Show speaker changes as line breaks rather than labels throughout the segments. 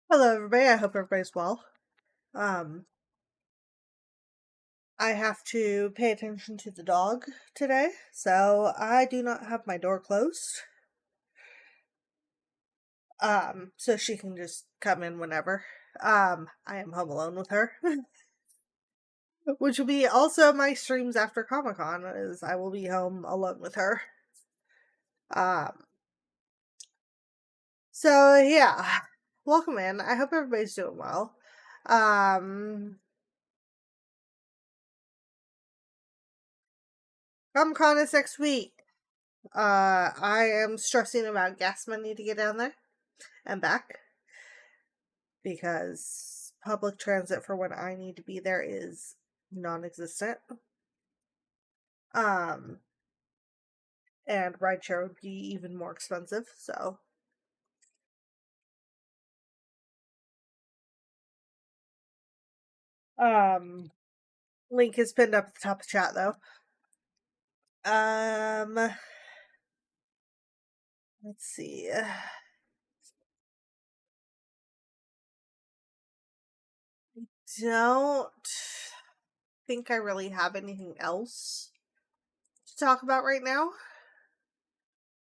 Hello, everybody. I hope everybody's well. Um, I have to pay attention to the dog today, so I do not have my door closed. So she can just come in whenever. I am home alone with her, which will be also my streams after Comic Con. Is I will be home alone with her. Um, so yeah, welcome in. I hope everybody's doing well. Comic Con is next week. I am stressing about gas money to get down there and back because public transit for when I need to be there is non-existent. Um, and rideshare would be even more expensive, so. Link is pinned up at the top of the chat though. Let's see. Don't think I really have anything else to talk about right now.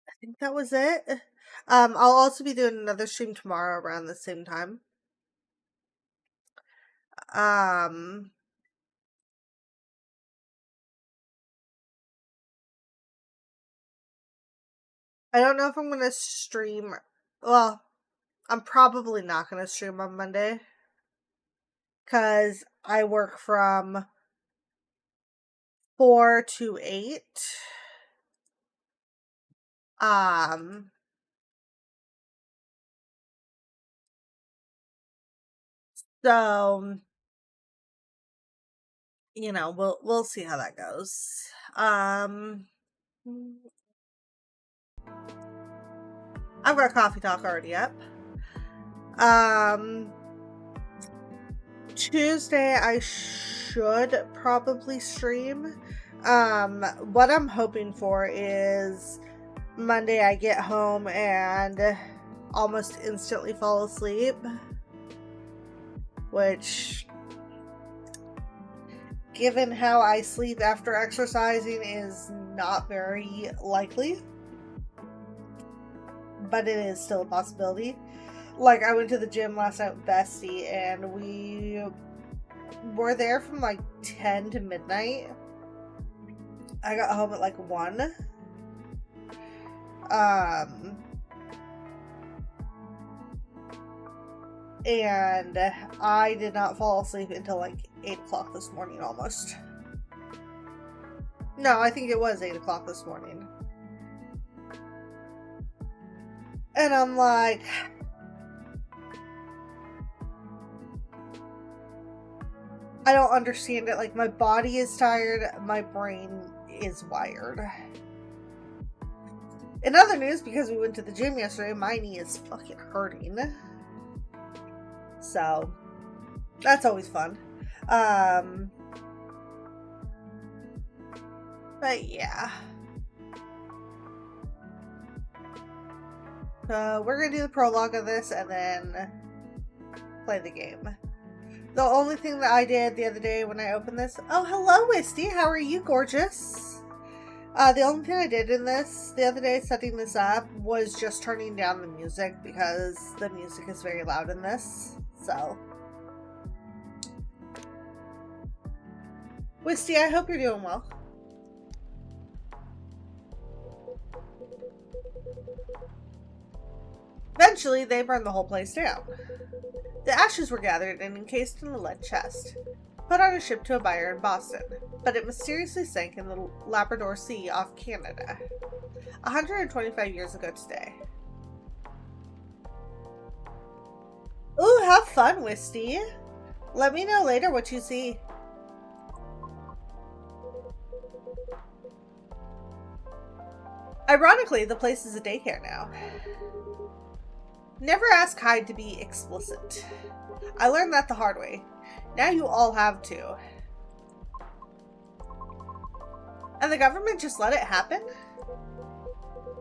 I think that was it. I'll also be doing another stream tomorrow around the same time. Um, I don't know if I'm gonna stream. Well, I'm probably not gonna stream on Monday because I work from 4 to 8. Um, so we'll see how that goes. I've got Coffee Talk already up. Tuesday I should probably stream. What I'm hoping for is Monday I get home and almost instantly fall asleep, which, given how I sleep after exercising, is not very likely, but it is still a possibility. Like, I went to the gym last night with Bestie, and we were there from like 10 to midnight. I got home at like 1. And I did not fall asleep until like 8 o'clock this morning almost. No, I think it was 8 o'clock this morning. And I'm like, I don't understand it. Like, my body is tired, my brain is wired. In other news, because we went to the gym yesterday, my knee is fucking hurting. So, that's always fun. But yeah. We're gonna do the prologue of this and then play the game. The only thing that I did the other day when I opened this... Oh, hello, Wisty! How are you, gorgeous? The only thing I did in this the other day, setting this up, was just turning down the music because the music is very loud in this. So, Wisty, I hope you're doing well. Eventually, they burned the whole place down. The ashes were gathered and encased in a lead chest, put on a ship to a buyer in Boston, but it mysteriously sank in the Labrador Sea off Canada 125 years ago today. Ooh, have fun, Wisty. Let me know later what you see. Ironically, the place is a daycare now. Never ask Hyde to be explicit. I learned that the hard way. Now you all have to. And the government just let it happen?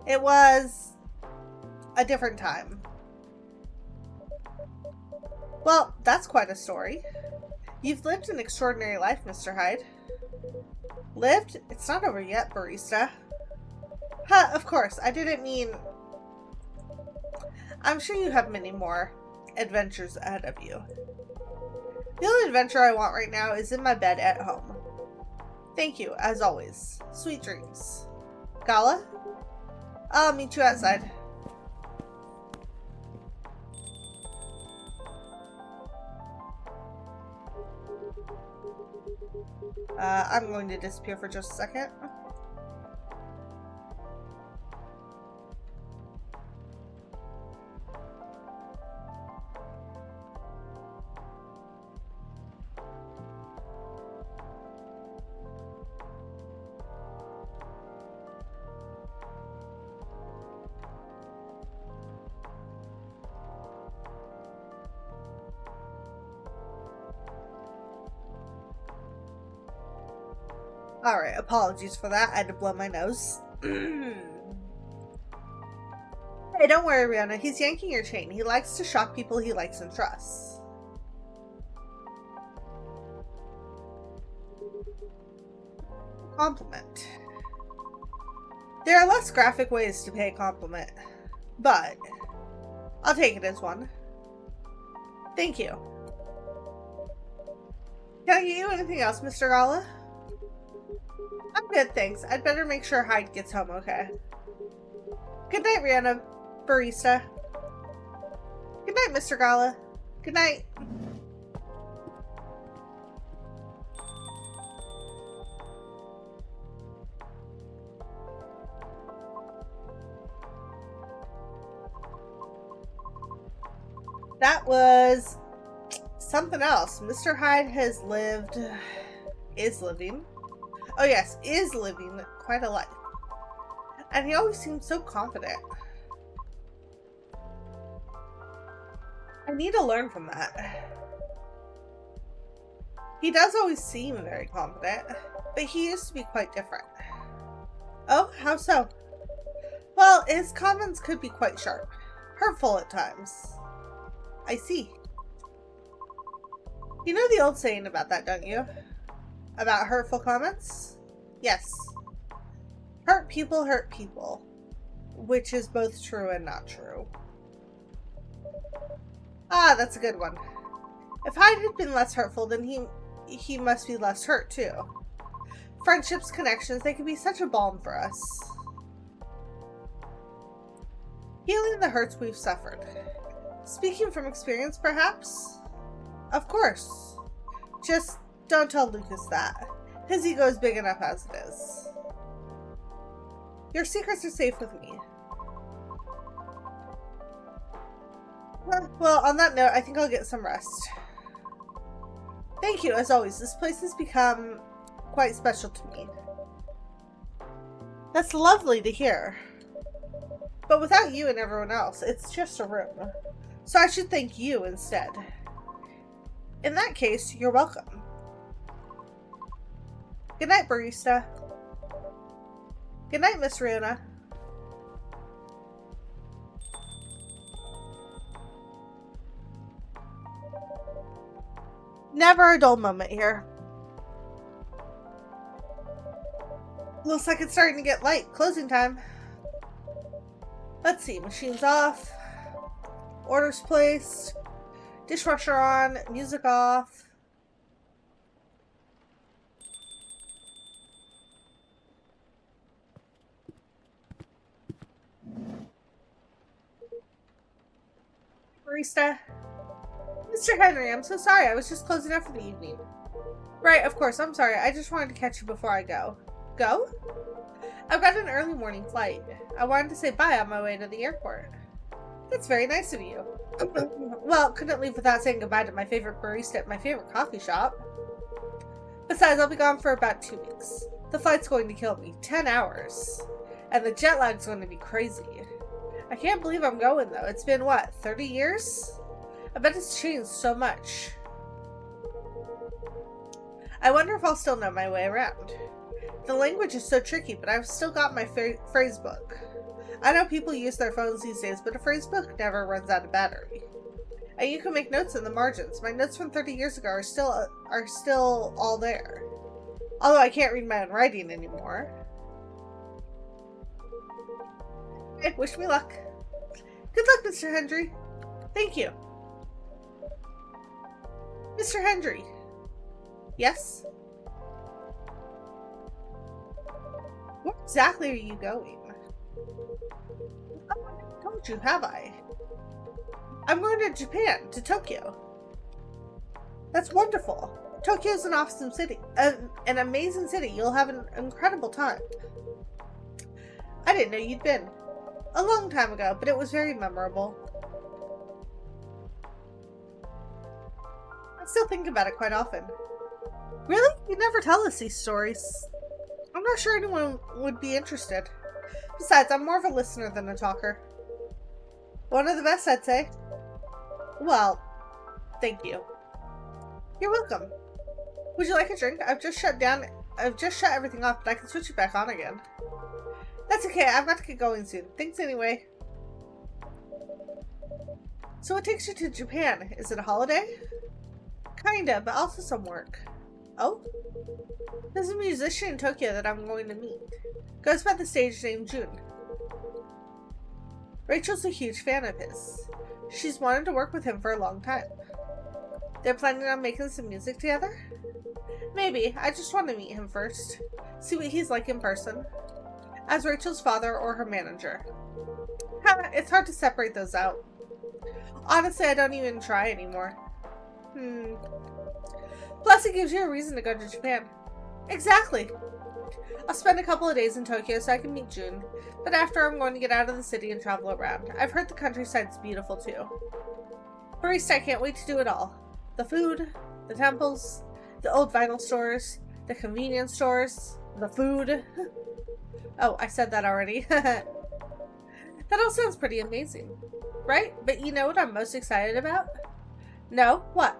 It was a different time. Well, that's quite a story. You've lived an extraordinary life, Mr. Hyde. Lived? It's not over yet, barista. Huh, of course. I didn't mean... I'm sure you have many more adventures ahead of you. The only adventure I want right now is in my bed at home. Thank you, as always. Sweet dreams. Gala? I'll meet you outside. I'm going to disappear for just a second. Alright, apologies for that. I had to blow my nose. Hey, don't worry, Rihanna. He's yanking your chain. He likes to shock people he likes and trusts. Compliment. There are less graphic ways to pay a compliment, but I'll take it as one. Thank you. Can I get you anything else, Mr. Gala? I'm good, thanks. I'd better make sure Hyde gets home okay. Good night, Rihanna, barista. Good night, Mr. Gala. Good night. That was something else. Mr. Hyde has lived, is living. Oh yes, is living quite a life. And he always seems so confident. I need to learn from that. He does always seem very confident, but he used to be quite different. Oh, how so? Well, his comments could be quite sharp. Hurtful at times. I see. You know the old saying about that, don't you? About hurtful comments? Yes. Hurt people, which is both true and not true. Ah, that's a good one. If Hyde had been less hurtful, then he must be less hurt too. Friendships, connections, they can be such a balm for us. Healing the hurts we've suffered. Speaking from experience, perhaps? Of course. Just don't tell Lucas that. His ego is big enough as it is. Your secrets are safe with me. Well, on that note, I think I'll get some rest. Thank you, as always. This place has become quite special to me. That's lovely to hear. But without you and everyone else, it's just a room. So I should thank you instead. In that case, you're welcome. Good night, barista. Good night, Miss Rihanna. Never a dull moment here. Looks like it's starting to get light. Closing time. Let's see. Machines off. Orders placed. Dishwasher on. Music off. Barista. Mr. Henry, I'm so sorry. I was just closing up for the evening. Right, of course. I'm sorry. I just wanted to catch you before I go. Go? I've got an early morning flight. I wanted to say bye on my way to the airport. That's very nice of you. Well, couldn't leave without saying goodbye to my favorite barista at my favorite coffee shop. Besides, I'll be gone for about 2 weeks. The flight's going to kill me. 10 hours. And the jet lag's going to be crazy. I can't believe I'm going, though. It's been, what, 30 years? I bet it's changed so much. I wonder if I'll still know my way around. The language is so tricky, but I've still got my phrase book. I know people use their phones these days, but a phrase book never runs out of battery. And you can make notes in the margins. My notes from 30 years ago are still all there. Although I can't read my own writing anymore. Okay, wish me luck. Good luck, Mr. Hendry. Thank you. Mr. Hendry. Yes? Where exactly are you going? Oh, I haven't told you, have I? I'm going to Japan, to Tokyo. That's wonderful. Tokyo's an awesome city. An amazing city. You'll have an incredible time. I didn't know you'd been. A long time ago, but it was very memorable. I still think about it quite often. Really? You never tell us these stories. I'm not sure anyone would be interested. Besides, I'm more of a listener than a talker. One of the best, I'd say. Well, thank you. You're welcome. Would you like a drink? I've just shut everything off, but I can switch it back on again. That's okay, I've got to get going soon. Thanks anyway. So what takes you to Japan? Is it a holiday? Kinda, but also some work. Oh? There's a musician in Tokyo that I'm going to meet. Goes by the stage name June. Rachel's a huge fan of his. She's wanted to work with him for a long time. They're planning on making some music together? Maybe. I just want to meet him first. See what he's like in person. As Rachel's father or her manager. It's hard to separate those out. Honestly, I don't even try anymore. Plus, it gives you a reason to go to Japan. Exactly. I'll spend a couple of days in Tokyo so I can meet June, but after I'm going to get out of the city and travel around. I've heard the countryside's beautiful too. Barista, I can't wait to do it all. The food, the temples, the old vinyl stores, the convenience stores, the food. Oh, I said that already. That all sounds pretty amazing, right? But you know what I'm most excited about? No? What?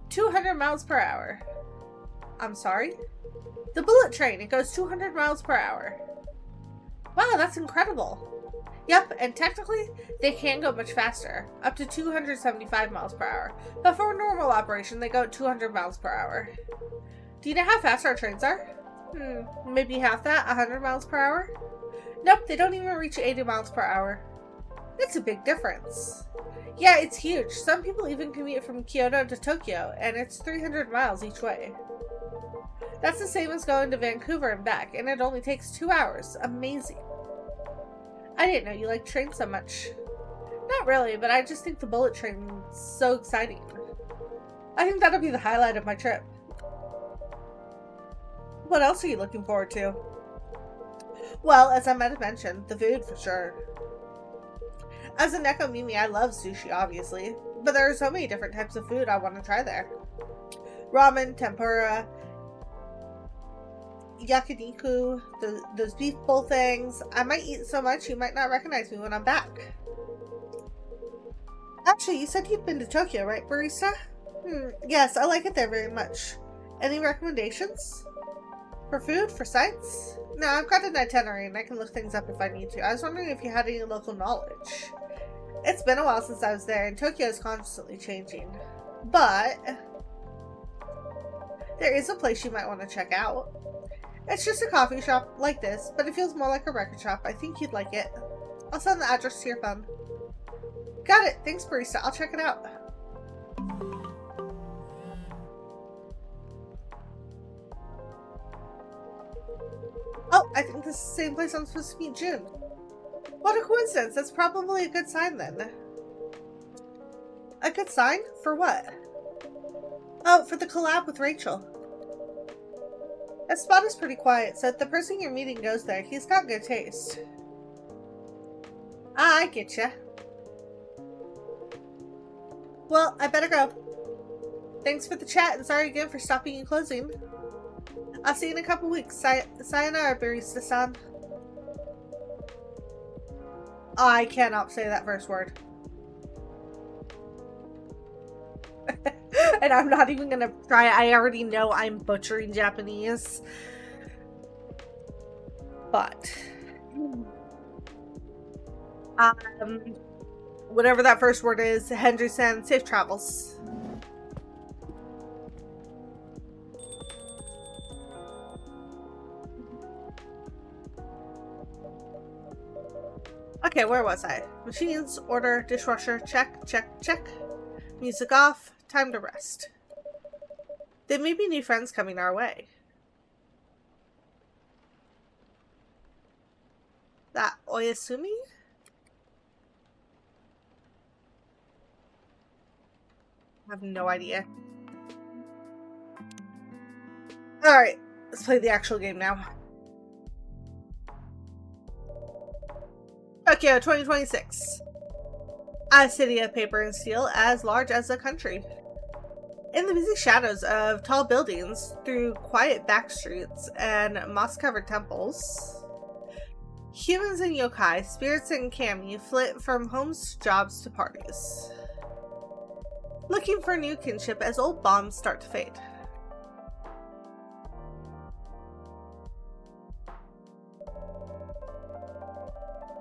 200 miles per hour. I'm sorry? The bullet train. It goes 200 miles per hour. Wow, that's incredible. Yep, and technically, they can go much faster, up to 275 miles per hour. But for a normal operation, they go at 200 miles per hour. Do you know how fast our trains are? Maybe half that, 100 miles per hour? Nope, they don't even reach 80 miles per hour. That's a big difference. Yeah, it's huge. Some people even commute from Kyoto to Tokyo, and it's 300 miles each way. That's the same as going to Vancouver and back, and it only takes 2 hours. Amazing. I didn't know you liked trains so much. Not really, but I just think the bullet train is so exciting. I think that'll be the highlight of my trip. What else are you looking forward to? Well, as I might have mentioned, the food for sure. As a Neko Mimi, I love sushi, obviously, but there are so many different types of food I want to try there. Ramen, tempura, yakiniku, those beef bowl things. I might eat so much you might not recognize me when I'm back. Actually, you said you'd been to Tokyo, right, Barista? Yes, I like it there very much. Any recommendations? For food? For sights? No, I've got an itinerary and I can look things up if I need to. I was wondering if you had any local knowledge. It's been a while since I was there, and Tokyo is constantly changing. But there is a place you might want to check out. It's just a coffee shop like this, but it feels more like a record shop. I think you'd like it. I'll send the address to your phone. Got it. Thanks, Barista. I'll check it out. Oh, I think this is the same place I'm supposed to meet June. What a coincidence. That's probably a good sign then. A good sign? For what? Oh, for the collab with Rachel. That spot is pretty quiet, so if the person you're meeting goes there, he's got good taste. Ah, I get ya. Well, I better go. Thanks for the chat, and sorry again for stopping and closing. I'll see you in a couple weeks. Sayonara, Barista-san. I cannot say that first word. And I'm not even gonna try. I already know I'm butchering Japanese. But Whatever that first word is, Henry-san, safe travels. Okay, where was I? Machines, order, dishwasher, check, check, check. Music off, time to rest. There may be new friends coming our way. That Oyasumi? I have no idea. Alright, let's play the actual game now. Tokyo 2026. A city of paper and steel as large as a country. In the busy shadows of tall buildings, through quiet back streets and moss-covered temples, humans and yokai, spirits and kami flit from homes, jobs, to parties, looking for new kinship as old bonds start to fade.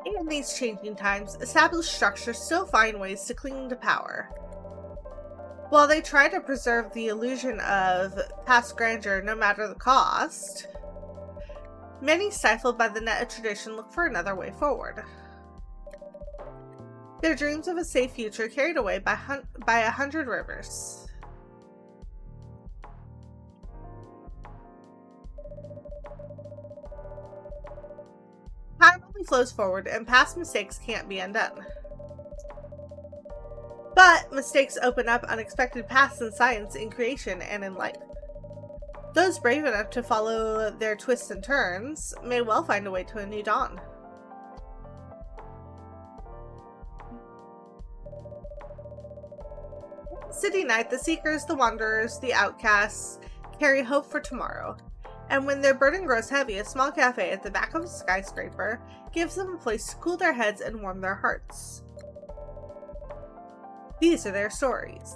In these changing times, established structures still find ways to cling to power. While they try to preserve the illusion of past grandeur no matter the cost, many, stifled by the net of tradition, look for another way forward. Their dreams of a safe future carried away by 100 rivers. Time only flows forward, and past mistakes can't be undone. But mistakes open up unexpected paths in science, in creation, and in life. Those brave enough to follow their twists and turns may well find a way to a new dawn. City night, the seekers, the wanderers, the outcasts carry hope for tomorrow. And when their burden grows heavy, a small cafe at the back of a skyscraper gives them a place to cool their heads and warm their hearts. These are their stories.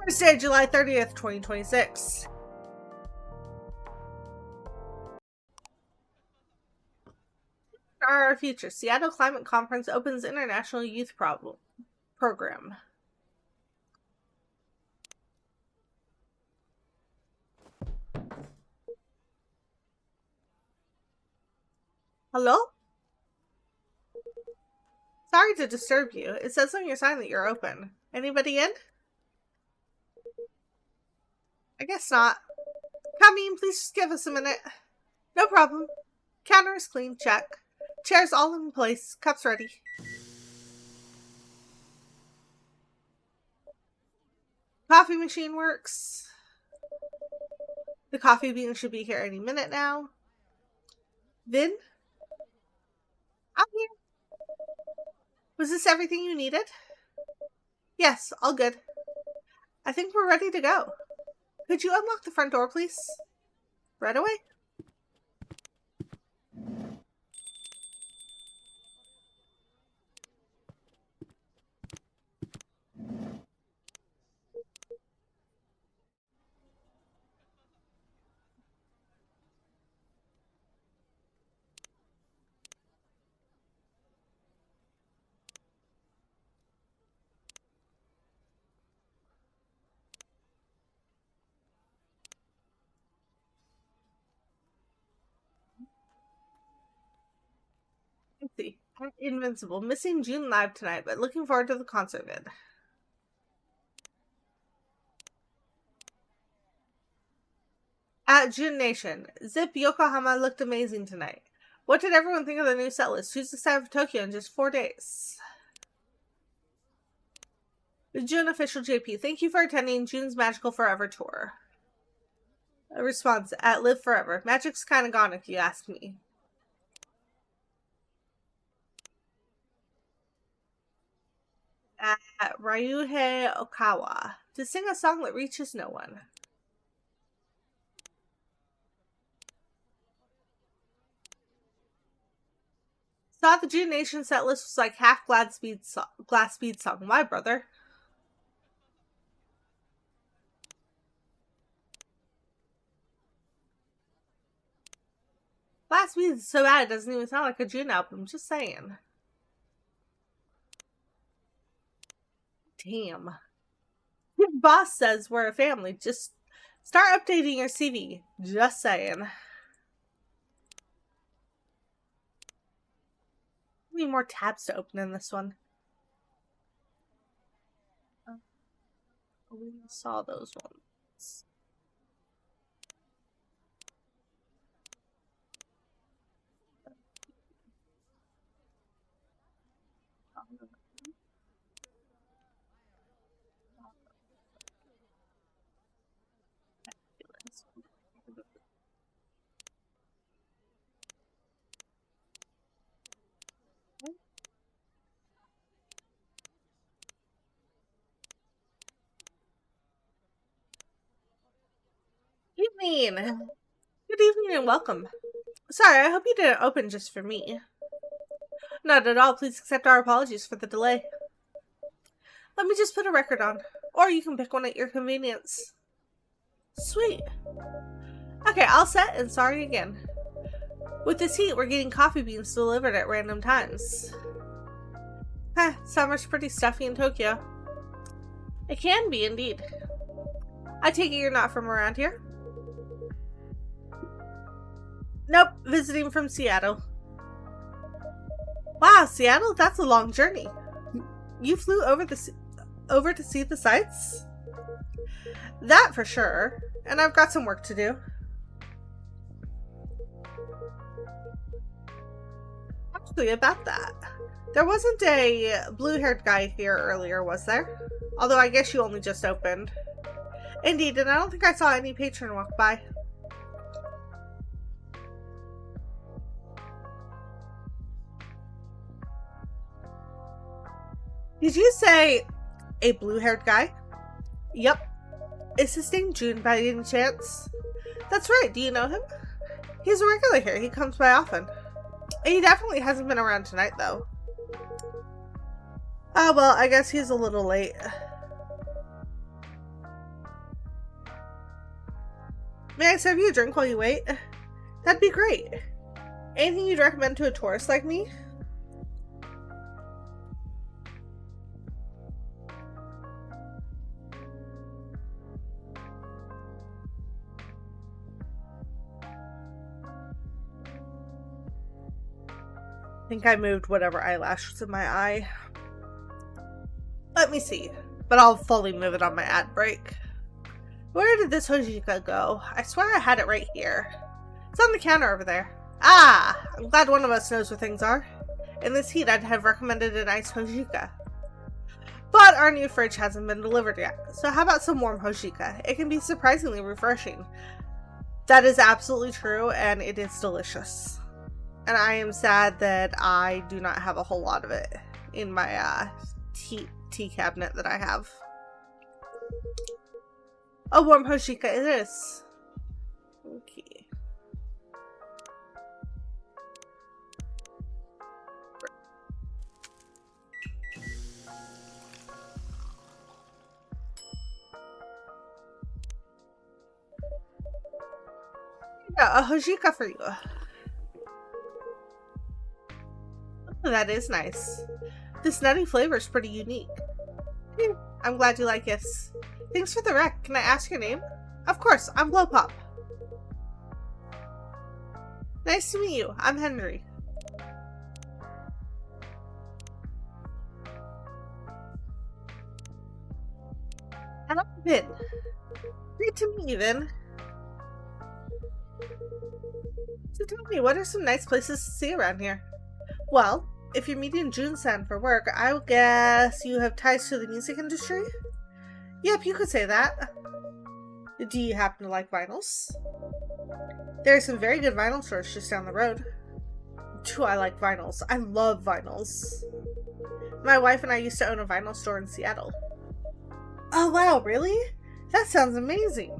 Thursday, July 30th, 2026. Our future. Seattle Climate Conference opens International Youth Program. Hello? Sorry to disturb you. It says on your sign that you're open. Anybody in? I guess not. Come in, please just give us a minute. No problem. Counter is clean, check. Chairs all in place, cups ready. Coffee machine works. The coffee bean should be here any minute now. Vin? I'm here. Was this everything you needed? Yes, all good. I think we're ready to go. Could you unlock the front door, please? Right away. Let's see. Invincible. Missing June live tonight, but looking forward to the concert vid. At June Nation, Zip Yokohama looked amazing tonight. What did everyone think of the new set list? Who's excited for Tokyo in just 4 days? The June official JP, thank you for attending June's Magical Forever tour. A response at Live Forever. Magic's kind of gone if you ask me. At Ryuhei Okawa, to sing a song that reaches no one. Thought the June Nation set list was like half Glass Speed song. Why, brother? Last Week is so bad it doesn't even sound like a June album, just saying. Damn. Your boss says we're a family. Just start updating your CV. Just saying. Need more tabs to open in this one. We saw those ones. Evening. Good evening and welcome. Sorry, I hope you didn't open just for me. Not at all. Please accept our apologies for the delay. Let me just put a record on. Or you can pick one at your convenience. Sweet. Okay, all set and sorry again. With this heat, we're getting coffee beans delivered at random times. Summer's pretty stuffy in Tokyo. It can be, indeed. I take it you're not from around here? Nope, visiting from Seattle. Wow, Seattle? That's a long journey. You flew over to see the sights? That for sure. And I've got some work to do. Actually, about that. There wasn't a blue-haired guy here earlier, was there? Although I guess you only just opened. Indeed, and I don't think I saw any patron walk by. Did you say a blue-haired guy? Yep. Is his name June by any chance? That's right, do you know him? He's a regular here, he comes by often. He definitely hasn't been around tonight, though. Oh, well, I guess he's a little late. May I serve you a drink while you wait? That'd be great. Anything you'd recommend to a tourist like me? I think I moved whatever eyelash was in my eye. Let me see. But I'll fully move it on my ad break. Where did this Hojika go? I swear I had it right here. It's on the counter over there. Ah! I'm glad one of us knows where things are. In this heat, I'd have recommended an iced Hojika. But our new fridge hasn't been delivered yet. So how about some warm Hojika? It can be surprisingly refreshing. That is absolutely true, and it is delicious. And I am sad that I do not have a whole lot of it in my tea cabinet that I have. A warm Hojika it is. Okay. Yeah, a Hojika for you. That is nice. This nutty flavor is pretty unique. I'm glad you like it. Thanks for the rec. Can I ask your name? Of course, I'm Blowpop. Nice to meet you. I'm Henry. And I'm Vin. Great to meet you, Vin. So tell me, what are some nice places to see around here? Well, if you're meeting Jun-san for work, I would guess you have ties to the music industry? Yep, you could say that. Do you happen to like vinyls? There are some very good vinyl stores just down the road. Do I like vinyls? I love vinyls. My wife and I used to own a vinyl store in Seattle. Oh wow, really? That sounds amazing.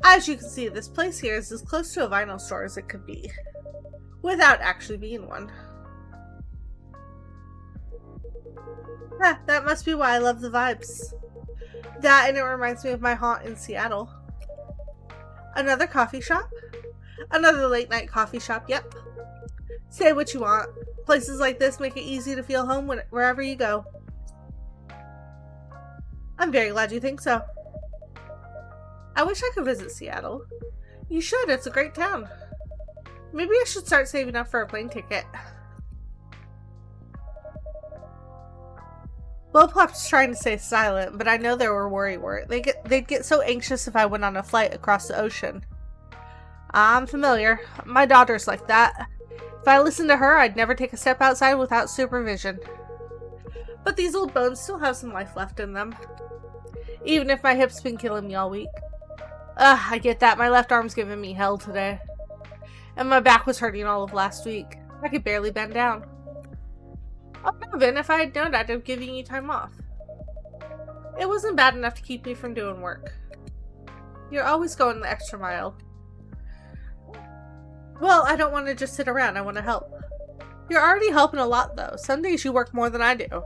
As you can see, this place here is as close to a vinyl store as it could be, without actually being one. That must be why I love the vibes. That, and it reminds me of my haunt in Seattle. Another coffee shop? Another late night coffee shop, yep. Say what you want. Places like this make it easy to feel home wherever you go. I'm very glad you think so. I wish I could visit Seattle. You should, it's a great town. Maybe I should start saving up for a plane ticket. Blowpop's trying to stay silent, but I know they were worried. They'd get so anxious if I went on a flight across the ocean. I'm familiar. My daughter's like that. If I listened to her, I'd never take a step outside without supervision. But these old bones still have some life left in them. Even if my hip's been killing me all week. I get that. My left arm's giving me hell today. And my back was hurting all of last week. I could barely bend down. Oh, Vin, if I had known, I'd have given you time off. It wasn't bad enough to keep me from doing work. You're always going the extra mile. Well, I don't want to just sit around. I want to help. You're already helping a lot, though. Some days you work more than I do.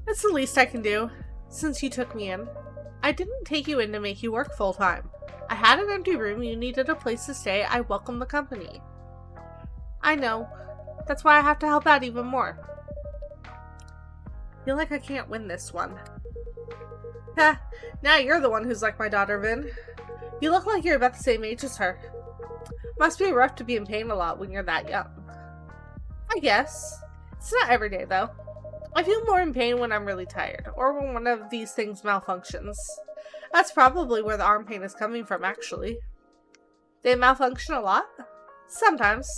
It's the least I can do, since you took me in. I didn't take you in to make you work full-time. I had an empty room. You needed a place to stay. I welcome the company. I know. That's why I have to help out even more. Feel like I can't win this one. Ha! Now you're the one who's like my daughter, Vin. You look like you're about the same age as her. Must be rough to be in pain a lot when you're that young. I guess. It's not every day, though. I feel more in pain when I'm really tired, or when one of these things malfunctions. That's probably where the arm pain is coming from, actually. They malfunction a lot? Sometimes.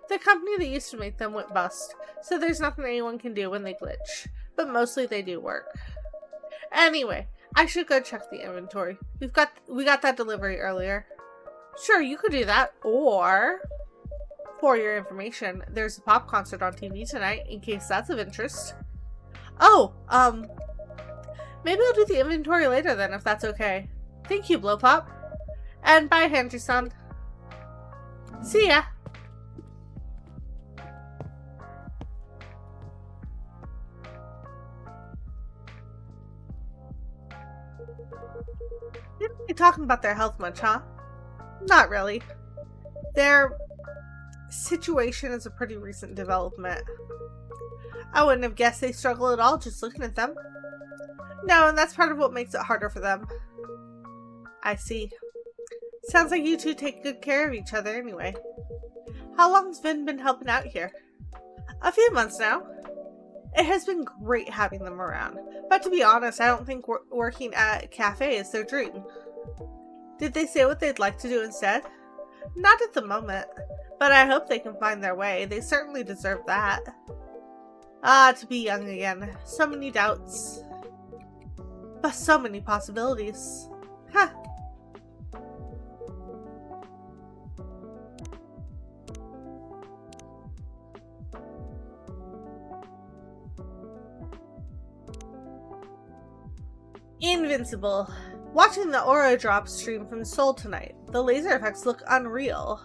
The company that used to make them went bust, so there's nothing anyone can do when they glitch. But mostly they do work. Anyway, I should go check the inventory. We got that delivery earlier. Sure, you could do that, or... For your information, there's a pop concert on TV tonight, in case that's of interest. Oh, maybe I'll do the inventory later then, if that's okay. Thank you, Blowpop. And bye, Hendry-san. See ya. You don't be talking about their health much, huh? Not really. Their situation is a pretty recent development. I wouldn't have guessed they struggle at all just looking at them. No, and that's part of what makes it harder for them. I see. Sounds like you two take good care of each other anyway. How long's Vin been helping out here? A few months now. It has been great having them around, but to be honest, I don't think working at a cafe is their dream. Did they say what they'd like to do instead? Not at the moment, but I hope they can find their way. They certainly deserve that. Ah, to be young again. So many doubts. But so many possibilities. Huh. Invincible. Watching the aura drop stream from Seoul tonight. The laser effects look unreal.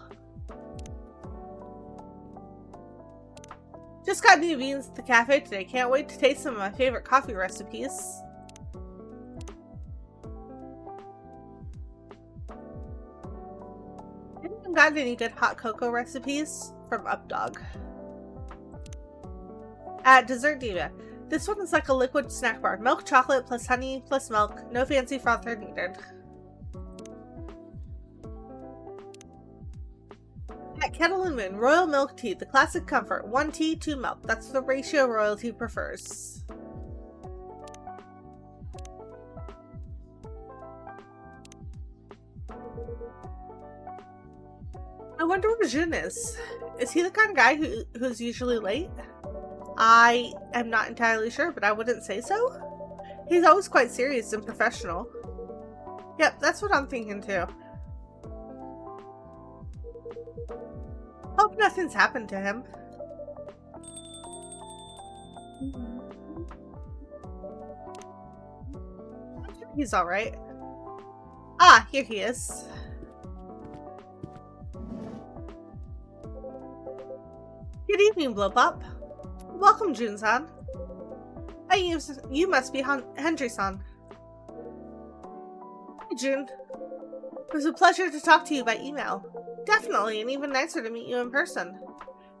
Just got new beans at the cafe today. Can't wait to taste some of my favorite coffee recipes. Anyone got any good hot cocoa recipes? From Updog. At Dessert Diva. This one is like a liquid snack bar. Milk chocolate plus honey plus milk. No fancy frother needed. At Kettle and Moon, royal milk tea, the classic comfort. 1 tea, 2 milk. That's the ratio royalty prefers. I wonder where Jun is. Is he the kind of guy who's usually late? I am not entirely sure, but I wouldn't say so. He's always quite serious and professional. Yep, that's what I'm thinking too. Hope nothing's happened to him. I'm sure he's alright. Ah, here he is. Good evening, Blowpop. Welcome, Jun-san. Hey, you must be Hendry-san. Hey, Jun. It was a pleasure to talk to you by email. Definitely, and even nicer to meet you in person.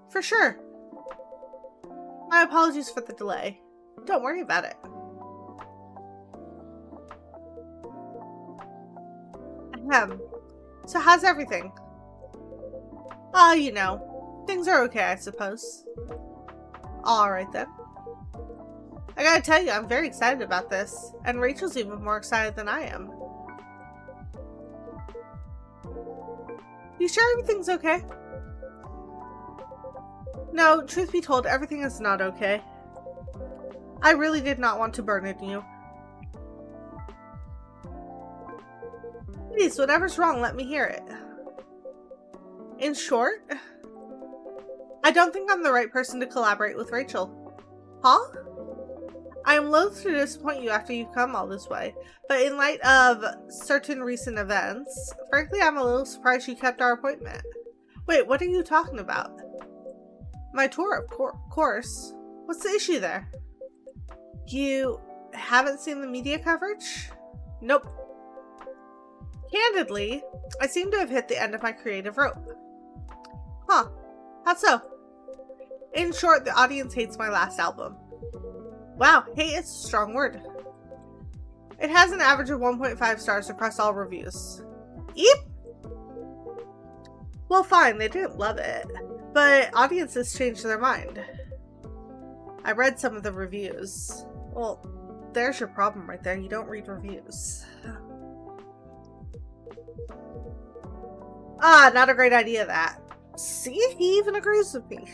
For sure. My apologies for the delay. Don't worry about it. So how's everything? You know, things are okay, I suppose. Alright then. I gotta tell you, I'm very excited about this, and Rachel's even more excited than I am. You sure everything's okay? No, truth be told, everything is not okay. I really did not want to burden you. Please, whatever's wrong, let me hear it. In short, I don't think I'm the right person to collaborate with Rachel. Huh? I am loath to disappoint you after you've come all this way, but in light of certain recent events, frankly, I'm a little surprised you kept our appointment. Wait, what are you talking about? My tour, of course. What's the issue there? You haven't seen the media coverage? Nope. Candidly, I seem to have hit the end of my creative rope. Huh. How so? In short, the audience hates my last album. Wow, hate is a strong word. It has an average of 1.5 stars across all reviews. Eep! Well, fine, they didn't love it, but audiences changed their mind. I read some of the reviews. Well, there's your problem right there. You don't read reviews. Not a great idea, that. See, he even agrees with me.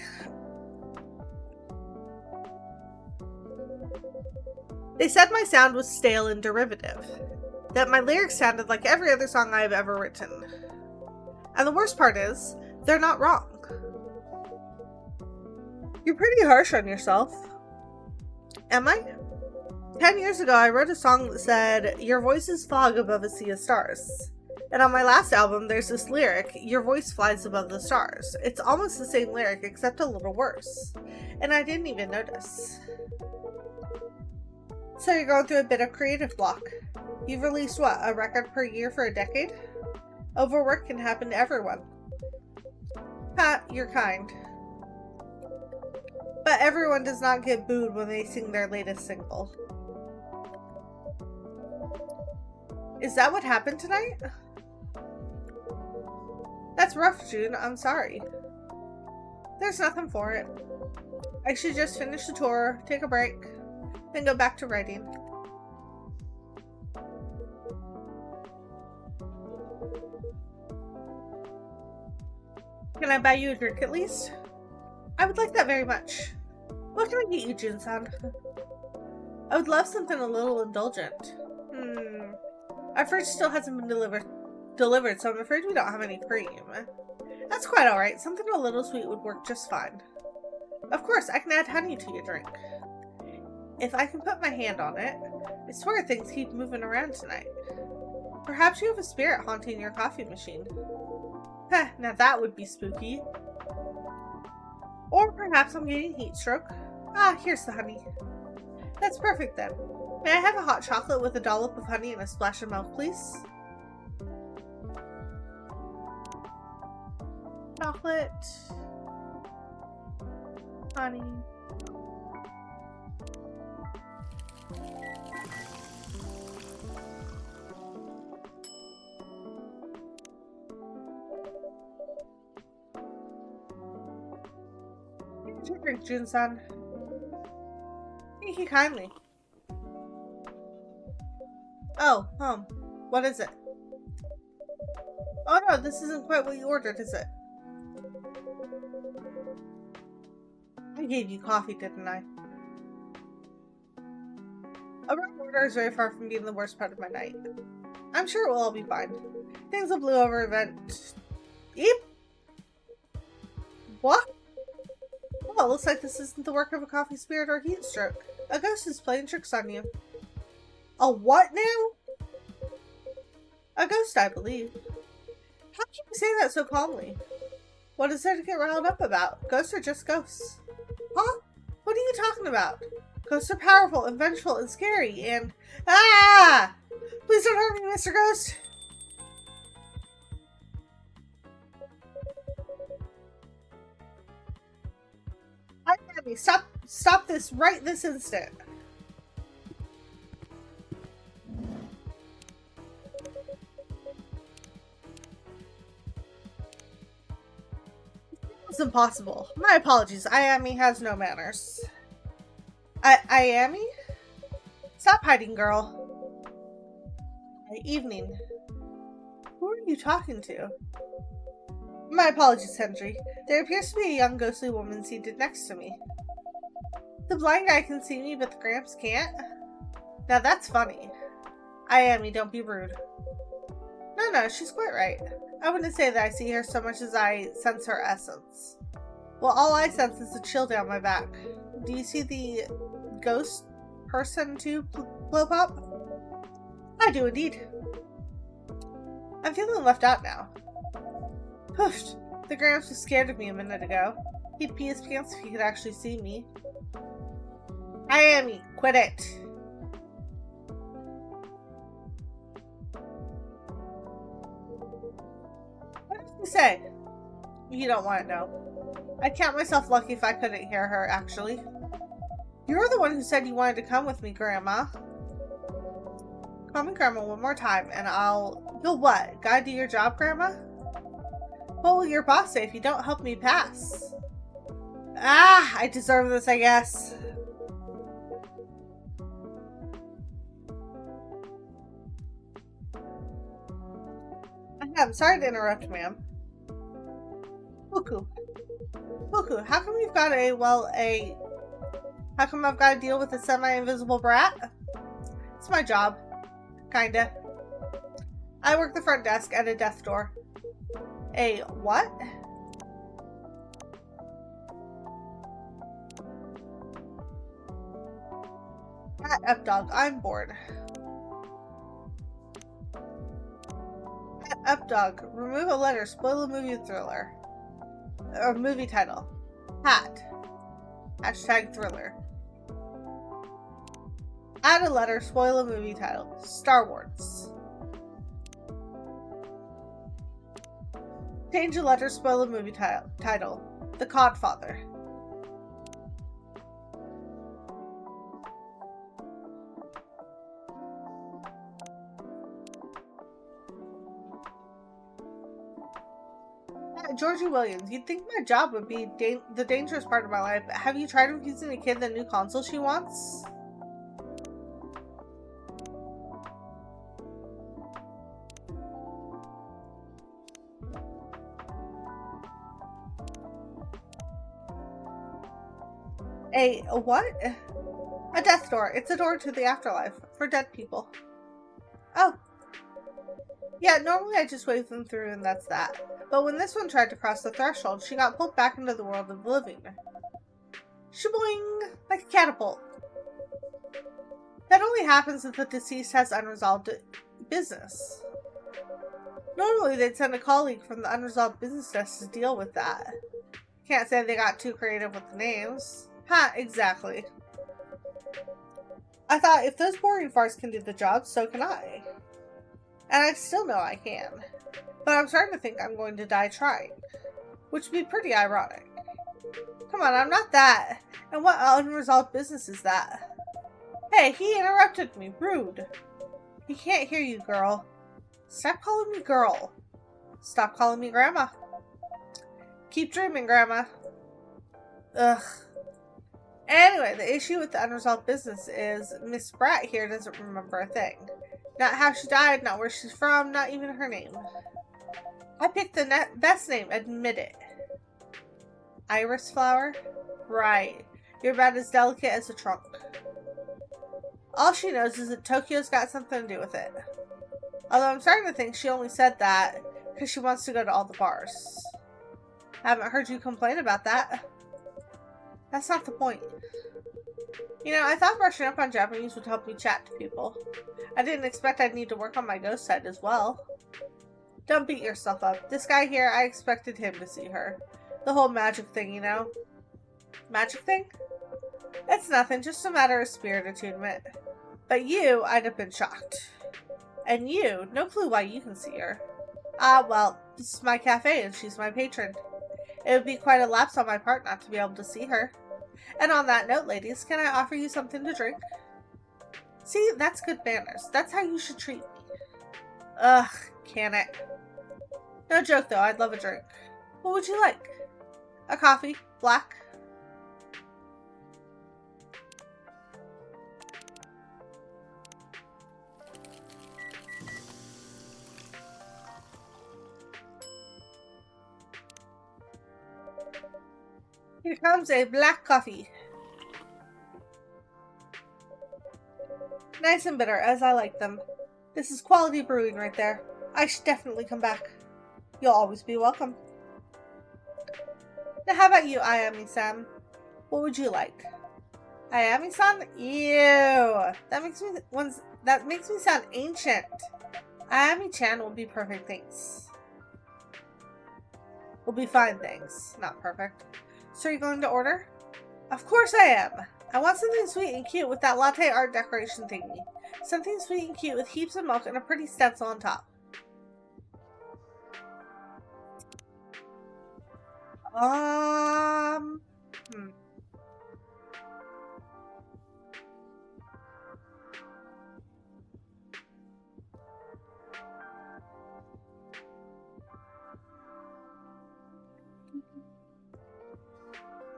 They said my sound was stale and derivative, that my lyrics sounded like every other song I have ever written. And the worst part is, they're not wrong. You're pretty harsh on yourself. Am I? 10 years ago, I wrote a song that said, "Your voice is fog above a sea of stars." And on my last album, there's this lyric, "Your voice flies above the stars." It's almost the same lyric, except a little worse. And I didn't even notice. So you're going through a bit of creative block. You've released, what, a record per year for a decade? Overwork can happen to everyone. Ha, you're kind. But everyone does not get booed when they sing their latest single. Is that what happened tonight? That's rough, June. I'm sorry. There's nothing for it. I should just finish the tour, take a break, then go back to writing. Can I buy you a drink at least? I would like that very much. What can I get you, Jun-san? I would love something a little indulgent. Our fridge still hasn't been delivered, so I'm afraid we don't have any cream. That's quite alright. Something a little sweet would work just fine. Of course, I can add honey to your drink. If I can put my hand on it, I swear things keep moving around tonight. Perhaps you have a spirit haunting your coffee machine. Heh, now that would be spooky. Or perhaps I'm getting heat stroke. Here's the honey. That's perfect then. May I have a hot chocolate with a dollop of honey and a splash of milk, please? Chocolate. Honey. Here's your drink, Jun-san. Thank you kindly. Oh, what is it? Oh no, this isn't quite what you ordered, is it? I gave you coffee, didn't I? A wrong order is very far from being the worst part of my night. I'm sure it will all be fine. Things will blow over event. Eep! What? Well, it looks like this isn't the work of a coffee spirit or heat stroke. A ghost is playing tricks on you. A what now? A ghost, I believe. How can you say that so calmly? What is there to get riled up about? Ghosts are just ghosts. Huh? What are you talking about? Ghosts are powerful and vengeful and scary and... Please don't hurt me, Mr. Ghost! Amy, stop this right this instant. It's impossible. My apologies. Ayami has no manners. Ayami? Stop hiding, girl. Evening. Who are you talking to? My apologies, Henry. There appears to be a young ghostly woman seated next to me. The blind guy can see me, but the Gramps can't? Now that's funny. Ayami, don't be rude. No, she's quite right. I wouldn't say that I see her so much as I sense her essence. Well, all I sense is a chill down my back. Do you see the ghost person too, Blowpop? I do indeed. I'm feeling left out now. Poofed. The Gramps was scared of me a minute ago. He'd pee his pants if he could actually see me. Ayami, quit it. What did you say? You don't want to know. I'd count myself lucky if I couldn't hear her, actually. You're the one who said you wanted to come with me, Grandma. Call me Grandma one more time, and You'll what? Gotta do your job, Grandma? What will your boss say if you don't help me pass? Ah, I deserve this, I guess. I'm sorry to interrupt, ma'am. Fuku, how come you've got how come I've got to deal with a semi-invisible brat? It's my job. Kinda. I work the front desk at a death door. A what? At Updog, I'm bored. At Updog, remove a letter, spoil a movie thriller. Or movie title. Hat. Hashtag thriller. Add a letter, spoil a movie title. Star Wars. Change a letter, spoil a movie title. The Codfather. Georgie Williams, you'd think my job would be the dangerous part of my life. Have you tried refusing a kid the new console she wants? A what? A death door. It's a door to the afterlife for dead people. Oh. Yeah, normally I just wave them through and that's that. But when this one tried to cross the threshold, she got pulled back into the world of the living. Shaboing! Like a catapult. That only happens if the deceased has unresolved business. Normally they'd send a colleague from the unresolved business desk to deal with that. Can't say they got too creative with the names. Ha, exactly. I thought if those boring farts can do the job, so can I. And I still know I can. But I'm starting to think I'm going to die trying. Which would be pretty ironic. Come on, I'm not that. And what unresolved business is that? Hey, he interrupted me. Rude. He can't hear you, girl. Stop calling me girl. Stop calling me Grandma. Keep dreaming, Grandma. Ugh. Anyway, the issue with the unresolved business is Miss Brat here doesn't remember a thing. Not how she died, not where she's from, not even her name. I picked the best name, admit it. Iris flower? Right. You're about as delicate as a trunk. All she knows is that Tokyo's got something to do with it. Although I'm starting to think she only said that because she wants to go to all the bars. Haven't heard you complain about that. That's not the point. You know, I thought brushing up on Japanese would help me chat to people. I didn't expect I'd need to work on my ghost side as well. Don't beat yourself up. This guy here, I expected him to see her. The whole magic thing, you know? Magic thing? It's nothing, just a matter of spirit attunement. But you, I'd have been shocked. And you, no clue why you can see her. Ah, well, this is my cafe and she's my patron. It would be quite a lapse on my part not to be able to see her. And on that note, ladies, can I offer you something to drink? See, that's good manners. That's how you should treat me. Ugh, can it? No joke though, I'd love a drink. What would you like? A coffee? Black? Here comes a black coffee. Nice and bitter, as I like them. This is quality brewing right there. I should definitely come back. You'll always be welcome. Now how about you, Ayami-san? What would you like? Ayami-san? Ew. That makes me sound ancient. Ayami-chan will be perfect, thanks. Will be fine, thanks. Not perfect. So are you going to order? Of course I am. I want something sweet and cute with that latte art decoration thingy. Something sweet and cute with heaps of milk and a pretty stencil on top.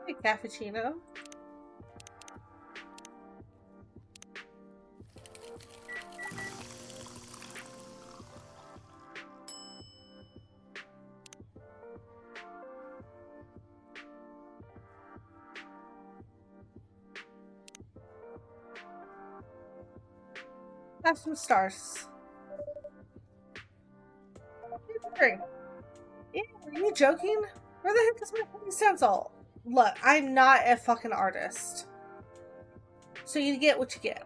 A cappuccino. Have some stars. Drink. Yeah, are you joking? Where the heck is my fucking stencil? Look, I'm not a fucking artist. So you get what you get.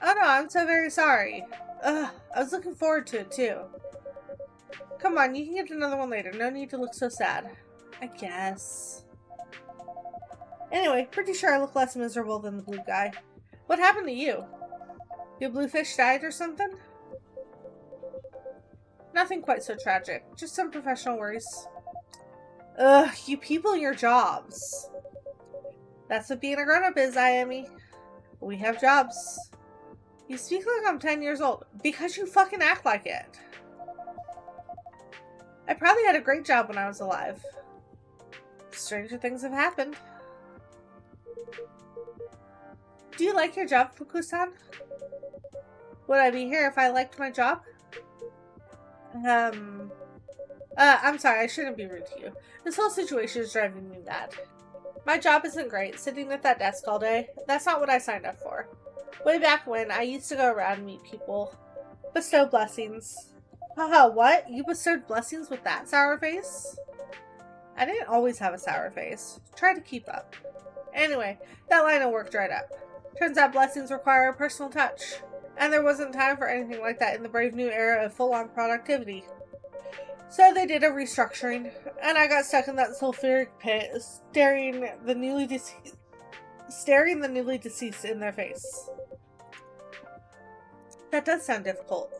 Oh no, I'm so very sorry. Ugh, I was looking forward to it too. Come on, you can get another one later. No need to look so sad. I guess. Anyway, pretty sure I look less miserable than the blue guy. What happened to you? Your blue fish died or something? Nothing quite so tragic. Just some professional worries. Ugh, you people and your jobs. That's what being a grown-up is, Ayami. We have jobs. You speak like I'm 10 years old. Because you fucking act like it. I probably had a great job when I was alive. Stranger things have happened. Do you like your job, Fuku-san? Would I be here if I liked my job? I'm sorry, I shouldn't be rude to you. This whole situation is driving me mad. My job isn't great, sitting at that desk all day. That's not what I signed up for. Way back when, I used to go around and meet people. Bestow blessings. Haha, what? You bestowed blessings with that sour face? I didn't always have a sour face. Try to keep up. Anyway, that line of work dried up. Turns out blessings require a personal touch. And there wasn't time for anything like that in the brave new era of full-on productivity. So they did a restructuring, and I got stuck in that sulfuric pit, staring the newly deceased in their face. That does sound difficult.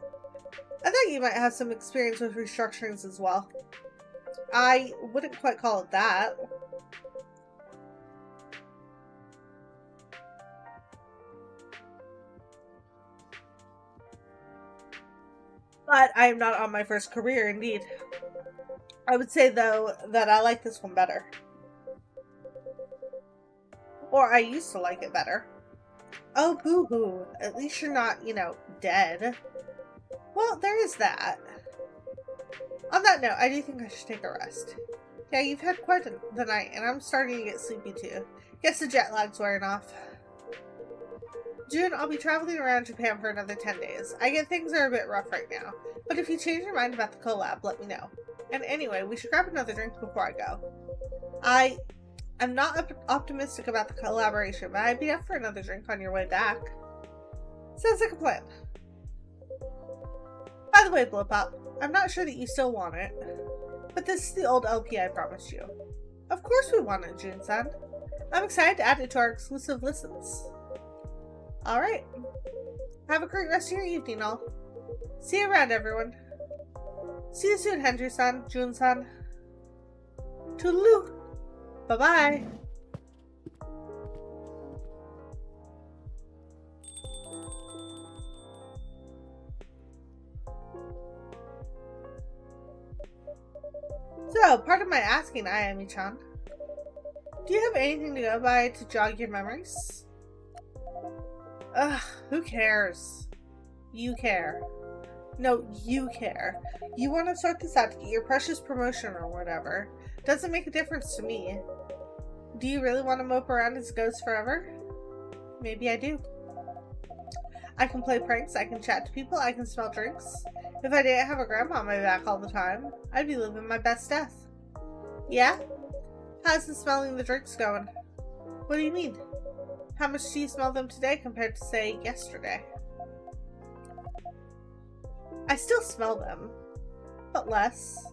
I thought you might have some experience with restructurings as well. I wouldn't quite call it that. But I am not on my first career, indeed. I would say, though, that I like this one better. Or I used to like it better. Oh, boo-hoo. At least you're not, you know, dead. Well, there is that. On that note, I do think I should take a rest. Yeah, you've had quite the night, and I'm starting to get sleepy, too. Guess the jet lag's wearing off. June, I'll be traveling around Japan for another 10 days. I get things are a bit rough right now, but if you change your mind about the collab, let me know. And anyway, we should grab another drink before I go. I'm not optimistic about the collaboration, but I'd be up for another drink on your way back. Sounds like a plan. By the way, Blowpop, I'm not sure that you still want it, but this is the old LP I promised you. Of course we want it, June-san. I'm excited to add it to our exclusive listens. Alright. Have a great rest of your evening, all. See you around, everyone. See you soon, Hendry-san, June-san. Toodaloo. Bye-bye. So, pardon my asking, Ayami-chan. Do you have anything to go by to jog your memories? Ugh, who cares? You care. No, you care. You want to sort this out to get your precious promotion or whatever. Doesn't make a difference to me. Do you really want to mope around as ghosts forever? Maybe I do. I can play pranks, I can chat to people, I can smell drinks. If I didn't have a grandma on my back all the time, I'd be living my best death. Yeah? How's the smelling the drinks going? What do you mean? How much do you smell them today compared to, say, yesterday? I still smell them, but less.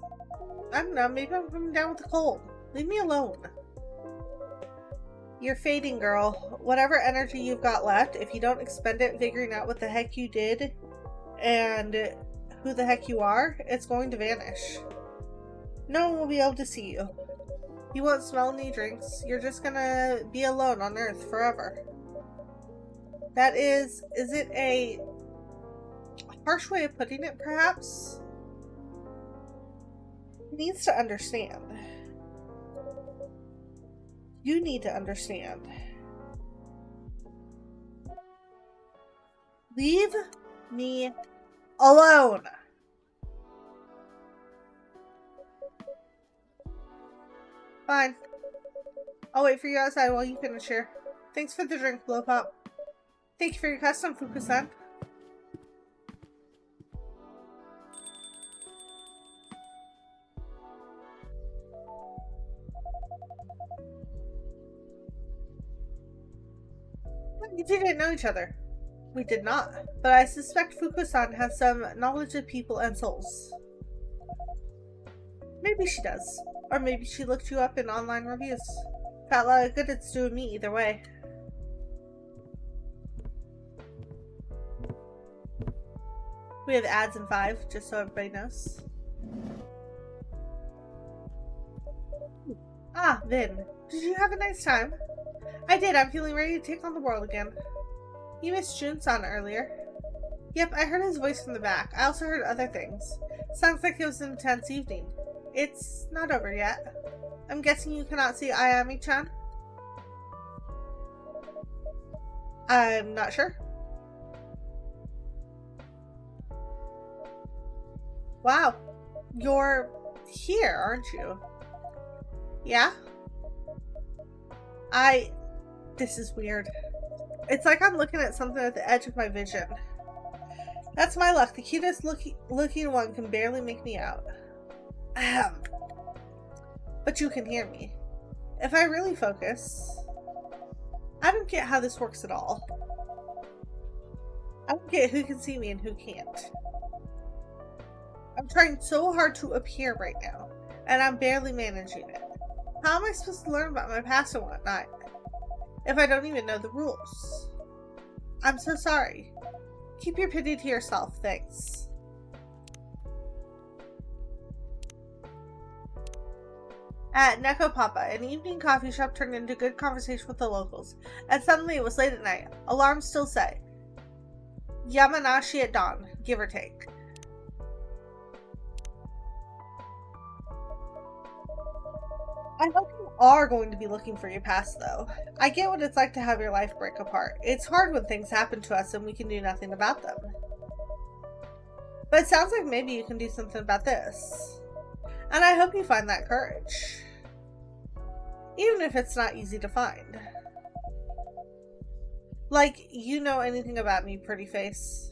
I don't know, maybe I'm coming down with a cold. Leave me alone. You're fading, girl. Whatever energy you've got left, if you don't expend it figuring out what the heck you did and who the heck you are, it's going to vanish. No one will be able to see you. You won't smell any drinks. You're just gonna be alone on Earth forever. That is it a harsh way of putting it, perhaps? He needs to understand. You need to understand. Leave me alone. Fine. I'll wait for you outside while you finish here. Thanks for the drink, Blow Pop. Thank you for your custom, Fuku-san. You two didn't know each other. We did not, but I suspect Fuku-san has some knowledge of people and souls. Maybe she does. Or maybe she looked you up in online reviews. Got a lot of good it's doing me either way. We have ads in 5, just so everybody knows. Ah, Vin. Did you have a nice time? I did. I'm feeling ready to take on the world again. You missed Jun-san earlier. Yep, I heard his voice from the back. I also heard other things. Sounds like it was an intense evening. It's not over yet. I'm guessing you cannot see Ayami-chan? I'm not sure. Wow. You're here, aren't you? Yeah? This is weird. It's like I'm looking at something at the edge of my vision. That's my luck. The cutest looking one can barely make me out. Ahem. But you can hear me. If I really focus... I don't get how this works at all. I don't get who can see me and who can't. I'm trying so hard to appear right now, and I'm barely managing it. How am I supposed to learn about my past and whatnot if I don't even know the rules? I'm so sorry. Keep your pity to yourself, thanks. At Neko Papa, an evening coffee shop turned into good conversation with the locals, and suddenly it was late at night. Alarms still say Yamanashi at dawn, give or take. I hope you are going to be looking for your past, though. I get what it's like to have your life break apart. It's hard when things happen to us and we can do nothing about them. But it sounds like maybe you can do something about this. And I hope you find that courage. Even if it's not easy to find. Like, you know anything about me, pretty face?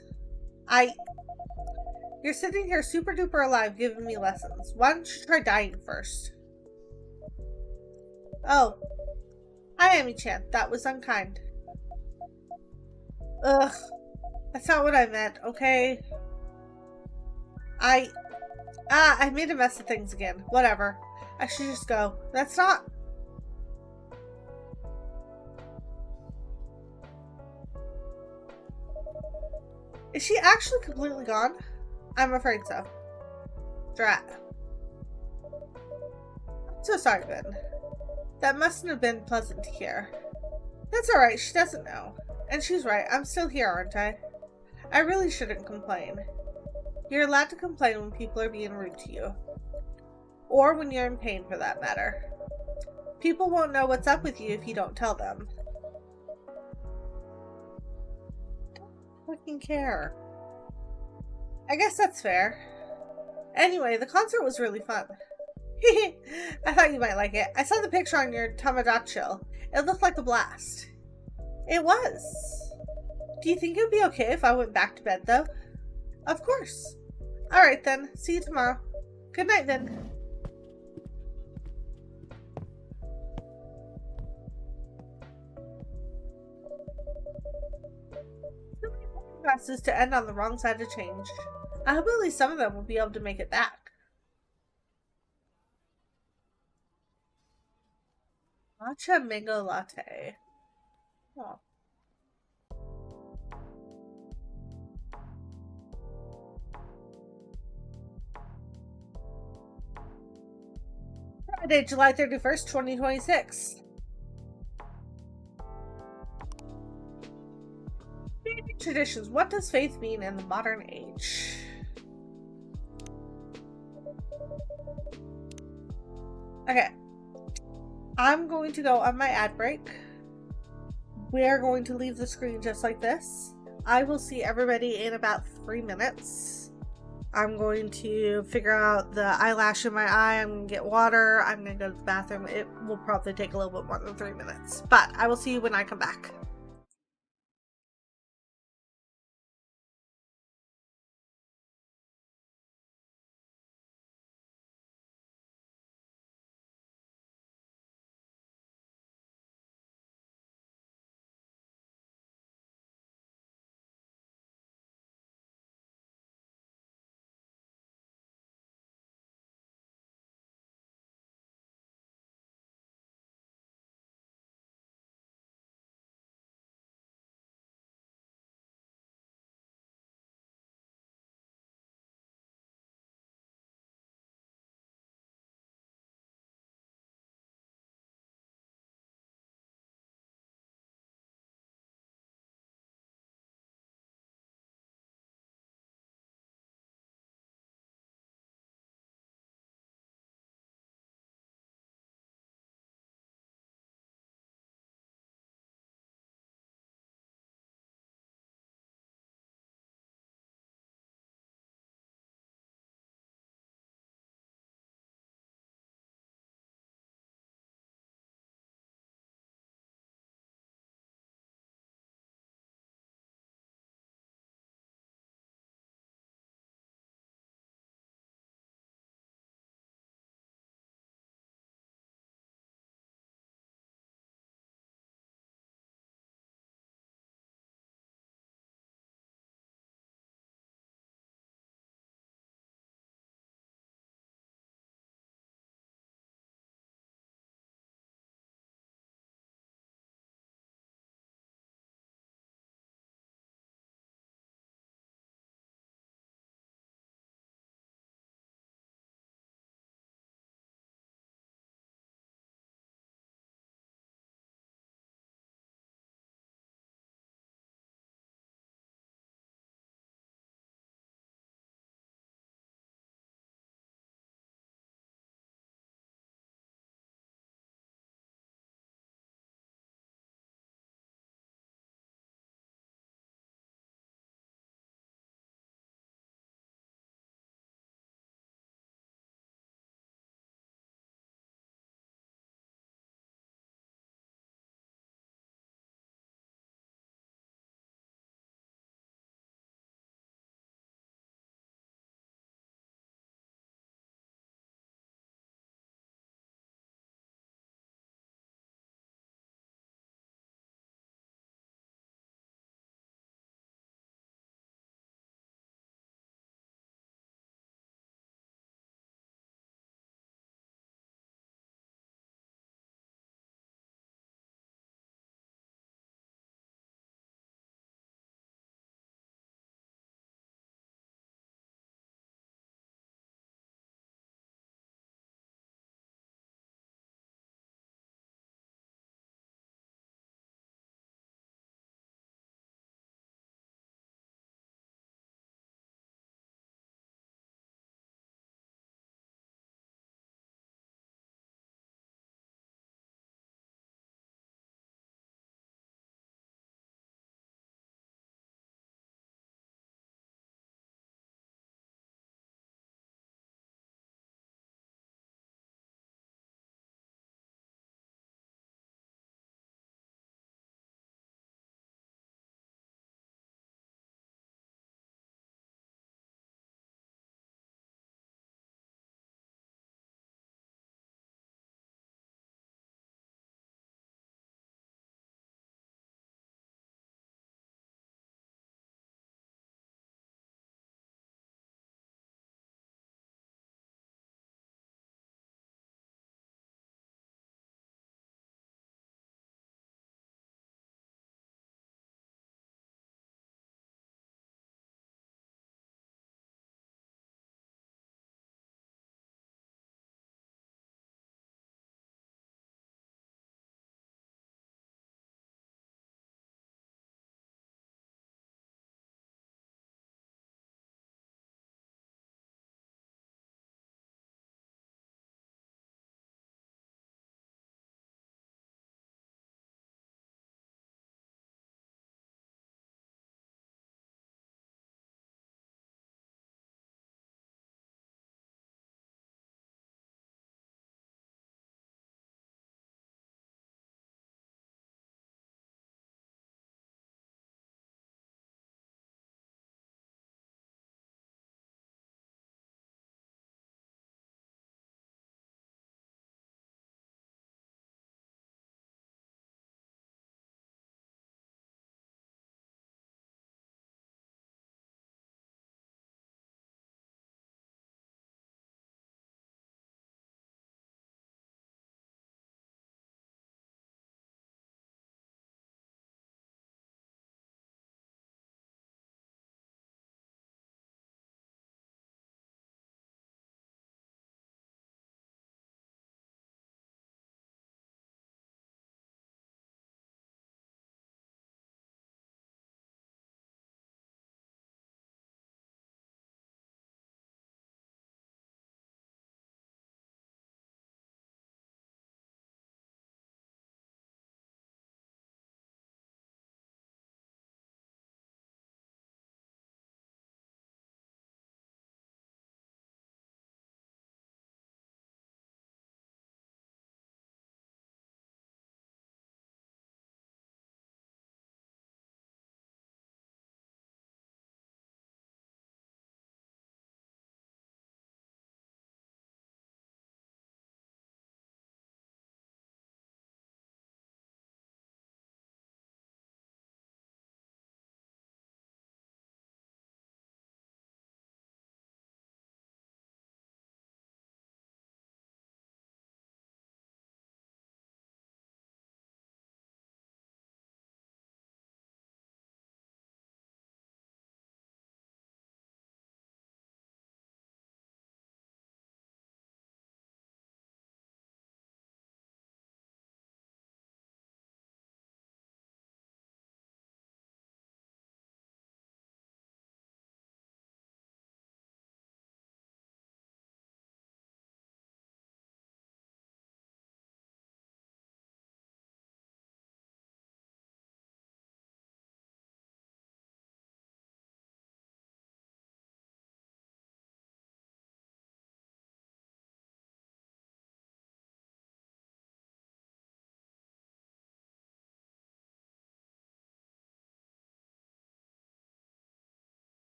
You're sitting here super duper alive giving me lessons. Why don't you try dying first? Oh. Ayami-chan, that was unkind. Ugh. That's not what I meant, okay? I made a mess of things again. Whatever. I should just go. That's not... Is she actually completely gone? I'm afraid so. Drat. I'm so sorry, Ben. That mustn't have been pleasant to hear. That's alright, she doesn't know. And she's right, I'm still here, aren't I? I really shouldn't complain. You're allowed to complain when people are being rude to you. Or when you're in pain, for that matter. People won't know what's up with you if you don't tell them. Don't fucking care. I guess that's fair. Anyway, the concert was really fun. I thought you might like it. I saw the picture on your Tamagotchi. It looked like a blast. It was. Do you think it would be okay if I went back to bed, though? Of course. Alright then. See you tomorrow. Good night then. So many passes to end on the wrong side of change. I hope at least some of them will be able to make it back. Matcha mango latte. Oh. Friday, July 31st, 2026. Traditions. What does faith mean in the modern age? Okay. I'm going to go on my ad break. We're going to leave the screen just like this. I will see everybody in about 3 minutes. I'm going to figure out the eyelash in my eye. I'm going to get water. I'm going to go to the bathroom. It will probably take a little bit more than 3 minutes. But I will see you when I come back.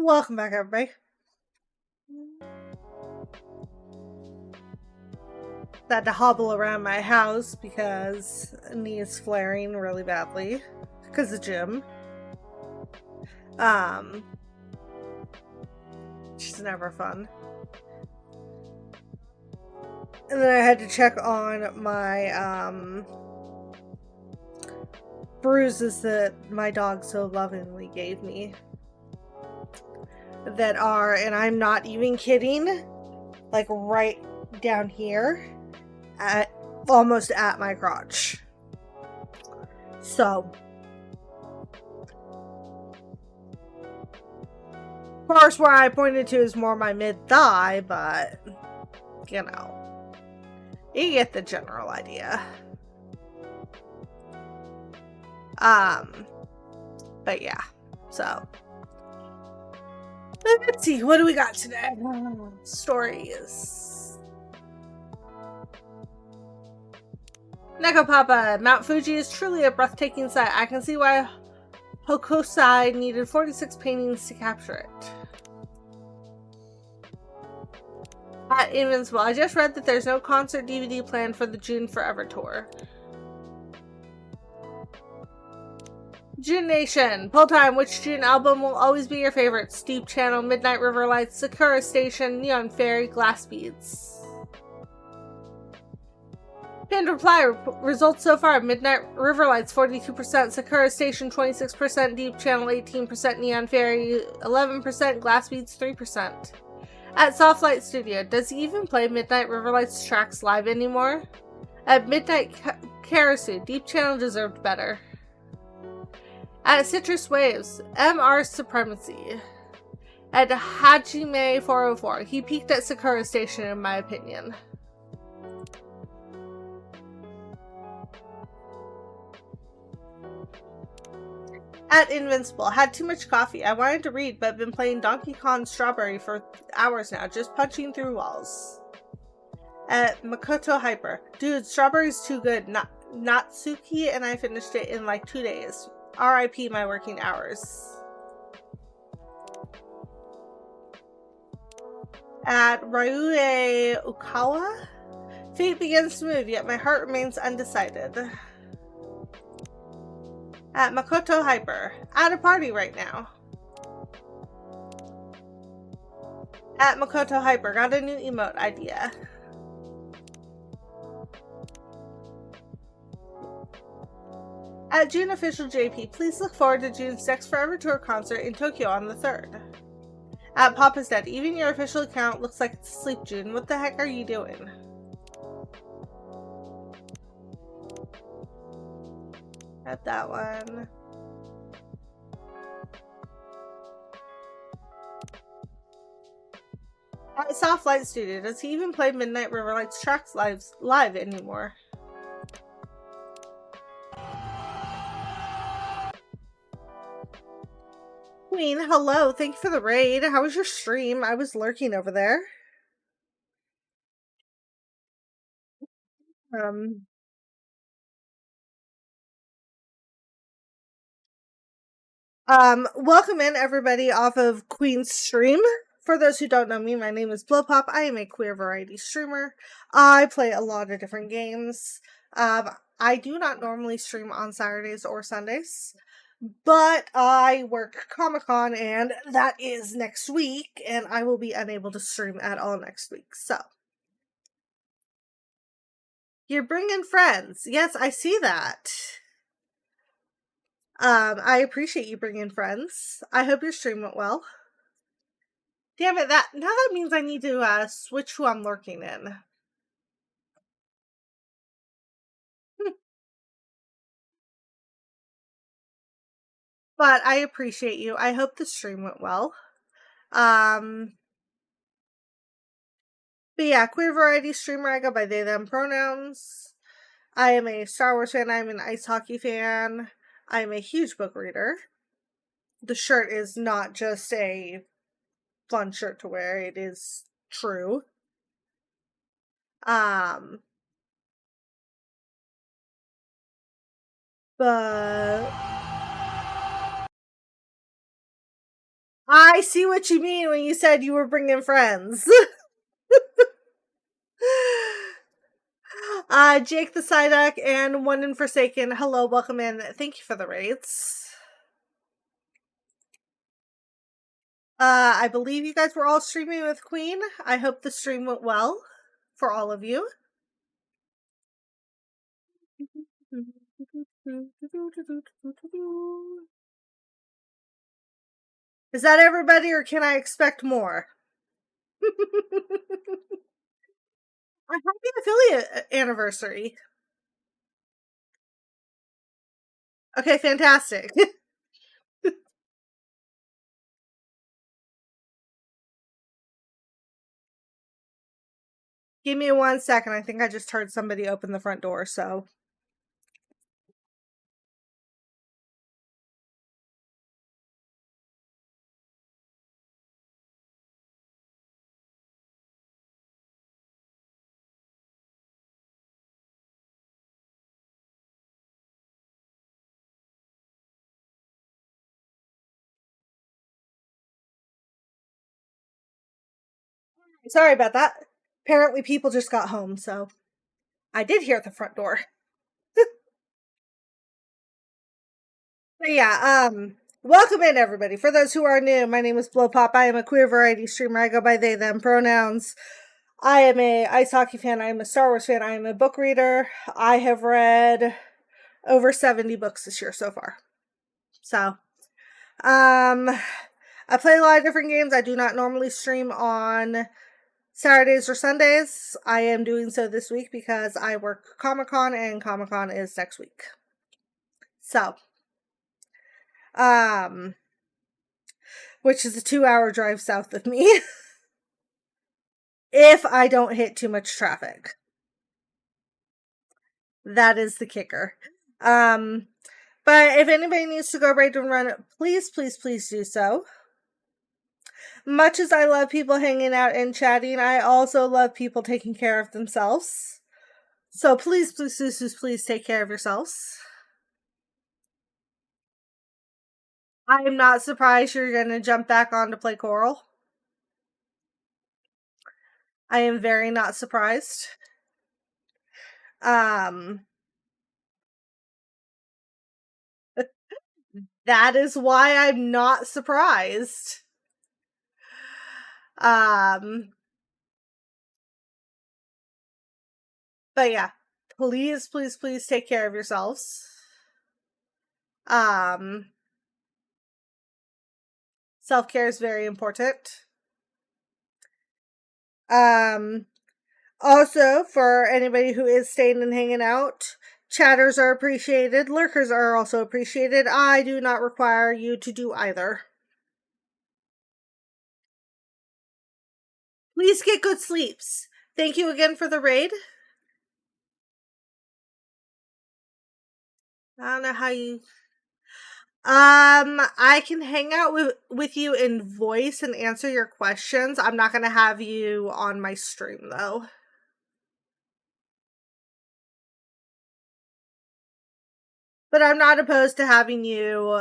Welcome back, everybody. Had to hobble around my house because knee is flaring really badly because of gym. Which never fun. And then I had to check on my bruises that my dog so lovingly gave me. That are, and I'm not even kidding, like right down here, at almost at my crotch. So, of course, where I pointed to is more my mid thigh, but you know, you get the general idea. But yeah, so. Let's see, what do we got today? Stories. Neko Papa, Mount Fuji is truly a breathtaking sight. I can see why Hokusai needed 46 paintings to capture it. At Invincible, I just read that there's no concert DVD planned for the June Forever tour. June Nation, Pull Time, which June album will always be your favorite? Steep Channel, Midnight River Lights, Sakura Station, Neon Fairy, Glass Beads. Pinned reply, results so far, Midnight River Lights 42%, Sakura Station 26%, Deep Channel 18%, Neon Fairy 11%, Glass Beads 3%. At Softlight Studio, does he even play Midnight River Lights tracks live anymore? At Midnight Karasu, Deep Channel deserved better. At Citrus Waves, MR Supremacy. At Hajime 404, he peaked at Sakura Station in my opinion. At Invincible, had too much coffee. I wanted to read, but been playing Donkey Kong Strawberry for hours now, just punching through walls. At Makoto Hyper, dude, Strawberry's too good. Natsuki and I finished it in like 2 days. RIP my working hours. At Ryue Ukawa, fate begins to move, yet my heart remains undecided. At Makoto Hyper, at a party right now. At Makoto Hyper, got a new emote idea. At June Official JP, please look forward to June's next Forever Tour concert in Tokyo on the 3rd. At Papa's Dead, even your official account looks like it's asleep, June. What the heck are you doing? At that one. At Soft Light Studio, does he even play Midnight River Lights tracks live anymore? Queen, hello. Thank you for the raid. How was your stream? I was lurking over there. Welcome in everybody off of Queen's stream. For those who don't know me, my name is Blowpop. I am a queer variety streamer. I play a lot of different games. I do not normally stream on Saturdays or Sundays, but I work Comic-Con and that is next week, and I will be unable to stream at all next week. So, you're bringing friends. Yes, I see that. I appreciate you bringing friends. I hope your stream went well. Damn it, now that means I need to switch who I'm lurking in. But I appreciate you. I hope the stream went well. But yeah, queer variety streamer. I go by they, them pronouns. I am a Star Wars fan. I'm an ice hockey fan. I am a huge book reader. The shirt is not just a fun shirt to wear. It is true. But I see what you mean when you said you were bringing friends. Jake the Psyduck and One in Forsaken. Hello, welcome in. Thank you for the raids. I believe you guys were all streaming with Queen. I hope the stream went well for all of you. Is that everybody, or can I expect more? A happy affiliate anniversary. Okay, fantastic. Give me 1 second. I think I just heard somebody open the front door, so. Sorry about that. Apparently people just got home, so I did hear at the front door. But yeah, welcome in everybody. For those who are new, my name is Blowpop. I am a queer variety streamer. I go by they, them pronouns. I am a ice hockey fan. I am a Star Wars fan. I am a book reader. I have read over 70 books this year so far. So, I play a lot of different games. I do not normally stream on Saturdays or Sundays. I am doing so this week because I work Comic-Con and Comic-Con is next week. So, which is a 2-hour drive south of me. If I don't hit too much traffic. That is the kicker. But if anybody needs to go raid and run, please, please, please do so. Much as I love people hanging out and chatting, I also love people taking care of themselves. So please, please, please, please, please take care of yourselves. I am not surprised you're going to jump back on to play Coral. I am very not surprised. That is why I'm not surprised. But yeah, please, please, please take care of yourselves. Self-care is very important. Also, for anybody who is staying and hanging out, chatters are appreciated. Lurkers are also appreciated. I do not require you to do either. Please get good sleeps. Thank you again for the raid. I don't know how you... I can hang out with you in voice and answer your questions. I'm not going to have you on my stream, though. But I'm not opposed to having you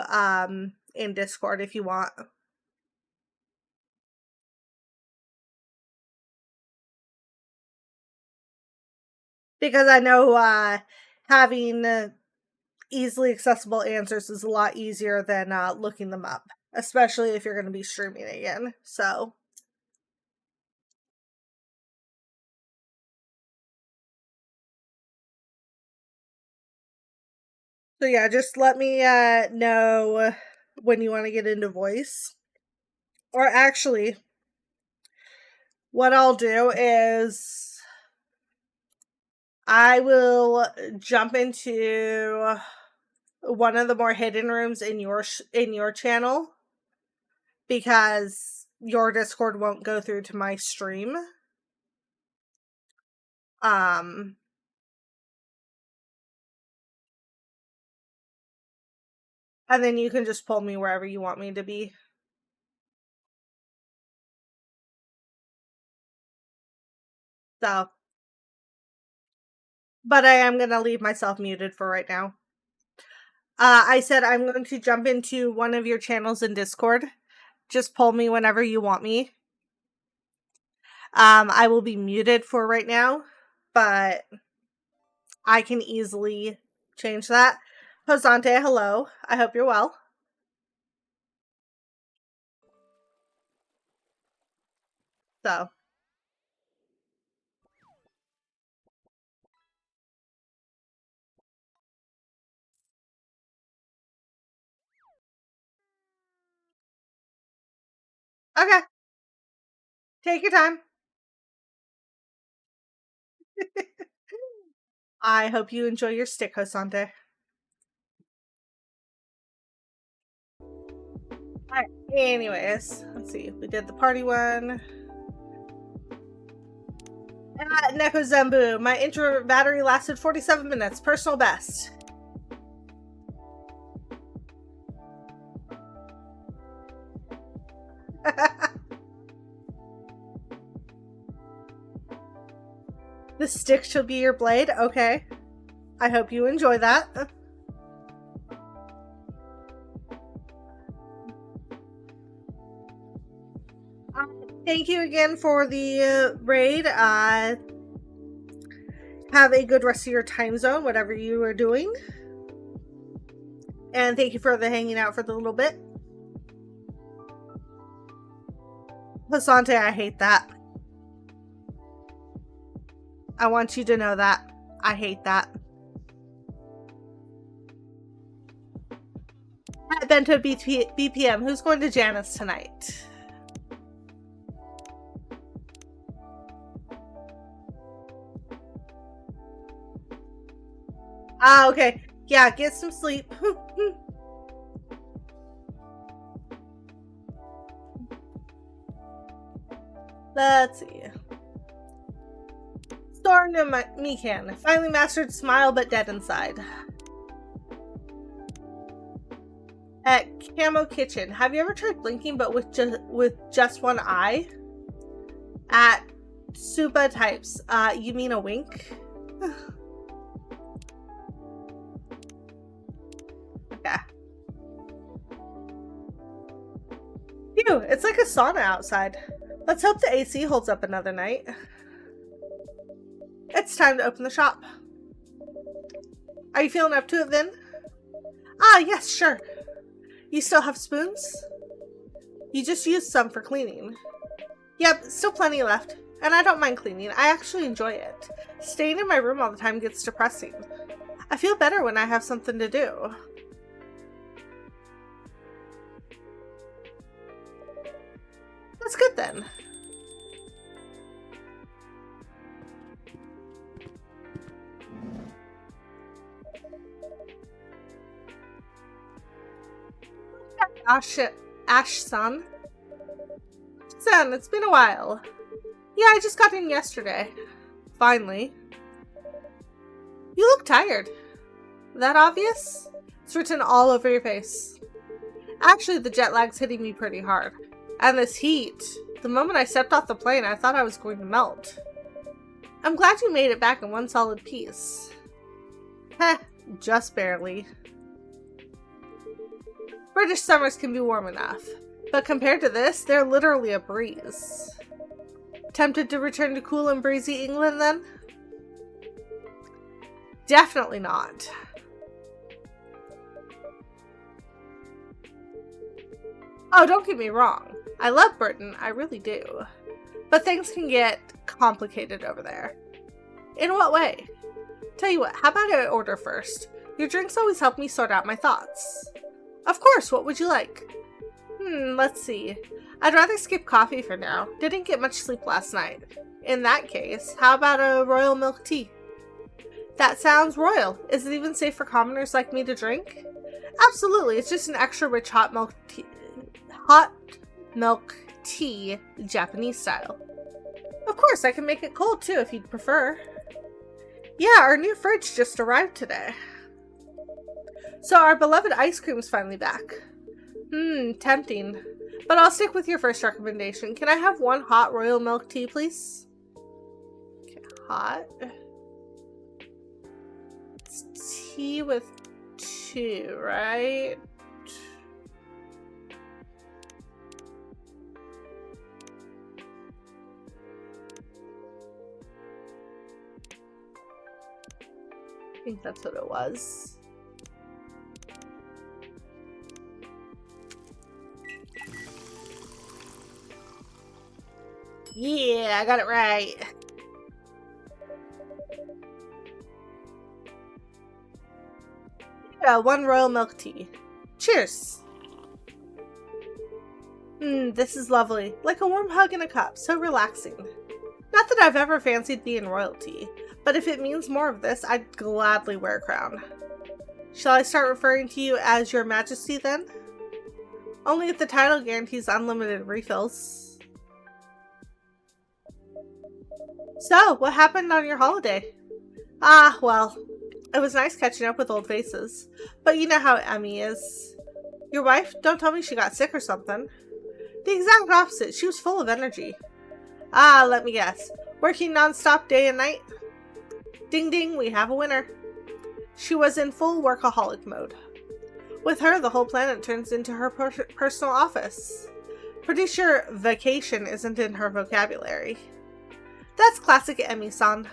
in Discord if you want. Because I know having easily accessible answers is a lot easier than looking them up, especially if you're going to be streaming again. So yeah, just let me know when you want to get into voice. Or actually, what I'll do is I will jump into one of the more hidden rooms in your channel, because your Discord won't go through to my stream. And then you can just pull me wherever you want me to be. So, but I am going to leave myself muted for right now. I said I'm going to jump into one of your channels in Discord, Just pull me whenever you want me. I will be muted for right now, but I can easily change that. Josante, hello. I hope you're well. So. Okay. Take your time. I hope you enjoy your stick, Josante. Alright, anyways, let's see. We did the party one. Neko Zembu, my introvert battery lasted 47 minutes. Personal best. The stick shall be your blade. Okay. I hope you enjoy that. Thank you again for the raid. Have a good rest of your time zone, whatever you are doing. And thank you for the hanging out for the little bit. Asante, I hate that. I want you to know that. I hate that. At Bento BPM, who's going to Janice tonight? Ah, okay. Yeah, get some sleep. Let's see. Storm no Mikan. Finally mastered smile but dead inside. At Camo Kitchen. Have you ever tried blinking but with just one eye? At Suba Types. You mean a wink? Okay. Phew, it's like a sauna outside. Let's hope the AC holds up another night. It's time to open the shop. Are you feeling up to it then? Ah, yes, sure. You still have spoons? You just used some for cleaning. Yep, still plenty left. And I don't mind cleaning. I actually enjoy it. Staying in my room all the time gets depressing. I feel better when I have something to do. That's good then. Ash-san. San, it's been a while. Yeah, I just got in yesterday. Finally. You look tired. That obvious? It's written all over your face. Actually, the jet lag's hitting me pretty hard. And this heat. The moment I stepped off the plane, I thought I was going to melt. I'm glad you made it back in one solid piece. Heh, just barely. British summers can be warm enough, but compared to this, they're literally a breeze. Tempted to return to cool and breezy England then? Definitely not. Oh, don't get me wrong. I love Britain, I really do. But things can get complicated over there. In what way? Tell you what, how about I order first? Your drinks always help me sort out my thoughts. Of course, what would you like? Let's see. I'd rather skip coffee for now. Didn't get much sleep last night. In that case, how about a royal milk tea? That sounds royal. Is it even safe for commoners like me to drink? Absolutely, it's just an extra rich hot milk tea, Japanese style. Of course, I can make it cold too if you'd prefer. Yeah, our new fridge just arrived today. So our beloved ice cream's finally back. Tempting. But I'll stick with your first recommendation. Can I have one hot royal milk tea, please? Okay, hot. It's tea with 2, right? think that's what it was. Yeah, I got it right. Yeah, 1 royal milk tea. Cheers. This is lovely. Like a warm hug in a cup. So relaxing. Not that I've ever fancied being royalty, but if it means more of this, I'd gladly wear a crown. Shall I start referring to you as Your Majesty then? Only if the title guarantees unlimited refills. So, what happened on your holiday? Ah, well, it was nice catching up with old faces, but you know how Emmy is. Your wife? Don't tell me she got sick or something. The exact opposite. She was full of energy. Ah, let me guess. Working non-stop day and night? Ding ding, we have a winner. She was in full workaholic mode. With her, the whole planet turns into her personal office. Pretty sure vacation isn't in her vocabulary. That's classic Emmy-san.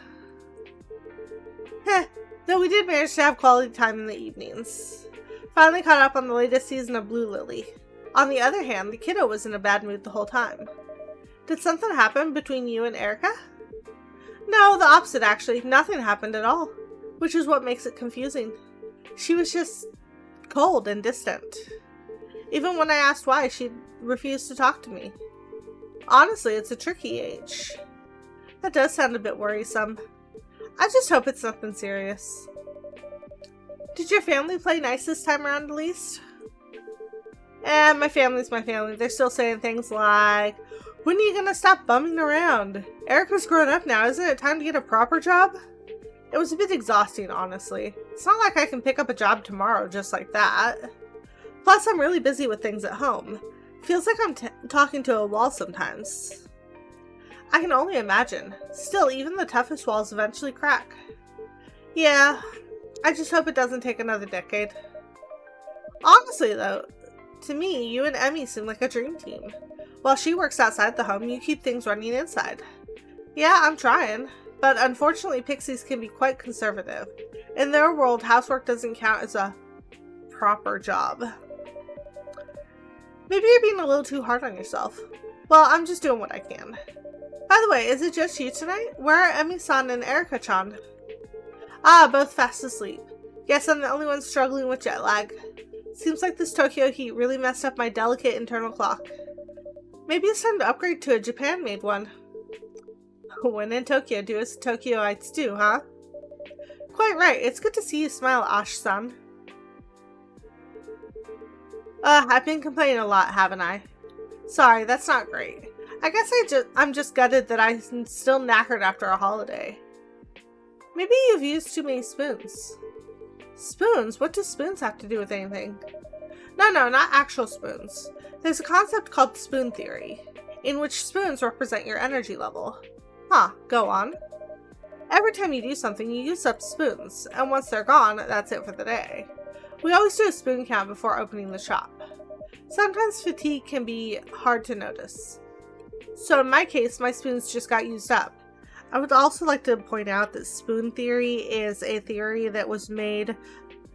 Heh, though we did manage to have quality time in the evenings. Finally caught up on the latest season of Blue Lily. On the other hand, the kiddo was in a bad mood the whole time. Did something happen between you and Erica? No, the opposite actually. Nothing happened at all, which is what makes it confusing. She was just cold and distant. Even when I asked why, she refused to talk to me. Honestly, it's a tricky age. That does sound a bit worrisome. I just hope it's nothing serious. Did your family play nice this time around at least? My family's my family. They're still saying things like, when are you gonna stop bumming around? Erica's grown up now, isn't it time to get a proper job? It was a bit exhausting, honestly. It's not like I can pick up a job tomorrow just like that. Plus, I'm really busy with things at home. Feels like I'm talking to a wall sometimes. I can only imagine. Still, even the toughest walls eventually crack. Yeah, I just hope it doesn't take another decade. Honestly, though, to me, you and Emmy seem like a dream team. While she works outside the home, you keep things running inside. Yeah, I'm trying. But unfortunately, pixies can be quite conservative. In their world, housework doesn't count as a proper job. Maybe you're being a little too hard on yourself. Well, I'm just doing what I can. By the way, is it just you tonight? Where are Emmy-san and Erica-chan? Ah, both fast asleep. Guess I'm the only one struggling with jet lag. Seems like this Tokyo heat really messed up my delicate internal clock. Maybe it's time to upgrade to a Japan-made one. When in Tokyo, do as Tokyoites do, huh? Quite right. It's good to see you smile, Ash-san. I've been complaining a lot, haven't I? Sorry, that's not great. I guess I'm just gutted that I'm still knackered after a holiday. Maybe you've used too many spoons. Spoons? What do spoons have to do with anything? No, not actual spoons. There's a concept called spoon theory, in which spoons represent your energy level. Huh, go on. Every time you do something, you use up spoons, and once they're gone, that's it for the day. We always do a spoon count before opening the shop. Sometimes fatigue can be hard to notice. So in my case, my spoons just got used up. I would also like to point out that spoon theory is a theory that was made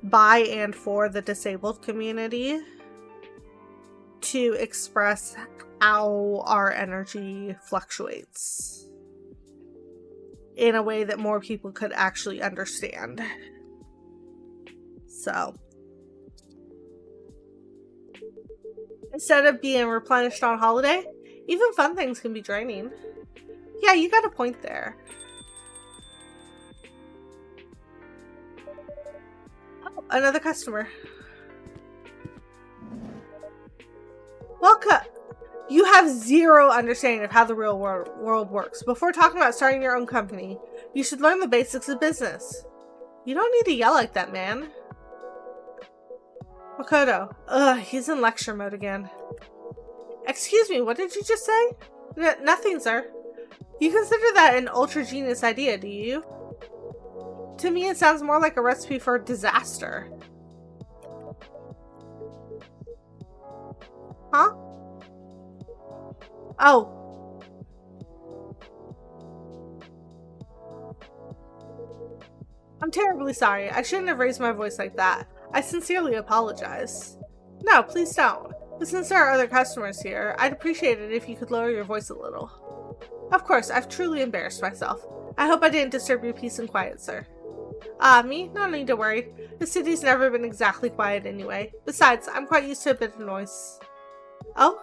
by and for the disabled community to express how our energy fluctuates in a way that more people could actually understand. So, instead of being replenished on holiday, even fun things can be draining. Yeah, you got a point there. Oh, another customer. Welcome. You have zero understanding of how the real world works. Before talking about starting your own company, you should learn the basics of business. You don't need to yell like that, man. Makoto. Ugh, he's in lecture mode again. Excuse me, what did you just say? Nothing, sir. You consider that an ultra-genius idea, do you? To me, it sounds more like a recipe for disaster. Huh? Oh. I'm terrible. terribly sorry. I shouldn't have raised my voice like that. I sincerely apologize. No, please don't. But since there are other customers here, I'd appreciate it if you could lower your voice a little. Of course, I've truly embarrassed myself. I hope I didn't disturb your peace and quiet, sir. Me? No need to worry. The city's never been exactly quiet anyway. Besides, I'm quite used to a bit of noise. Oh?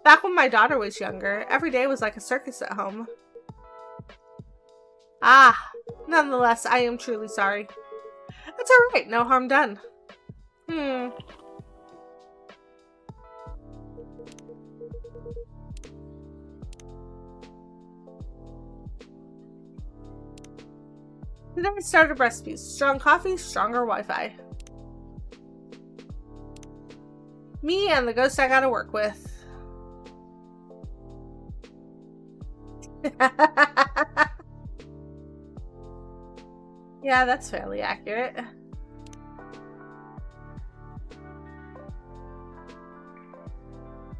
Back when my daughter was younger, every day was like a circus at home. Ah, nonetheless, I am truly sorry. That's alright, no harm done. Today I started recipes. Strong coffee, stronger Wi-Fi. Me and the ghost I gotta work with. Yeah, that's fairly accurate.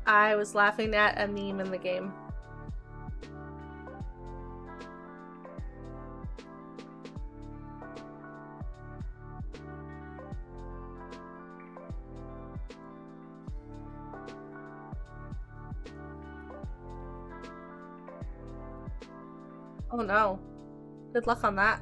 I was laughing at a meme in the game. Oh no. Good luck on that.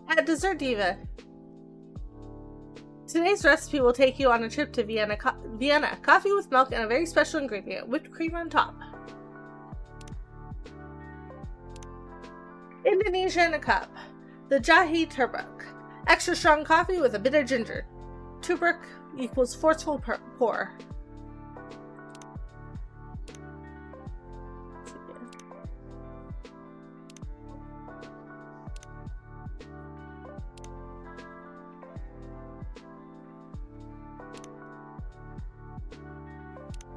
At Dessert Diva. Today's recipe will take you on a trip to Vienna. Coffee with milk and a very special ingredient, whipped cream on top. Indonesia in a cup. The Jahe Tubruk. Extra strong coffee with a bit of ginger. Tubruk equals forceful pour.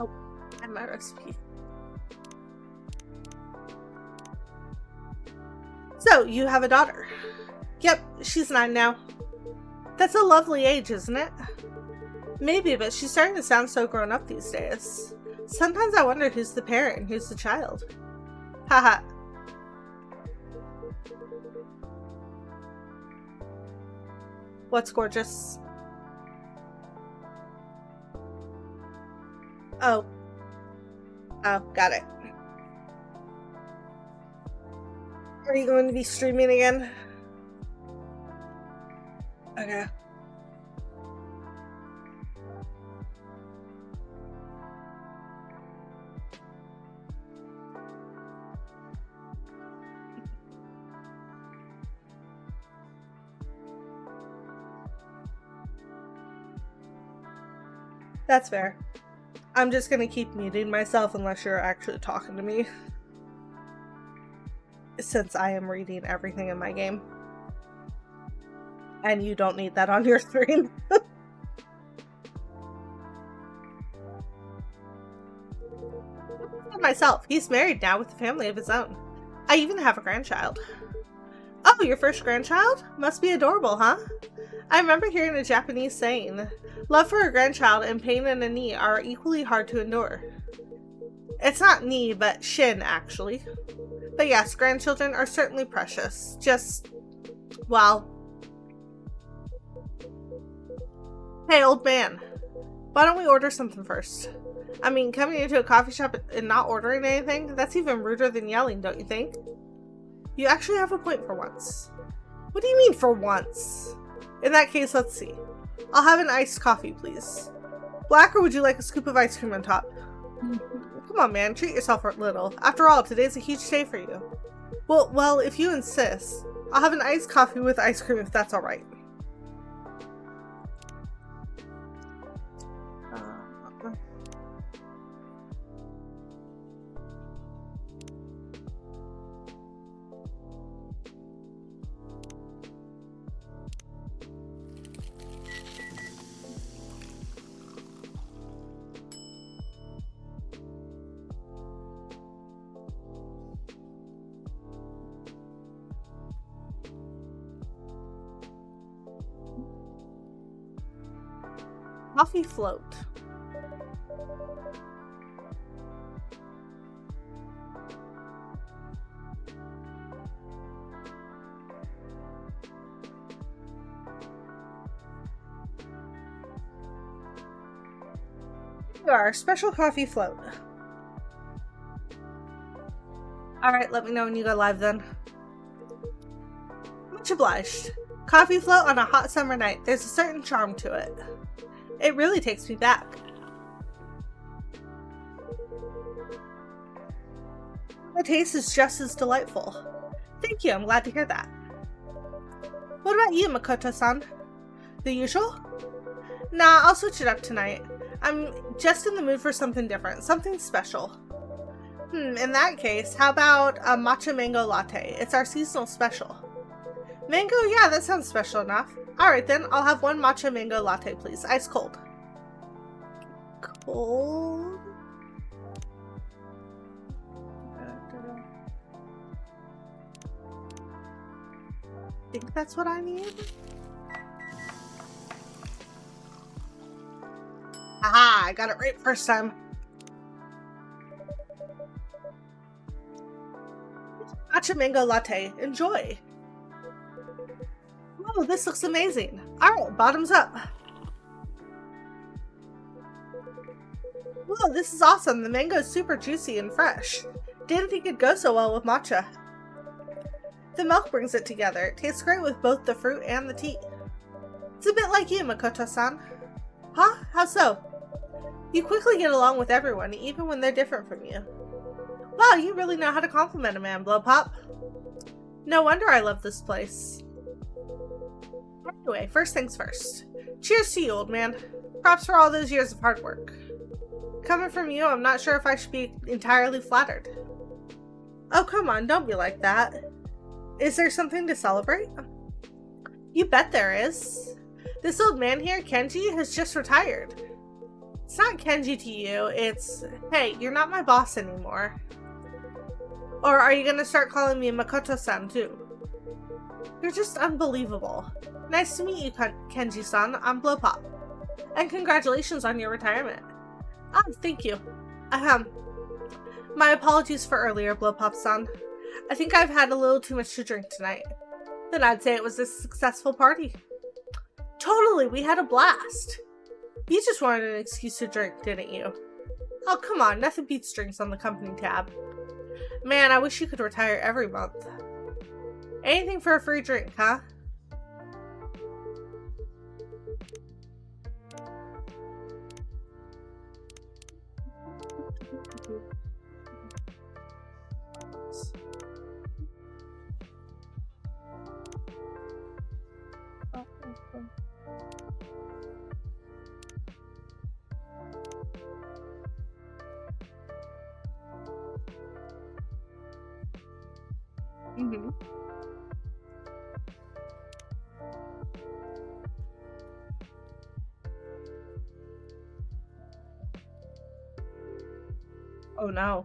Oh, and my recipe. So, you have a daughter. Yep, she's 9 now. That's a lovely age, isn't it? Maybe, but she's starting to sound so grown up these days. Sometimes I wonder who's the parent and who's the child. Haha. What's gorgeous? Oh. Oh, got it. Are you going to be streaming again? Okay. That's fair. I'm just gonna keep muting myself unless you're actually talking to me. Since I am reading everything in my game. And you don't need that on your screen. Myself, he's married now with a family of his own. I even have a grandchild. Oh, your first grandchild? Must be adorable, huh? I remember hearing a Japanese saying, love for a grandchild and pain in a knee are equally hard to endure. It's not knee, but shin, actually. But yes, grandchildren are certainly precious. Just, well... Hey, old man. Why don't we order something first? I mean, coming into a coffee shop and not ordering anything, that's even ruder than yelling, don't you think? You actually have a point for once. What do you mean for once? In that case, let's see. I'll have an iced coffee, please. Black, or would you like a scoop of ice cream on top? Come on, man, treat yourself a little. After all, today's a huge day for you. Well, if you insist, I'll have an iced coffee with ice cream if that's alright. Coffee float. Here you are, special coffee float. Alright, let me know when you go live then. Much obliged. Coffee float on a hot summer night. There's a certain charm to it. It really takes me back. The taste is just as delightful. Thank you, I'm glad to hear that. What about you, Makoto-san? The usual? Nah, I'll switch it up tonight. I'm just in the mood for something different, something special. In that case, how about a matcha mango latte? It's our seasonal special. Mango? Yeah, that sounds special enough. Alright then, I'll have one matcha mango latte, please. Ice cold. Cold? I think that's what I need. Aha, I got it right first time. Matcha mango latte. Enjoy. Whoa, this looks amazing. Alright, bottoms up. Whoa, this is awesome. The mango is super juicy and fresh. Didn't think it'd go so well with matcha. The milk brings it together. It tastes great with both the fruit and the tea. It's a bit like you, Makoto-san. Huh? How so? You quickly get along with everyone, even when they're different from you. Wow, you really know how to compliment a man, Blowpop. No wonder I love this place. Anyway, first things first. Cheers to you, old man. Props for all those years of hard work. Coming from you, I'm not sure if I should be entirely flattered. Oh, come on, don't be like that. Is there something to celebrate? You bet there is. This old man here, Kenji, has just retired. It's not Kenji to you, it's, hey, you're not my boss anymore. Or are you gonna start calling me Makoto-san too? You're just unbelievable. Nice to meet you, Kenji-san. I'm Blowpop. And congratulations on your retirement. Oh, thank you. My apologies for earlier, Blowpop-san. I think I've had a little too much to drink tonight. Then I'd say it was a successful party. Totally, we had a blast. You just wanted an excuse to drink, didn't you? Oh, come on, nothing beats drinks on the company tab. Man, I wish you could retire every month. Anything for a free drink, huh? Mm-hmm. Oh no.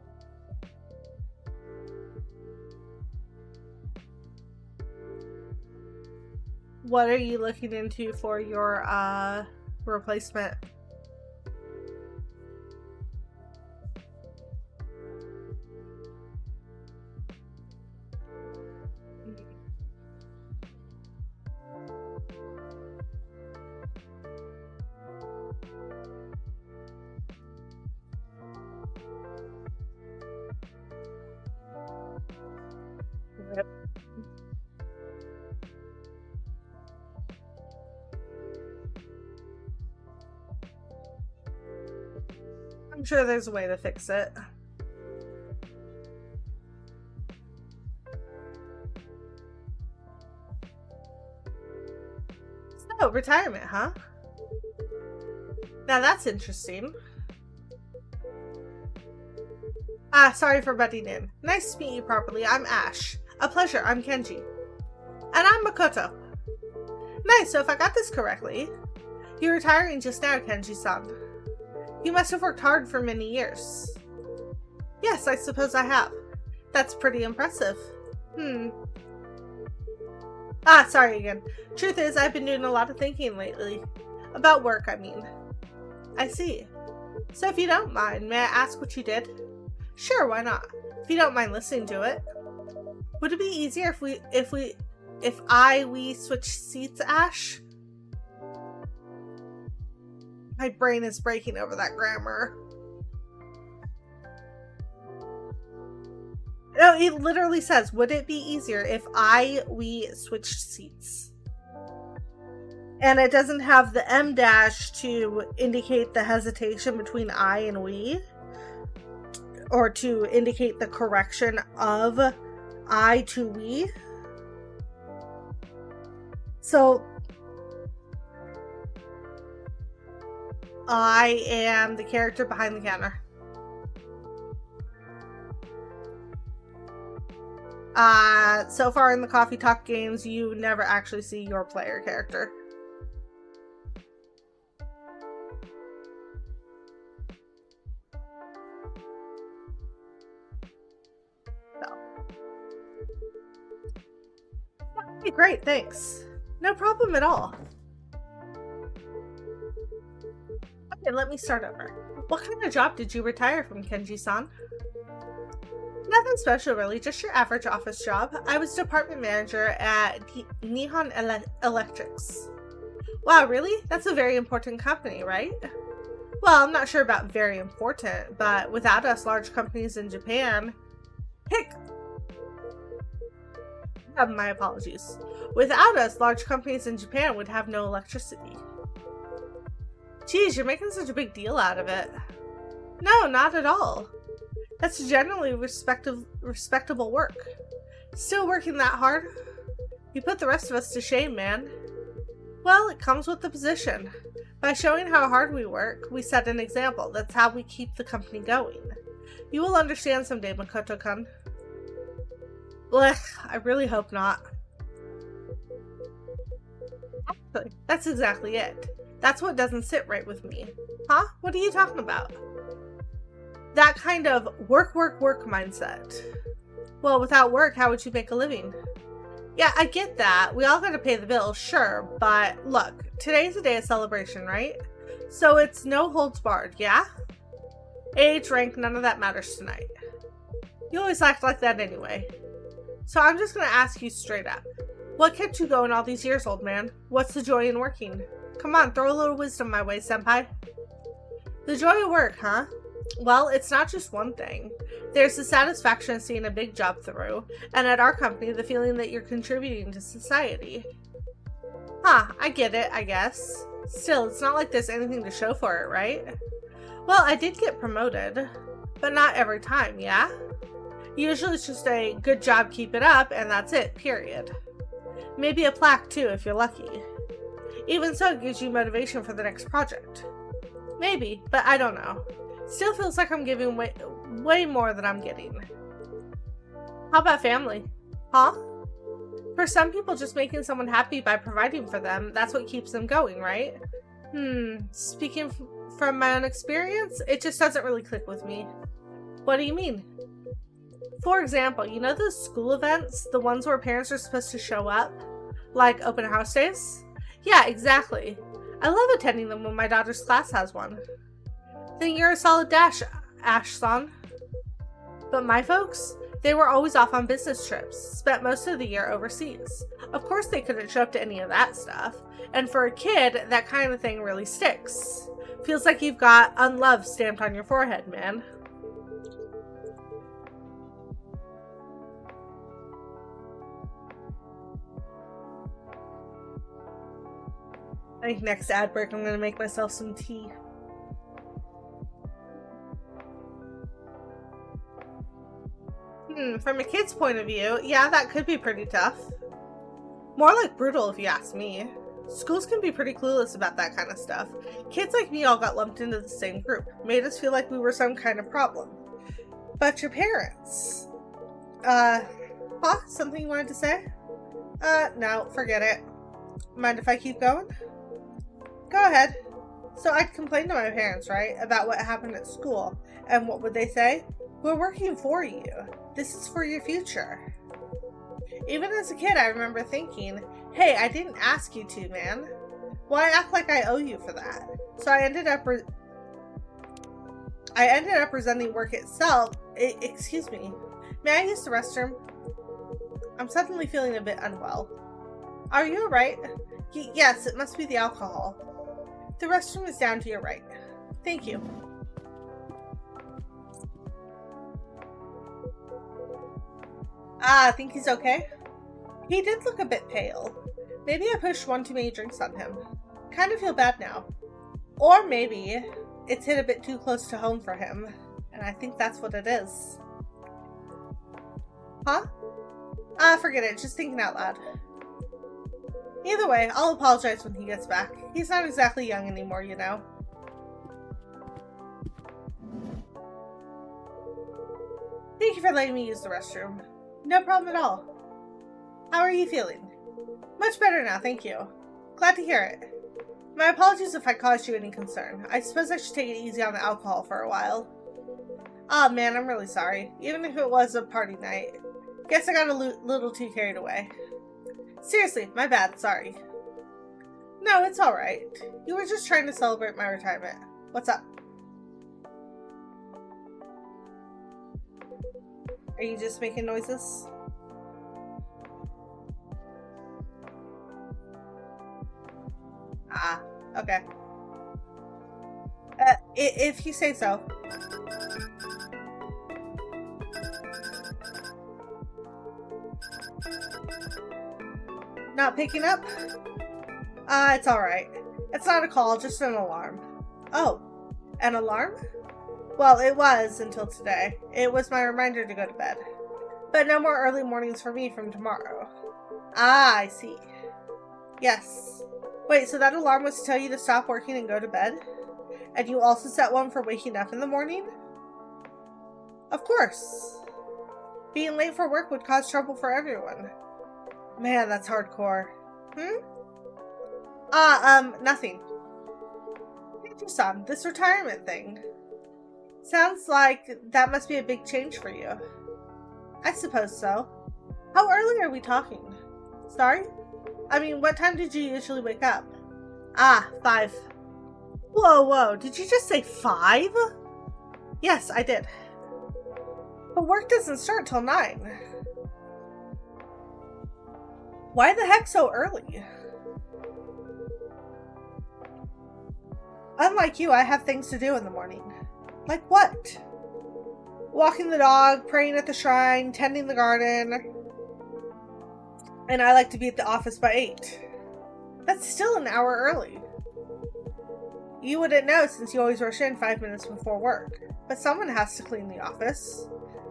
What are you looking into for your replacement? Yep. I'm sure there's a way to fix it. So, retirement, huh? Now that's interesting. Ah, sorry for butting in. Nice to meet you properly. I'm Ash. A pleasure. I'm Kenji. And I'm Makoto. Nice, so if I got this correctly, you're retiring just now, Kenji-san. You must have worked hard for many years. Yes, I suppose I have. That's pretty impressive. Ah, sorry again. Truth is, I've been doing a lot of thinking lately. About work, I mean. I see. So if you don't mind, may I ask what you did? Sure, why not? If you don't mind listening to it. Would it be easier if we switch seats, Ash? My brain is breaking over that grammar. No, it literally says, would it be easier if we switched seats? And it doesn't have the M dash to indicate the hesitation between I and we, or to indicate the correction of I to we. So I am the character behind the counter. So far in the Coffee Talk games, you never actually see your player character. So. Okay, great, thanks. No problem at all. Okay, let me start over. What kind of job did you retire from, Kenji-san? Nothing special, really. Just your average office job. I was department manager at Nihon Electrics. Wow, really? That's a very important company, right? Well, I'm not sure about very important, but without us, large companies in Japan... my apologies. Without us, large companies in Japan would have no electricity. Geez, you're making such a big deal out of it. No, not at all. That's generally respectable work. Still working that hard? You put the rest of us to shame, man. Well, it comes with the position. By showing how hard we work, we set an example. That's how we keep the company going. You will understand someday, Makoto-kun. Blech, I really hope not. Actually, that's exactly it. That's what doesn't sit right with me. Huh? What are you talking about? That kind of work mindset. Well, without work, how would you make a living? Yeah, I get that. We all gotta pay the bills, sure, but look, today's a day of celebration, right? So it's no holds barred, yeah? Age, rank, none of that matters tonight. You always act like that anyway. So I'm just gonna ask you straight up. What kept you going all these years, old man? What's the joy in working? Come on, throw a little wisdom my way, senpai. The joy of work, huh? Well, it's not just one thing. There's the satisfaction of seeing a big job through, and at our company, the feeling that you're contributing to society. Huh, I get it, I guess. Still, it's not like there's anything to show for it, right? Well, I did get promoted, but not every time, yeah? Usually it's just a good job, keep it up, and that's it, period. Maybe a plaque too, if you're lucky. Even so, it gives you motivation for the next project. Maybe, but I don't know. Still feels like I'm giving way more than I'm getting. How about family? Huh? For some people, just making someone happy by providing for them, that's what keeps them going, right? Speaking from my own experience, it just doesn't really click with me. What do you mean? For example, you know those school events? The ones where parents are supposed to show up? Like open house days? Yeah, exactly. I love attending them when my daughter's class has one. Then you're a solid dash, Ash-san. But my folks? They were always off on business trips, spent most of the year overseas. Of course they couldn't show up to any of that stuff. And for a kid, that kind of thing really sticks. Feels like you've got unloved stamped on your forehead, man. I think next ad break I'm going to make myself some tea. From a kid's point of view, yeah, that could be pretty tough. More like brutal if you ask me. Schools can be pretty clueless about that kind of stuff. Kids like me all got lumped into the same group, made us feel like we were some kind of problem. But your parents... Something you wanted to say? No, forget it. Mind if I keep going? Go ahead. So I'd complain to my parents, right, about what happened at school. And what would they say? We're working for you. This is for your future. Even as a kid, I remember thinking, hey, I didn't ask you to, man. Why act like I owe you for that? So I ended up I ended up resenting work itself. Excuse me. May I use the restroom? I'm suddenly feeling a bit unwell. Are you alright? Yes, it must be the alcohol. The restroom is down to your right. Thank you. I think he's okay. He did look a bit pale. Maybe I pushed one too many drinks on him. Kind of feel bad now. Or maybe it's hit a bit too close to home for him, and I think that's what it is. Huh? Forget it. Just thinking out loud. Either way, I'll apologize when he gets back. He's not exactly young anymore, you know. Thank you for letting me use the restroom. No problem at all. How are you feeling? Much better now, thank you. Glad to hear it. My apologies if I caused you any concern. I suppose I should take it easy on the alcohol for a while. Aw, man, I'm really sorry. Even if it was a party night. Guess I got a little too carried away. Seriously, my bad, sorry. No, it's alright. You were just trying to celebrate my retirement. What's up? Are you just making noises? Ah, okay. If you say so. Not picking up? It's alright. It's not a call, just an alarm. Oh, an alarm? Well, it was until today. It was my reminder to go to bed. But no more early mornings for me from tomorrow. Ah, I see. Yes. Wait, so that alarm was to tell you to stop working and go to bed? And you also set one for waking up in the morning? Of course. Being late for work would cause trouble for everyone. Man, that's hardcore. Nothing. Kenji-san, this retirement thing. Sounds like that must be a big change for you. I suppose so. How early are we talking? Sorry? I mean, what time did you usually wake up? 5. Whoa, did you just say 5? Yes, I did. But work doesn't start till 9. Why the heck so early? Unlike you, I have things to do in the morning. Like what? Walking the dog, praying at the shrine, tending the garden. And I like to be at the office by 8. That's still an hour early. You wouldn't know since you always rush in 5 minutes before work. But someone has to clean the office.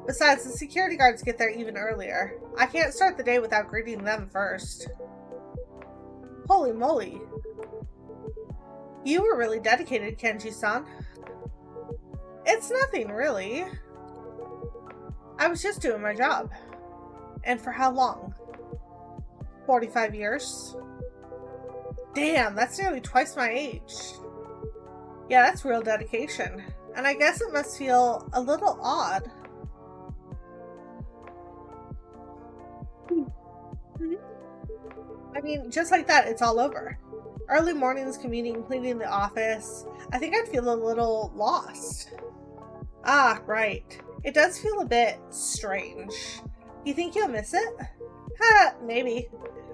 Besides, the security guards get there even earlier. I can't start the day without greeting them first. Holy moly. You were really dedicated, Kenji-san. It's nothing, really. I was just doing my job. And for how long? 45 years? Damn, that's nearly twice my age. Yeah, that's real dedication. And I guess it must feel a little odd. I mean, just like that, it's all over. Early mornings, commuting, cleaning the office. I think I'd feel a little lost. Ah, right. It does feel a bit strange. You think you'll miss it? Ha, maybe.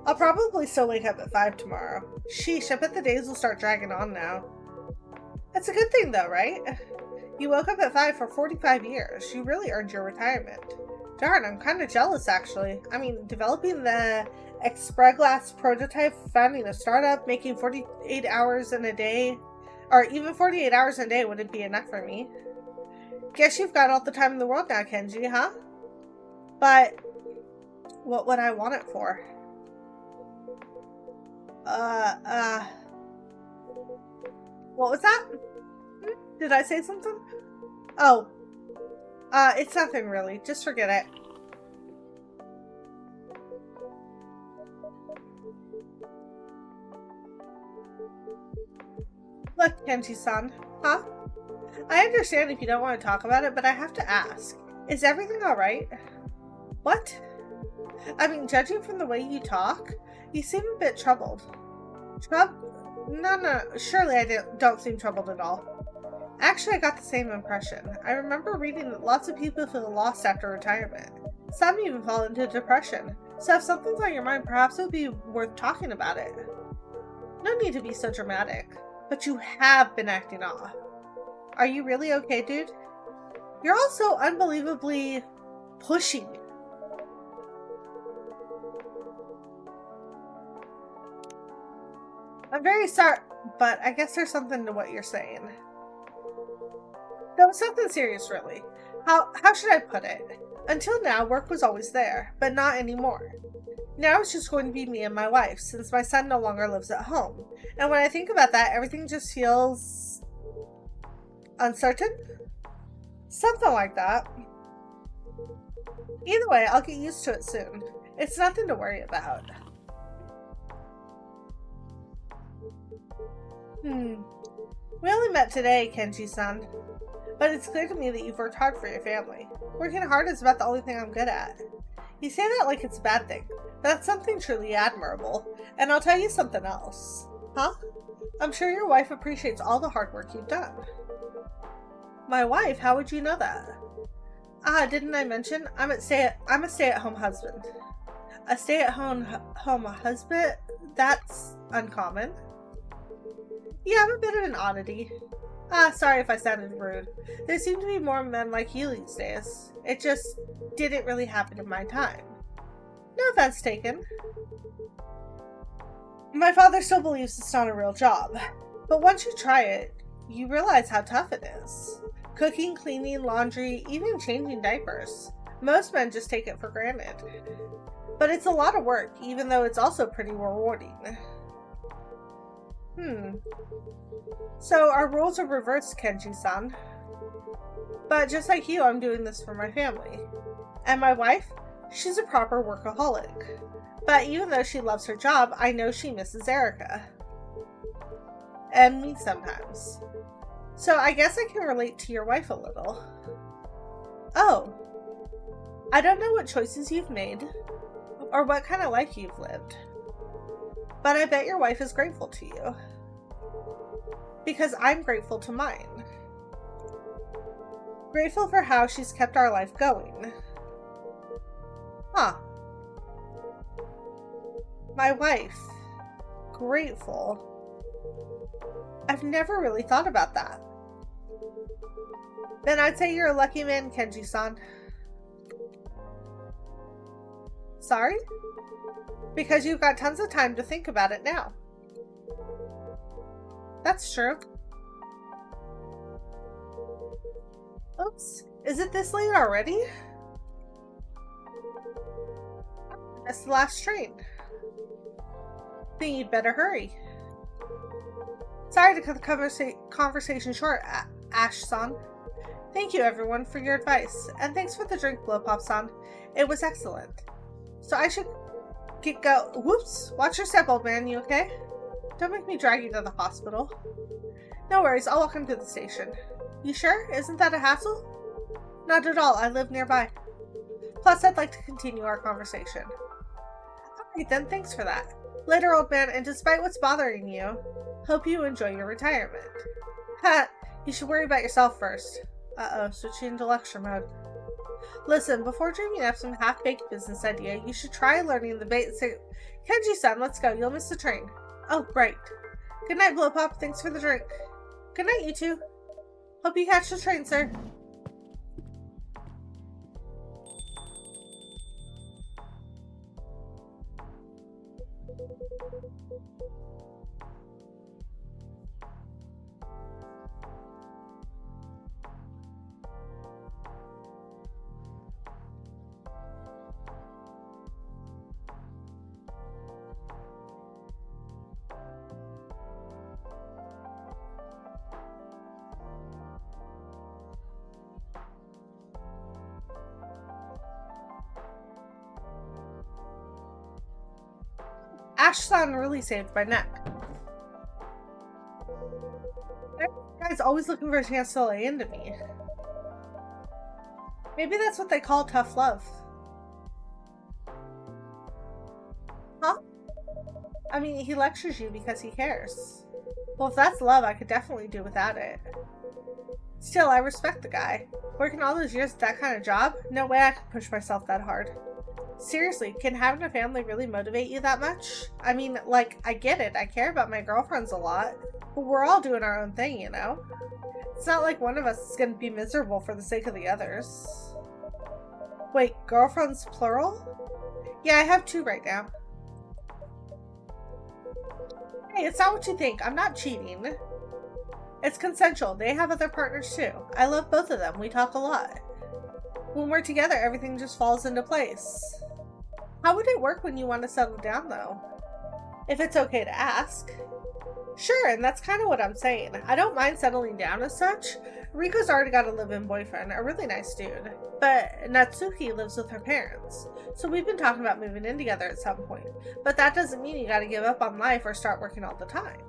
I'll probably still wake up at 5 tomorrow. Sheesh, I bet the days will start dragging on now. That's a good thing though, right? You woke up at 5 for 45 years. You really earned your retirement. Darn, I'm kind of jealous actually. I mean, developing the Expraglass prototype, founding a startup, making 48 hours in a day, or even 48 hours in a day wouldn't be enough for me. Guess you've got all the time in the world now, Kenji, huh? But what would I want it for? What was that? Did I say something? Oh. It's nothing really. Just forget it. Look, Kenji-san. Huh? I understand if you don't want to talk about it, but I have to ask. Is everything alright? What? I mean, judging from the way you talk, you seem a bit troubled. No, surely I don't seem troubled at all. Actually, I got the same impression. I remember reading that lots of people feel lost after retirement. Some even fall into depression. So if something's on your mind, perhaps it would be worth talking about it. No need to be so dramatic. But you have been acting off. Are you really okay, dude? You're also unbelievably pushy. I'm very sorry, but I guess there's something to what you're saying. No, it's nothing serious, really. How should I put it? Until now, work was always there, but not anymore. Now it's just going to be me and my wife, since my son no longer lives at home. And when I think about that, everything just feels uncertain? Something like that. Either way, I'll get used to it soon. It's nothing to worry about. We only met today, Kenji-san. But it's clear to me that you've worked hard for your family. Working hard is about the only thing I'm good at. You say that like it's a bad thing, but that's something truly admirable. And I'll tell you something else. Huh? I'm sure your wife appreciates all the hard work you've done. My wife? How would you know that? Didn't I mention? I'm a stay-at-home husband. A stay-at-home husband? That's uncommon. Yeah, I'm a bit of an oddity. Sorry if I sounded rude. There seem to be more men like you these days. It just didn't really happen in my time. No offense taken. My father still believes it's not a real job. But once you try it, you realize how tough it is. Cooking, cleaning, laundry, even changing diapers. Most men just take it for granted. But it's a lot of work, even though it's also pretty rewarding. So our roles are reversed, Kenji-san. But just like you, I'm doing this for my family. And my wife? She's a proper workaholic. But even though she loves her job, I know she misses Erica. And me sometimes. So I guess I can relate to your wife a little. Oh. I don't know what choices you've made, or what kind of life you've lived. But I bet your wife is grateful to you. Because I'm grateful to mine. Grateful for how she's kept our life going. Huh. My wife. Grateful. I've never really thought about that. Then I'd say you're a lucky man, Kenji-san. Sorry? Because you've got tons of time to think about it now. That's true. Oops. Is it this late already? That's the last train. Then you'd better hurry. Sorry to cut the conversation short, Ash-san. Thank you, everyone, for your advice. And thanks for the drink, Blowpop-san. It was excellent. So I should go. Whoops. Watch your step, old man. You okay? Don't make me drag you to the hospital. No worries. I'll walk him to the station. You sure? Isn't that a hassle? Not at all. I live nearby. Plus, I'd like to continue our conversation. Alright then. Thanks for that. Later, old man. And despite what's bothering you, hope you enjoy your retirement. Ha! You should worry about yourself first. Uh-oh. Switching into lecture mode. Listen, before dreaming up some half-baked business idea, you should try learning the basic... Kenji-san, let's go. You'll miss the train. Oh, great. Good night, Blowpop. Thanks for the drink. Good night, you two. Hope you catch the train, sir. Ash-san really saved my neck. That guy's always looking for a chance to lay into me. Maybe that's what they call tough love. Huh? I mean, he lectures you because he cares. Well, if that's love, I could definitely do without it. Still, I respect the guy. Working all those years at that kind of job? No way I could push myself that hard. Seriously, can having a family really motivate you that much? I mean, like, I get it. I care about my girlfriends a lot. But we're all doing our own thing, you know? It's not like one of us is going to be miserable for the sake of the others. Wait, girlfriends plural? Yeah, I have 2 right now. Hey, it's not what you think. I'm not cheating. It's consensual. They have other partners too. I love both of them. We talk a lot. When we're together, everything just falls into place. How would it work when you want to settle down, though? If it's okay to ask. Sure, and that's kind of what I'm saying. I don't mind settling down as such. Riko's already got a live-in boyfriend, a really nice dude. But Natsuki lives with her parents. So we've been talking about moving in together at some point. But that doesn't mean you gotta give up on life or start working all the time.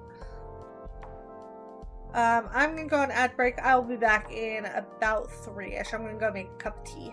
I'm gonna go on ad break. I will be back in about 3-ish. I'm gonna go make a cup of tea.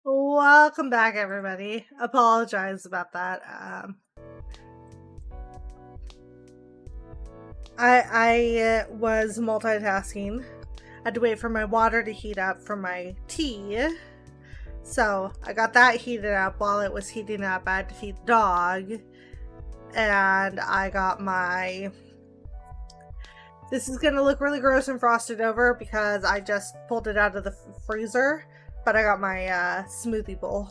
Welcome back, everybody. Apologize about that. I was multitasking. I had to wait for my water to heat up for my tea. So I got that heated up. While it was heating up, I had to feed the dog. And I got my... This is going to look really gross and frosted over because I just pulled it out of the freezer. But I got my smoothie bowl.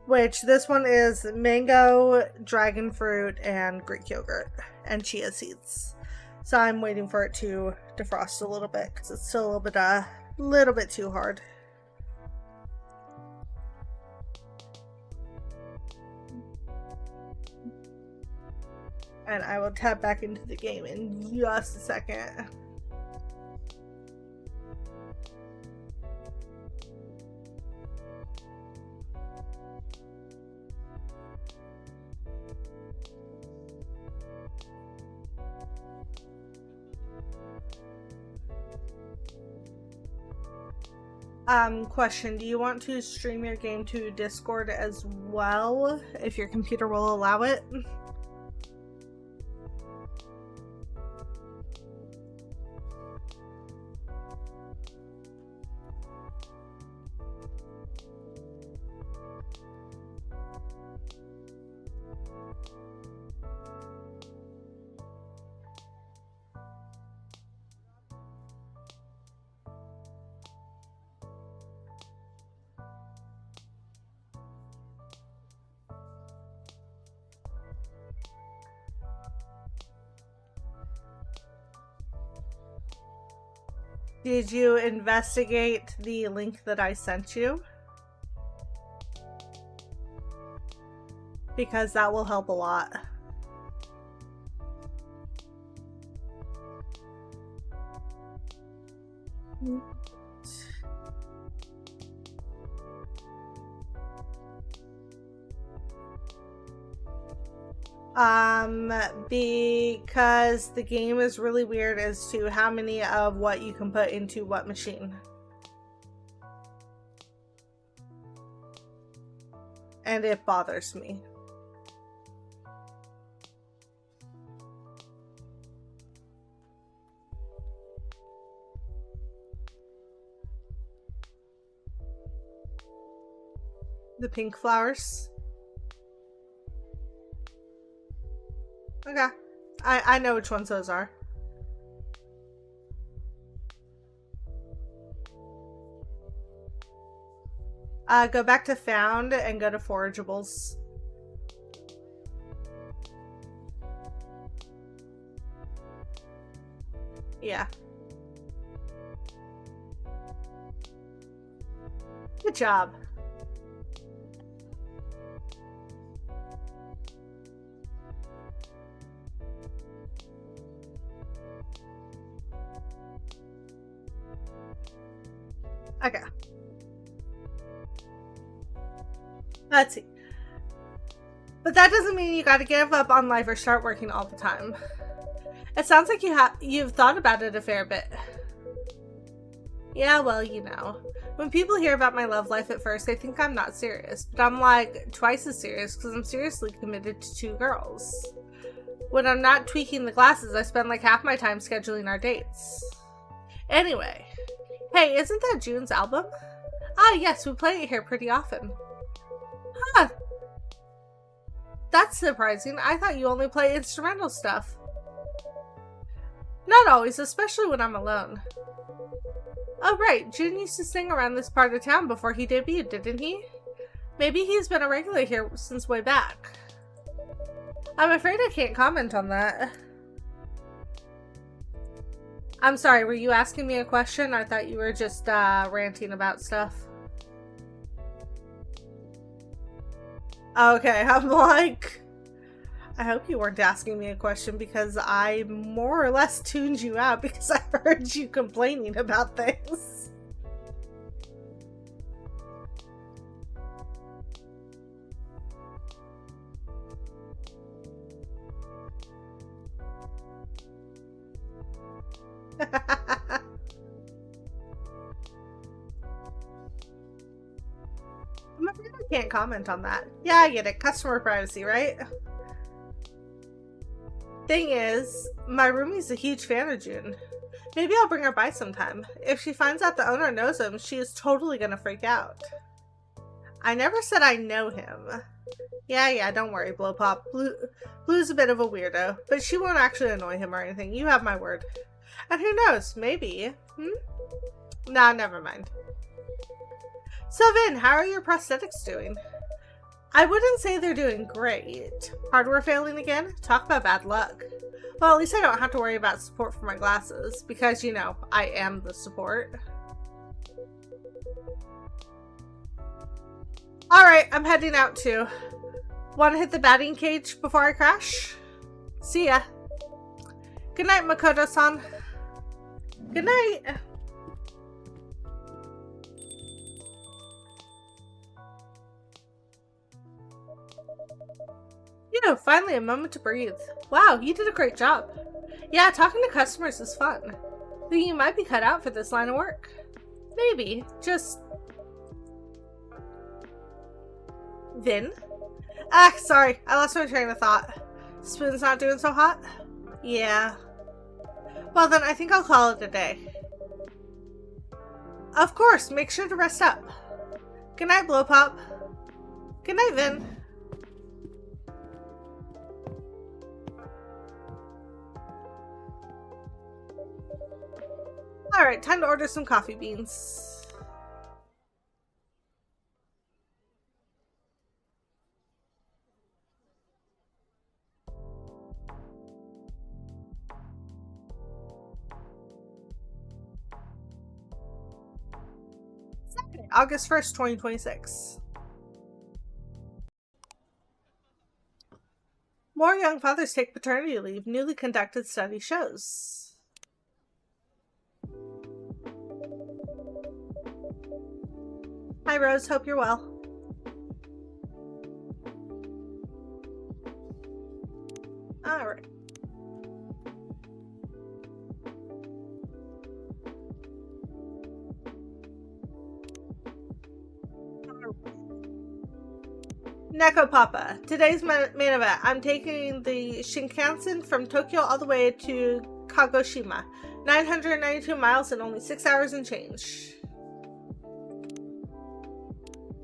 Which this one is mango, dragon fruit, and Greek yogurt. And chia seeds. So I'm waiting for it to defrost a little bit because it's still a little bit too hard. And I will tap back into the game in just a second. Question, do you want to stream your game to Discord as well, if your computer will allow it? Did you investigate the link that I sent you? Because that will help a lot. Because the game is really weird as to how many of what you can put into what machine. And it bothers me. The pink flowers. Okay. I know which ones those are. Go back to found and go to forageables. Yeah. Good job. Okay. Let's see. But that doesn't mean you gotta give up on life or start working all the time. It sounds like you've thought about it a fair bit. Yeah, well, you know. When people hear about my love life at first, they think I'm not serious. But I'm like twice as serious because I'm seriously committed to 2 girls. When I'm not tweaking the glasses, I spend like half my time scheduling our dates. Anyway. Hey, isn't that June's album? Ah, yes, we play it here pretty often. Huh. That's surprising. I thought you only play instrumental stuff. Not always, especially when I'm alone. Oh, right. June used to sing around this part of town before he debuted, didn't he? Maybe he's been a regular here since way back. I'm afraid I can't comment on that. I'm sorry, were you asking me a question? I thought you were just ranting about stuff. Okay, I'm like... I hope you weren't asking me a question because I more or less tuned you out because I heard you complaining about things. Can't comment on that. Yeah, I get it. Customer privacy, right? Thing is, my roomie's a huge fan of June. Maybe I'll bring her by sometime. If she finds out the owner knows him, she is totally gonna freak out. I never said I know him. Yeah, don't worry, Blowpop. Blue's a bit of a weirdo, but she won't actually annoy him or anything. You have my word. And who knows, maybe. Nah, never mind. So Vin, how are your prosthetics doing? I wouldn't say they're doing great. Hardware failing again? Talk about bad luck. Well, at least I don't have to worry about support for my glasses, because, you know, I am the support. Alright, I'm heading out too. Want to hit the batting cage before I crash? See ya. Good night, Makoto-san. Good night. Phew, finally a moment to breathe. Wow, you did a great job. Yeah, talking to customers is fun. Think you might be cut out for this line of work. Maybe. Just... Vin? Ah, sorry. I lost my train of thought. Spoon's not doing so hot? Yeah. Well then, I think I'll call it a day. Of course, make sure to rest up. Good night, Blowpop. Good night, Vin. Alright, time to order some coffee beans. Saturday, August 1st, 2026. More young fathers take paternity leave, newly conducted study shows. Hi Rose, hope you're well. Alright. Neko Papa, today's main event. I'm taking the Shinkansen from Tokyo all the way to Kagoshima. 992 miles in only 6 hours and change.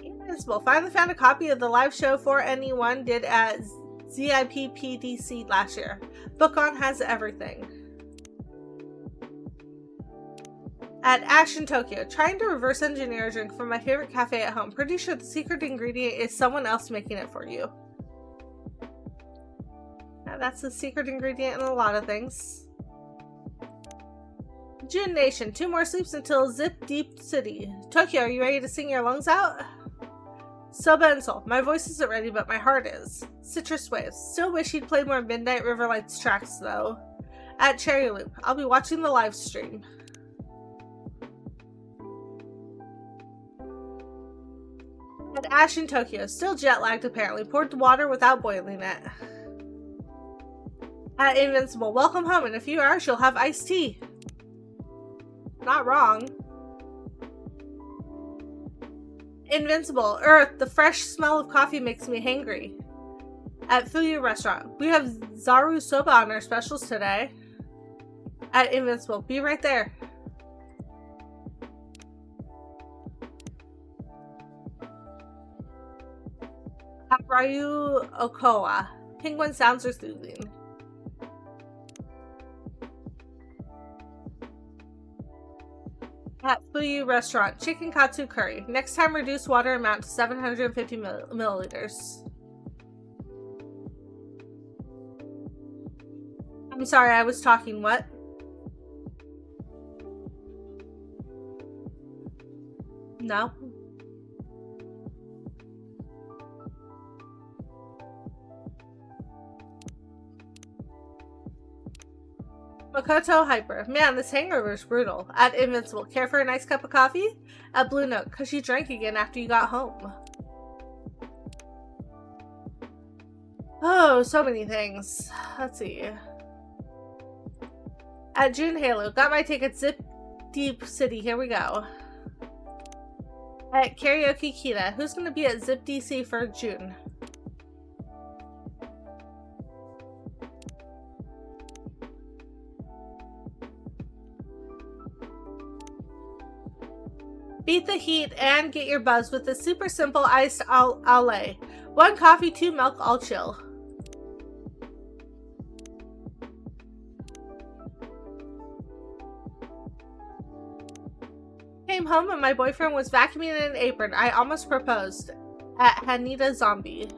Invincible. Finally found a copy of the live show 4NE1 did at ZIPPDC last year. Bookon has everything. At Ash in Tokyo, trying to reverse engineer a drink from my favorite cafe at home. Pretty sure the secret ingredient is someone else making it for you. Now that's the secret ingredient in a lot of things. June Nation, 2 more sleeps until Zip Deep City. Tokyo, are you ready to sing your lungs out? Soba and Soul, my voice isn't ready, but my heart is. Citrus Waves, still wish he'd play more Midnight River Lights tracks though. At Cherry Loop, I'll be watching the live stream. At Ash in Tokyo, still jet lagged apparently, poured the water without boiling it. At Invincible, welcome home, in a few hours you'll have iced tea. Not wrong. Invincible, Earth, the fresh smell of coffee makes me hangry. At Fuyu Restaurant, we have Zaru Soba on our specials today. At Invincible, be right there. At Ryu Okoa, penguin sounds are soothing. At Fuyu Restaurant, chicken katsu curry. Next time reduce water amount to 750 milliliters. I'm sorry, I was talking what? No. Makoto Hyper. Man, this hangover is brutal. At Invincible. Care for a nice cup of coffee? At Blue Note. Cause you drank again after you got home. Oh, so many things. Let's see. At June Halo. Got my ticket. Zip Deep City. Here we go. At Karaoke Kita, who's going to be at Zip DC for June? Beat the heat and get your buzz with the super simple iced ale. 1 coffee, 2 milk, all chill. Came home and my boyfriend was vacuuming in an apron. I almost proposed. At Hanita Zombie.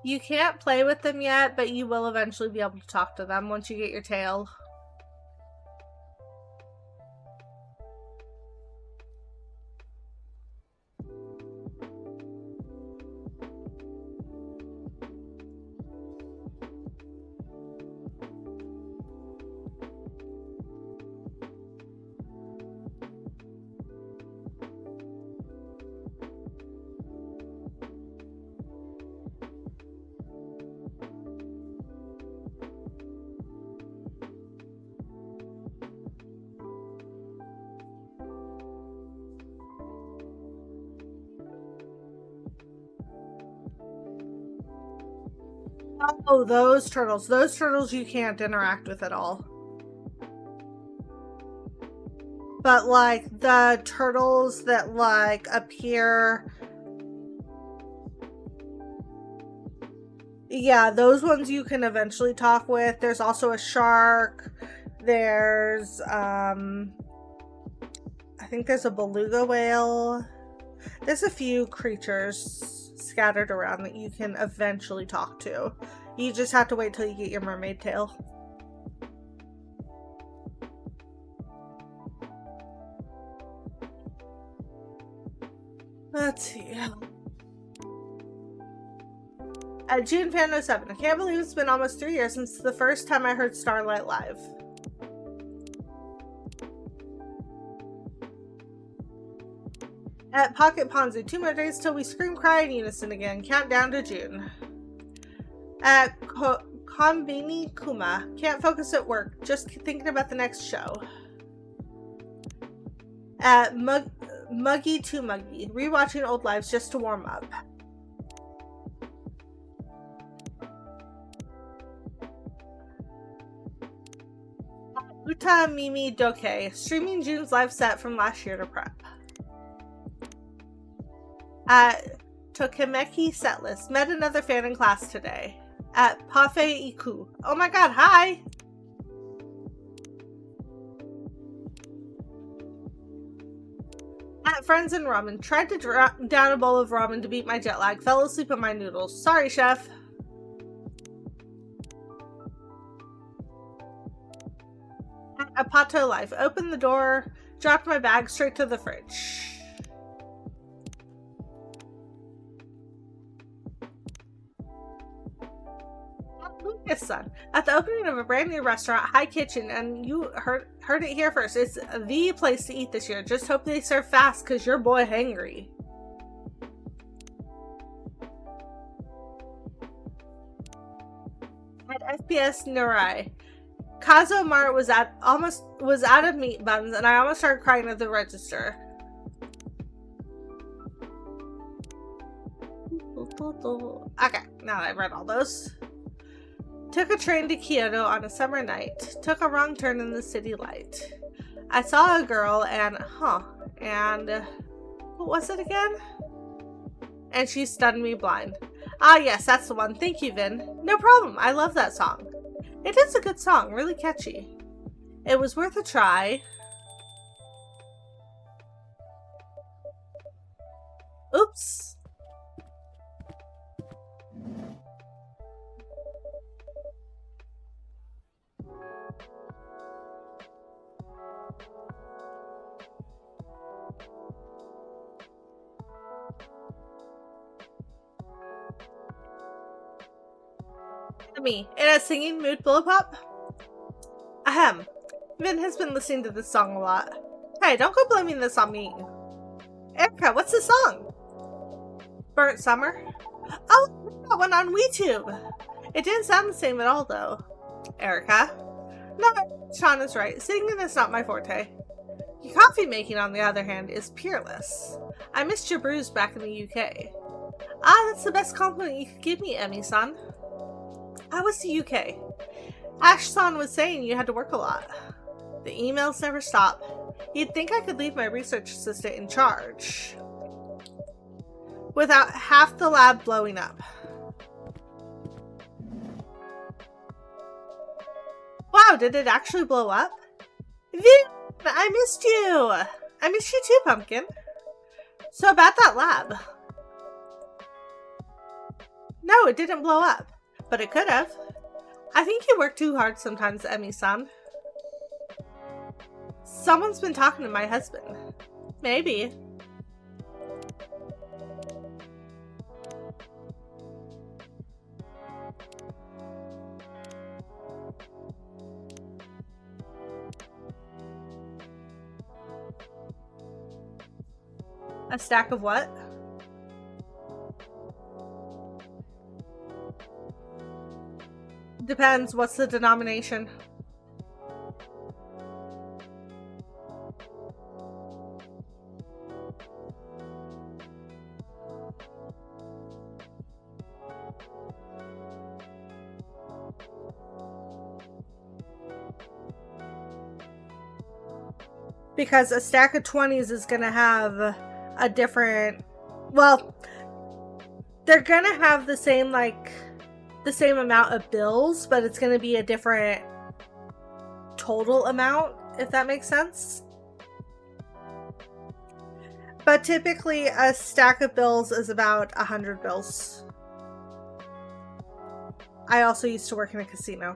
You can't play with them yet, but you will eventually be able to talk to them once you get your tail. Oh, those turtles. Those turtles you can't interact with at all. But, like, the turtles that, like, appear... Yeah, those ones you can eventually talk with. There's also a shark. There's, I think there's a beluga whale. There's a few creatures scattered around that you can eventually talk to. You just have to wait till you get your mermaid tail. Let's see. At June Fan 07, I can't believe it's been almost 3 years since the first time I heard Starlight live. At Pocket Ponzu, 2 more days till we scream cry in unison again. Countdown to June. At Konbini Kuma, can't focus at work, just thinking about the next show. At Muggy to Muggy, rewatching old lives just to warm up. Uta Mimi Doke, streaming June's live set from last year to prep. At Tokimeki Setlist, met another fan in class today. At Pafe Iku, oh my god, hi! At Friends and Ramen, tried to down a bowl of ramen to beat my jet lag, fell asleep on my noodles. Sorry, chef. At Apato Life, opened the door, dropped my bag straight to the fridge. Lucas son, at the opening of a brand new restaurant, High Kitchen, and you heard it here first. It's the place to eat this year. Just hope they serve fast, cause your boy hangry. At FPS Nurai, Kazo Mart was out of meat buns, and I almost started crying at the register. Okay, now that I've read all those. Took a train to Kyoto on a summer night. Took a wrong turn in the city light. I saw a girl and, what was it again? And she stunned me blind. Ah yes, that's the one. Thank you, Vin. No problem, I love that song. It is a good song, really catchy. It was worth a try. Oops. Me in a singing mood, Bullet Pop. Ahem. Vin has been listening to this song a lot. Hey, don't go blaming this on me. Erica, what's the song? Burnt Summer? Oh, that one on WeTube. It didn't sound the same at all, though. Erica? No, Sean is right. Singing is not my forte. Coffee making, on the other hand, is peerless. I missed your brews back in the UK. Ah, that's the best compliment you could give me, Emmy-san. How was the UK? Ash-san was saying you had to work a lot. The emails never stop. You'd think I could leave my research assistant in charge without half the lab blowing up. Wow, did it actually blow up? Vin, I missed you! I missed you too, Pumpkin. So about that lab. No, it didn't blow up, but it could have. I think you work too hard sometimes, Emmy-san. Someone's been talking to my husband. Maybe. A stack of what? Depends. What's the denomination? Because a stack of 20s is going to have a different, well, they're going to have the same, like, the same amount of bills, but it's going to be a different total amount, if that makes sense. But typically a stack of bills is about 100 bills. I also used to work in a casino.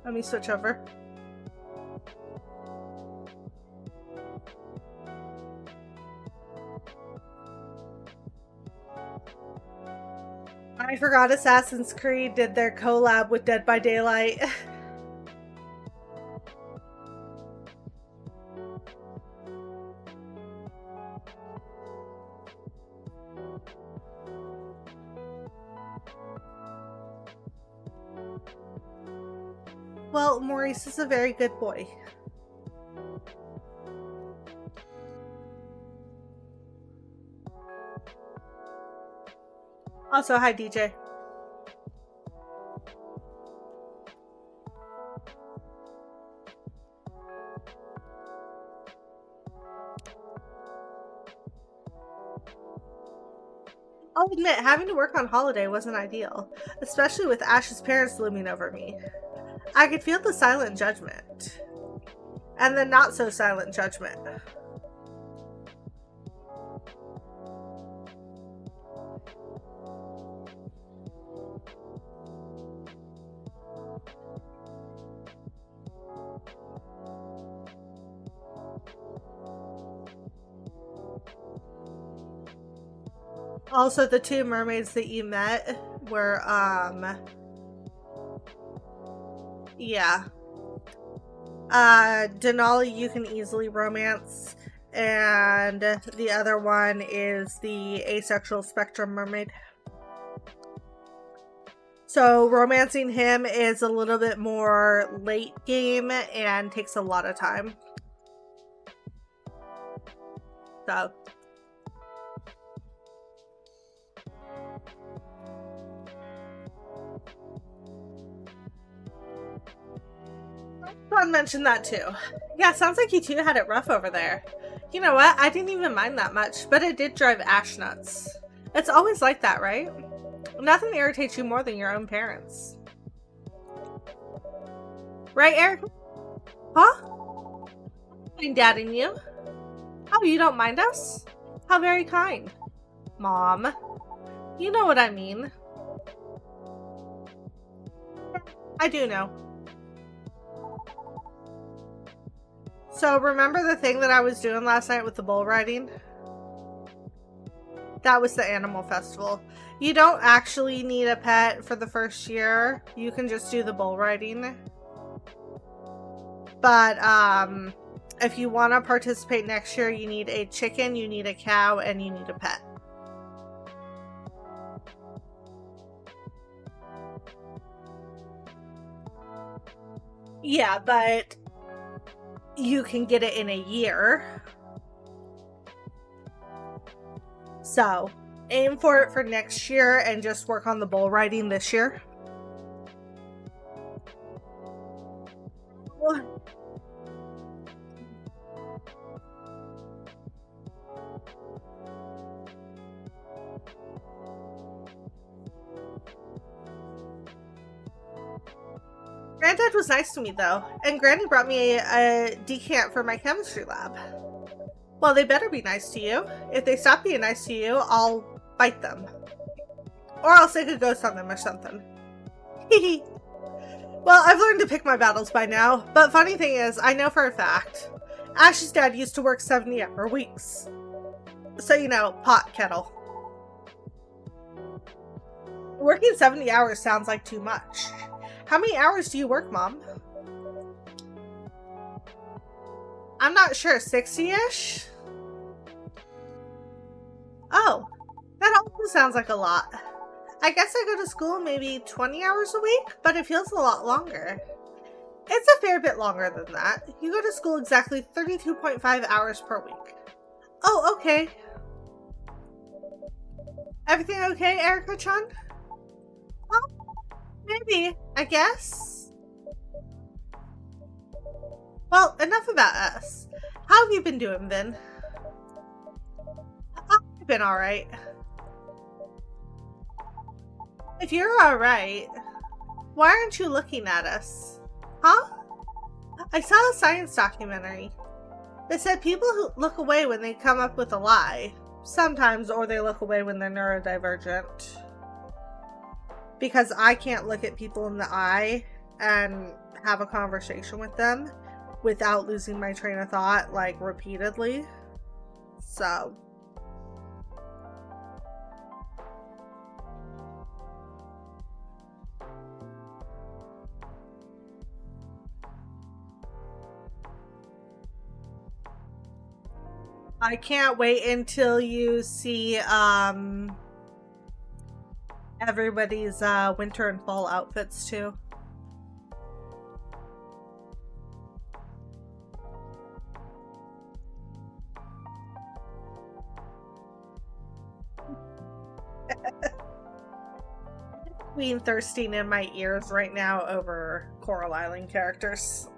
Let me switch over. I forgot Assassin's Creed did their collab with Dead by Daylight. Well, Maurice is a very good boy. Also, hi DJ. I'll admit, having to work on holiday wasn't ideal, especially with Ash's parents looming over me. I could feel the silent judgment. And the not so silent judgment. Also, the two mermaids that you met were, yeah. Denali you can easily romance, and the other one is the asexual spectrum mermaid. So romancing him is a little bit more late game and takes a lot of time. So Sean mentioned that too. Yeah, sounds like you two had it rough over there. You know what? I didn't even mind that much, but it did drive Ash nuts. It's always like that, right? Nothing irritates you more than your own parents. Right, Eric? Huh? I'm dadding you. Oh, you don't mind us? How very kind. Mom. You know what I mean. I do know. So remember the thing that I was doing last night with the bull riding? That was the animal festival. You don't actually need a pet for the first year. You can just do the bull riding. But if you want to participate next year, you need a chicken, you need a cow, and you need a pet. Yeah, but you can get it in a year. So, aim for it for next year and just work on the bull riding this year. Granddad was nice to me though, and Granny brought me a decant for my chemistry lab. Well, they better be nice to you. If they stop being nice to you, I'll bite them. Or I'll stick a ghost on them or something. Hehe. Well, I've learned to pick my battles by now, but funny thing is, I know for a fact, Ash's dad used to work 70-hour weeks. So, you know, pot kettle. Working 70 hours sounds like too much. How many hours do you work, Mom? I'm not sure, 60-ish? Oh, that also sounds like a lot. I guess I go to school maybe 20 hours a week, but it feels a lot longer. It's a fair bit longer than that. You go to school exactly 32.5 hours per week. Oh, okay. Everything okay, Erica-chan? Well, maybe, I guess. Well, enough about us. How have you been doing, Vin? I've been alright. If you're alright, why aren't you looking at us? Huh? I saw a science documentary that said people who look away when they come up with a lie. Sometimes, or they look away when they're neurodivergent. Because I can't look at people in the eye and have a conversation with them without losing my train of thought, like, repeatedly. So. I can't wait until you see, everybody's, winter and fall outfits, too. Queen thirsting in my ears right now over Coral Island characters.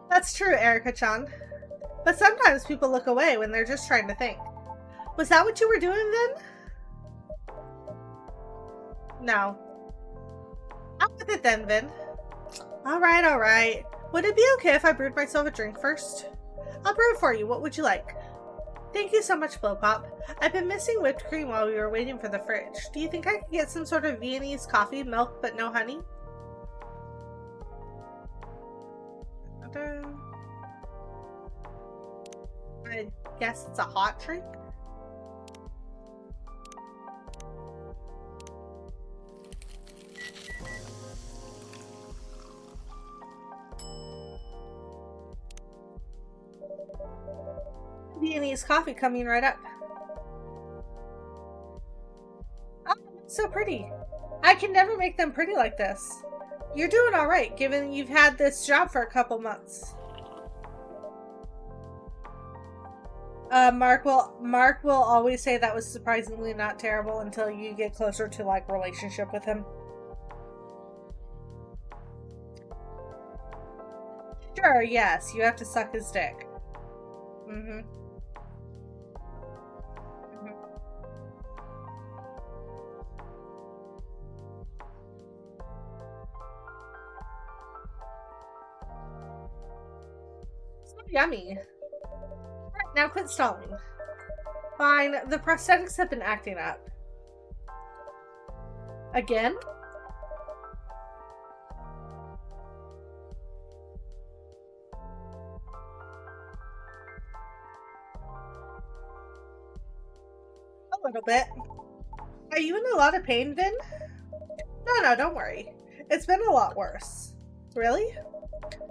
That's true, Erica-chan. But sometimes people look away when they're just trying to think. Was that what you were doing then? No. Out with it then, Vin. Alright, alright. Would it be okay if I brewed myself a drink first? I'll brew it for you. What would you like? Thank you so much, Blowpop. I've been missing whipped cream while we were waiting for the fridge. Do you think I could get some sort of Viennese coffee, milk, but no honey? I guess it's a hot drink? Viennese coffee coming right up. Oh, so pretty. I can never make them pretty like this. You're doing alright, given you've had this job for a couple months. Mark will always say that was surprisingly not terrible until you get closer to, like, relationship with him. Sure, yes, you have to suck his dick. Mm-hmm. So yummy. Right, now quit stalling. Fine, the prosthetics have been acting up. Again? A little bit. Are you in a lot of pain, Vin? No, don't worry. It's been a lot worse. Really?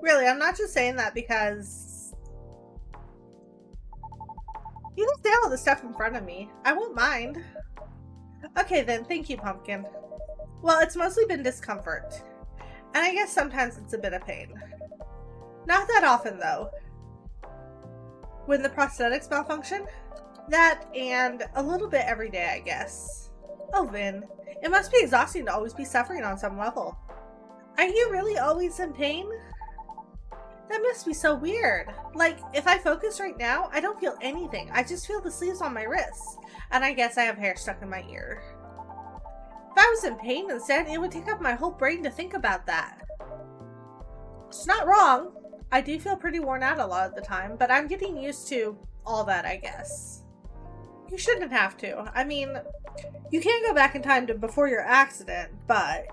Really, I'm not just saying that because... You can say all the stuff in front of me. I won't mind. Okay then, thank you, Pumpkin. Well, it's mostly been discomfort. And I guess sometimes it's a bit of pain. Not that often, though. When the prosthetics malfunction? That, and a little bit every day, I guess. Oh, Vin. It must be exhausting to always be suffering on some level. Are you really always in pain? That must be so weird. Like, if I focus right now, I don't feel anything. I just feel the sleeves on my wrists. And I guess I have hair stuck in my ear. If I was in pain instead, it would take up my whole brain to think about that. It's not wrong. I do feel pretty worn out a lot of the time, but I'm getting used to all that, I guess. You shouldn't have to. I mean, you can go back in time to before your accident, but...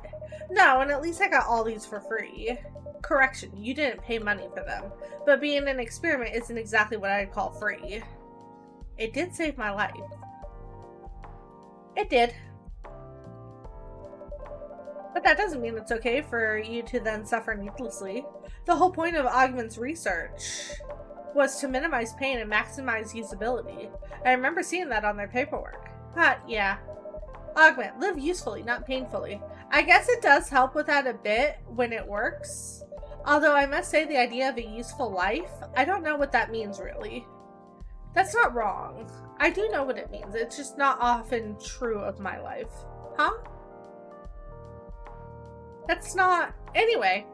No, and at least I got all these for free. Correction, you didn't pay money for them, but being an experiment isn't exactly what I'd call free. It did save my life. It did. But that doesn't mean it's okay for you to then suffer needlessly. The whole point of Augment's research was to minimize pain and maximize usability. I remember seeing that on their paperwork. Yeah. Augment, live usefully, not painfully. I guess it does help with that a bit when it works. Although I must say the idea of a useful life, I don't know what that means really. That's not wrong. I do know what it means. It's just not often true of my life. Huh? That's not... Anyway,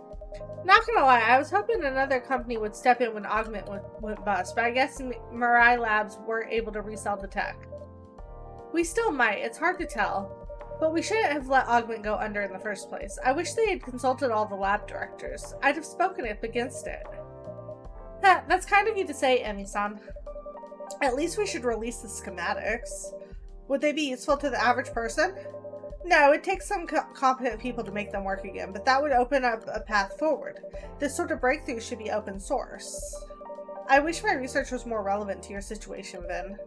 not gonna lie, I was hoping another company would step in when Augment went bust, but I guess Mirai Labs weren't able to resell the tech. We still might, it's hard to tell. But we shouldn't have let Augment go under in the first place. I wish they had consulted all the lab directors. I'd have spoken up against it. That's kind of you to say, Emi-san. At least we should release the schematics. Would they be useful to the average person? No, it takes some competent people to make them work again, but that would open up a path forward. This sort of breakthrough should be open source. I wish my research was more relevant to your situation, Vin.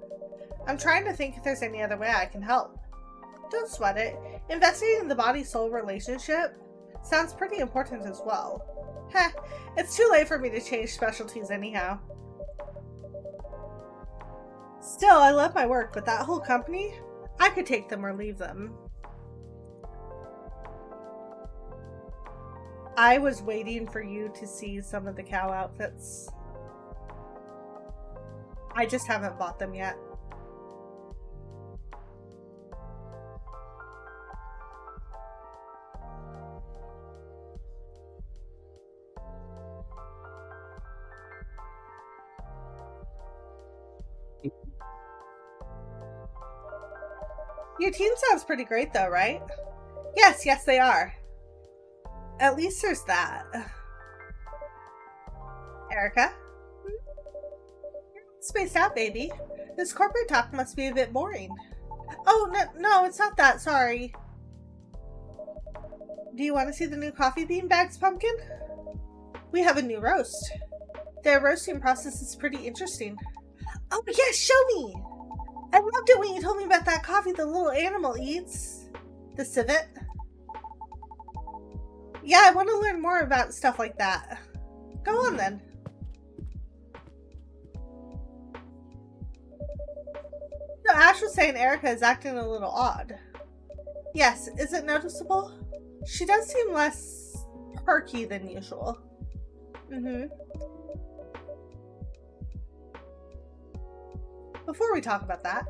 I'm trying to think if there's any other way I can help. Don't sweat it. Investigating the body-soul relationship sounds pretty important as well. It's too late for me to change specialties anyhow. Still, I love my work, but that whole company? I could take them or leave them. I was waiting for you to see some of the cow outfits. I just haven't bought them yet. Your team sounds pretty great though, right? Yes, they are. At least there's that. Erica? Spaced out, baby. This corporate talk must be a bit boring. Oh, no, it's not that, sorry. Do you want to see the new coffee bean bags, Pumpkin? We have a new roast. Their roasting process is pretty interesting. Oh, yes, show me! I loved it when you told me about that coffee the little animal eats. The civet. Yeah, I want to learn more about stuff like that. Go on then. No, Ash was saying Erica is acting a little odd. Yes, is it noticeable? She does seem less perky than usual. Before we talk about that,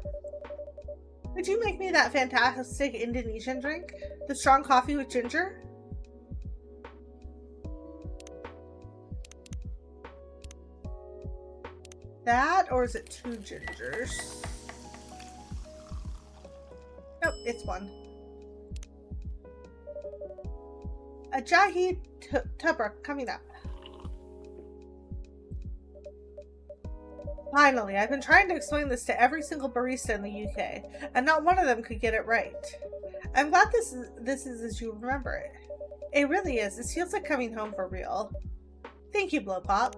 would you make me that fantastic Indonesian drink? The strong coffee with ginger? That, or is it 2 gingers? Nope, it's 1. A Jahi Tubruk coming up. Finally, I've been trying to explain this to every single barista in the UK, and not one of them could get it right. I'm glad this is as you remember it. It really is. This feels like coming home for real. Thank you, Blowpop.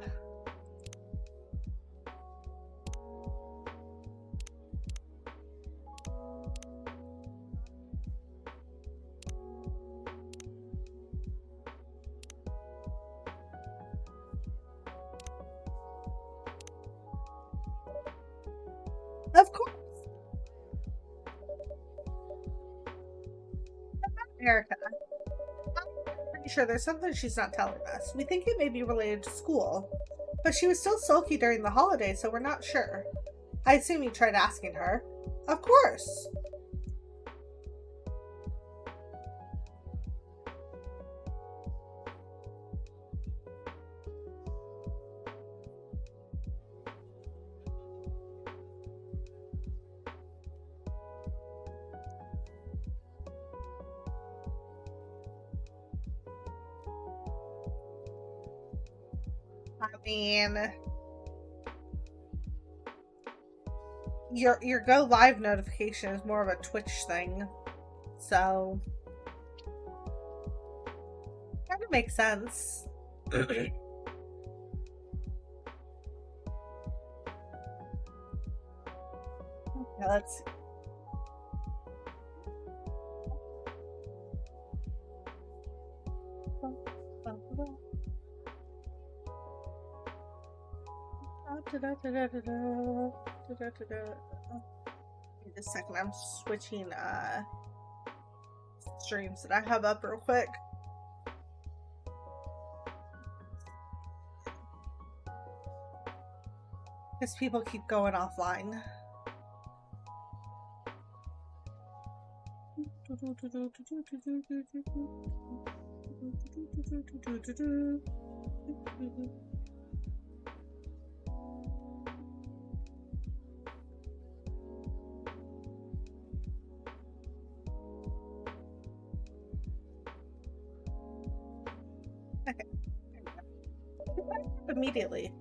Of course. Erica. I'm pretty sure there's something she's not telling us. We think it may be related to school. But she was still sulky during the holidays, so we're not sure. I assume you tried asking her. Of course. I mean, your go live notification is more of a Twitch thing, so kind of makes sense. Okay, let's see. Wait a second, I'm switching streams that I have up real quick. Because people keep going offline. Okay. Immediately.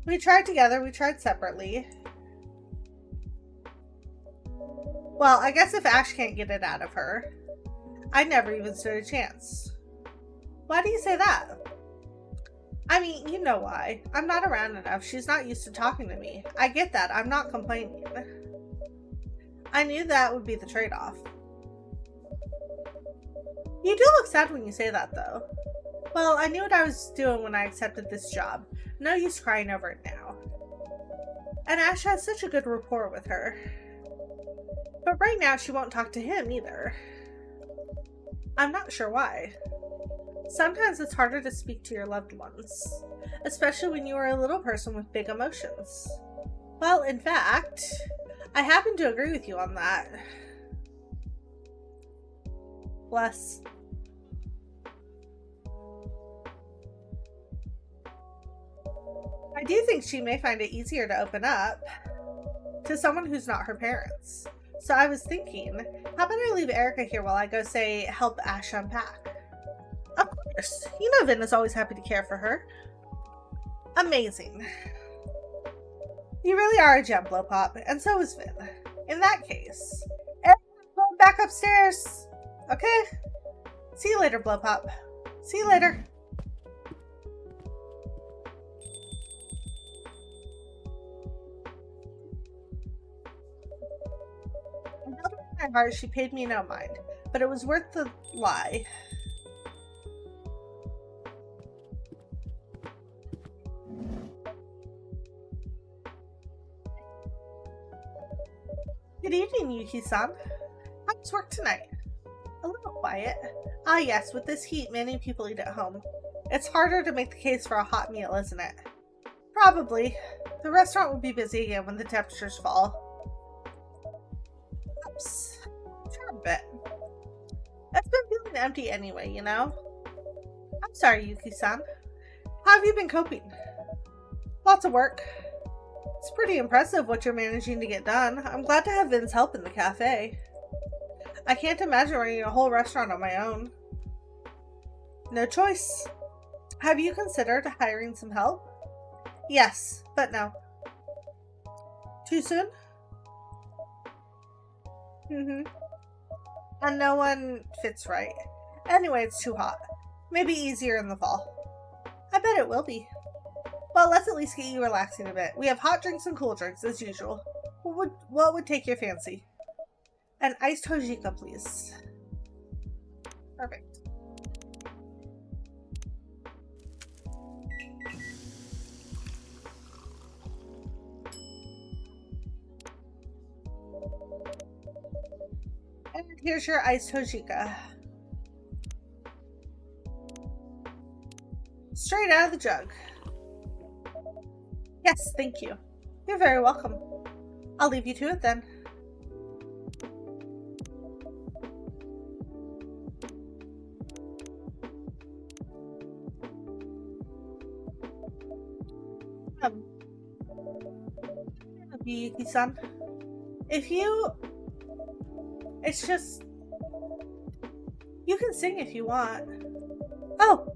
We tried together, we tried separately. Well, I guess if Ash can't get it out of her, I never even stood a chance. Why do you say that? I mean, you know why. I'm not around enough. She's not used to talking to me. I get that. I'm not complaining. I knew that would be the trade-off. You do look sad when you say that, though. Well, I knew what I was doing when I accepted this job. No use crying over it now. And Ash has such a good rapport with her. But right now, she won't talk to him either. I'm not sure why. Sometimes it's harder to speak to your loved ones, especially when you are a little person with big emotions. Well, in fact, I happen to agree with you on that. Bless. I do think she may find it easier to open up to someone who's not her parents. So I was thinking, how about I leave Erica here while I go say help Ash unpack? Of course. You know Vin is always happy to care for her. Amazing. You really are a gem, Blowpop, and so is Vin. In that case, everyone's going back upstairs. Okay? See you later, Blowpop. See you later. I held her in my heart, she paid me no mind, but it was worth the lie. Good evening, Yuki-san. How's work tonight? A little quiet. Ah yes, with this heat, many people eat at home. It's harder to make the case for a hot meal, isn't it? Probably. The restaurant will be busy again when the temperatures fall. Oops. For a bit. It's been feeling empty anyway, you know? I'm sorry, Yuki-san. How have you been coping? Lots of work. It's pretty impressive what you're managing to get done. I'm glad to have Vin's help in the cafe. I can't imagine running a whole restaurant on my own. No choice. Have you considered hiring some help? Yes, but no. Too soon? And no one fits right. Anyway, it's too hot. Maybe easier in the fall. I bet it will be. Well, let's at least get you relaxing a bit. We have hot drinks and cool drinks, as usual. What would take your fancy? An iced hojika, please. Perfect. And here's your iced Hojika. Straight out of the jug. Yes, thank you. You're very welcome. I'll leave you to it then. Yuki-san, it's just, you can sing if you want. Oh,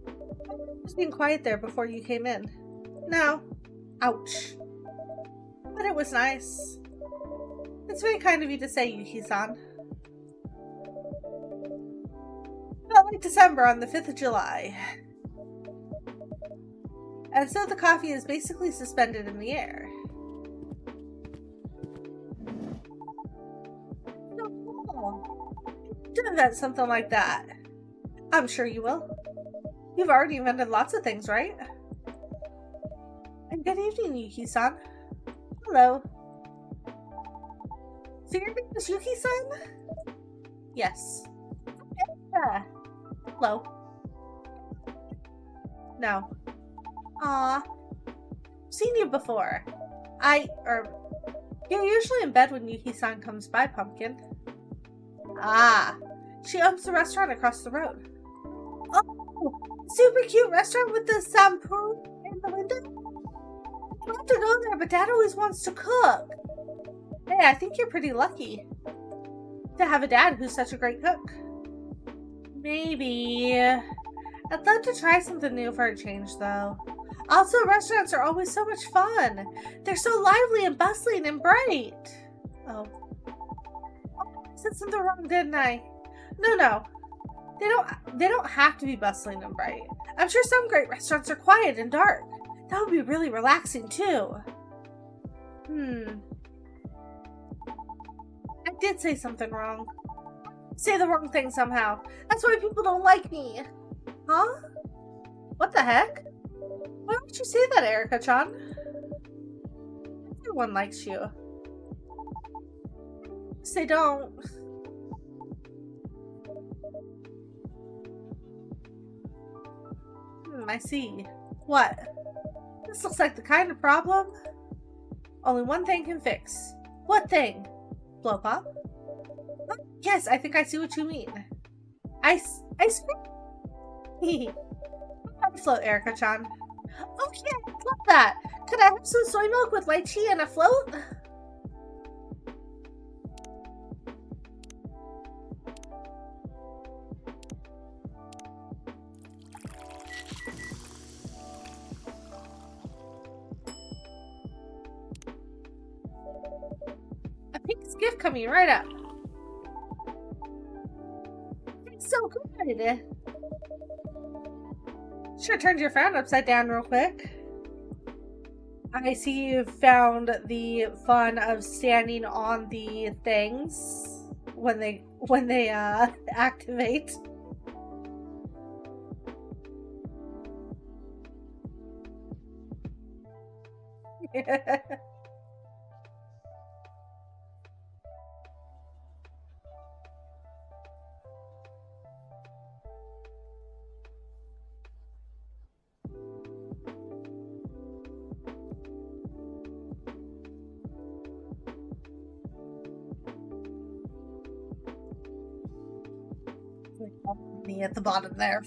I was being quiet there before you came in. No. Ouch. But it was nice. It's very kind of you to say, Yuki-san. Felt like December on the 5th of July. And so the coffee is basically suspended in the air. To invent something like that. I'm sure you will. You've already invented lots of things, right? And good evening, Yuki-san. Hello. So your name is Yuki-san? Yes. Yeah. Hello. No. Aw. Seen you before. You're usually in bed when Yuki-san comes by, Pumpkin. Ah, she owns the restaurant across the road. Oh, super cute restaurant with the sampoon in the window. I'd love to go there, but Dad always wants to cook. Hey, I think you're pretty lucky to have a dad who's such a great cook. Maybe. I'd love to try something new for a change, though. Also, restaurants are always so much fun. They're so lively and bustling and bright. Oh. I said something wrong, didn't I? No. They don't have to be bustling and bright. I'm sure some great restaurants are quiet and dark. That would be really relaxing too. I did say something wrong. Say the wrong thing somehow. That's why people don't like me. Huh? What the heck? Why would you say that, Erica-chan? Everyone likes you. Yes, they don't. I see. What? This looks like the kind of problem only one thing can fix. What thing? Blow pop? Oh, yes, I think I see what you mean. Ice cream? Float, Erica-chan. Oh yeah, love that. Could I have some soy milk with lychee and a float? A pink skiff coming right up. It's so good. Sure turned your frown upside down real quick. I see you've found the fun of standing on the things when they activate. Me at the bottom there.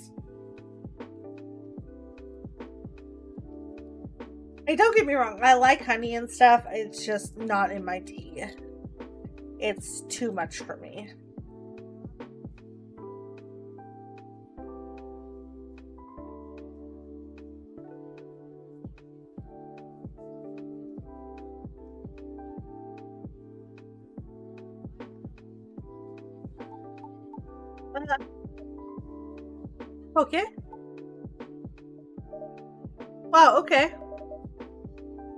Hey, don't get me wrong, I like honey and stuff, it's just not in my tea. It's too much for me. Okay. Wow, okay.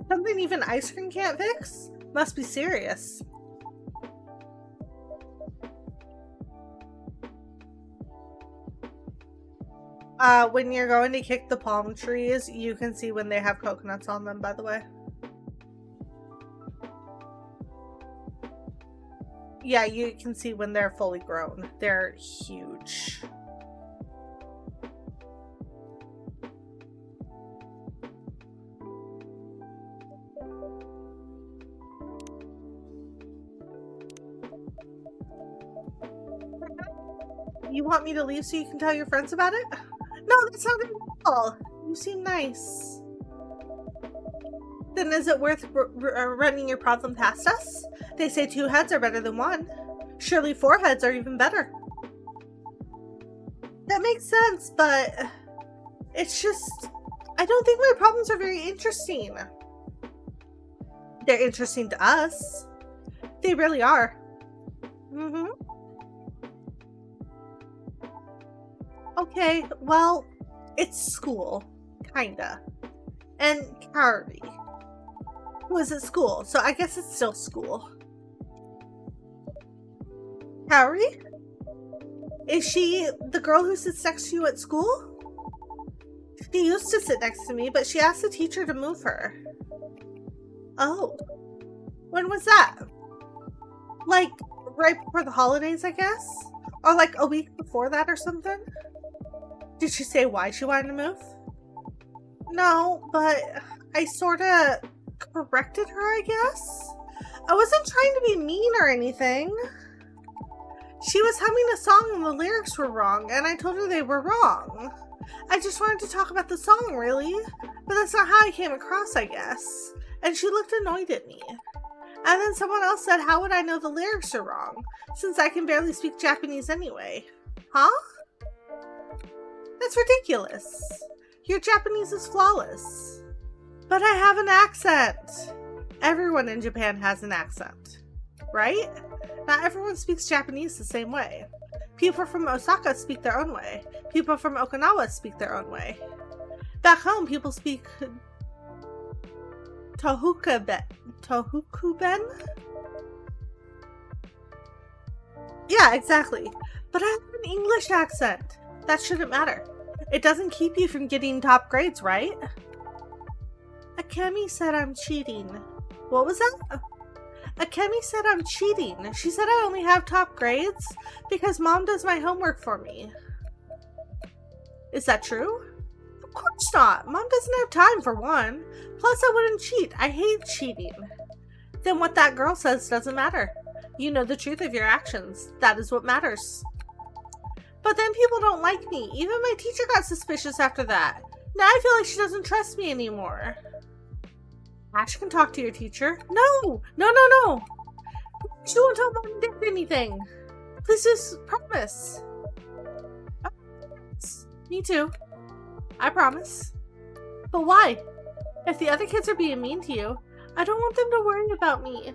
Something even ice cream can't fix? Must be serious. When you're going to kick the palm trees, you can see when they have coconuts on them, by the way. Yeah, you can see when they're fully grown. They're huge. You want me to leave so you can tell your friends about it? No, that's not at all. You seem nice. Then is it worth running your problem past us? They say 2 heads are better than 1. Surely 4 heads are even better. That makes sense, but it's just... I don't think my problems are very interesting. They're interesting to us. They really are. Mm-hmm. Okay, well, it's school. Kinda. And Kaori was at school, so I guess it's still school. Kaori? Is she the girl who sits next to you at school? She used to sit next to me, but she asked the teacher to move her. Oh. When was that? Like, right before the holidays, I guess? Or like a week before that or something? Did she say why she wanted to move? No, but I sorta corrected her, I guess? I wasn't trying to be mean or anything. She was humming a song and the lyrics were wrong, and I told her they were wrong. I just wanted to talk about the song, really. But that's not how I came across, I guess. And she looked annoyed at me. And then someone else said, how would I know the lyrics are wrong, since I can barely speak Japanese anyway? Huh? That's ridiculous. Your Japanese is flawless. But I have an accent. Everyone in Japan has an accent, right? Not everyone speaks Japanese the same way. People from Osaka speak their own way. People from Okinawa speak their own way. Back home, people speak Tohokuben? Yeah, exactly. But I have an English accent. That shouldn't matter. It doesn't keep you from getting top grades, right? Akemi said I'm cheating. What was that? Akemi said I'm cheating. She said I only have top grades because Mom does my homework for me. Is that true? Of course not. Mom doesn't have time for one. Plus, I wouldn't cheat. I hate cheating. Then what that girl says doesn't matter. You know the truth of your actions. That is what matters. But then people don't like me. Even my teacher got suspicious after that. Now I feel like she doesn't trust me anymore. Ash can talk to your teacher. No! No, no, no! Please don't tell Mom and Dad anything. Please just promise. Me too. I promise. But why? If the other kids are being mean to you, I don't want them to worry about me.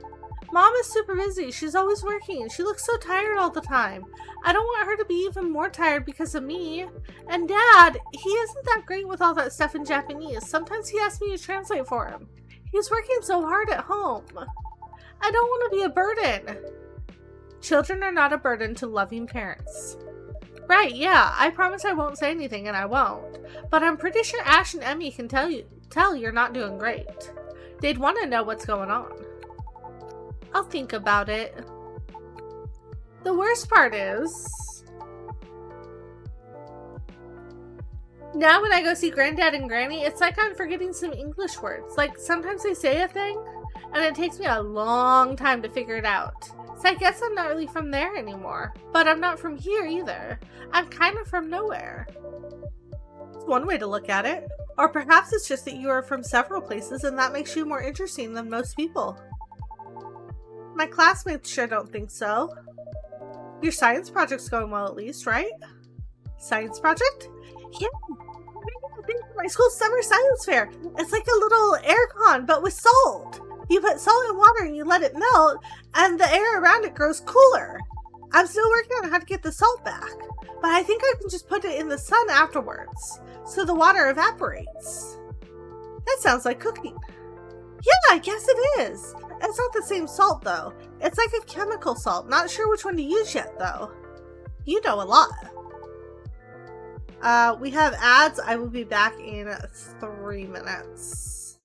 Mom is super busy. She's always working. She looks so tired all the time. I don't want her to be even more tired because of me. And Dad, he isn't that great with all that stuff in Japanese. Sometimes he asks me to translate for him. He's working so hard at home. I don't want to be a burden. Children are not a burden to loving parents. Right, yeah, I promise I won't say anything, and I won't. But I'm pretty sure Ash and Emmy can tell you're not doing great. They'd want to know what's going on. I'll think about it. The worst part is, now when I go see Granddad and Granny, it's like I'm forgetting some English words. Like, sometimes they say a thing, and it takes me a long time to figure it out. So I guess I'm not really from there anymore. But I'm not from here either. I'm kind of from nowhere. It's one way to look at it. Or perhaps it's just that you are from several places and that makes you more interesting than most people. My classmates sure don't think so. Your science project's going well at least, right? Science project? Yeah. My school's summer science fair. It's like a little air con, but with salt. You put salt in water and you let it melt, and the air around it grows cooler. I'm still working on how to get the salt back, but I think I can just put it in the sun afterwards, so the water evaporates. That sounds like cooking. Yeah, I guess it is. It's not the same salt, though. It's like a chemical salt. Not sure which one to use yet, though. You know a lot. We have ads. I will be back in 3 minutes.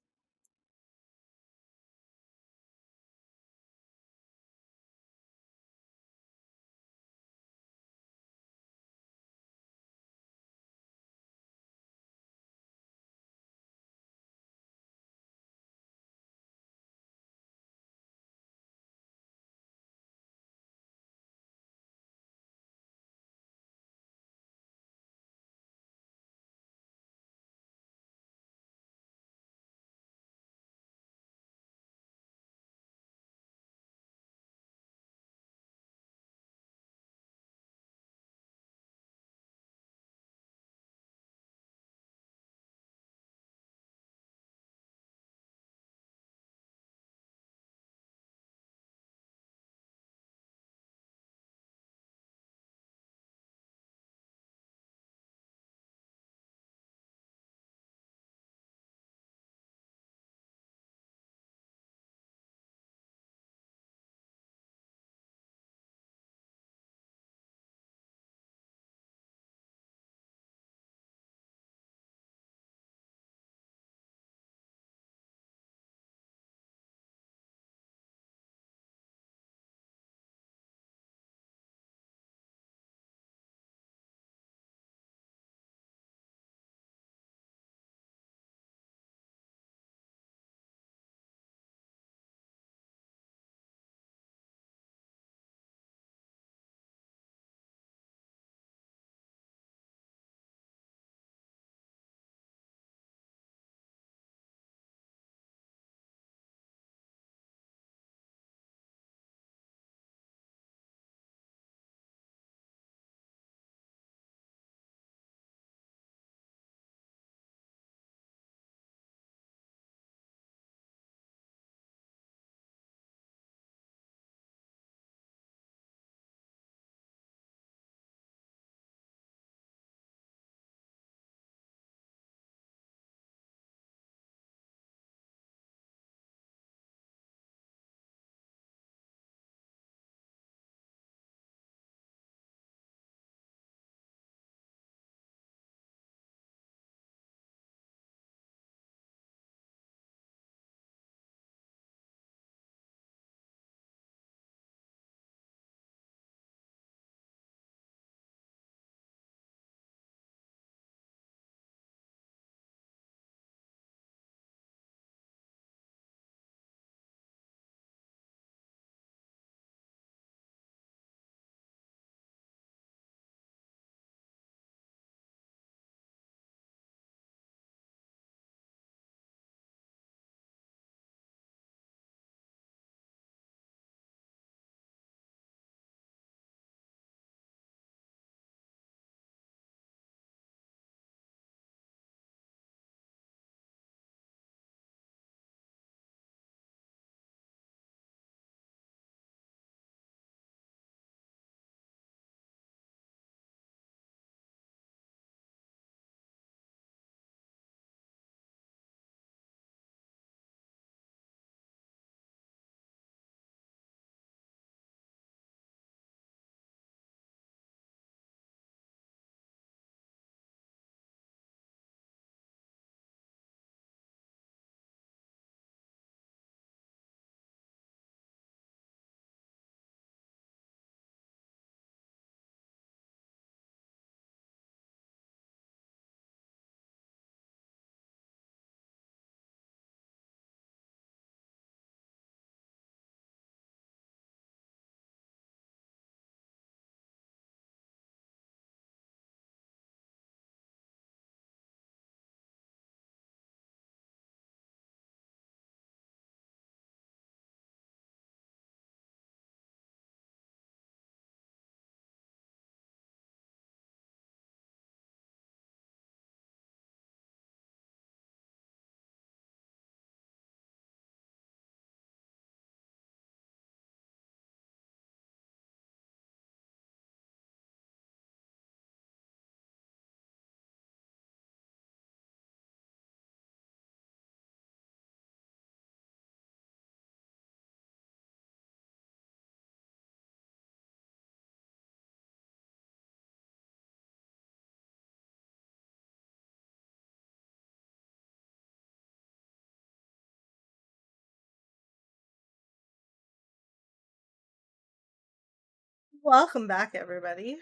Welcome back, everybody.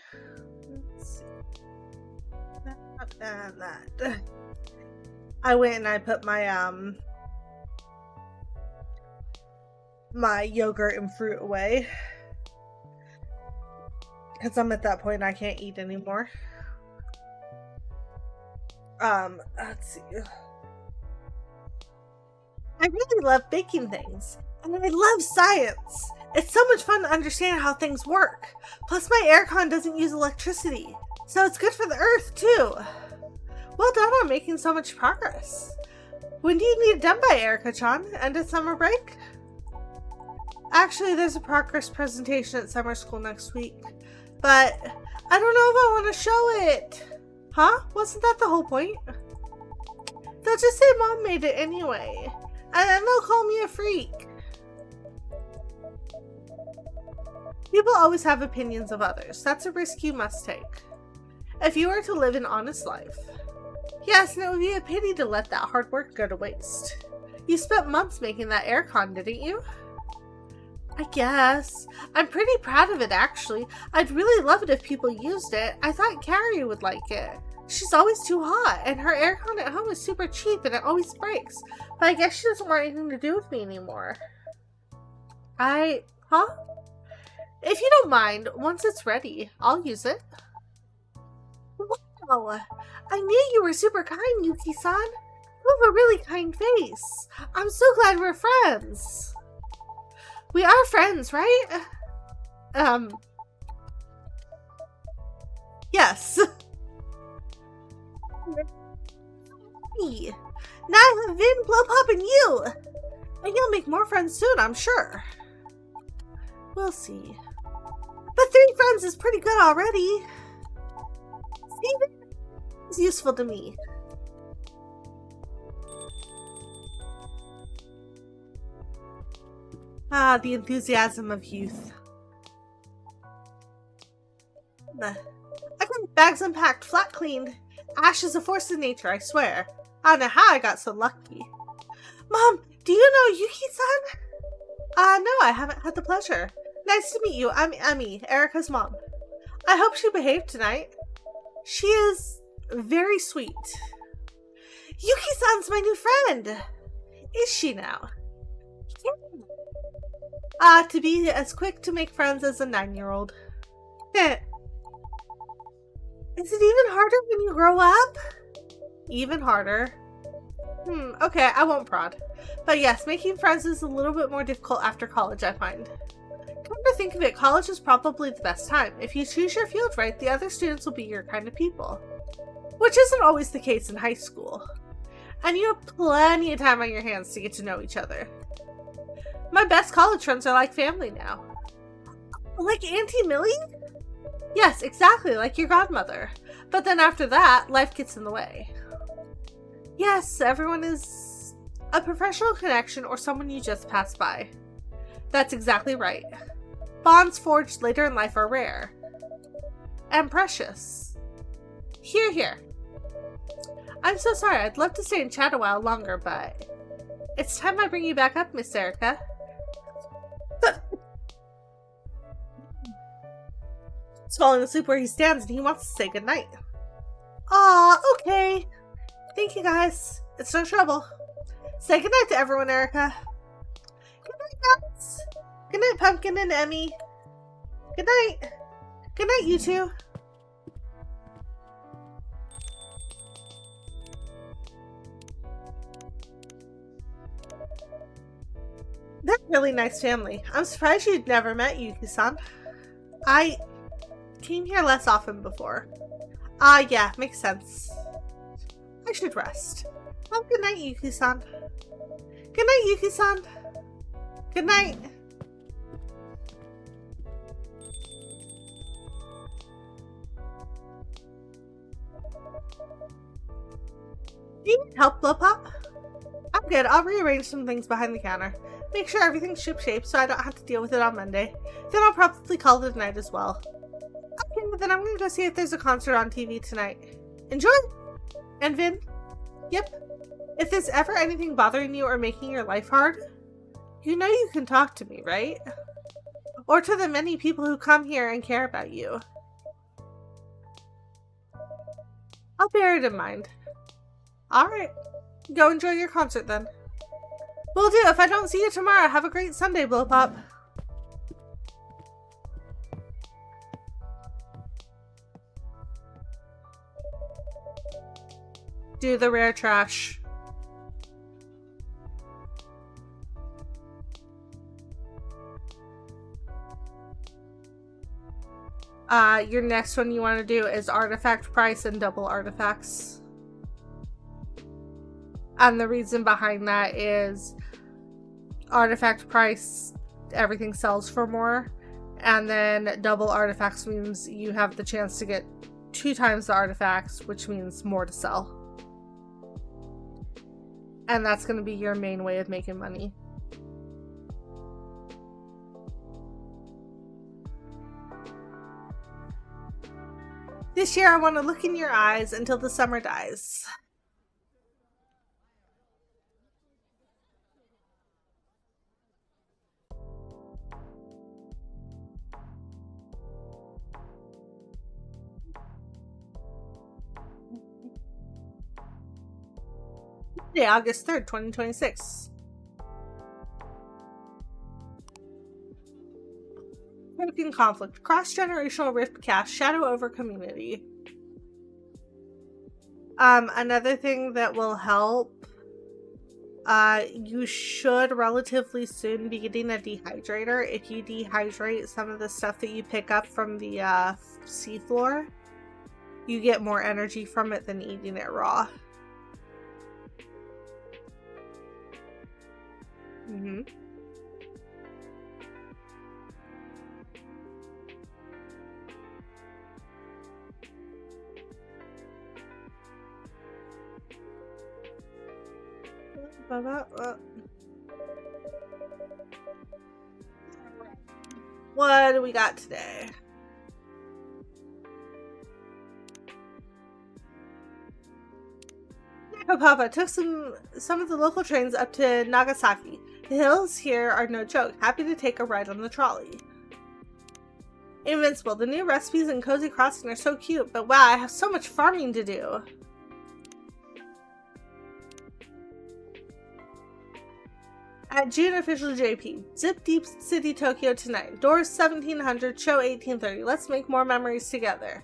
Let's see. That. I went and I put my my yogurt and fruit away because I'm at that point I can't eat anymore. Let's see. I really love baking things, and I love science. It's so much fun to understand how things work. Plus, my aircon doesn't use electricity, so it's good for the earth, too. Well done on making so much progress. When do you need it done by, Erica-chan? End of summer break? Actually, there's a progress presentation at summer school next week, but I don't know if I want to show it. Huh? Wasn't that the whole point? They'll just say Mom made it anyway, and then they'll call me a freak. People always have opinions of others. That's a risk you must take if you are to live an honest life. Yes, and it would be a pity to let that hard work go to waste. You spent months making that aircon, didn't you? I guess. I'm pretty proud of it, actually. I'd really love it if people used it. I thought Carrie would like it. She's always too hot, and her aircon at home is super cheap and it always breaks. But I guess she doesn't want anything to do with me anymore. Huh? If you don't mind, once it's ready, I'll use it. Wow! I knew you were super kind, Yuki-san. You have a really kind face. I'm so glad we're friends. We are friends, right? Yes. Now I have Vin, Blowpop, and you! And you'll make more friends soon, I'm sure. We'll see. But 3 friends is pretty good already. Steven is useful to me. Ah, the enthusiasm of youth. I got bags unpacked, flat cleaned. Ash is a force of nature, I swear. I don't know how I got so lucky. Mom, do you know Yuki-san? No, I haven't had the pleasure. Nice to meet you. I'm Emmy, Erica's mom. I hope she behaved tonight. She is very sweet. Yuki-san's my new friend. Is she now? Yeah. To be as quick to make friends as a 9-year-old. Is it even harder when you grow up? Even harder. Okay, I won't prod. But yes, making friends is a little bit more difficult after college, I find. Come to think of it, college is probably the best time. If you choose your field right, the other students will be your kind of people. Which isn't always the case in high school. And you have plenty of time on your hands to get to know each other. My best college friends are like family now. Like Auntie Millie? Yes, exactly, like your godmother. But then after that, life gets in the way. Yes, everyone is a professional connection or someone you just pass by. That's exactly right. Bonds forged later in life are rare. And precious. Hear, hear. I'm so sorry, I'd love to stay and chat a while longer, but it's time I bring you back up, Miss Erica. He's falling asleep where he stands and he wants to say goodnight. Aw, okay. Thank you, guys. It's no trouble. Say goodnight to everyone, Erica. Good night, guys. Good night, Pumpkin and Emmy. Good night. Good night, you two. They're a really nice family. I'm surprised you'd never met Yuki-san. I came here less often before. Yeah, makes sense. I should rest. Well, good night, Yuki-san. Good night, Yuki-san. Good night. Do you need help, Blowpop? I'm good. I'll rearrange some things behind the counter. Make sure everything's shipshape so I don't have to deal with it on Monday. Then I'll probably call it a night as well. Okay, then I'm gonna go see if there's a concert on TV tonight. Enjoy! And Vin? Yep. If there's ever anything bothering you or making your life hard, you know you can talk to me, right? or to the many people who come here and care about you. I'll bear it in mind. Alright, go enjoy your concert then. Will do. If I don't see you tomorrow, have a great Sunday, Blowpop. Do the rare trash. Your next one you want to do is artifact price and double artifacts. And the reason behind that is artifact price, everything sells for more. And then double artifacts means you have the chance to get 2 times the artifacts, which means more to sell. And that's going to be your main way of making money. This year I want to look in your eyes until the summer dies. Monday, August 3rd, 2026. Broken conflict. Cross-generational rift cast. Shadow over community. Another thing that will help, you should relatively soon be getting a dehydrator. If you dehydrate some of the stuff that you pick up from the seafloor, you get more energy from it than eating it raw. What do we got today? Papa took some of the local trains up to Nagasaki. The hills here are no joke. Happy to take a ride on the trolley. Invincible. The new recipes in Cozy Crossing are so cute, but wow, I have so much farming to do. At June official JP. Zip Deep City Tokyo tonight. Doors 1700, show 1830. Let's make more memories together.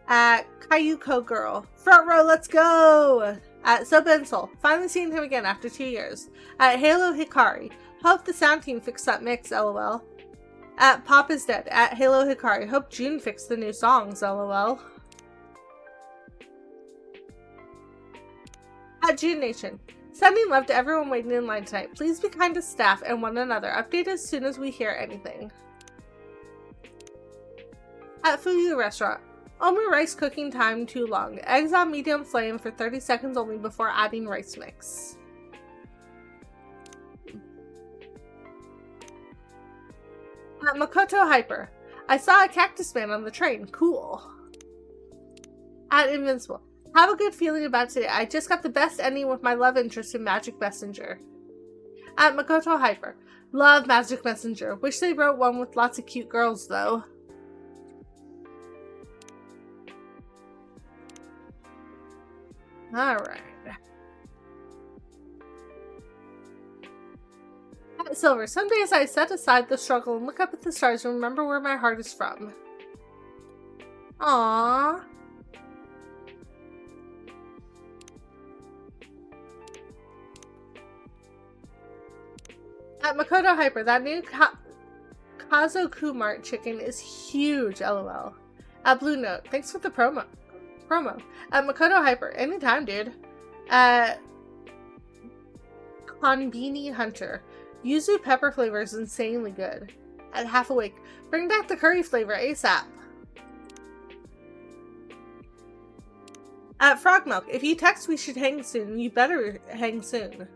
At Kayuko Girl. Front row, let's go! At Sobensul. Finally seeing him again after 2 years. At Halo Hikari. Hope the sound team fixed that mix, lol. At Pop is Dead. At Halo Hikari. Hope June fixed the new songs, lol. At June Nation. Sending love to everyone waiting in line tonight. Please be kind to staff and one another. Update as soon as we hear anything. At Fuyu Restaurant. Omu rice cooking time too long. Eggs on medium flame for 30 seconds only before adding rice mix. At Makoto Hyper. I saw a cactus man on the train. Cool. At Invincible. Have a good feeling about today. I just got the best ending with my love interest in Magic Messenger. At Makoto Hyper. Love Magic Messenger. Wish they wrote one with lots of cute girls though. Alright. At Silver. Some days I set aside the struggle and look up at the stars and remember where my heart is from. Aww. At Makoto Hyper, that new Kazoku Mart chicken is huge, lol. At Blue Note, thanks for the promo. At Makoto Hyper, anytime, dude. At Konbini Hunter, yuzu pepper flavor is insanely good. At Half Awake, bring back the curry flavor ASAP. At Frog Milk, if you text we should hang soon, you better hang soon.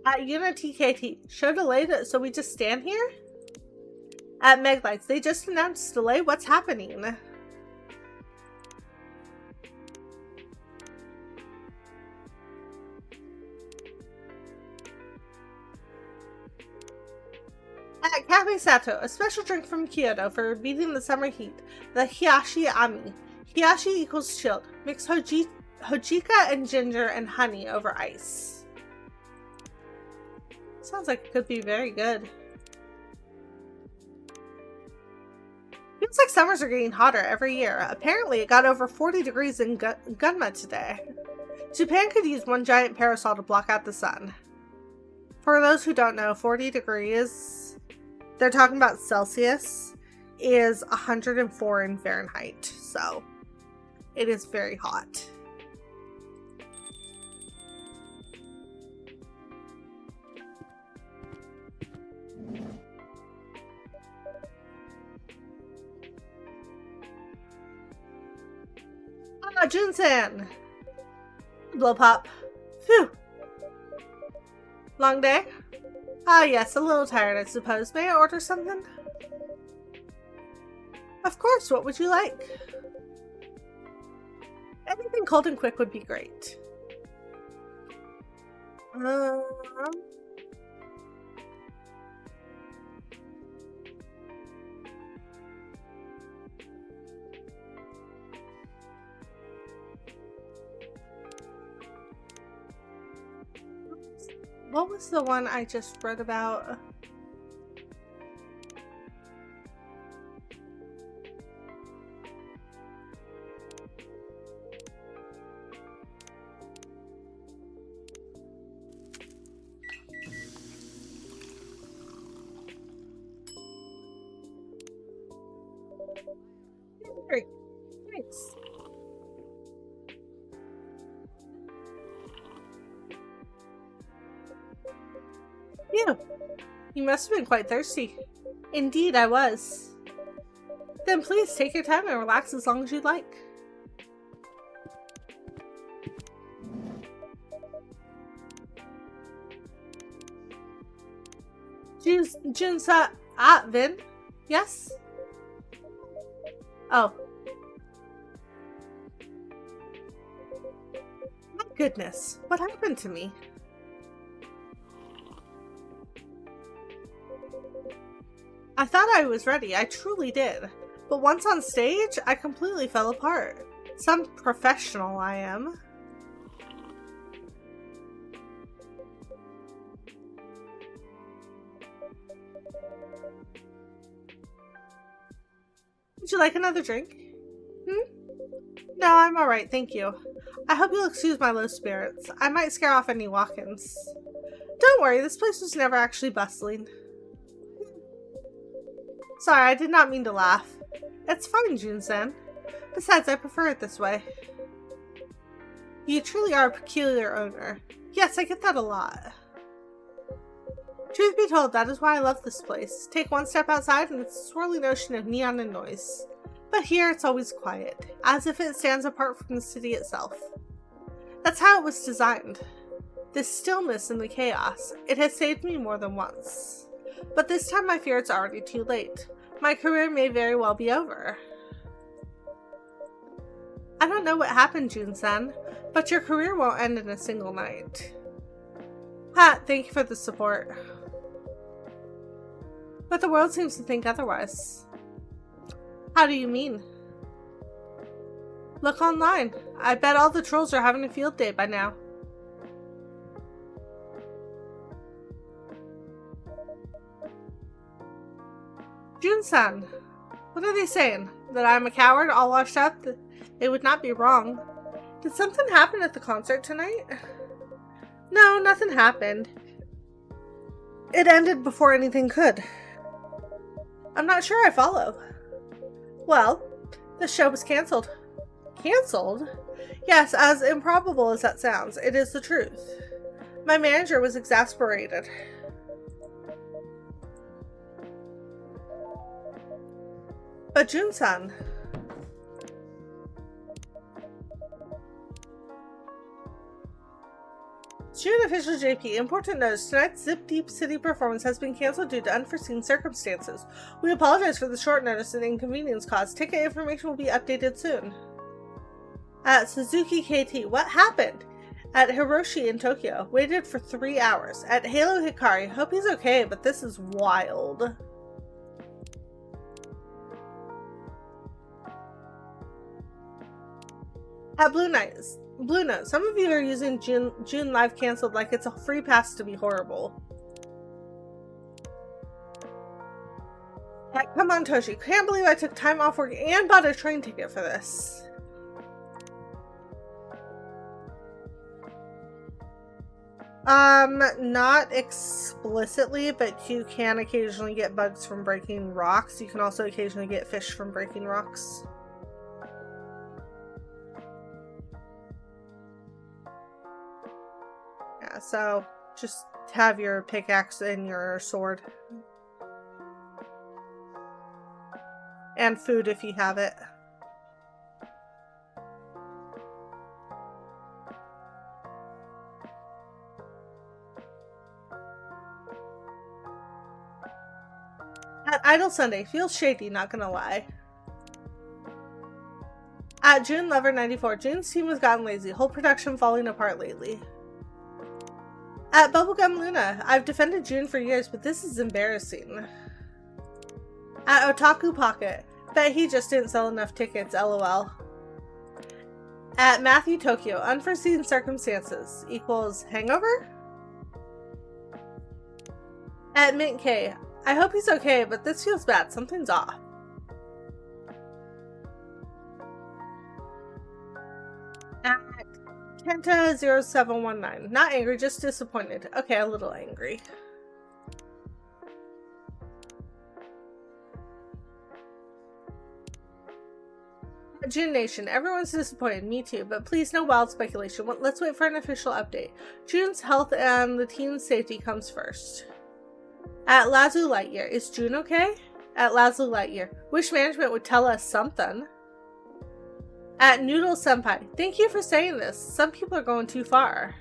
At UniTKT, show delayed, so we just stand here? At Meglights, they just announced delay, what's happening? Cafe Sato, a special drink from Kyoto for beating the summer heat. The Hiyashi Ami. Hiyashi equals chilled. Mix hojika and ginger and honey over ice. Sounds like it could be very good. Feels like summers are getting hotter every year. Apparently, it got over 40 degrees in Gunma today. Japan could use one giant parasol to block out the sun. For those who don't know, 40 degrees, they're talking about Celsius, is 104 in Fahrenheit. So, it is very hot. Ah, Junsen! Blow pop. Phew. Long day? Ah, yes, a little tired, I suppose. May I order something? Of course, what would you like? Anything cold and quick would be great. What was the one I just read about? Great. Thanks. You must have been quite thirsty. Indeed, I was. Then please take your time and relax as long as you'd like. Junsa Vin? Yes? Oh. My goodness, what happened to me? I thought I was ready, I truly did. But once on stage, I completely fell apart. Some professional I am. Would you like another drink? No, I'm alright, thank you. I hope you'll excuse my low spirits. I might scare off any walk-ins. Don't worry, this place was never actually bustling. Sorry, I did not mean to laugh. It's fine, Junsen. Besides, I prefer it this way. You truly are a peculiar owner. Yes, I get that a lot. Truth be told, that is why I love this place. Take one step outside and it's a swirling ocean of neon and noise. But here it's always quiet, as if it stands apart from the city itself. That's how it was designed. This stillness and the chaos, it has saved me more than once. But this time I fear it's already too late. My career may very well be over. I don't know what happened, Junsen, but your career won't end in a single night. Ha, thank you for the support. But the world seems to think otherwise. How do you mean? Look online. I bet all the trolls are having a field day by now. Junsen, what are they saying? That I'm a coward, all washed up? They would not be wrong. Did something happen at the concert tonight? No, nothing happened. It ended before anything could. I'm not sure I follow. Well, the show was cancelled. Cancelled? Yes, as improbable as that sounds, it is the truth. My manager was exasperated. But Junsen. June official JP, important notice, tonight's Zip Deep City performance has been cancelled due to unforeseen circumstances. We apologize for the short notice and inconvenience caused. Ticket information will be updated soon. At Suzuki KT, what happened? At Hiroshi in Tokyo, waited for 3 hours. At Halo Hikari, hope he's okay, but this is wild. At Blue Note, some of you are using June Live Cancelled like it's a free pass to be horrible. Come on, Toshi. Can't believe I took time off work and bought a train ticket for this. Not explicitly, but you can occasionally get bugs from breaking rocks. You can also occasionally get fish from breaking rocks. Yeah, so just have your pickaxe and your sword. And food if you have it. At Idle Sunday, feels shady, not gonna lie. At June Lover 94, June's team has gotten lazy, whole production falling apart lately. At Bubblegum Luna, I've defended June for years, but this is embarrassing. At Otaku Pocket, bet he just didn't sell enough tickets, lol. At Matthew Tokyo, unforeseen circumstances equals hangover? At Mint K, I hope he's okay, but this feels bad. Something's off. At Kenta0719, not angry, just disappointed. Okay, a little angry. June Nation, everyone's disappointed, me too, but please no wild speculation. Let's wait for an official update. June's health and the team's safety comes first. At Lazu Lightyear, is June okay? At Lazu Lightyear, wish management would tell us something. At Noodle Senpai, thank you for saying this. Some people are going too far.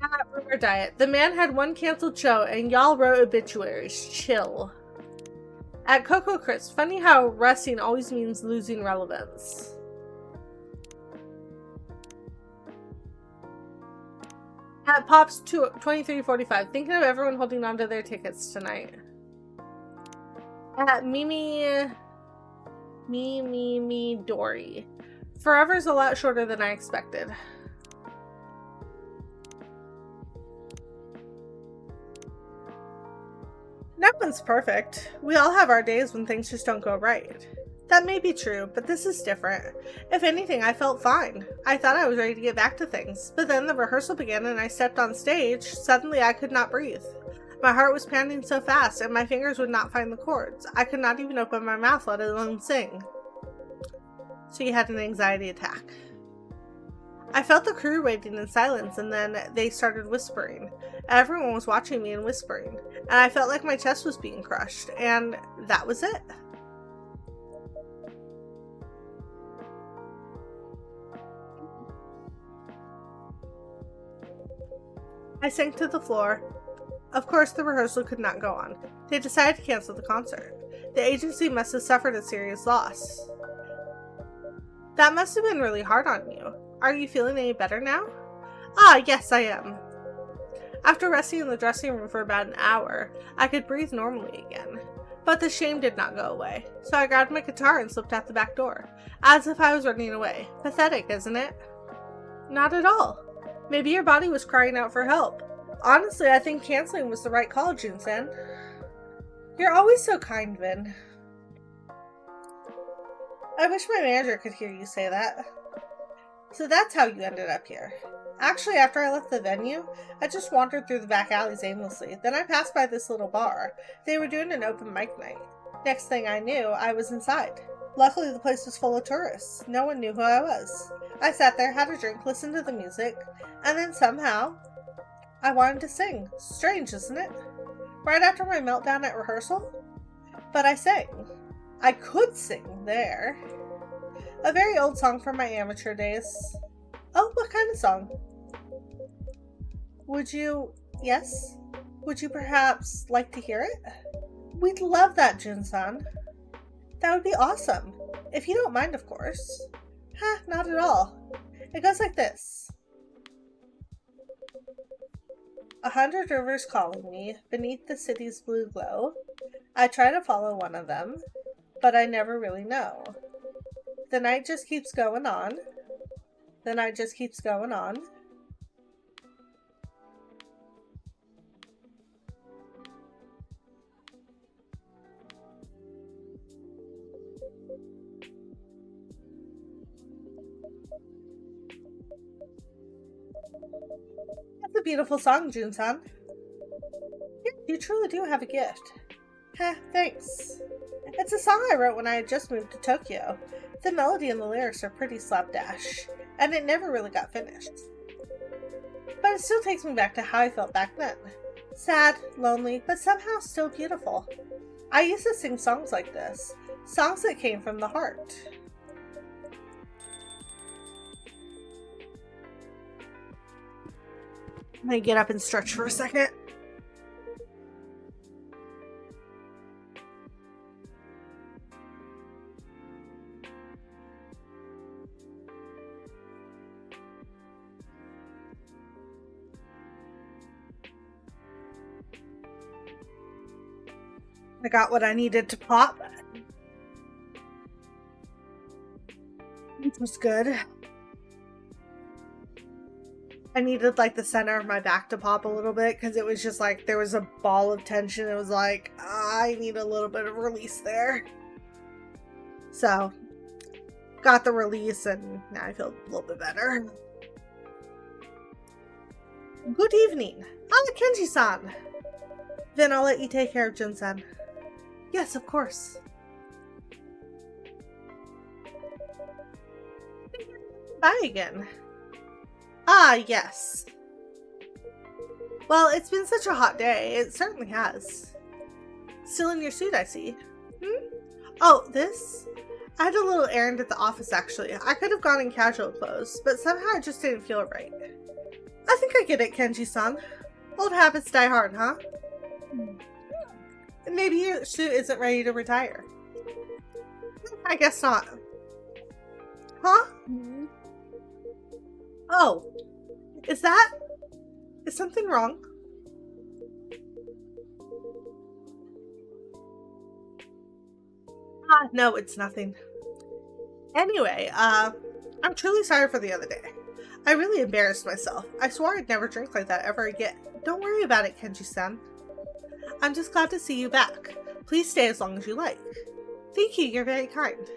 At Rumor Diet, the man had one cancelled show and y'all wrote obituaries. Chill. At Coco Chris, funny how resting always means losing relevance. At Pops 2345, thinking of everyone holding on to their tickets tonight. At Mimi Dory, forever's a lot shorter than I expected. No one's perfect. We all have our days when things just don't go right. That may be true, but this is different. If anything, I felt fine. I thought I was ready to get back to things, but then the rehearsal began and I stepped on stage. Suddenly I could not breathe. My heart was pounding so fast and my fingers would not find the chords. I could not even open my mouth, let alone sing. So you had an anxiety attack. I felt the crew waiting in silence and then they started whispering. Everyone was watching me and whispering, and I felt like my chest was being crushed, and that was it. I sank to the floor. Of course, the rehearsal could not go on. They decided to cancel the concert. The agency must have suffered a serious loss. That must have been really hard on you. Are you feeling any better now? Ah, yes, I am. After resting in the dressing room for about an hour, I could breathe normally again. But the shame did not go away, so I grabbed my guitar and slipped out the back door, as if I was running away. Pathetic, isn't it? Not at all. Maybe your body was crying out for help. Honestly, I think canceling was the right call, Jun-sen. You're always so kind, Vin. I wish my manager could hear you say that. So that's how you ended up here. Actually, after I left the venue, I just wandered through the back alleys aimlessly. Then I passed by this little bar. They were doing an open mic night. Next thing I knew, I was inside. Luckily, the place was full of tourists. No one knew who I was. I sat there, had a drink, listened to the music, and then somehow, I wanted to sing. Strange, isn't it? Right after my meltdown at rehearsal? But I sang. I could sing there. A very old song from my amateur days. Oh, what kind of song? Yes? Would you perhaps like to hear it? We'd love that, Jun-san. That would be awesome. If you don't mind, of course. Not at all. It goes like this. 100 rivers calling me, beneath the city's blue glow. I try to follow one of them, but I never really know. The night just keeps going on. The night just keeps going on. That's a beautiful song, Jun-san. You truly do have a gift. Heh, thanks. It's a song I wrote when I had just moved to Tokyo. The melody and the lyrics are pretty slapdash, and it never really got finished. But it still takes me back to how I felt back then. Sad, lonely, but somehow still beautiful. I used to sing songs like this, songs that came from the heart. I'm gonna get up and stretch for a second. I got what I needed to pop. It was good. I needed like the center of my back to pop a little bit because it was just like there was a ball of tension. It was like, I need a little bit of release there. So, got the release and now I feel a little bit better. Good evening. Kenji-san. Then I'll let you take care of Jun-san. Yes, of course. Bye again. Ah, yes. Well, it's been such a hot day. It certainly has. Still in your suit, I see. Oh, this? I had a little errand at the office, actually. I could have gone in casual clothes, but somehow I just didn't feel right. I think I get it, Kenji-san. Old habits die hard, huh? Maybe your suit isn't ready to retire. I guess not. Huh? Oh. Is something wrong? No, it's nothing. Anyway, I'm truly sorry for the other day. I really embarrassed myself. I swore I'd never drink like that ever again. Don't worry about it, Kenji-san. I'm just glad to see you back. Please stay as long as you like. Thank you, you're very kind.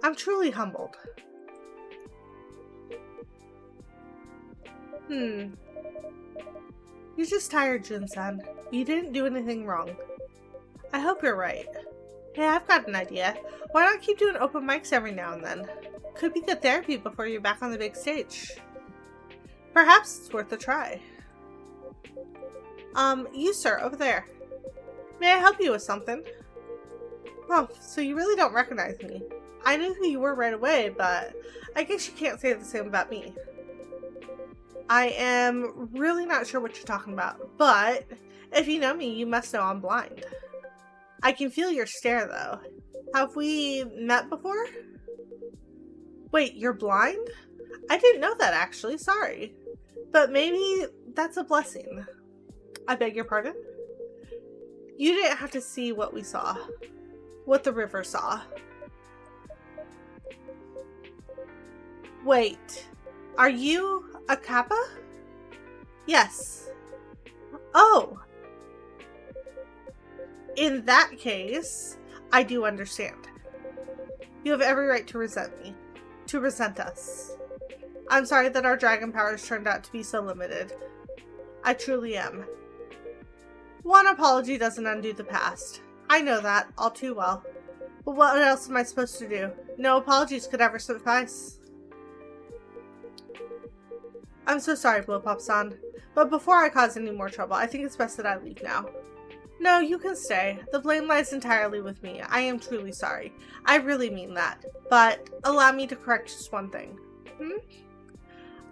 I'm truly humbled. You're just tired, Jun-san. You didn't do anything wrong. I hope you're right. Hey, I've got an idea. Why not keep doing open mics every now and then? Could be good therapy before you're back on the big stage. Perhaps it's worth a try. You sir, over there. May I help you with something? Oh, so you really don't recognize me. I knew who you were right away, but I guess you can't say the same about me. I am really not sure what you're talking about, but if you know me, you must know I'm blind. I can feel your stare, though. Have we met before? Wait, you're blind? I didn't know that, actually. Sorry. But maybe that's a blessing. I beg your pardon? You didn't have to see what we saw. What the river saw. Wait. Are you a Kappa? Yes. Oh. In that case, I do understand. You have every right to resent me. To resent us. I'm sorry that our dragon powers turned out to be so limited. I truly am. One apology doesn't undo the past. I know that, all too well. But what else am I supposed to do? No apologies could ever suffice. I'm so sorry, Blowpop-san. But before I cause any more trouble, I think it's best that I leave now. No, you can stay. The blame lies entirely with me. I am truly sorry. I really mean that. But allow me to correct just one thing.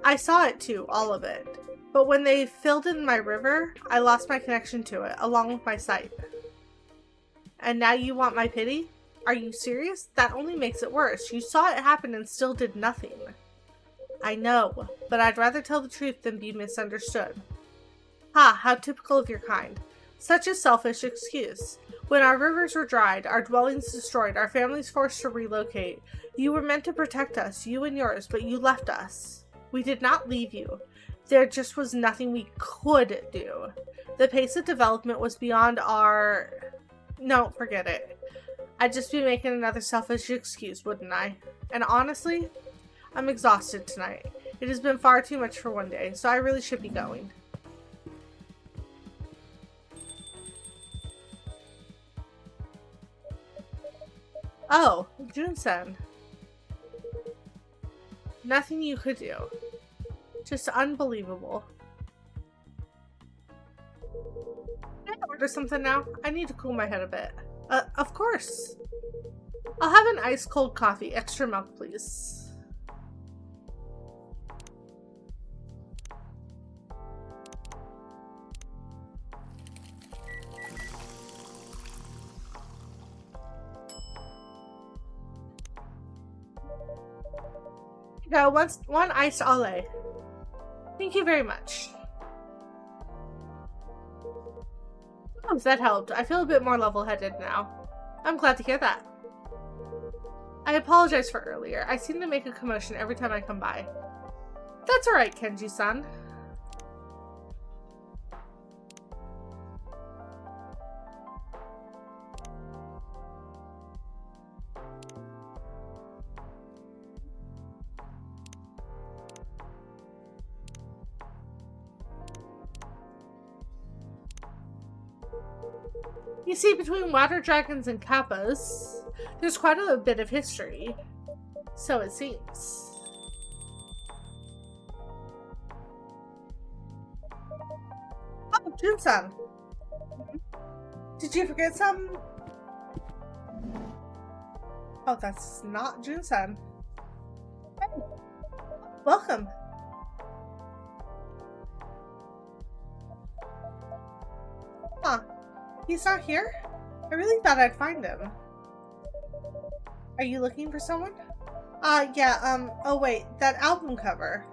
I saw it too, all of it. But when they filled in my river, I lost my connection to it, along with my sight. And now you want my pity? Are you serious? That only makes it worse. You saw it happen and still did nothing. I know, but I'd rather tell the truth than be misunderstood. Ha, how typical of your kind. Such a selfish excuse. When our rivers were dried, our dwellings destroyed, our families forced to relocate, you were meant to protect us, you and yours, but you left us. We did not leave you. There just was nothing we could do. The pace of development was beyond our... No, forget it. I'd just be making another selfish excuse, wouldn't I? And honestly, I'm exhausted tonight. It has been far too much for one day, so I really should be going. Oh, Jun-san. Nothing you could do. Just unbelievable. Can I order something now? I need to cool my head a bit. Of course. I'll have an ice cold coffee. Extra milk, please. No, one iced ole. Thank you very much. Oh, that helped. I feel a bit more level-headed now. I'm glad to hear that. I apologize for earlier. I seem to make a commotion every time I come by. That's alright, Kenji-san. You see, between water dragons and kappas, there's quite a bit of history. So it seems. Oh, Jun-san. Did you forget some? Oh, that's not Jun-san. Hey. Welcome. Huh. He's not here? I really thought I'd find him. Are you looking for someone? Yeah, oh wait, that album cover.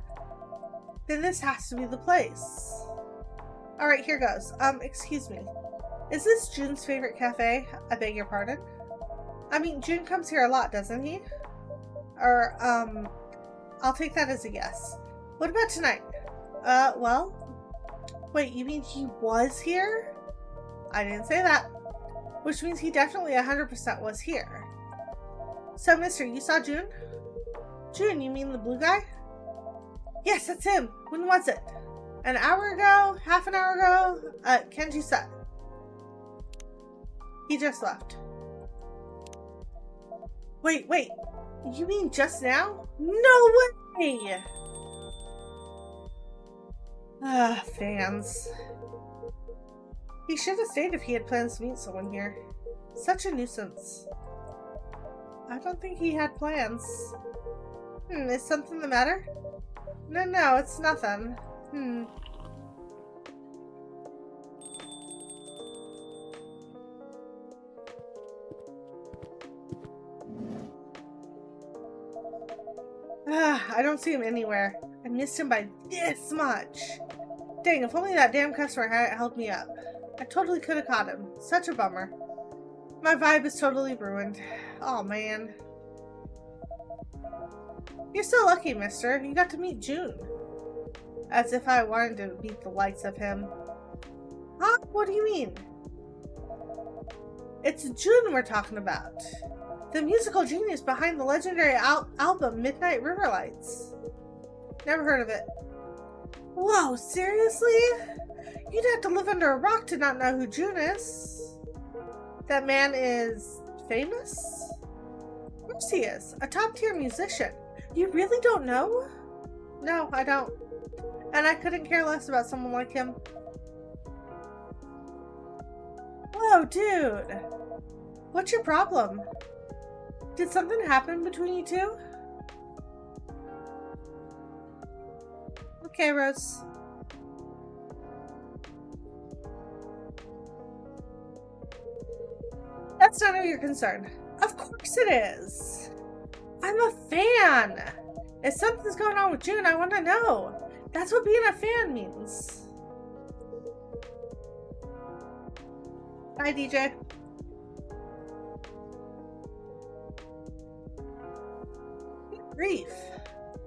Then this has to be the place. Alright, here goes. Excuse me. Is this Jun's favorite cafe? I beg your pardon? I mean, Jun comes here a lot, doesn't he? Or, I'll take that as a yes. What about tonight? Well? Wait, you mean he was here? I didn't say that. Which means he definitely 100% was here. So, mister, you saw Jun? Jun, you mean the blue guy? Yes, that's him. When was it? An hour ago? Half an hour ago? Kenji said. He just left. Wait. You mean just now? No way! Fans. He should have stayed if he had plans to meet someone here. Such a nuisance. I don't think he had plans. Is something the matter? No, it's nothing. I don't see him anywhere. I missed him by this much. Dang, if only that damn customer had helped me up. I totally could have caught him. Such a bummer. My vibe is totally ruined. Oh man. You're so lucky, mister. You got to meet Jun. As if I wanted to beat the likes of him. Huh? What do you mean? It's Jun we're talking about. The musical genius behind the legendary album Midnight River Lights. Never heard of it. Whoa, seriously? You'd have to live under a rock to not know who Jun is. That man is famous? Of course he is. A top-tier musician. You really don't know? No, I don't. And I couldn't care less about someone like him. Whoa, dude. What's your problem? Did something happen between you two? Okay, Rose. That's none of your concern. Of course it is. I'm a fan. If something's going on with Jun, I want to know. That's what being a fan means. Bye, DJ. Grief.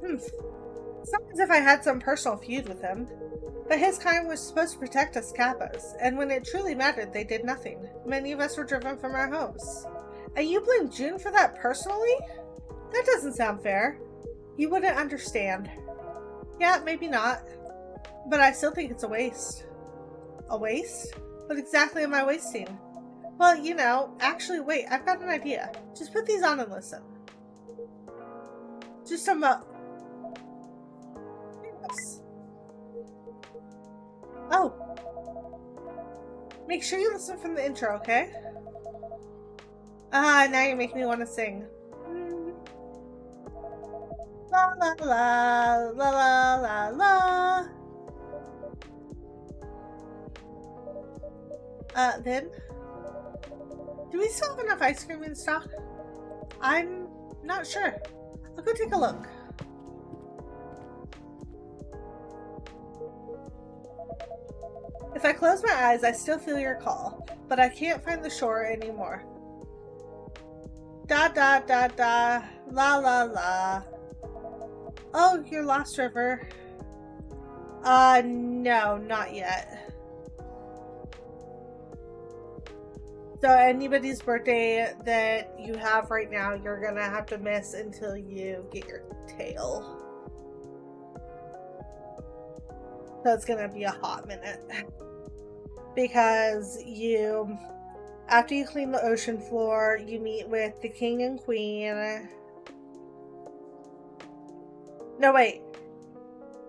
It's not as if I had some personal feud with him. But his kind was supposed to protect us Kappas, and when it truly mattered, they did nothing. Many of us were driven from our homes. And you blame June for that personally? That doesn't sound fair. You wouldn't understand. Yeah, maybe not. But I still think it's a waste. A waste? What exactly am I wasting? Well, you know, actually, wait, I've got an idea. Just put these on and listen. Just some, Oh. Make sure you listen from the intro, okay? Now you make me want to sing. La la la, la la la la. Then? Do we still have enough ice cream in stock? I'm not sure. I'll go take a look. If I close my eyes, I still feel your call, but I can't find the shore anymore. Da da da da, la la la. Oh, you're lost, River. No, not yet. So anybody's birthday that you have right now, you're gonna have to miss until you get your tail. So it's gonna be a hot minute. Because after you clean the ocean floor, you meet with the king and queen. No, wait.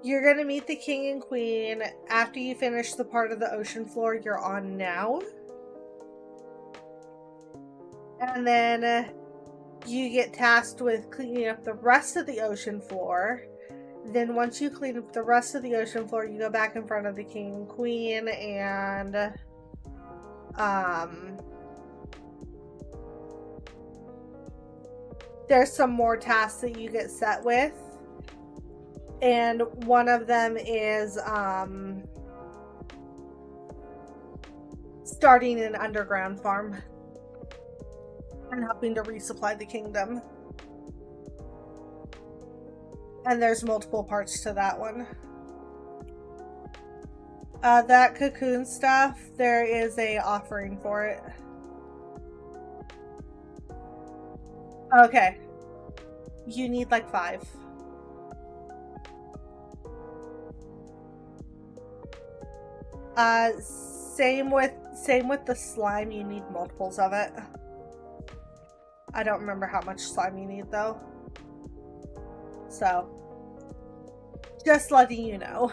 You're gonna meet the king and queen after you finish the part of the ocean floor you're on now. And then you get tasked with cleaning up the rest of the ocean floor. Then once you clean up the rest of the ocean floor, you go back in front of the king and queen and there's some more tasks that you get set with. And one of them is starting an underground farm and helping to resupply the kingdom. And there's multiple parts to that one. That cocoon stuff, there is a offering for it. Okay. You need like 5. Same with the slime, you need multiples of it. I don't remember how much slime you need though. So, just letting you know.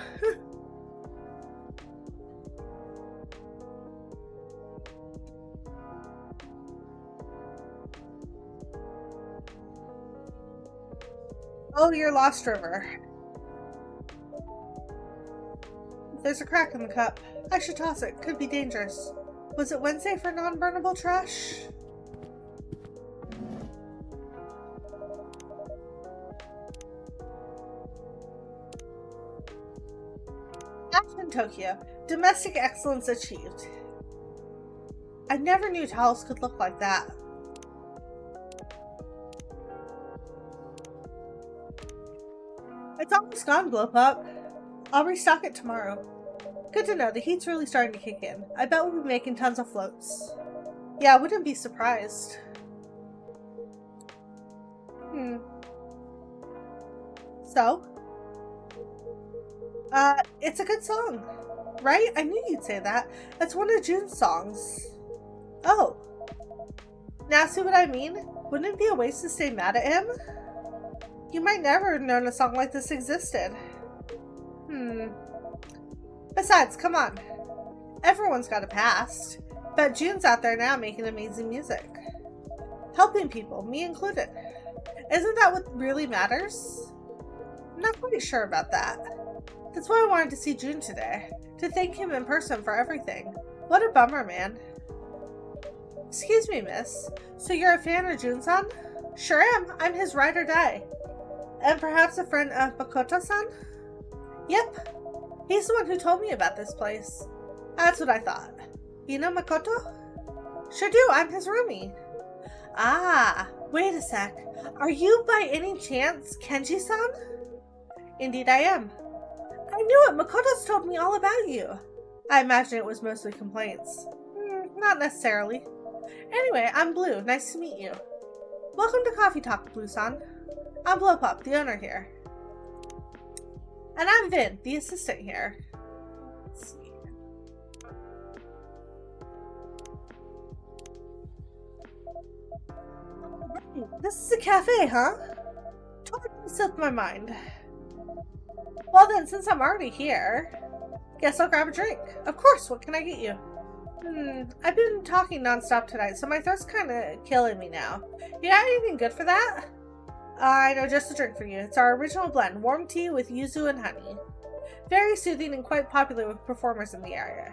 Oh, you're lost, River. There's a crack in the cup. I should toss it. Could be dangerous. Was it Wednesday for non-burnable trash? In Tokyo, domestic excellence achieved. I never knew towels could look like that. It's almost gone, Blowpop. I'll restock it tomorrow. Good to know, the heat's really starting to kick in. I bet we'll be making tons of floats. Yeah, I wouldn't be surprised. So? It's a good song, right? I knew you'd say that. That's one of June's songs. Oh. Now see what I mean? Wouldn't it be a waste to stay mad at him? You might never have known a song like this existed. Besides, come on. Everyone's got a past. But June's out there now making amazing music. Helping people, me included. Isn't that what really matters? I'm not quite sure about that. That's why I wanted to see June today. To thank him in person for everything. What a bummer, man. Excuse me, miss. So you're a fan of June-san? Sure am. I'm his ride or die. And perhaps a friend of Makoto-san? Yep. He's the one who told me about this place. That's what I thought. You know Makoto? Sure do. I'm his roomie. Ah, wait a sec. Are you by any chance Kenji-san? Indeed I am. I knew it! Makoto's told me all about you. I imagine it was mostly complaints. Not necessarily. Anyway, I'm Blue. Nice to meet you. Welcome to Coffee Talk, Blue-san. I'm Blowpop, the owner here. And I'm Vin, the assistant here. Let's see. This is a cafe, huh? Totally slipped my mind. Well then, since I'm already here, guess I'll grab a drink. Of course, what can I get you? I've been talking nonstop tonight, so my throat's kind of killing me now. You got anything good for that? I know just a drink for you. It's our original blend, warm tea with yuzu and honey. Very soothing and quite popular with performers in the area.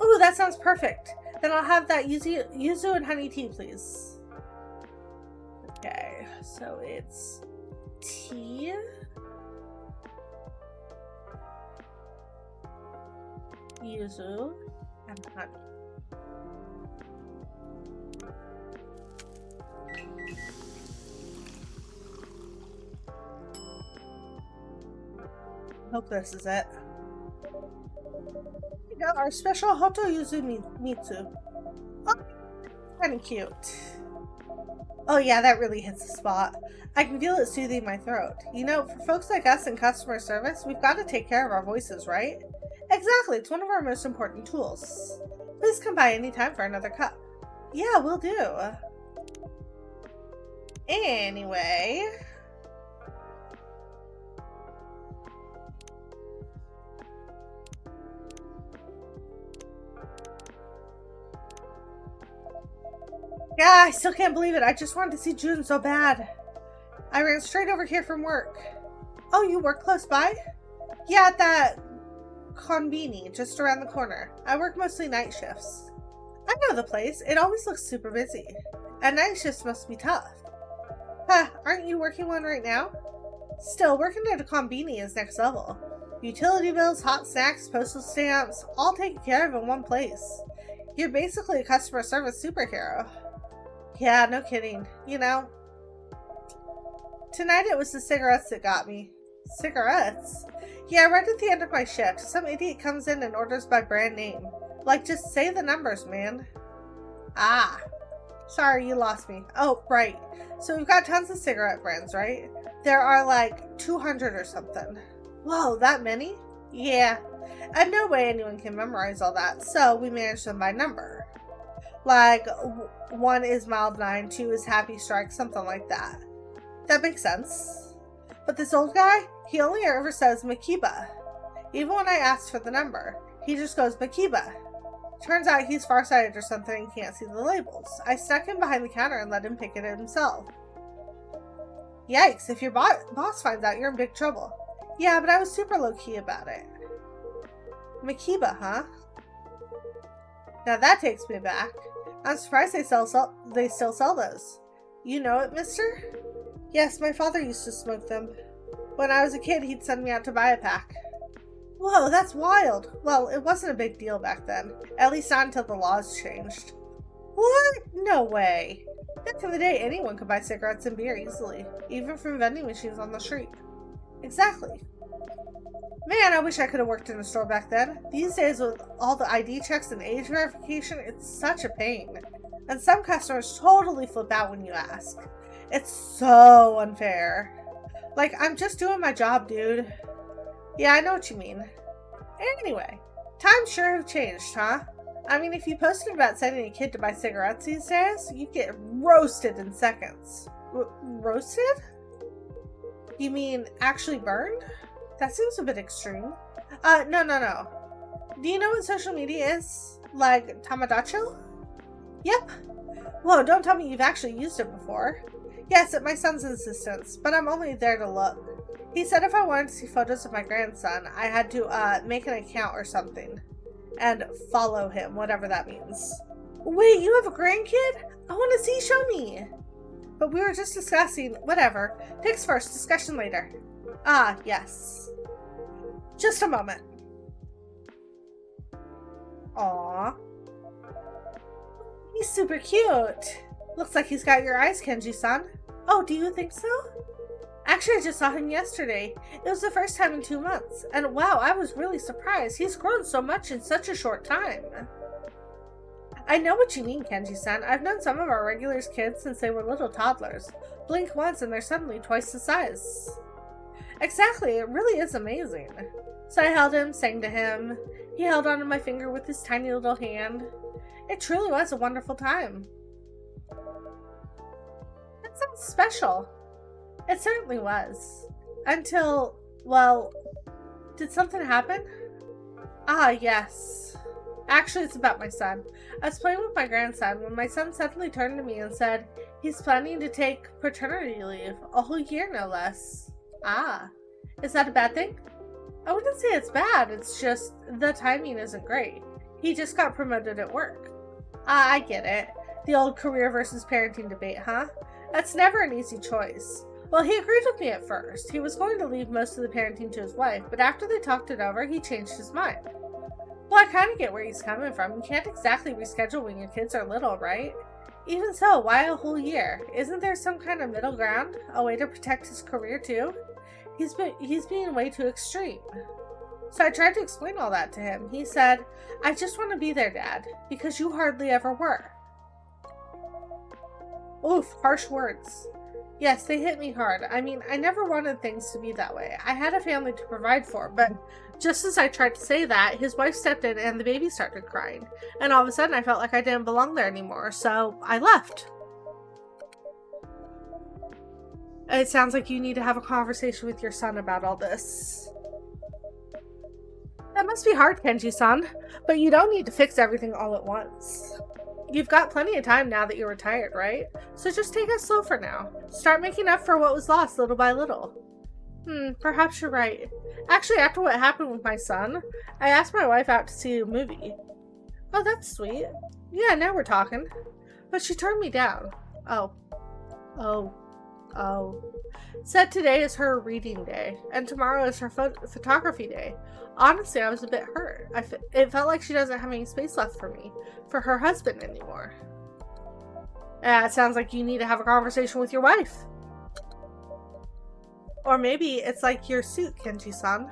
Ooh, that sounds perfect. Then I'll have that yuzu and honey tea, please. Okay, so it's tea. Yuzu and honey. Hope this is it. We got our special Hoto Yuzu Mitsu. Oh, kind of cute. Oh yeah, that really hits the spot. I can feel it soothing my throat. You know, for folks like us in customer service, we've got to take care of our voices, right? Exactly, it's one of our most important tools. Please come by anytime for another cup. Yeah, will do. Anyway. Yeah, I still can't believe it. I just wanted to see June so bad. I ran straight over here from work. Oh, you work close by? Yeah, at that Konbini, just around the corner. I work mostly night shifts. I know the place. It always looks super busy. And night shifts must be tough. Huh, aren't you working one right now? Still, working at a Konbini is next level. Utility bills, hot snacks, postal stamps, all taken care of in one place. You're basically a customer service superhero. Yeah, no kidding. You know, tonight it was the cigarettes that got me. Cigarettes? Yeah, right at the end of my shift, some idiot comes in and orders by brand name. Like, just say the numbers, man. Ah. Sorry, you lost me. Oh, right. So we've got tons of cigarette brands, right? There are like 200 or something. Whoa, that many? Yeah. And no way anyone can memorize all that, so we manage them by number. Like, 1 is Mild 9, 2 is Happy Strike, something like that. That makes sense. But this old guy, he only ever says Makiba. Even when I asked for the number, he just goes Makiba. Turns out he's farsighted or something and can't see the labels. I stuck him behind the counter and let him pick it himself. Yikes, if your boss finds out, you're in big trouble. Yeah, but I was super low-key about it. Makiba, huh? Now that takes me back. I'm surprised they still sell those. You know it, mister? Yes, my father used to smoke them. When I was a kid, he'd send me out to buy a pack. Whoa, that's wild. Well, it wasn't a big deal back then. At least not until the laws changed. What? No way. Back in the day, anyone could buy cigarettes and beer easily, even from vending machines on the street. Exactly. Man, I wish I could have worked in a store back then. These days, with all the ID checks and age verification, it's such a pain. And some customers totally flip out when you ask. It's so unfair. Like, I'm just doing my job, dude. Yeah, I know what you mean. Anyway, times sure have changed, huh? I mean, if you posted about sending a kid to buy cigarettes these days, you'd get roasted in seconds. Roasted? You mean actually burned? That seems a bit extreme. No. Do you know what social media is? Like Tamagotchi? Yep. Whoa, don't tell me you've actually used it before. Yes, at my son's insistence, but I'm only there to look. He said if I wanted to see photos of my grandson, I had to make an account or something. And follow him, whatever that means. Wait, you have a grandkid? I want to see, show me. But we were just discussing, whatever. Pics first, discussion later. Ah, yes. Just a moment. Aww. He's super cute. Looks like he's got your eyes, Kenji-san. Oh, do you think so? Actually, I just saw him yesterday. It was the first time in 2 months. And wow, I was really surprised. He's grown so much in such a short time. I know what you mean, Kenji-san. I've known some of our regulars' kids since they were little toddlers. Blink once and they're suddenly twice the size. Exactly, it really is amazing. So I held him, sang to him. He held onto my finger with his tiny little hand. It truly was a wonderful time. That sounds special. It certainly was. Until, well, did something happen? Ah, yes. Actually, it's about my son. I was playing with my grandson when my son suddenly turned to me and said he's planning to take paternity leave, a whole year no less. Ah, is that a bad thing? I wouldn't say it's bad, it's just the timing isn't great. He just got promoted at work. Ah, I get it. The old career versus parenting debate, huh? That's never an easy choice. Well, he agreed with me at first. He was going to leave most of the parenting to his wife, but after they talked it over, he changed his mind. Well, I kind of get where he's coming from. You can't exactly reschedule when your kids are little, right? Even so, why a whole year? Isn't there some kind of middle ground? A way to protect his career too? He's being way too extreme. So I tried to explain all that to him. He said, I just want to be there, Dad, because you hardly ever were. Oof, harsh words. Yes, they hit me hard. I mean, I never wanted things to be that way. I had a family to provide for, but just as I tried to say that, his wife stepped in and the baby started crying. And all of a sudden, I felt like I didn't belong there anymore, so I left. It sounds like you need to have a conversation with your son about all this. That must be hard, Kenji-san, but you don't need to fix everything all at once. You've got plenty of time now that you're retired, right? So just take it slow for now. Start making up for what was lost little by little. Perhaps you're right. Actually, after what happened with my son, I asked my wife out to see a movie. Oh, that's sweet. Yeah, now we're talking. But she turned me down. Oh. Said today is her reading day, and tomorrow is her photography day. Honestly, I was a bit hurt. It felt like she doesn't have any space left for me, for her husband anymore. It sounds like you need to have a conversation with your wife. Or maybe it's like your suit, Kenji-san.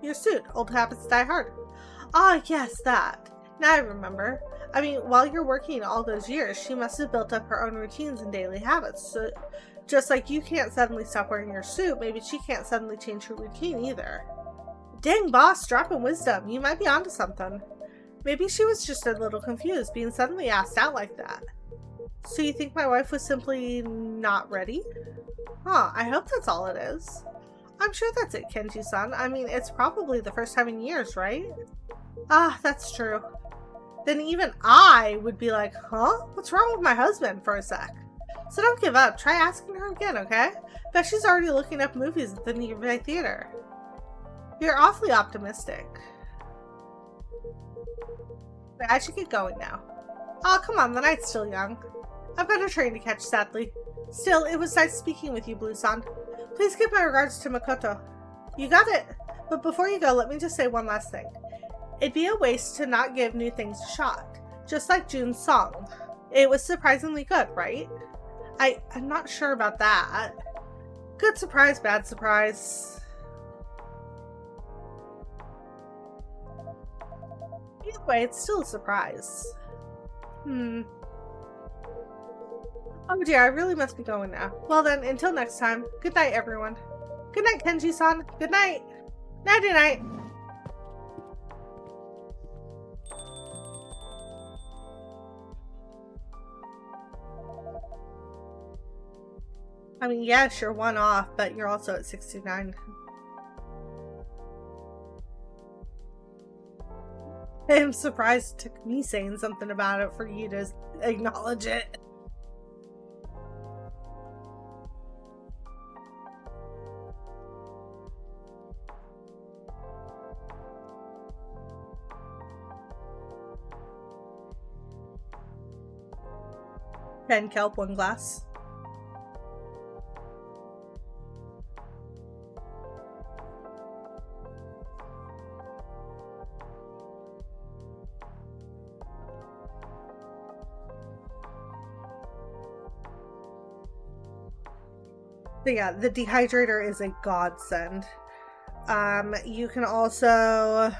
Your suit. Old habits die hard. Ah, yes, that. Now I remember. I mean, while you're working all those years, she must have built up her own routines and daily habits. So, just like you can't suddenly stop wearing your suit, maybe she can't suddenly change her routine either. Dang, boss, dropping wisdom. You might be onto something. Maybe she was just a little confused, being suddenly asked out like that. So you think my wife was simply not ready? Huh, I hope that's all it is. I'm sure that's it, Kenji-san. I mean, it's probably the first time in years, right? Ah, that's true. Then even I would be like, huh? What's wrong with my husband for a sec? So don't give up. Try asking her again, okay? Bet she's already looking up movies at the nearby theater. You're awfully optimistic. But I should get going now. Oh, come on, the night's still young. I've got a train to catch, sadly. Still, it was nice speaking with you, Blue-san. Please give my regards to Makoto. You got it. But before you go, let me just say one last thing. It'd be a waste to not give new things a shot. Just like June's song. It was surprisingly good, right? I'm not sure about that. Good surprise, bad surprise. Either way, it's still a surprise. Oh dear, I really must be going now. Well then, until next time, good night everyone. Good night, Kenji-san. Good night. Nighty-night. I mean, yes, you're one off, but you're also at 69. I'm surprised it took me saying something about it for you to acknowledge it. Pen kelp, 1 glass. But yeah, the dehydrator is a godsend. You can also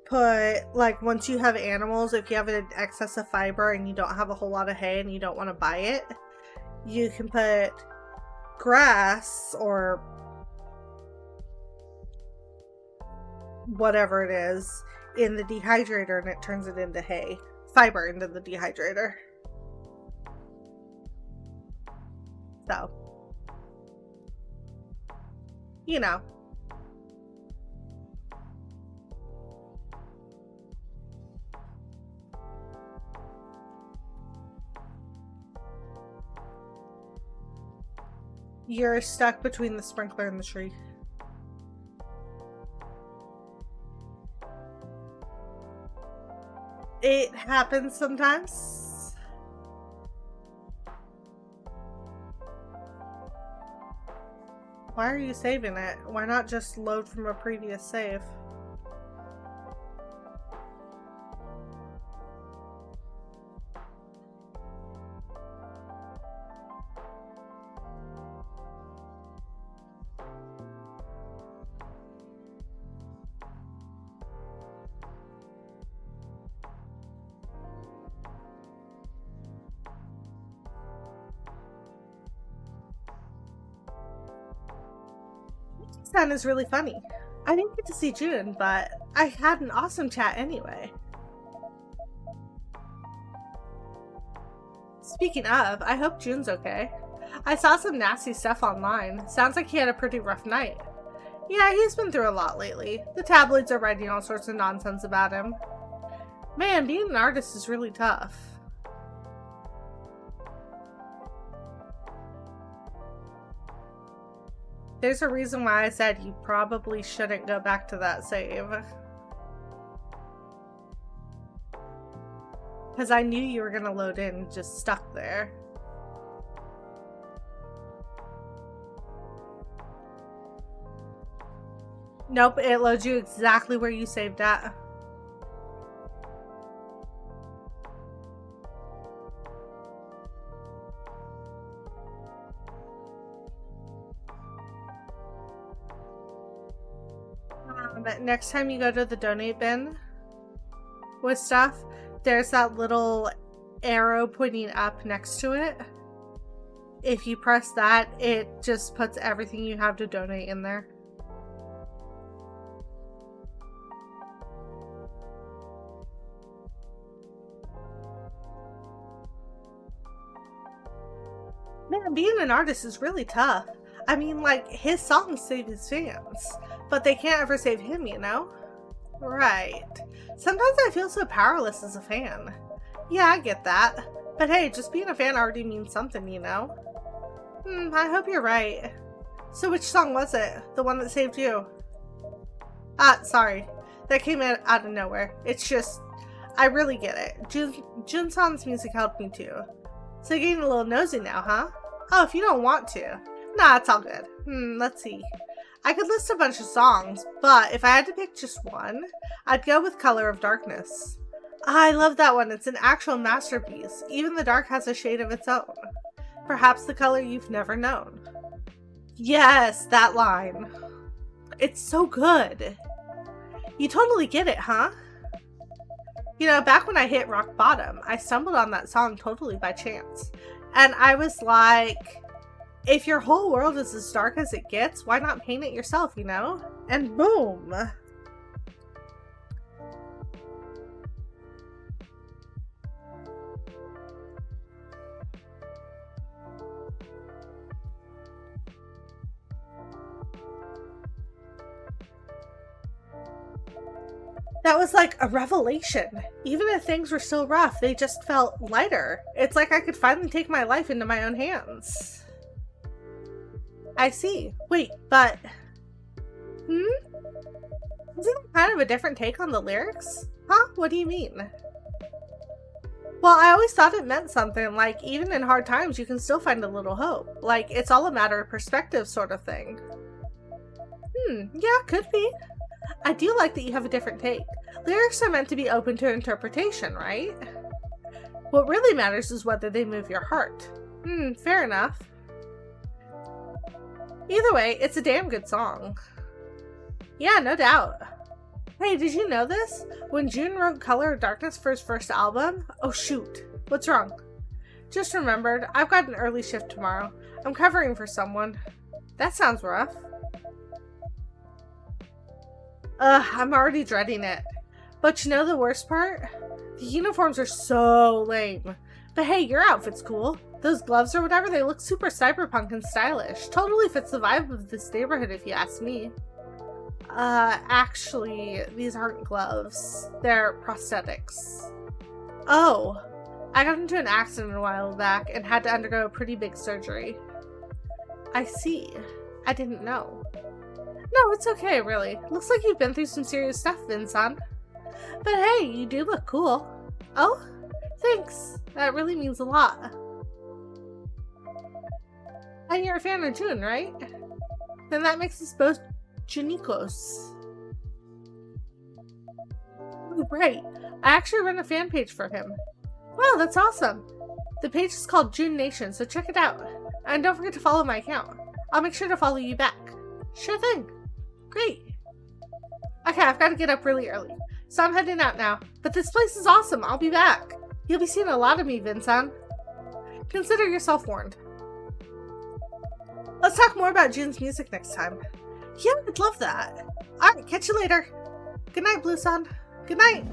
put, like, once you have animals, if you have an excess of fiber and you don't have a whole lot of hay and you don't want to buy it, you can put grass or whatever it is in the dehydrator and it turns it into hay. Fiber into the dehydrator. So, you know. You're stuck between the sprinkler and the tree. It happens sometimes. Why are you saving it? Why not just load from a previous save? Sound is really funny. I didn't get to see June, but I had an awesome chat anyway. Speaking of, I hope June's okay. I saw some nasty stuff online. Sounds like he had a pretty rough night. Yeah, he's been through a lot lately. The tabloids are writing all sorts of nonsense about him. Man, being an artist is really tough. There's a reason why I said you probably shouldn't go back to that save. Because I knew you were going to load in just stuck there. Nope, it loads you exactly where you saved at. But next time you go to the donate bin with stuff, there's that little arrow pointing up next to it. If you press that, it just puts everything you have to donate in there. Man, being an artist is really tough. I mean, like, his songs save his fans, but they can't ever save him, you know? Right. Sometimes I feel so powerless as a fan. Yeah, I get that. But hey, just being a fan already means something, you know? I hope you're right. So which song was it? The one that saved you? Sorry. That came out of nowhere. It's just, I really get it. Junsan's music helped me too. So you're getting a little nosy now, huh? Oh, if you don't want to. Nah, it's all good. Let's see. I could list a bunch of songs, but if I had to pick just one, I'd go with Color of Darkness. I love that one. It's an actual masterpiece. Even the dark has a shade of its own. Perhaps the color you've never known. Yes, that line. It's so good. You totally get it, huh? You know, back when I hit rock bottom, I stumbled on that song totally by chance. And I was like, if your whole world is as dark as it gets, why not paint it yourself, you know? And boom! That was like a revelation. Even if things were still rough, they just felt lighter. It's like I could finally take my life into my own hands. I see. Wait, but... Isn't it kind of a different take on the lyrics? Huh? What do you mean? Well, I always thought it meant something, like, even in hard times, you can still find a little hope. Like, it's all a matter of perspective sort of thing. Yeah, could be. I do like that you have a different take. Lyrics are meant to be open to interpretation, right? What really matters is whether they move your heart. Fair enough. Either way, it's a damn good song. Yeah, no doubt. Hey, did you know this? When June wrote Color of Darkness for his first album? Oh shoot, what's wrong? Just remembered, I've got an early shift tomorrow. I'm covering for someone. That sounds rough. I'm already dreading it. But you know the worst part? The uniforms are so lame. But hey, your outfit's cool. Those gloves or whatever, they look super cyberpunk and stylish. Totally fits the vibe of this neighborhood if you ask me. Actually, these aren't gloves. They're prosthetics. Oh, I got into an accident a while back and had to undergo a pretty big surgery. I see. I didn't know. No, it's okay, really. Looks like you've been through some serious stuff, Vincent. But hey, you do look cool. Oh, thanks. That really means a lot. And you're a fan of Jun, right? Then that makes us both Junikos. Oh, right. I actually run a fan page for him. Wow, that's awesome. The page is called Jun Nation, so check it out. And don't forget to follow my account. I'll make sure to follow you back. Sure thing. Great. Okay, I've got to get up really early, so I'm heading out now. But this place is awesome. I'll be back. You'll be seeing a lot of me, Vincent. Consider yourself warned. Let's talk more about Jun's music next time. Yeah, I'd love that. Alright, catch you later. Good night, Bluesun. Good night.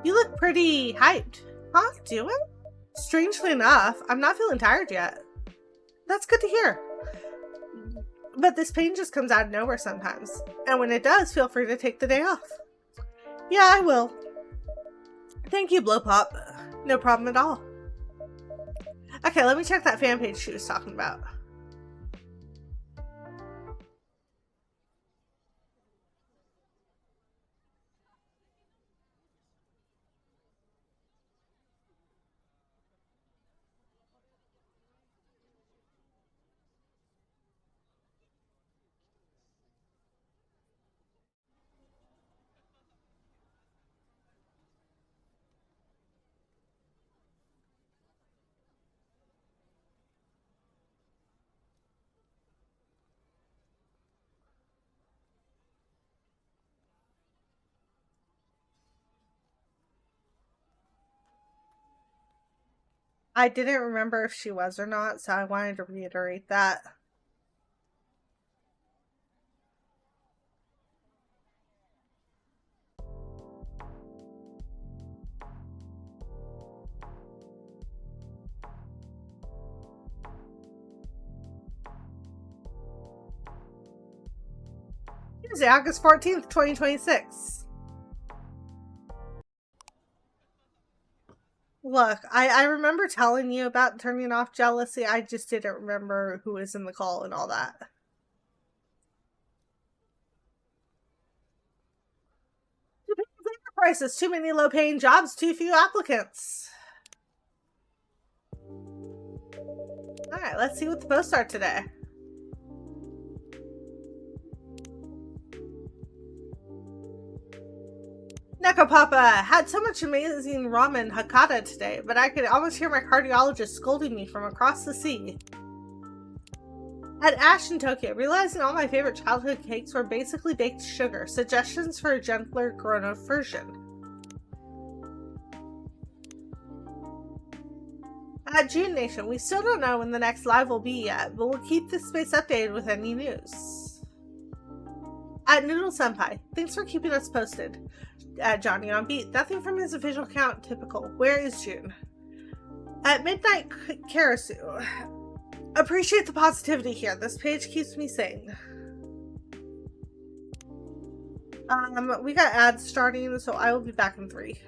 You look pretty hyped. Huh? Doing? Strangely enough, I'm not feeling tired yet. That's good to hear. But this pain just comes out of nowhere sometimes. And when it does, feel free to take the day off. Yeah, I will. Thank you, Blowpop. No problem at all. Okay, let me check that fan page she was talking about. I didn't remember if she was or not, so I wanted to reiterate that. Tuesday, August 14th, 2026. Look, I remember telling you about turning off jealousy. I just didn't remember who was in the call and all that. Too many labor prices, too many low-paying jobs, too few applicants. Alright, let's see what the posts are today. Nekopapa had so much amazing ramen Hakata today, but I could almost hear my cardiologist scolding me from across the sea. At Ash in Tokyo, realizing all my favorite childhood cakes were basically baked sugar, suggestions for a gentler, grown-up version. At Jun Nation, we still don't know when the next live will be yet, but we'll keep this space updated with any news. At Noodle Senpai, thanks for keeping us posted. At Johnny on Beat, nothing from his official account typical. Where is Jun? At Midnight Karasu, appreciate the positivity here. This page keeps me sane. We got ads starting, so I will be back in 3.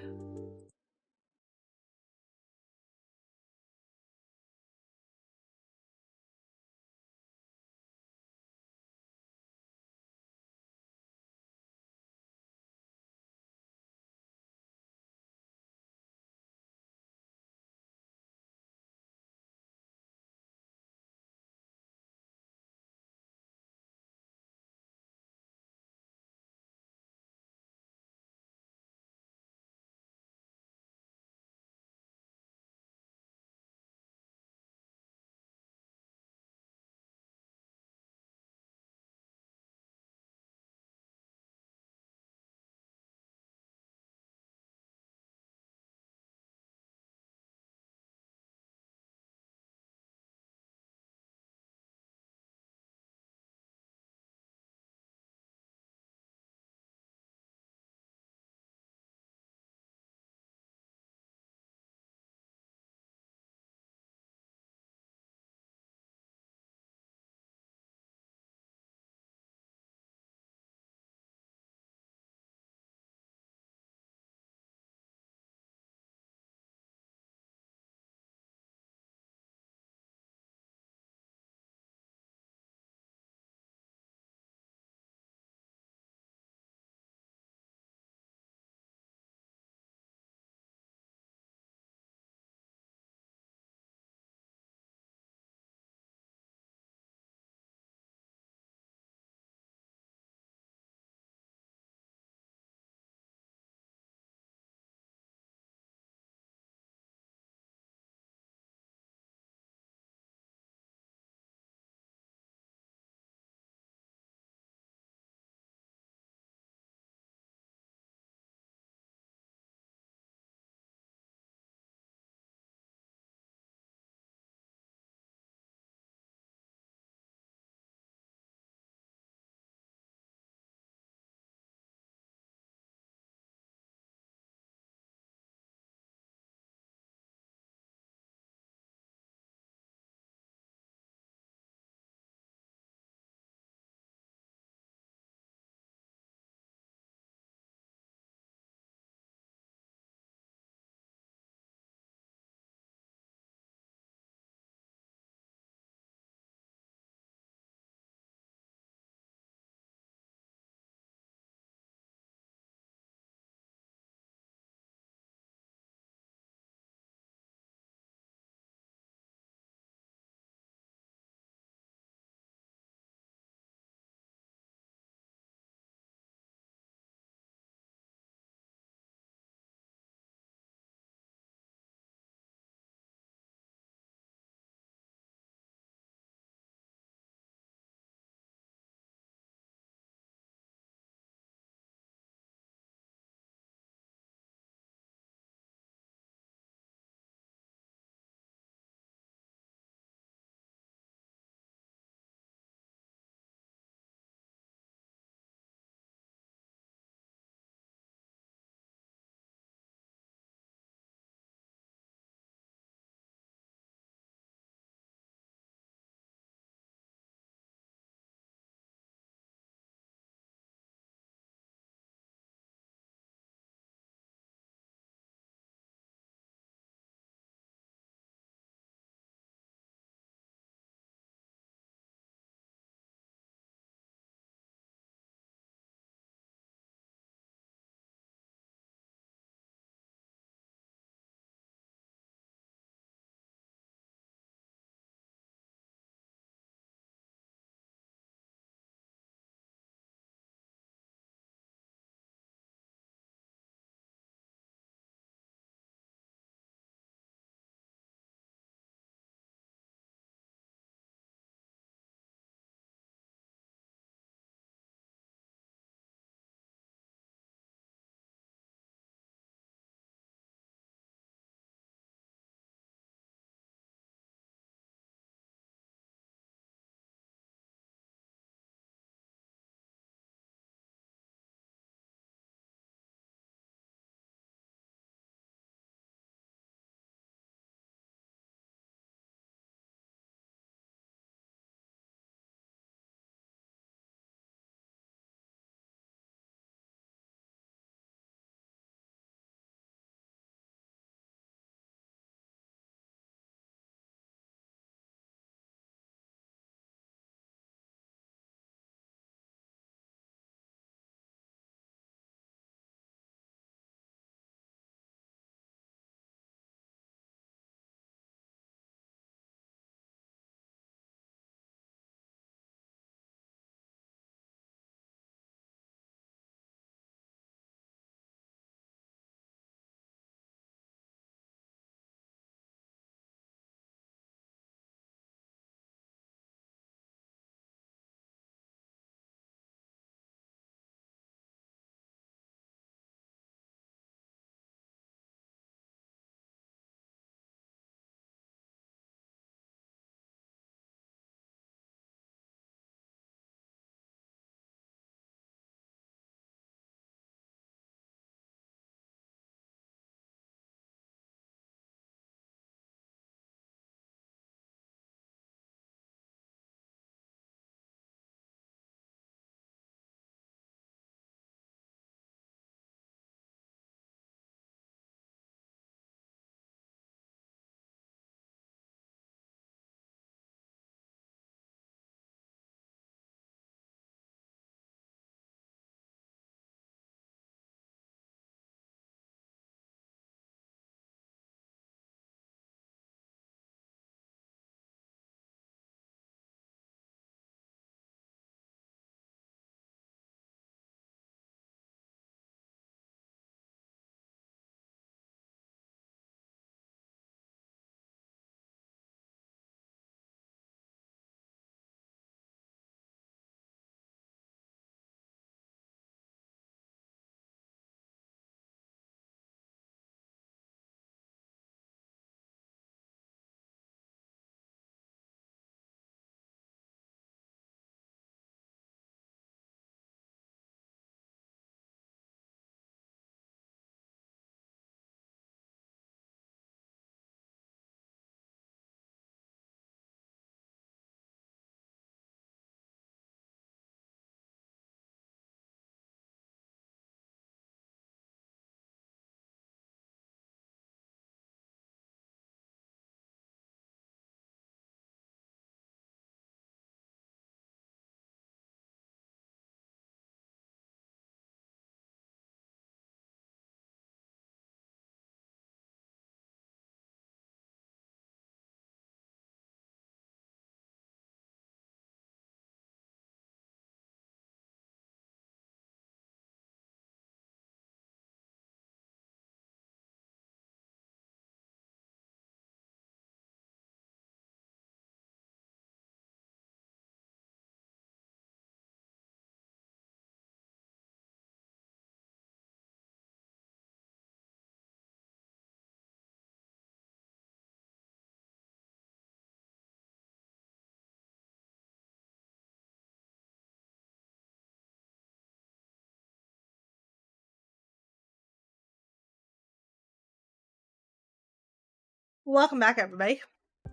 Welcome back, everybody. I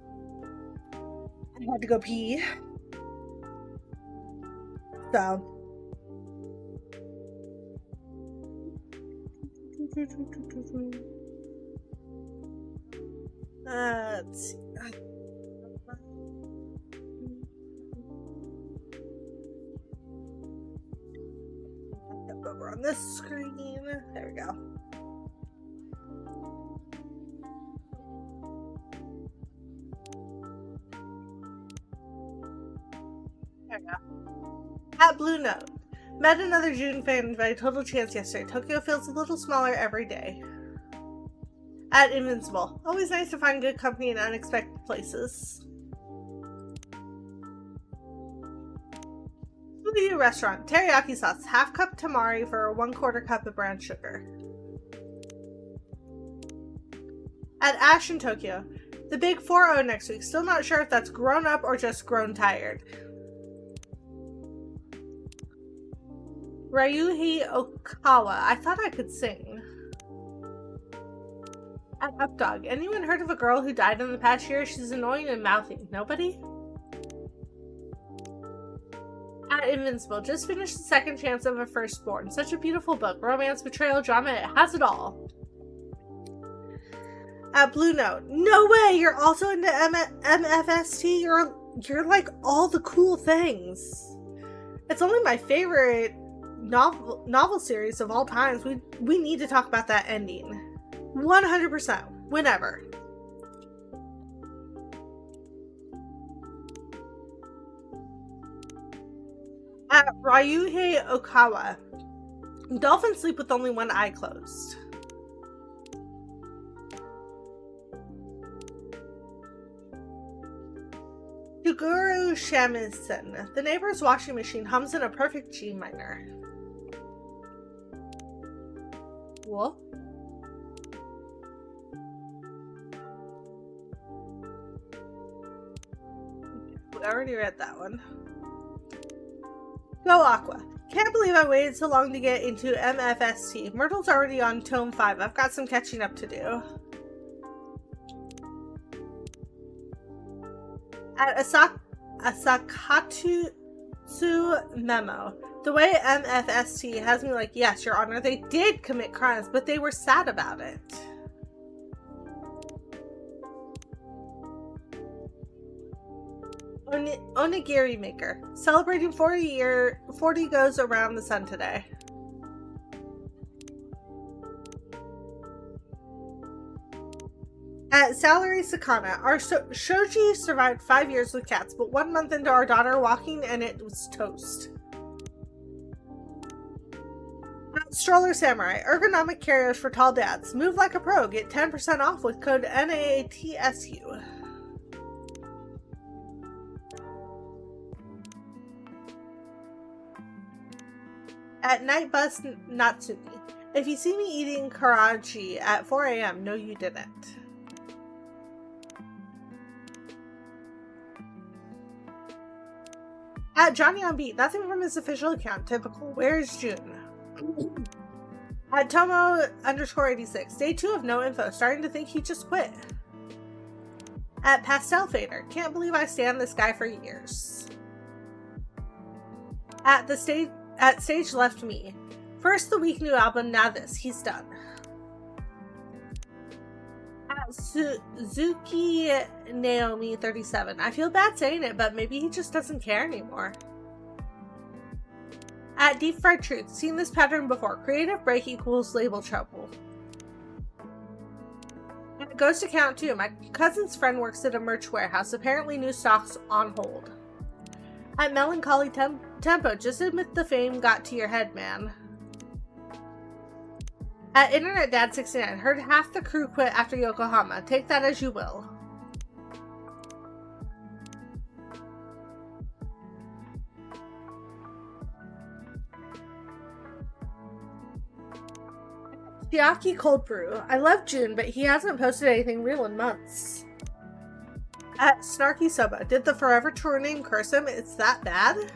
had to go pee. So. Let's see. Over on this screen. There we go. There we go. At Blue Note. Met another June fan by Total Chance yesterday. Tokyo feels a little smaller every day. At Invincible. Always nice to find good company in unexpected places. Fuyu Restaurant. Teriyaki sauce. Half cup tamari for 1/4 cup of brown sugar. At Ash in Tokyo. The big 4-0 next week. Still not sure if that's grown up or just grown tired. Ryuhi Okawa. I thought I could sing. At Updog. Anyone heard of a girl who died in the past year? She's annoying and mouthy. Nobody? At Invincible. Just finished The Second Chance of a Firstborn. Such a beautiful book. Romance, betrayal, drama. It has it all. At Blue Note. No way! You're also into MFST? You're like all the cool things. It's only my favorite novel series of all times. We need to talk about that ending. 100%. Whenever. At Ryuhei Okawa. Dolphins sleep with only one eye closed. Tuguru Shamisen. The neighbor's washing machine hums in a perfect G minor. What? I already read that one. Go Aqua. Can't believe I waited so long to get into MFST. Myrtle's already on Tome 5. I've got some catching up to do. At Asakatsu Memo. The way MFST has me like, yes, Your Honor, they did commit crimes, but they were sad about it. Onigiri Maker. Celebrating 40 goes around the sun today. At Salary Sakana. Our Shoji survived 5 years with cats, but 1 month into our daughter walking and it was toast. At Stroller Samurai. Ergonomic carriers for tall dads. Move like a pro. Get 10% off with code NAATSU. At Night Bus Natsumi. If you see me eating karaage at 4 a.m., no you didn't. At Johnny on Beat. Nothing from his official account. Typical. Where's June? At Tomo_86. Day 2 of no info. Starting to think he just quit. At Pastel Fader. Can't believe I stand this guy for years. At Stage Left Me. First the weak new album, now this. He's done. At Suzuki Naomi 37. I feel bad saying it, but maybe he just doesn't care anymore. At Deep Fried Truth. Seen this pattern before. Creative break equals label trouble. At Ghost Account 2. My cousin's friend works at a merch warehouse. Apparently new stocks on hold. At Melancholy Tempo. Just admit the fame got to your head, man. At Internet Dad 69. Heard half the crew quit after Yokohama. Take that as you will. Chiaki Cold Brew. I love June, but he hasn't posted anything real in months. At Snarky Soba. Did the Forever Tour name curse him? It's that bad?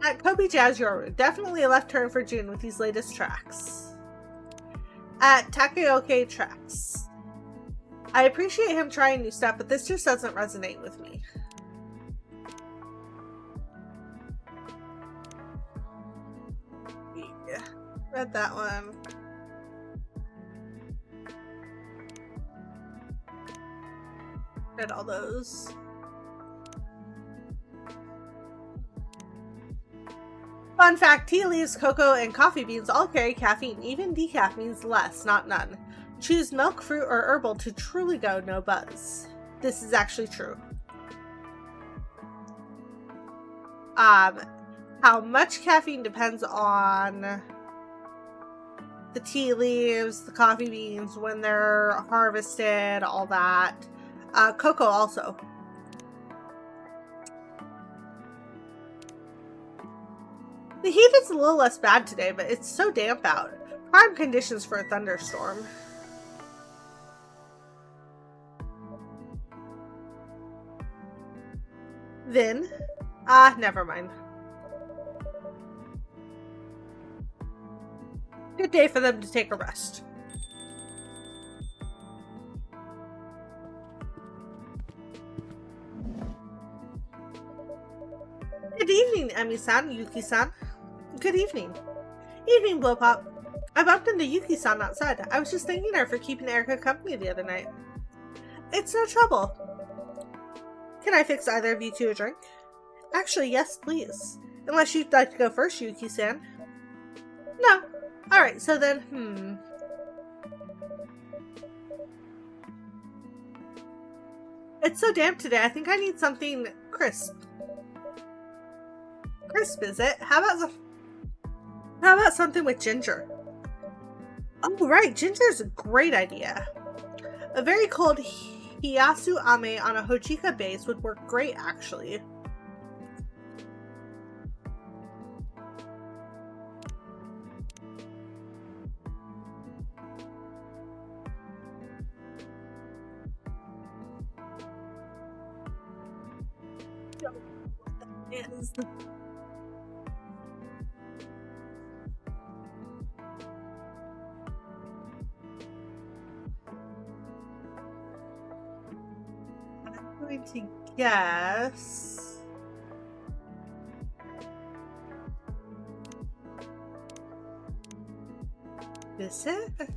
At Kobe Jazz Yoru, definitely a left turn for June with these latest tracks. At Takaoke Tracks, I appreciate him trying new stuff, but this just doesn't resonate with me. Yeah, read that one. Read all those. Fun fact, tea leaves, cocoa, and coffee beans all carry caffeine. Even decaf means less, not none. Choose milk, fruit, or herbal to truly go no buzz. This is actually true. How much caffeine depends on the tea leaves, the coffee beans, when they're harvested, all that. Cocoa also. The heat is a little less bad today, but it's so damp out. Prime conditions for a thunderstorm. Vin. Never mind. Good day for them to take a rest. Good evening, Emi-san, Yuki-san. Good evening. Evening, Blowpop. I bumped into Yuki-san outside. I was just thanking her for keeping Erica company the other night. It's no trouble. Can I fix either of you two a drink? Actually, yes, please. Unless you'd like to go first, Yuki-san. No. Alright, so then, It's so damp today, I think I need something crisp. Crisp, is it? How about something with ginger? Oh, right, ginger is a great idea. A very cold hiyasu ame on a hojika base would work great, actually. Is. I'm going to guess. Is it?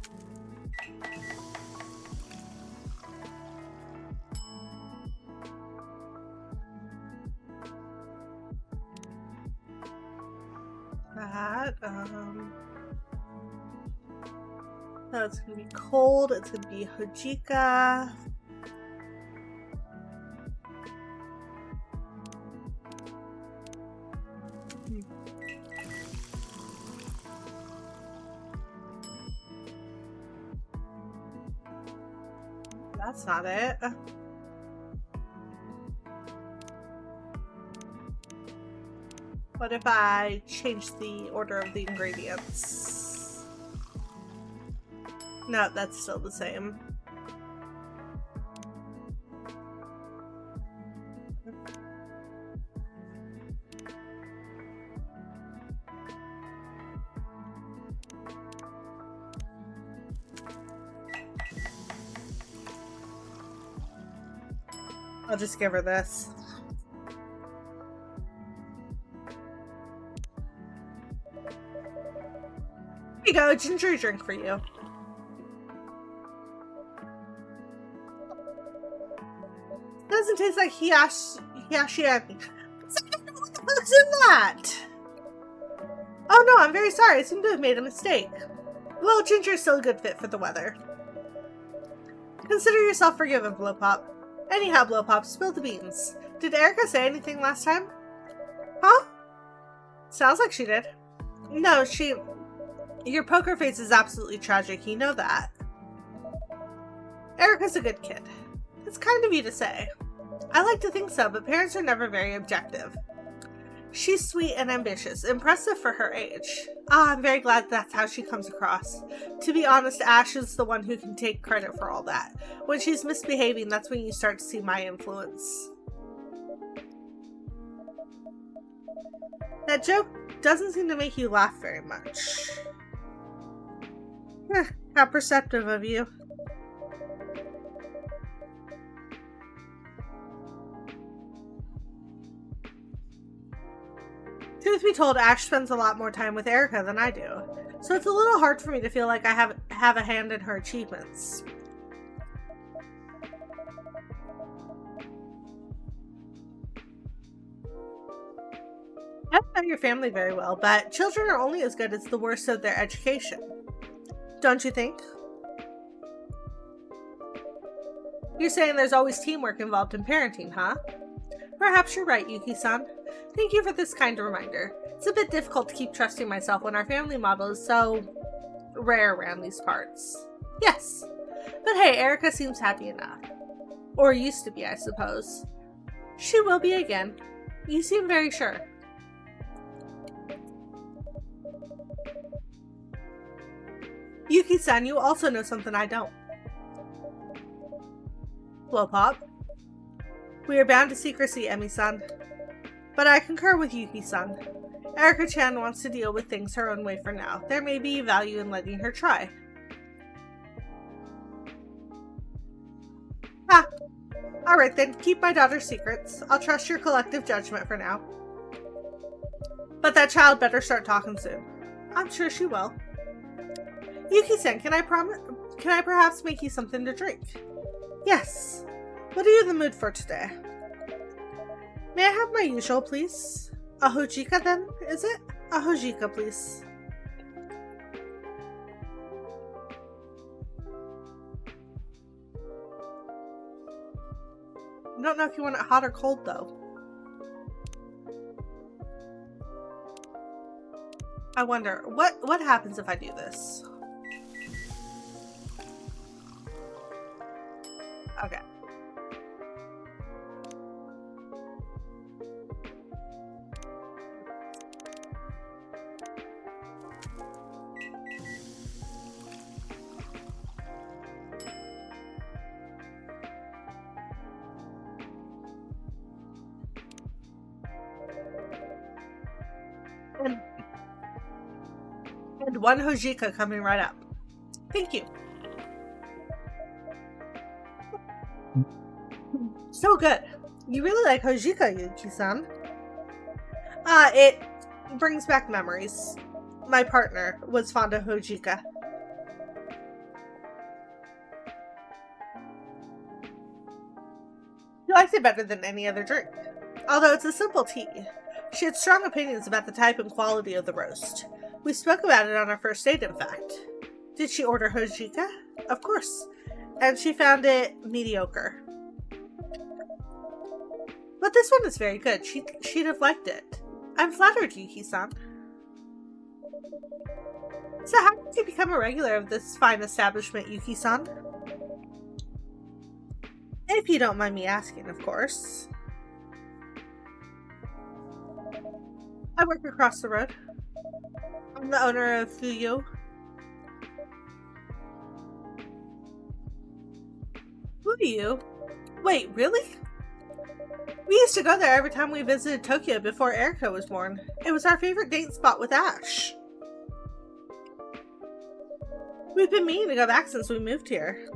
So it's gonna be cold, it's gonna be hojika. That's not it. What if I change the order of the ingredients? No, that's still the same. I'll just give her this. Here you go, a ginger drink for you. Doesn't taste like hiyashiyami. What the fuck's in that? Oh no, I'm very sorry. I seem to have made a mistake. Well, ginger is still a good fit for the weather. Consider yourself forgiven, Blowpop. Anyhow, Blowpop, spill the beans. Did Erica say anything last time? Huh? Sounds like she did. No, your poker face is absolutely tragic, you know that. Erica's a good kid. It's kind of you to say. I like to think so, but parents are never very objective. She's sweet and ambitious, impressive for her age. I'm very glad that's how she comes across. To be honest, Ash is the one who can take credit for all that. When she's misbehaving, that's when you start to see my influence. That joke doesn't seem to make you laugh very much. How perceptive of you. Truth be told, Ash spends a lot more time with Erica than I do, so it's a little hard for me to feel like I have a hand in her achievements. I don't know your family very well, but children are only as good as the worst of their education. Don't you think? You're saying there's always teamwork involved in parenting, huh? Perhaps you're right, Yuki-san. Thank you for this kind reminder. It's a bit difficult to keep trusting myself when our family model is so rare around these parts. Yes. But hey, Erica seems happy enough. Or used to be, I suppose. She will be again. You seem very sure. Yuki-san, you also know something I don't. Well, Pop? We are bound to secrecy, Emi-san. But I concur with Yuki-san. Erica-chan wants to deal with things her own way for now. There may be value in letting her try. Ah! Alright then, keep my daughter's secrets. I'll trust your collective judgment for now. But that child better start talking soon. I'm sure she will. Yuki-san, can I perhaps make you something to drink? Yes. What are you in the mood for today? May I have my usual, please? A hojika then, is it? A hojika, please. I don't know if you want it hot or cold, though. I wonder, what happens if I do this? Okay. And one hojika coming right up. Thank you. So good. You really like hojika, Yuki-san. It brings back memories. My partner was fond of hojika. She liked it better than any other drink. Although it's a simple tea. She had strong opinions about the type and quality of the roast. We spoke about it on our first date, in fact. Did she order hojika? Of course. And she found it mediocre. But this one is very good. She'd have liked it. I'm flattered, Yuki-san. So how did you become a regular of this fine establishment, Yuki-san? If you don't mind me asking, of course. I work across the road. I'm the owner of Fuyu. Fuyu? Wait, really? We used to go there every time we visited Tokyo before Erica was born. It was our favorite date spot with Ash. We've been meaning to go back since we moved here.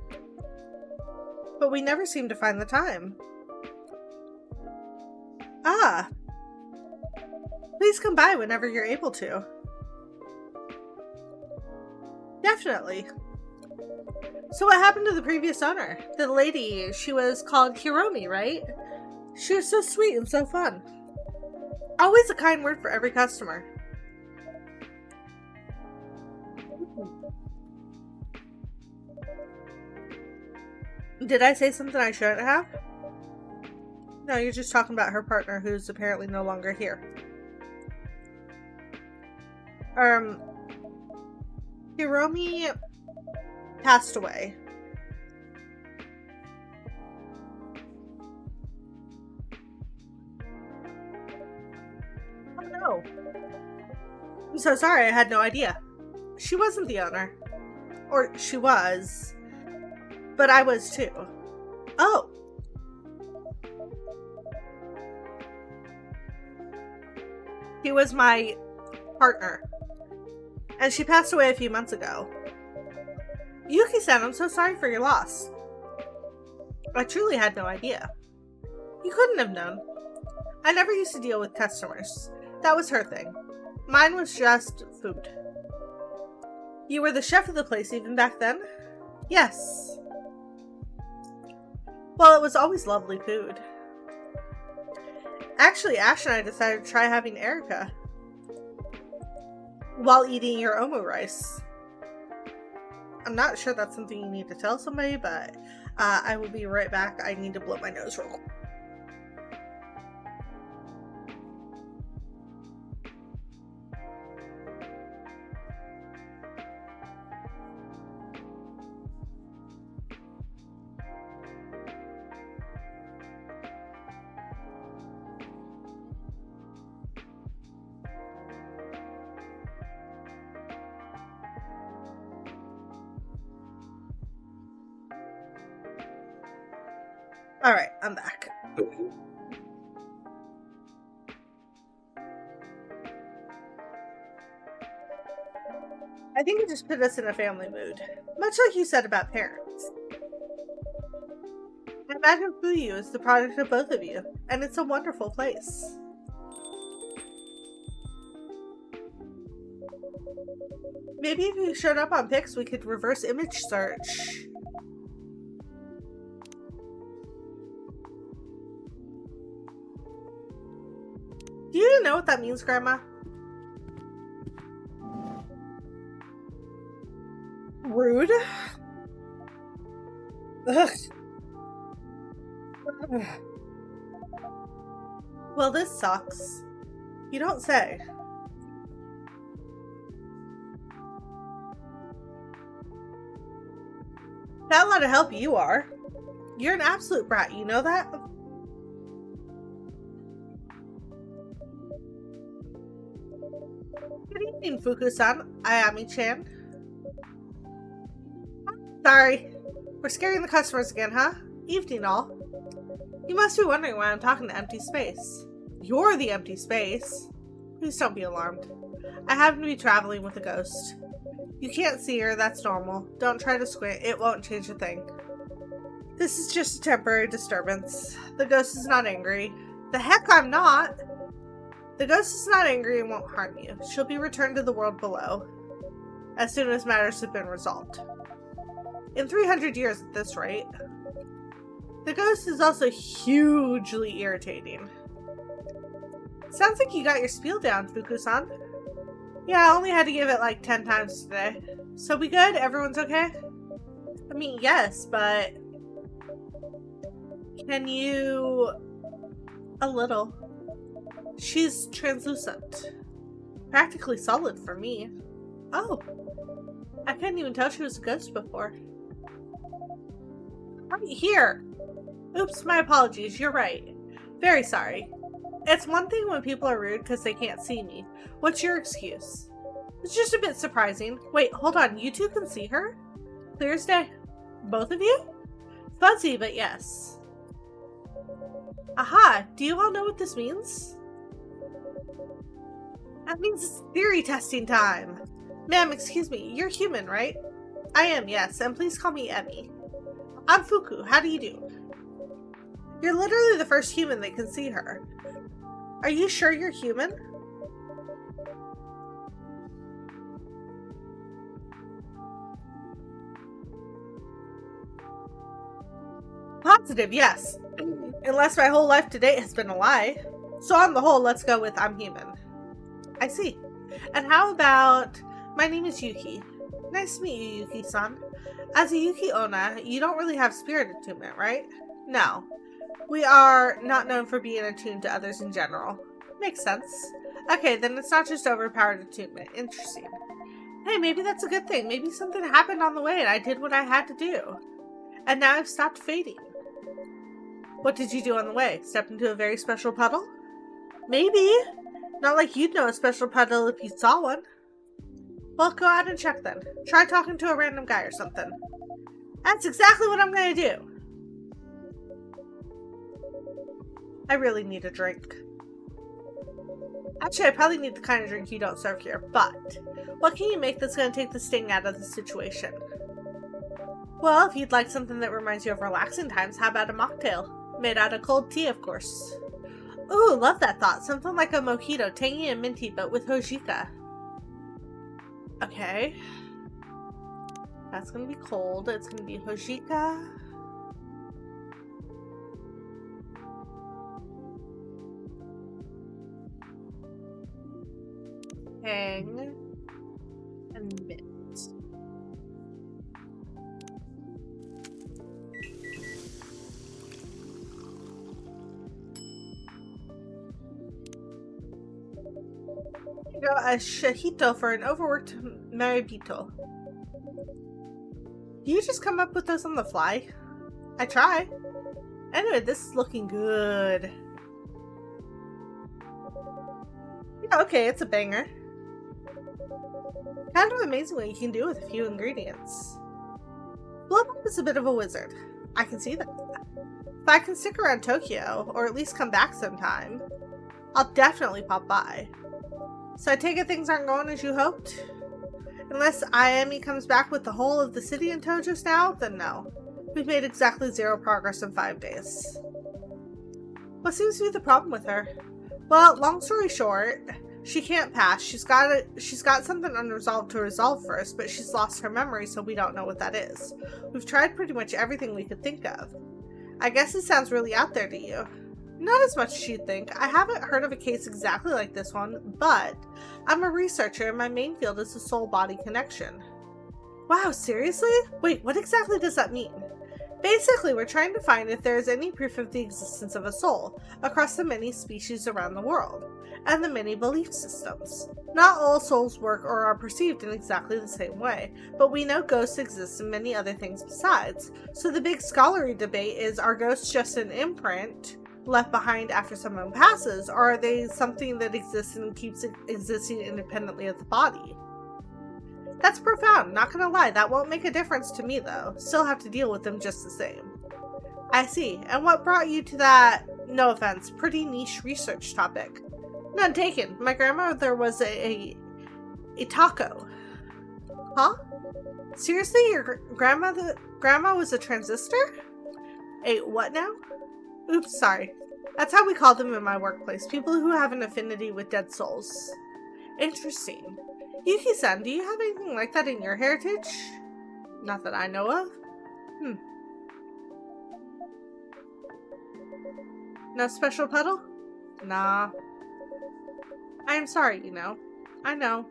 But we never seem to find the time. Ah. Please come by whenever you're able to. Definitely. So what happened to the previous owner? The lady, she was called Hiromi, right? She was so sweet and so fun. Always a kind word for every customer. Did I say something I shouldn't have? No, you're just talking about her partner who's apparently no longer here. Hiromi passed away. Oh no. I'm so sorry, I had no idea. She wasn't the owner. Or she was. But I was too. Oh. He was my partner. And she passed away a few months ago. Yuki-san, I'm so sorry for your loss. I truly had no idea. You couldn't have known. I never used to deal with customers. That was her thing. Mine was just food. You were the chef of the place even back then? Yes. Well, it was always lovely food. Actually, Ash and I decided to try having Erica while eating your omu rice. I'm not sure that's something you need to tell somebody, but I will be right back. I need to blow my nose real quick. Alright, I'm back. I think it just put us in a family mood. Much like you said about parents. I imagine Fuyu is the product of both of you, and it's a wonderful place. Maybe if you showed up on pics, we could reverse image search. Do you know what that means, Grandma? Rude? Ugh. Well, this sucks. You don't say. Not a lot of help you are. You're an absolute brat, you know that? Good evening, Fuku-san. Ayami-chan. Sorry. We're scaring the customers again, huh? Evening all. You must be wondering why I'm talking to empty space. You're the empty space. Please don't be alarmed. I happen to be traveling with a ghost. You can't see her, that's normal. Don't try to squint, it won't change a thing. This is just a temporary disturbance. The ghost is not angry. The heck I'm not! The ghost is not angry and won't harm you. She'll be returned to the world below as soon as matters have been resolved. In 300 years at this rate. The ghost is also hugely irritating. Sounds like you got your spiel down, Fuku-san. Yeah, I only had to give it like 10 times today. So we good? Everyone's okay? I mean, yes, but... Can you... A little. She's translucent. Practically solid for me. Oh. I couldn't even tell she was a ghost before. Right here. Oops, my apologies. You're right. Very sorry. It's one thing when people are rude because they can't see me. What's your excuse? It's just a bit surprising. Wait, hold on. You two can see her? Clear as day. Both of you? Fuzzy, but yes. Aha! Do you all know what this means? That means it's theory testing time. Ma'am, excuse me. You're human, right? I am, yes. And please call me Emmy. I'm Fuku. How do you do? You're literally the first human that can see her. Are you sure you're human? Positive, yes. Unless my whole life to date has been a lie. So on the whole, let's go with I'm human. I see. And how about, my name is Yuki. Nice to meet you, Yuki-san. As a Yuki-onna, you don't really have spirit attunement, right? No. We are not known for being attuned to others in general. Makes sense. Okay, then it's not just overpowered attunement. Interesting. Hey, maybe that's a good thing. Maybe something happened on the way and I did what I had to do. And now I've stopped fading. What did you do on the way? Step into a very special puddle? Maybe. Not like you'd know a special puddle if you saw one. Well, go out and check then. Try talking to a random guy or something. That's exactly what I'm gonna do. I really need a drink. Actually, I probably need the kind of drink you don't serve here, but what can you make that's going to take the sting out of the situation? Well, if you'd like something that reminds you of relaxing times, how about a mocktail? Made out of cold tea, of course. Ooh, love that thought. Something like a mojito, tangy and minty, but with hojika. Okay. That's going to be cold. It's going to be hojika. Tang. And mint. A shahito for an overworked maribito. Do you just come up with those on the fly? I try. Anyway, this is looking good. Yeah, okay, it's a banger. Kind of amazing what you can do with a few ingredients. Blowpop is a bit of a wizard. I can see that. If I can stick around Tokyo, or at least come back sometime, I'll definitely pop by. So I take it things aren't going as you hoped? Unless Ayami comes back with the whole of the city in tow just now, then no. We've made exactly 0 progress in 5 days. What seems to be the problem with her? Well, long story short, she can't pass. She's got something unresolved to resolve first, but she's lost her memory, so we don't know what that is. We've tried pretty much everything we could think of. I guess it sounds really out there to you. Not as much as you'd think. I haven't heard of a case exactly like this one, but I'm a researcher and my main field is the soul-body connection. Wow, seriously? Wait, what exactly does that mean? Basically, we're trying to find if there is any proof of the existence of a soul across the many species around the world, and the many belief systems. Not all souls work or are perceived in exactly the same way, but we know ghosts exist in many other things besides. So the big scholarly debate is, are ghosts just an imprint left behind after someone passes, or are they something that exists and keeps existing independently of the body? That's profound, not gonna lie. That won't make a difference to me though. Still have to deal with them just the same. I see. And what brought you to that, no offense, pretty niche research topic? None taken. My grandmother was a taco. Huh? Seriously? Your grandma was a transistor? A what now? Oops, sorry. That's how we call them in my workplace. People who have an affinity with dead souls. Interesting. Yuki-san, do you have anything like that in your heritage? Not that I know of. No special pedal? Nah. I am sorry, you know. I know.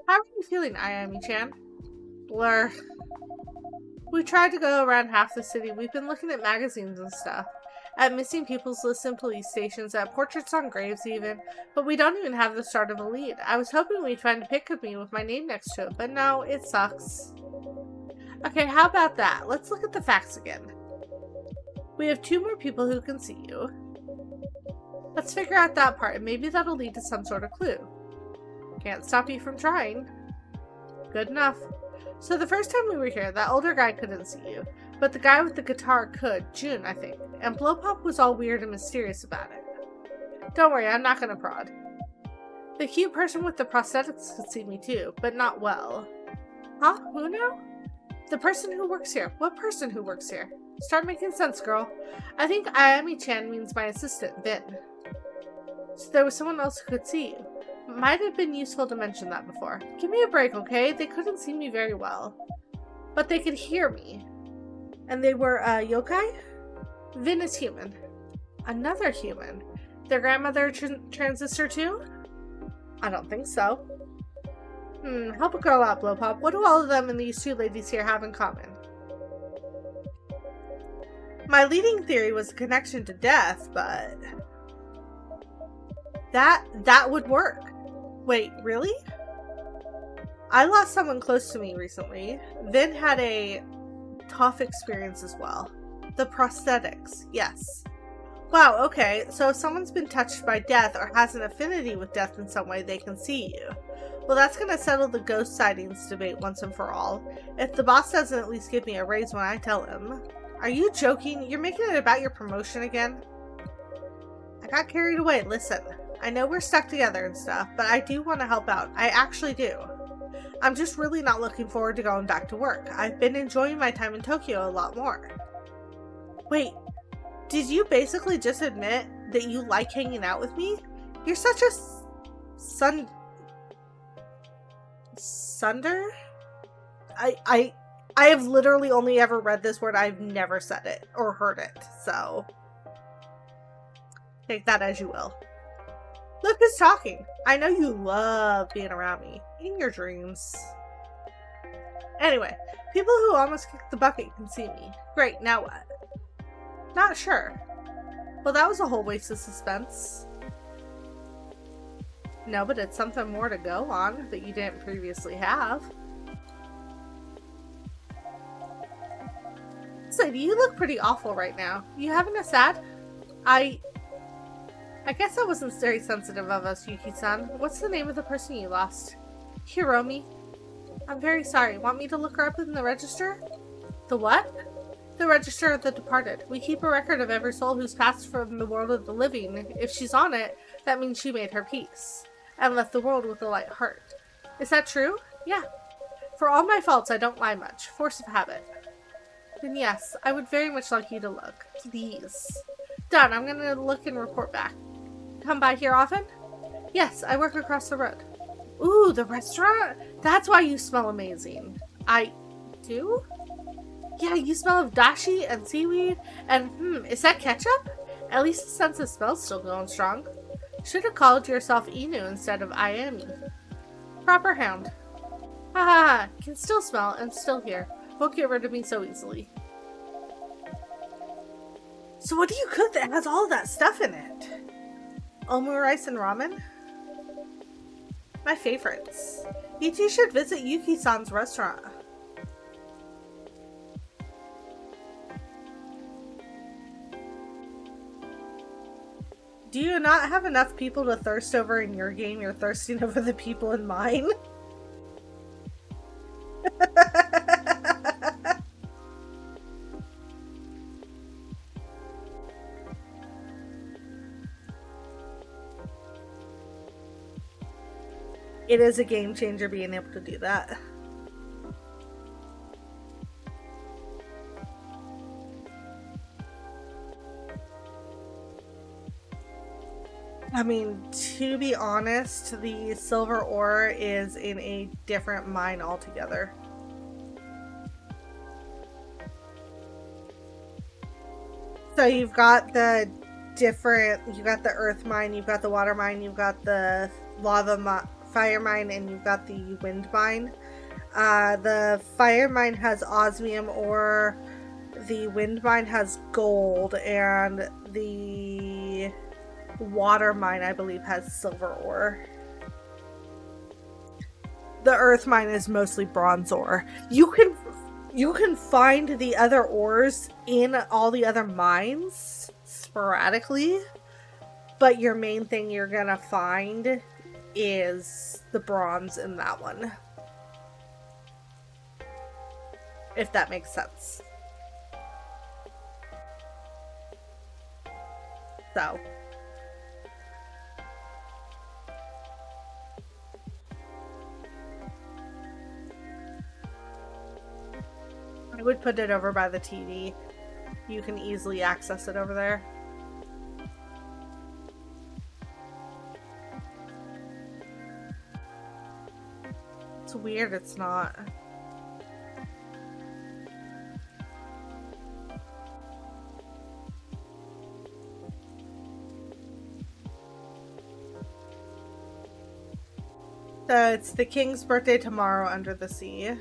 How are you feeling, Ayami-chan? Blur. We tried to go around half the city. We've been looking at magazines and stuff. At missing people's lists and police stations, at portraits on graves even, but we don't even have the start of a lead. I was hoping we'd find a pic of me with my name next to it, but no, it sucks. Okay, how about that? Let's look at the facts again. We have 2 more people who can see you. Let's figure out that part, and maybe that'll lead to some sort of clue. Can't stop you from trying. Good enough. So the first time we were here, that older guy couldn't see you, but the guy with the guitar could, June, I think, and Blowpop was all weird and mysterious about it. Don't worry, I'm not gonna prod. The cute person with the prosthetics could see me too, but not well. Huh? Who now? The person who works here. What person who works here? Start making sense, girl. I think Ayami-chan means my assistant, Vin. So there was someone else who could see you. Might have been useful to mention that before. Give me a break, okay? They couldn't see me very well, but they could hear me. And they were, yokai? Vin is human. Another human. Their grandmother transistor too? I don't think so. Help a girl out, Blowpop. What do all of them and these 2 ladies here have in common? My leading theory was a connection to death, but that would work. Wait, really? I lost someone close to me recently. Vin had a tough experience as well. The prosthetics, yes. Wow, okay, so if someone's been touched by death or has an affinity with death in some way, they can see you. Well, that's gonna settle the ghost sightings debate once and for all. If the boss doesn't at least give me a raise when I tell him. Are you joking? You're making it about your promotion again? I got carried away. Listen, I know we're stuck together and stuff, but I do want to help out. I actually do. I'm just really not looking forward to going back to work. I've been enjoying my time in Tokyo a lot more. Wait, did you basically just admit that you like hanging out with me? You're such a sunder? I have literally only ever read this word. I've never said it or heard it, so take that as you will. Look who's talking. I know you love being around me. In your dreams. Anyway, people who almost kicked the bucket can see me. Great, now what? Not sure. Well, that was a whole waste of suspense. No, but it's something more to go on that you didn't previously have. Lady, you look pretty awful right now. You having a sad? I guess I wasn't very sensitive of us, Yuki-san. What's the name of the person you lost? Hiromi. I'm very sorry. Want me to look her up in the register? The what? The register of the departed. We keep a record of every soul who's passed from the world of the living. If she's on it, that means she made her peace and left the world with a light heart. Is that true? Yeah. For all my faults, I don't lie much. Force of habit. Then yes, I would very much like you to look. Please. Done. I'm gonna look and report back. Come by here often? Yes, I work across the road. Ooh, the restaurant? That's why you smell amazing. I do? Yeah, you smell of dashi and seaweed and is that ketchup? At least the sense of smell's still going strong. Should have called yourself Inu instead of Ayami. Proper hound. Ha ha ha, can still smell and still hear. Won't get rid of me so easily. So what do you cook that has all that stuff in it? Omu rice and ramen? My favorites. You two should visit Yuki-san's restaurant. Do you not have enough people to thirst over in your game? You're thirsting over the people in mine? It is a game changer being able to do that. I mean, to be honest, the silver ore is in a different mine altogether. So you've got the you've got the earth mine, you've got the water mine, you've got the fire mine, and you've got the wind mine. The fire mine has osmium ore, the wind mine has gold, and the water mine, I believe, has silver ore. The earth mine is mostly bronze ore. You can find the other ores in all the other mines sporadically, but your main thing you're gonna find is the bronze in that one. If that makes sense. So. I would put it over by the TV. You can easily access it over there. It's weird it's not. So it's the king's birthday tomorrow under the sea.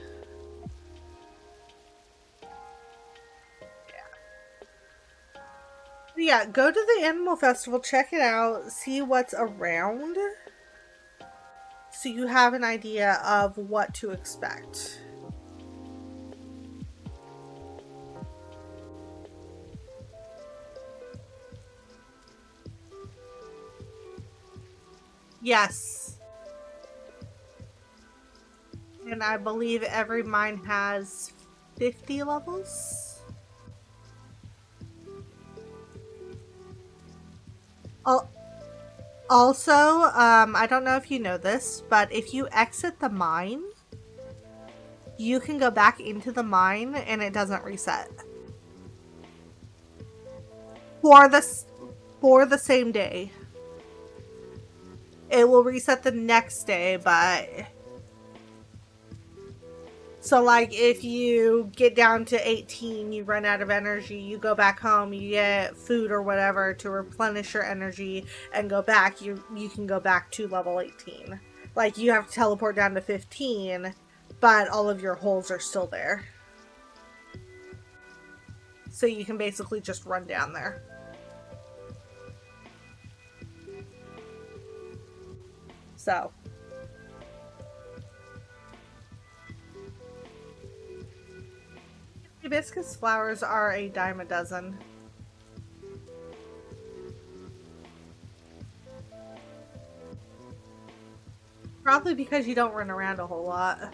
Yeah, go to the animal festival, check it out, see what's around, so you have an idea of what to expect. Yes. And I believe every mine has 50 levels. Also, I don't know if you know this, but if you exit the mine, you can go back into the mine and it doesn't reset. For the same day. It will reset the next day, but so like if you get down to 18, you run out of energy, you go back home, you get food or whatever to replenish your energy and go back, you can go back to level 18. Like you have to teleport down to 15, but all of your holes are still there. So you can basically just run down there. So hibiscus flowers are a dime a dozen. Probably because you don't run around a whole lot.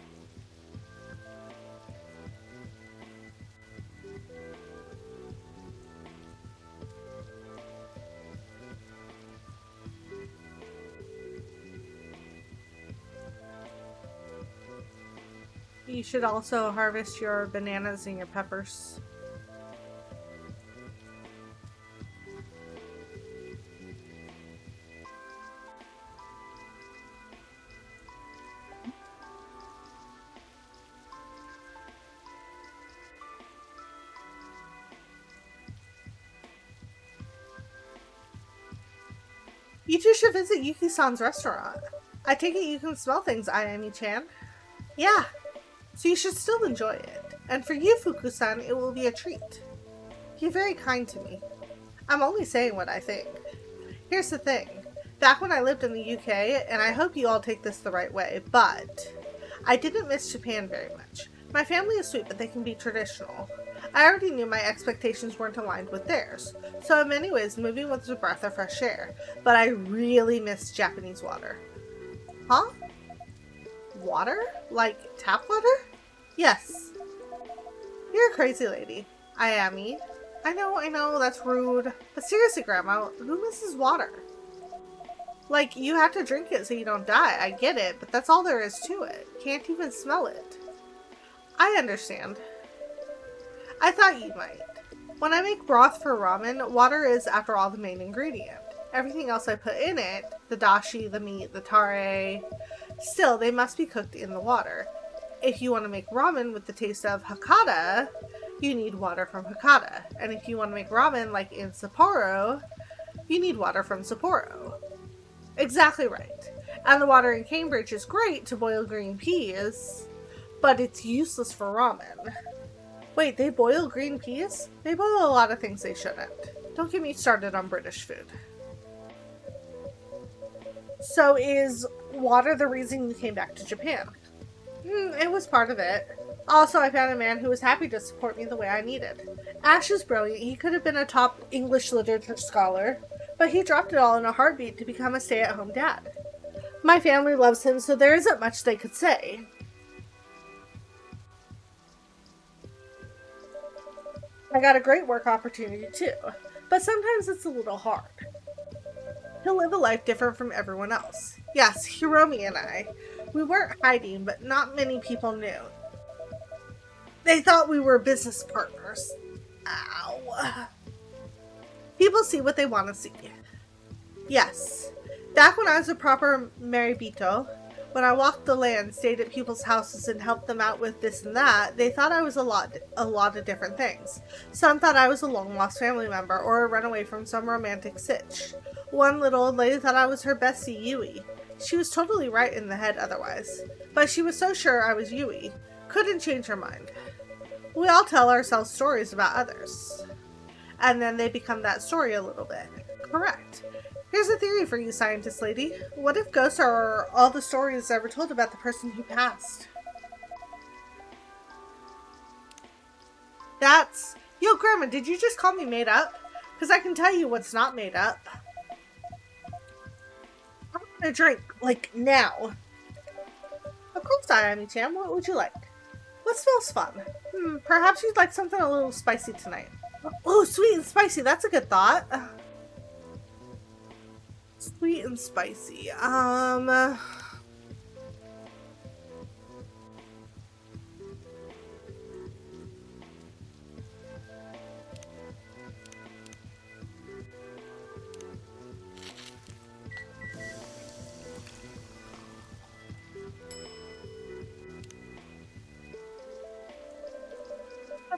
You should also harvest your bananas and your peppers. You two should visit Yuki-san's restaurant. I take it you can smell things, Ayami-chan. Yeah, so you should still enjoy it. And for you, Fuku-san, it will be a treat. You're very kind to me. I'm only saying what I think. Here's the thing. Back when I lived in the UK, and I hope you all take this the right way, but I didn't miss Japan very much. My family is sweet, but they can be traditional. I already knew my expectations weren't aligned with theirs, so in many ways moving was a breath of fresh air, but I really missed Japanese water. Huh? Water? Like tap water? Yes. You're a crazy lady. Ayami. I know, that's rude. But seriously, Grandma, who misses water? Like, you have to drink it so you don't die. I get it, but that's all there is to it. Can't even smell it. I understand. I thought you might. When I make broth for ramen, water is, after all, the main ingredient. Everything else I put in it, the dashi, the meat, the tare, still, they must be cooked in the water. If you want to make ramen with the taste of Hakata, you need water from Hakata. And if you want to make ramen like in Sapporo, you need water from Sapporo. Exactly right. And the water in Cambridge is great to boil green peas, but it's useless for ramen. Wait, they boil green peas? They boil a lot of things they shouldn't. Don't get me started on British food. So is water the reason you came back to Japan? It was part of it. Also, I found a man who was happy to support me the way I needed. Ash is brilliant. He could have been a top English literature scholar, but he dropped it all in a heartbeat to become a stay-at-home dad. My family loves him, so there isn't much they could say. I got a great work opportunity too, but sometimes it's a little hard. He'll live a life different from everyone else. Yes, Hiromi and I. We weren't hiding, but not many people knew. They thought we were business partners. Ow. People see what they want to see. Yes. Back when I was a proper Maribito, when I walked the land, stayed at people's houses, and helped them out with this and that, they thought I was a lot of different things. Some thought I was a long-lost family member or a runaway from some romantic sitch. One little old lady thought I was her bestie, Yui. She was totally right in the head otherwise. But she was so sure I was Yui. Couldn't change her mind. We all tell ourselves stories about others. And then they become that story a little bit. Correct. Here's a theory for you, scientist lady. What if ghosts are all the stories ever told about the person who passed? That's... Yo, Grandma, did you just call me made up? Because I can tell you what's not made up. I'm gonna drink, like, now. Of course, Ayami-chan. What would you like? What smells fun? Perhaps you'd like something a little spicy tonight. Oh, sweet and spicy. That's a good thought. Sweet and spicy. A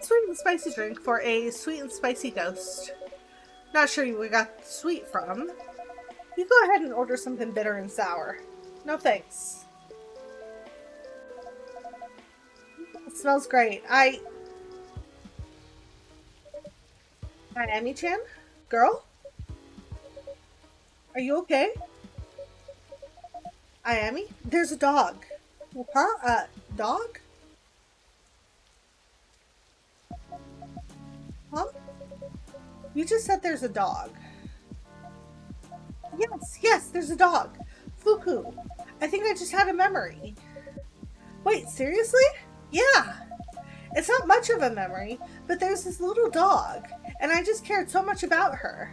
sweet and spicy drink for a sweet and spicy ghost. Not sure where we got sweet from. You go ahead and order something bitter and sour. No thanks. It smells great. Hi, Amy-chan? Girl? Are you okay? Amy? There's a dog. Huh? Dog? Huh? You just said there's a dog. Yes, there's a dog. Fuku. I think I just had a memory. Wait, seriously? Yeah. It's not much of a memory, but there's this little dog, and I just cared so much about her.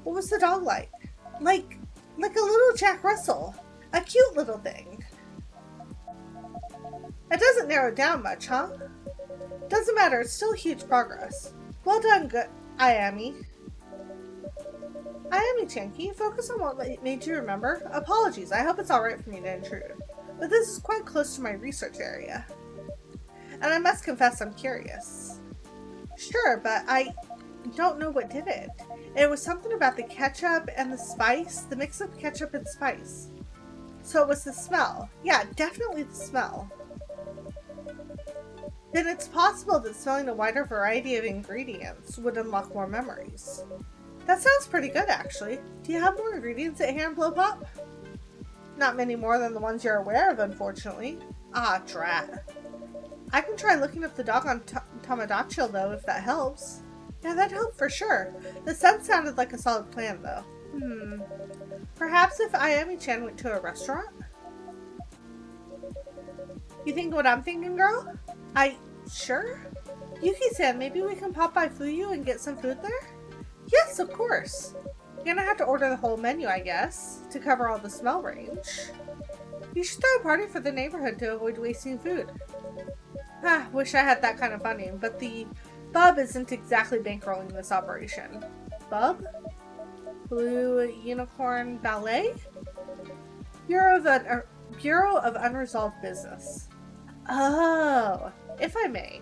What was the dog like? Like a little Jack Russell. A cute little thing. It doesn't narrow it down much, huh? Doesn't matter, it's still huge progress. Well done, good Ayami. Ayami-chan, can you focus on what made you remember? Apologies, I hope it's alright for me to intrude, but this is quite close to my research area. And I must confess I'm curious. Sure, but I don't know what did it. It was something about the ketchup and the spice, the mix of ketchup and spice. So it was the smell. Yeah, definitely the smell. Then it's possible that smelling a wider variety of ingredients would unlock more memories. That sounds pretty good, actually. Do you have more ingredients at hand, Blowpop? Not many more than the ones you're aware of, unfortunately. Ah, drat. I can try looking up the dog on Tamagotchi, though, if that helps. Yeah, that'd help for sure. The scent sounded like a solid plan, though. Perhaps if Ayami-chan went to a restaurant? You think what I'm thinking, girl? Sure? Yuki-san, maybe we can pop by Fuyu and get some food there? Yes, of course. You're gonna have to order the whole menu, I guess, to cover all the smell range. You should throw a party for the neighborhood to avoid wasting food. Wish I had that kind of money, but the Bub isn't exactly bankrolling this operation. Bub? Blue Unicorn Ballet? Bureau of Unresolved Business. Oh, if I may.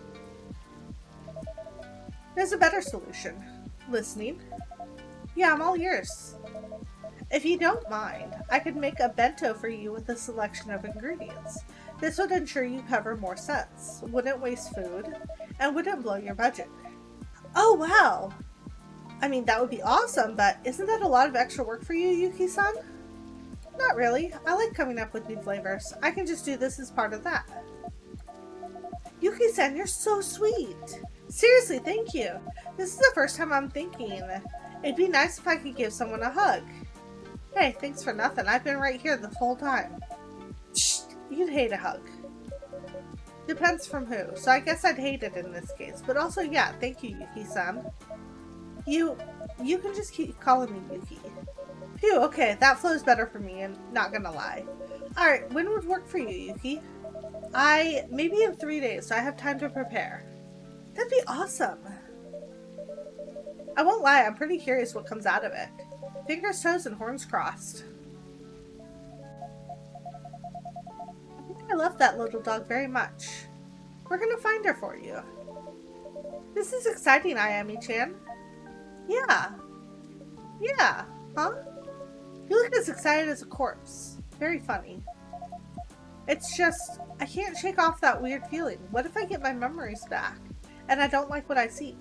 There's a better solution. Listening? Yeah, I'm all ears. If you don't mind, I could make a bento for you with a selection of ingredients. This would ensure you cover more sets, wouldn't waste food, and wouldn't blow your budget. Oh, wow! I mean, that would be awesome, but isn't that a lot of extra work for you, Yuki-san? Not really. I like coming up with new flavors. I can just do this as part of that. Yuki-san, you're so sweet! Seriously, thank you. This is the first time I'm thinking. It'd be nice if I could give someone a hug. Hey, thanks for nothing. I've been right here this whole time. Shh, you'd hate a hug. Depends from who, so I guess I'd hate it in this case. But also, yeah, thank you, Yuki-san. You can just keep calling me Yuki. Phew, okay, that flows better for me, and not gonna lie. Alright, when would work for you, Yuki? Maybe in 3 days, so I have time to prepare. That'd be awesome. I won't lie, I'm pretty curious what comes out of it. Fingers, toes, and horns crossed. I think I love that little dog very much. We're gonna find her for you. This is exciting, Ayami-chan. Yeah. Yeah. Huh? You look as excited as a corpse. Very funny. It's just, I can't shake off that weird feeling. What if I get my memories back, and I don't like what I see?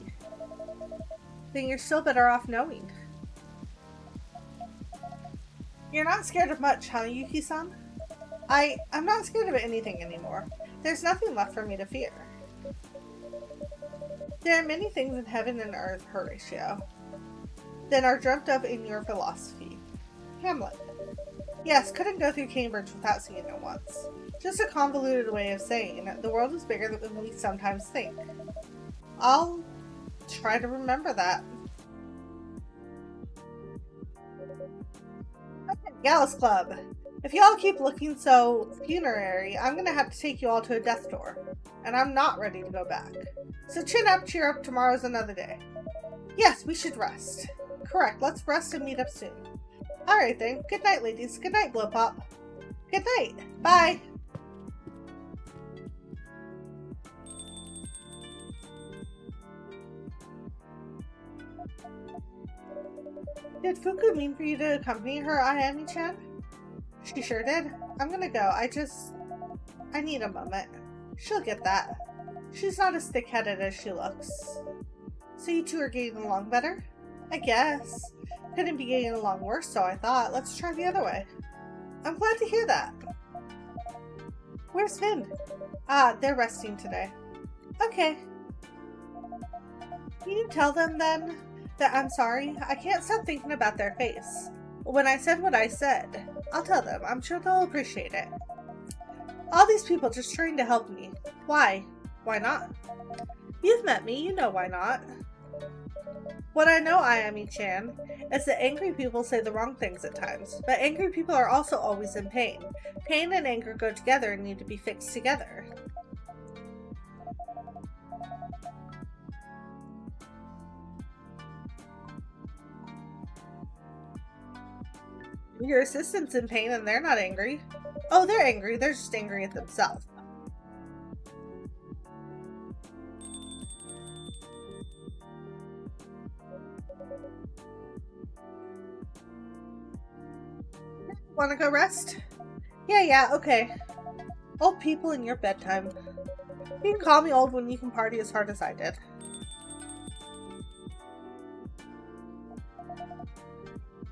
Then you're still better off knowing. You're not scared of much, huh, Yuki-san? I'm not scared of anything anymore. There's nothing left for me to fear. There are many things in heaven and earth, Horatio, than are dreamt of in your philosophy. Hamlet. Yes, couldn't go through Cambridge without seeing it once. Just a convoluted way of saying the world is bigger than we sometimes think. I'll try to remember that. Gallus Club. If y'all keep looking so funerary, I'm gonna have to take you all to a death door. And I'm not ready to go back. So chin up, cheer up, tomorrow's another day. Yes, we should rest. Correct, let's rest and meet up soon. Alright then, good night ladies, good night Glowpop. Good night, bye. Did Fuku mean for you to accompany her, Ayami-chan? She sure did. I'm gonna go. I need a moment. She'll get that. She's not as thick-headed as she looks. So you two are getting along better? I guess. Couldn't be getting along worse, so I thought, let's try the other way. I'm glad to hear that. Where's Finn? Ah, they're resting today. Okay. Can you tell them then that I'm sorry? I can't stop thinking about their face. When I said what I said, I'll tell them. I'm sure they'll appreciate it. All these people just trying to help me. Why? Why not? You've met me, you know why not. What I know, Ayami-chan, is that angry people say the wrong things at times, but angry people are also always in pain. Pain and anger go together and need to be fixed together. Your assistant's in pain and they're not angry. Oh, they're angry. They're just angry at themselves. Want to go rest? Yeah, okay. Old people in your bedtime. You can call me old when you can party as hard as I did.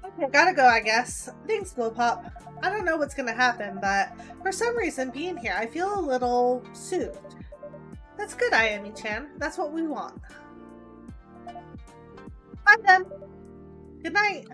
Okay, gotta go, I guess. Thanks, Glowpop. I don't know what's gonna happen, but for some reason, being here, I feel a little soothed. That's good, Ayami-chan. That's what we want. Bye then. Good night.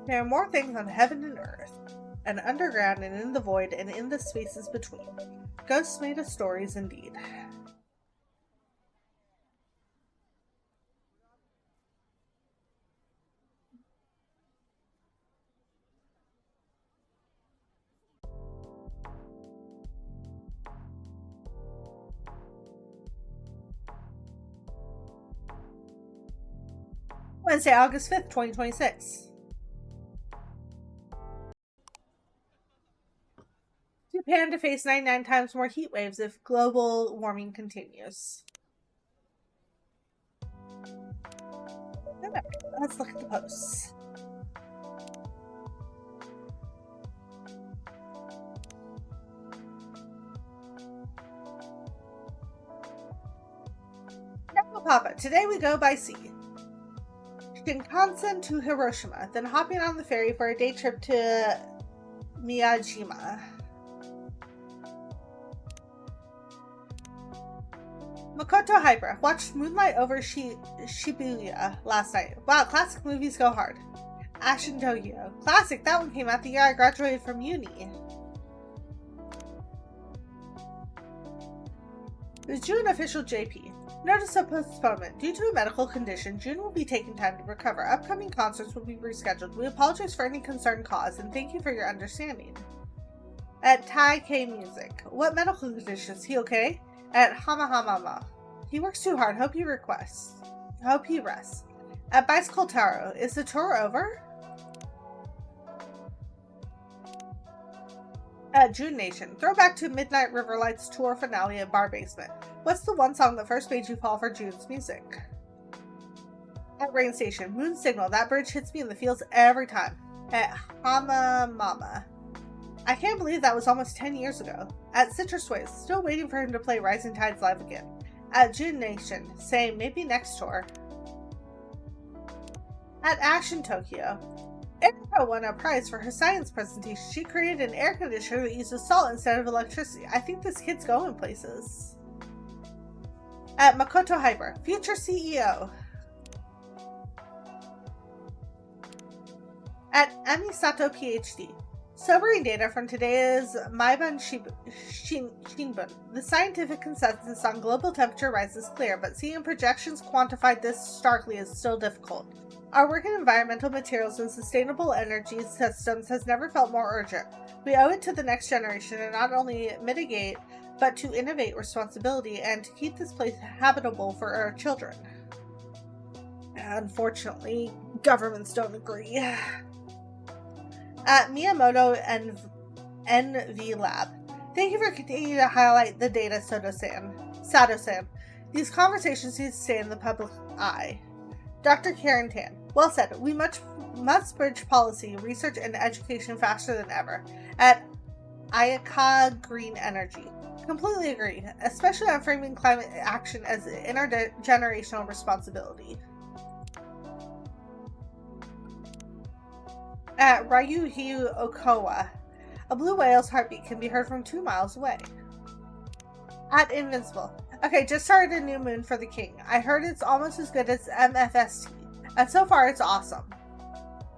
There are more things on heaven and earth, and underground and in the void and in the spaces between. Ghosts made of stories indeed. Wednesday, August 5th, 2026. Japan to face 99 times more heat waves if global warming continues. Alright, let's look at the posts. Papa, today we go by sea. Shinkansen to Hiroshima, then hopping on the ferry for a day trip to Miyajima. Makoto Hyper watched Moonlight over Shibuya last night. Wow, classic movies go hard. Ashen Tokyo. Classic, that one came out the year I graduated from uni. It was June official JP. Notice of postponement. Due to a medical condition, June will be taking time to recover. Upcoming concerts will be rescheduled. We apologize for any concern caused and thank you for your understanding. At Tai K Music. What medical condition? Is he okay? At Hama. He works too hard. Hope he rests. At Bicycle Taro. Is the tour over? At June Nation. Throwback to Midnight River Lights tour finale at Bar Basement. What's the one song that first made you fall for June's music? At Rain Station. Moon Signal. That bridge hits me in the feels every time. At Hamamama. I can't believe that was almost 10 years ago. At Citrus Waves. Still waiting for him to play Rising Tides live again. At June Nation. Same. Maybe next tour. At Ashen Tokyo. Erica won a prize for her science presentation. She created an air conditioner that uses salt instead of electricity. I think this kid's going places. At Makoto Hyper, future CEO. At Emi Sato PhD. Sobering data from today's Maiban Shinbun. The scientific consensus on global temperature rise is clear, but seeing projections quantify this starkly is still difficult. Our work in environmental materials and sustainable energy systems has never felt more urgent. We owe it to the next generation to not only mitigate, but to innovate responsibility and to keep this place habitable for our children. Unfortunately, governments don't agree. At Miyamoto and NV Lab. Thank you for continuing to highlight the data, Sato-san. These conversations need to stay in the public eye. Dr. Karen Tan. Well said. We must bridge policy, research, and education faster than ever. At Ayaka Green Energy. Completely agree, especially on framing climate action as an intergenerational responsibility. At Ryuhi Okawa, a blue whale's heartbeat can be heard from 2 miles away. At Invincible, okay, just started a new moon for the king. I heard it's almost as good as MFST, and so far it's awesome.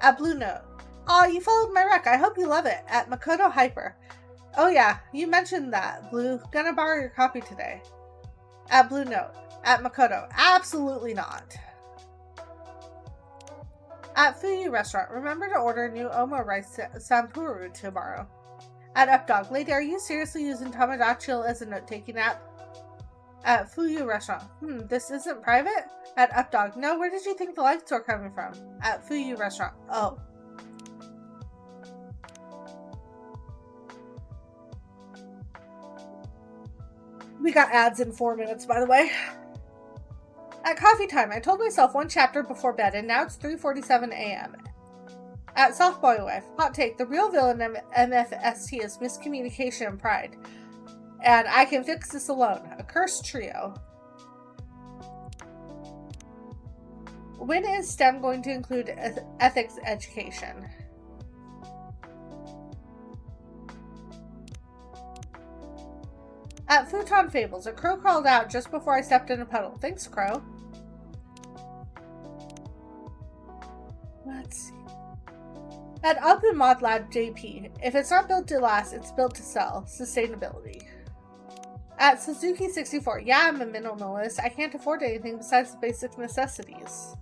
At Blue Note, aw, you followed my rec. I hope you love it. At Makoto Hyper, oh yeah, you mentioned that, Blue. Gonna borrow your copy today. At Blue Note, at Makoto, absolutely not. At Fuyu Restaurant, remember to order new Omo rice sampuru tomorrow. At Updog, lady, are you seriously using Tamagotchi as a note-taking app? At Fuyu Restaurant, this isn't private? At Updog, no, where did you think the lights were coming from? At Fuyu Restaurant, oh. We got ads in 4 minutes, by the way. At coffee time, I told myself 1 chapter before bed, and now it's 3:47 a.m. At Softboy Wife, hot take, the real villain of MFST is miscommunication and pride. And I can fix this alone. A cursed trio. When is STEM going to include ethics education? At Futon Fables, a crow crawled out just before I stepped in a puddle. Thanks, crow. Let's see. At Open Mod Lab JP, if it's not built to last, it's built to sell. Sustainability. At Suzuki64, yeah, I'm a minimalist. I can't afford anything besides the basic necessities.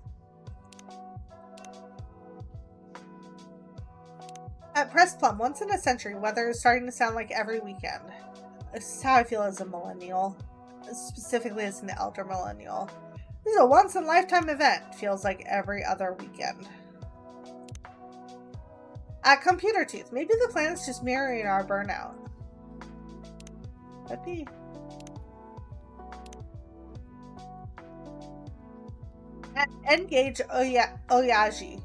At Press Plum, once in a century, weather is starting to sound like every weekend. This is how I feel as a millennial, specifically as an elder millennial. This is a once-in-a-lifetime event. Feels like every other weekend. At Computer Tooth, maybe the planet's just mirroring our burnout. Could be. At Engage Oyaji,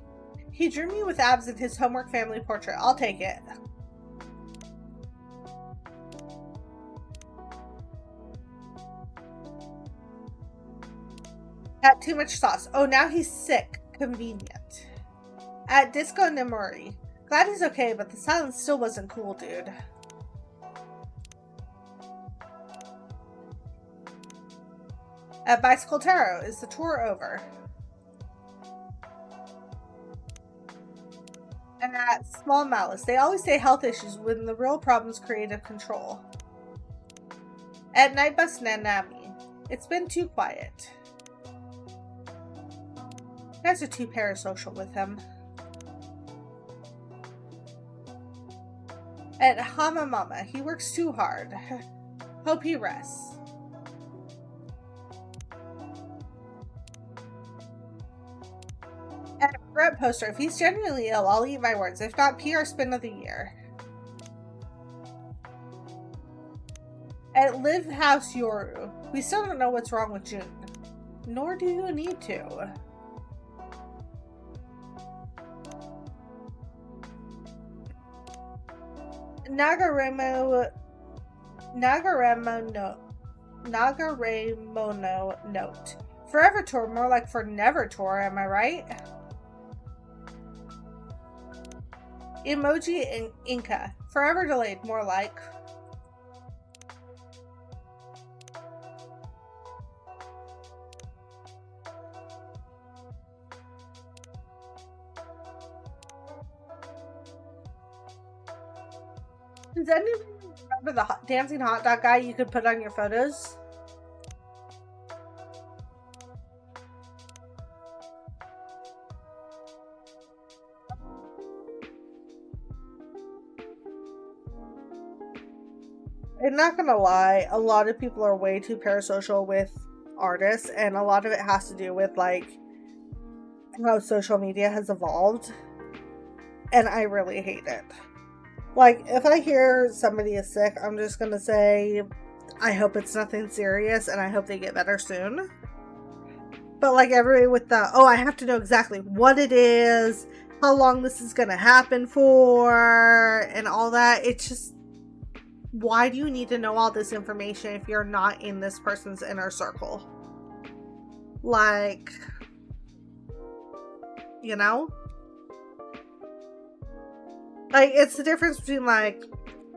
he drew me with abs in his homework family portrait. I'll take it. At Too Much Sauce. Oh, now he's sick. Convenient. At Disco Nemori. Glad he's okay, but the silence still wasn't cool, dude. At Bicycle Tarot. Is the tour over? And at Small Malice. They always say health issues when the real problem's creative control. At Nightbus Nanami. It's been too quiet. You guys are too parasocial with him. At Hamamama, he works too hard. Hope he rests. At Brett Poster, if he's genuinely ill, I'll eat my words. If not, PR spin of the year. At Live House Yoru, we still don't know what's wrong with June. Nor do you need to. Nagaremono note. Forever Tour, more like for never tour, am I right? Emoji and Inca. Forever delayed, more like. Does anyone remember the dancing hot dog guy you could put on your photos? I'm not gonna lie, a lot of people are way too parasocial with artists, and a lot of it has to do with like how social media has evolved, and I really hate it. Like, if I hear somebody is sick, I'm just gonna say, I hope it's nothing serious, and I hope they get better soon. But like everybody with the, oh, I have to know exactly what it is, how long this is gonna happen for, and all that, it's just, why do you need to know all this information if you're not in this person's inner circle? Like, you know? Like, it's the difference between, like,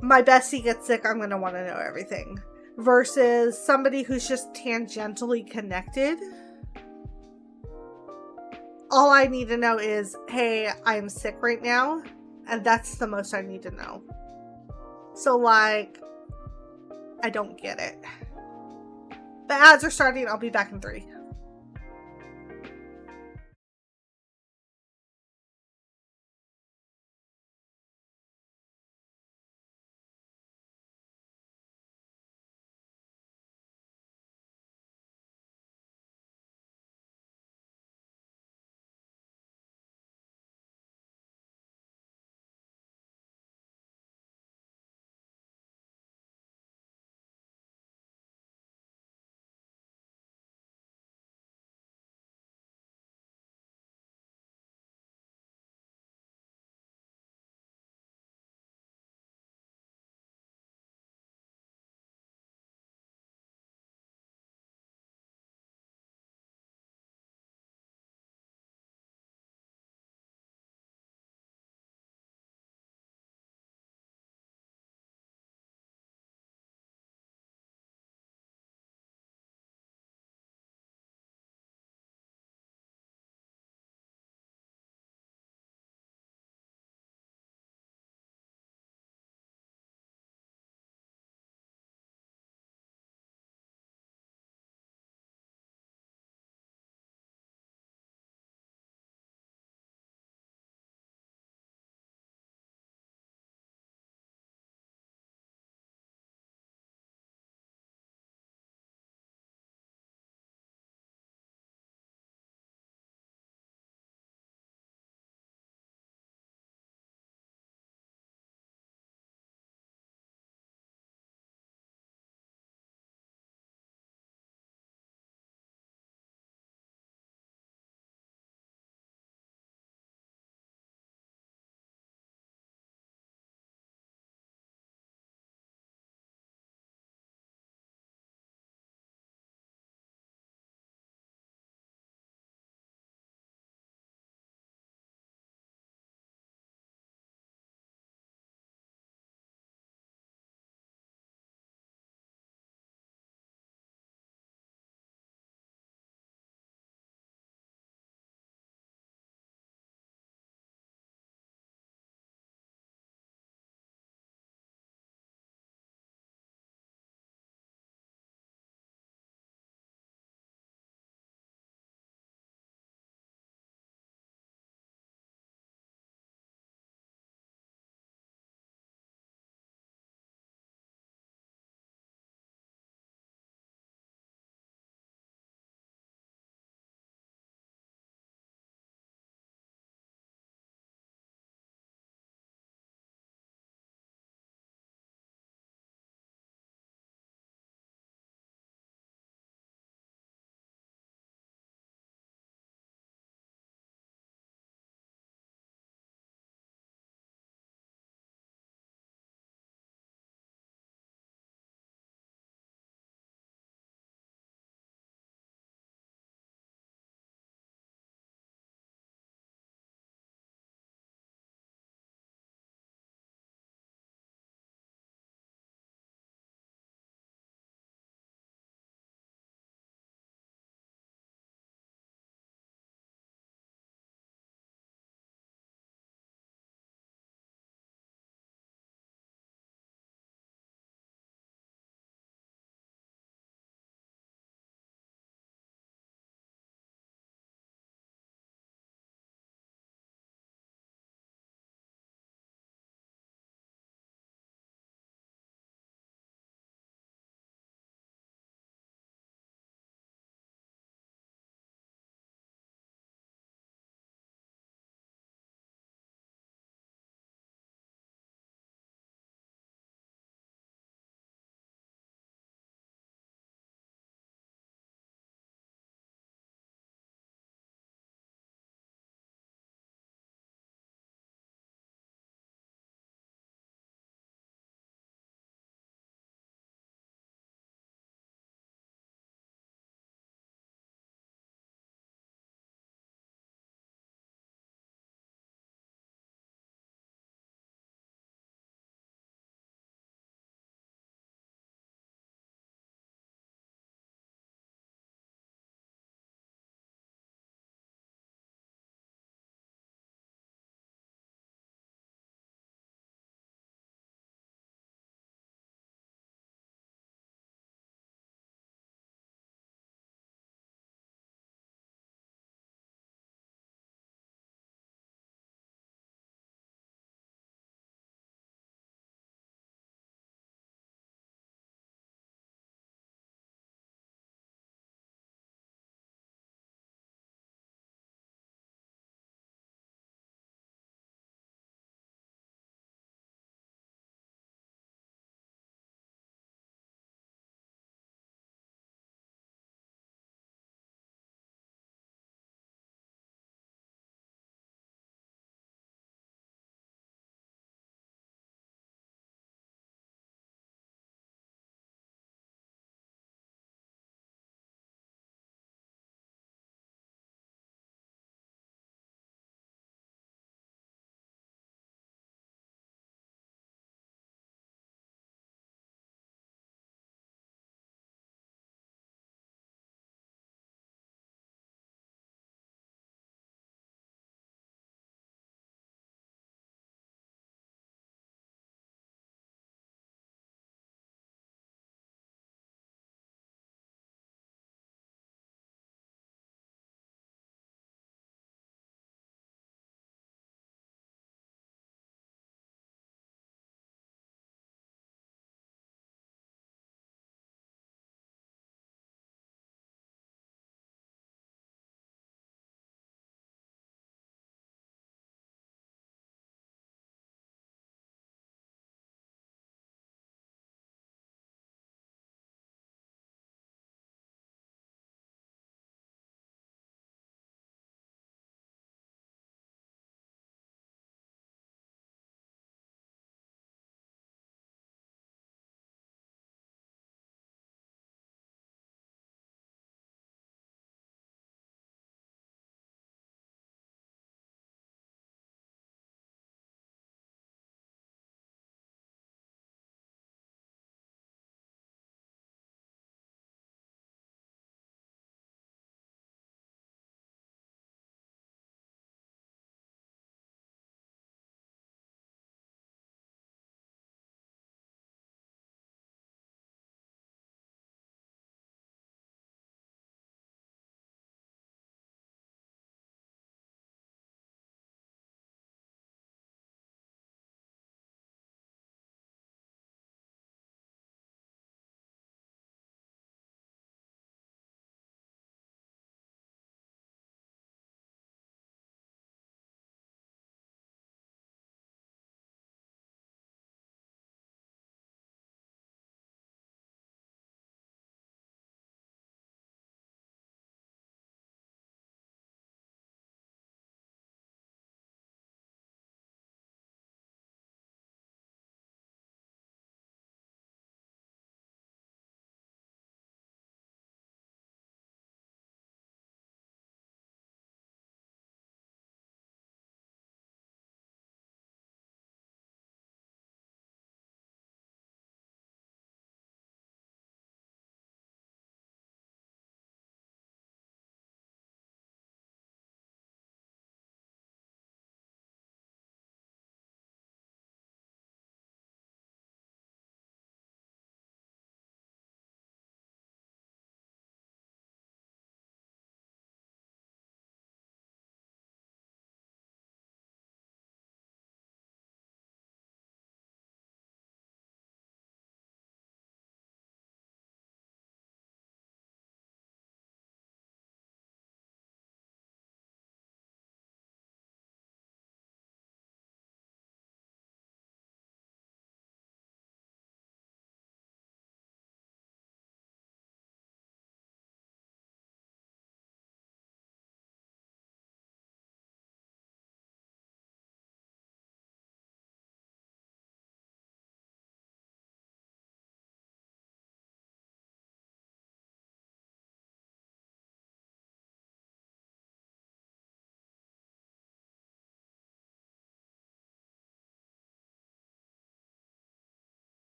my bestie gets sick, I'm gonna want to know everything, versus somebody who's just tangentially connected. All I need to know is, hey, I'm sick right now, and that's the most I need to know. So, like, I don't get it. The ads are starting. I'll be back in 3.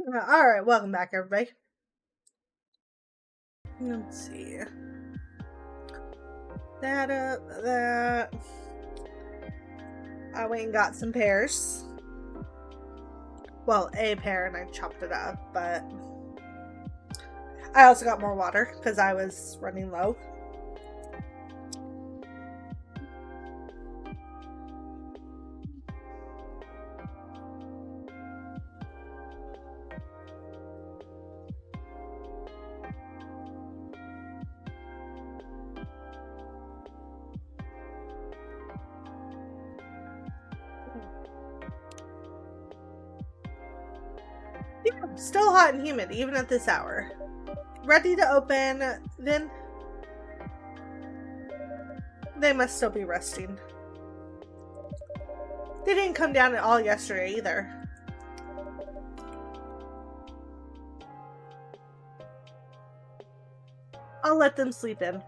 Alright, welcome back, everybody. Let's see. That up, that. I went and got some pears. Well, a pear, and I chopped it up, but I also got more water because I was running low. Yeah, still hot and humid, even at this hour. Ready to open, then they must still be resting. They didn't come down at all yesterday either. I'll let them sleep in.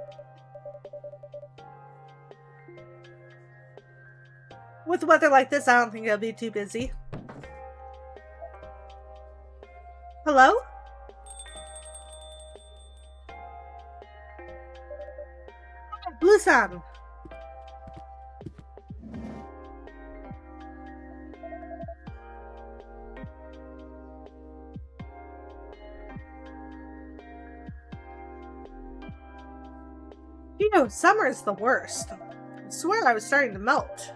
With weather like this, I don't think it'll be too busy. Hello? Blue-san! You know, summer is the worst. I swear I was starting to melt.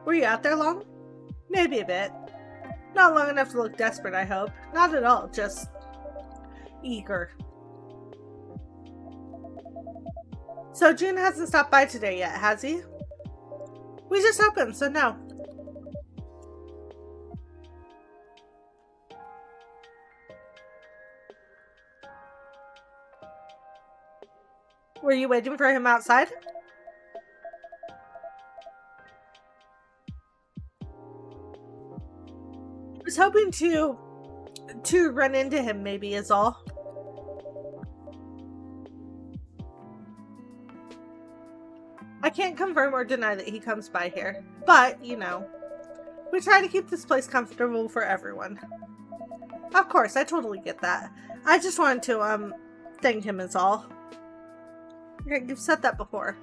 Were you out there long? Maybe a bit. Not long enough to look desperate, I hope. Not at all, just eager. So Jun hasn't stopped by today yet, has he? We just opened, so no. Were you waiting for him outside? I was hoping to run into him, maybe, is all. I can't confirm or deny that he comes by here, but, you know, we try to keep this place comfortable for everyone. Of course, I totally get that. I just wanted to, thank him is all. Okay, you've said that before.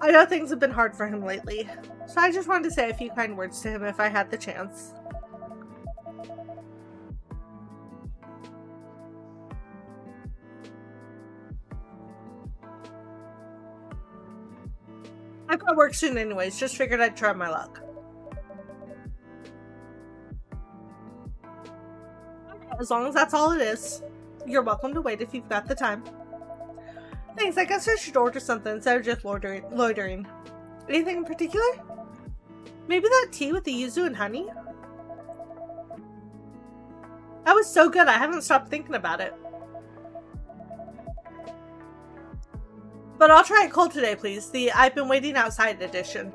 I know things have been hard for him lately, so I just wanted to say a few kind words to him if I had the chance. I've got work soon anyways, just figured I'd try my luck. As long as that's all it is. You're welcome to wait if you've got the time. Thanks, I guess I should order something instead of just loitering. Anything in particular? Maybe that tea with the yuzu and honey? That was so good, I haven't stopped thinking about it. But I'll try it cold today, please. The I've been waiting outside edition.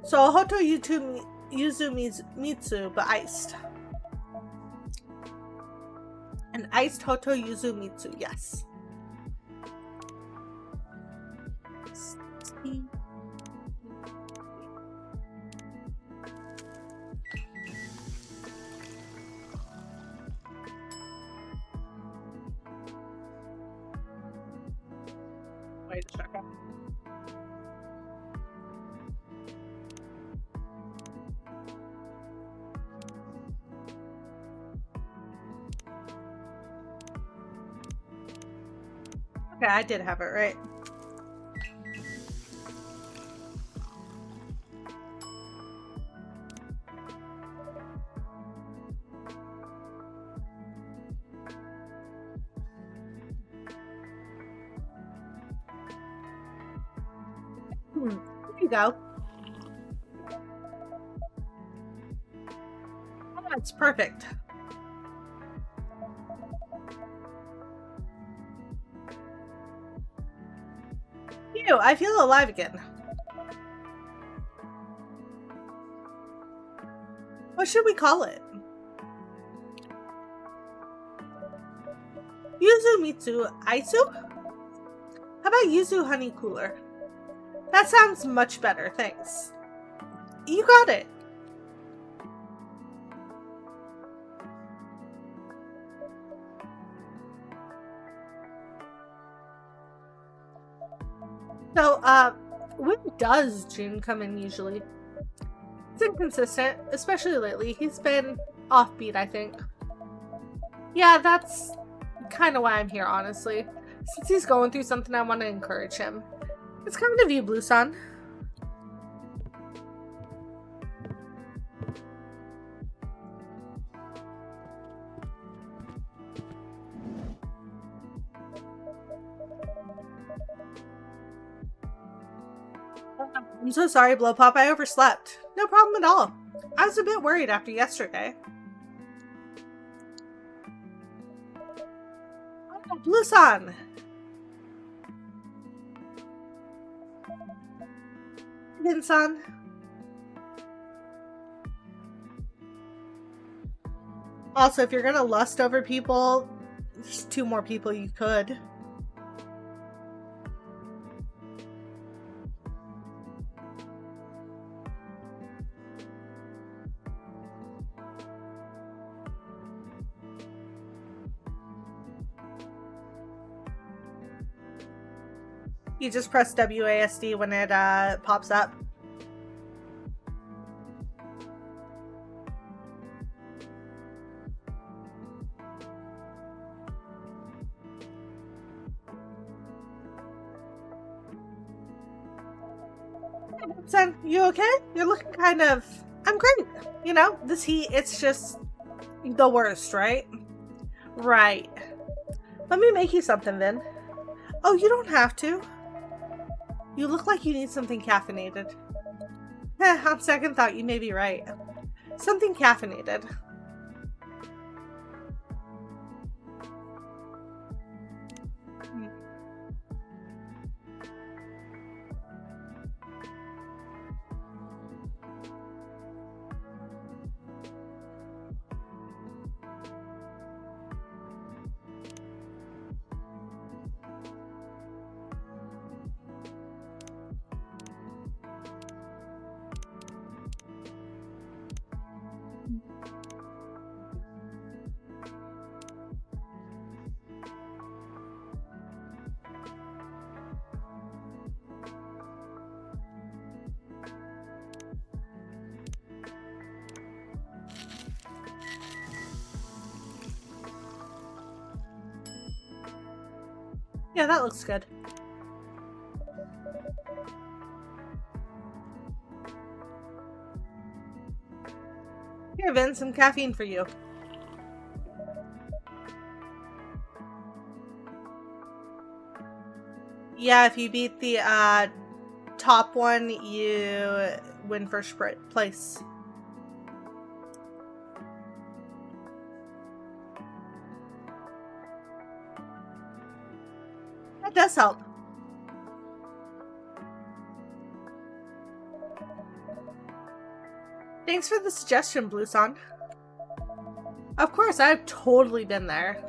So Hoto Yuzu Mitsu, but iced. An iced Hoto Yuzu Mitsu, yes. Wait a second. Okay, I did have it right. Here you go. Oh, that's perfect. Ew, I feel alive again. What should we call it? Yuzu Mitsu Aisu? How about Yuzu Honey Cooler? That sounds much better, thanks. You got it. So, when does June come in usually? It's inconsistent, especially lately. He's been offbeat, I think. Yeah, that's kind of why I'm here, honestly. Since he's going through something, I want to encourage him. It's coming to you, Blue Sun. I'm so sorry, Blowpop. I overslept. No problem at all. I was a bit worried after yesterday. Oh, Blue Sun! Sun. Also, if you're gonna lust over people, there's 2 more people you could. You just press WASD when it pops up. Son, you okay? You're looking kind of... I'm great. You know, this heat, it's just the worst, right? Right. Let me make you something then. Oh, you don't have to. You look like you need something caffeinated. On second thought, you may be right. Something caffeinated. Yeah, that looks good. Here, Vin, some caffeine for you. Yeah, if you beat the top one, you win first place. That does help. Thanks for the suggestion, Blue Sun. Of course, I've totally been there.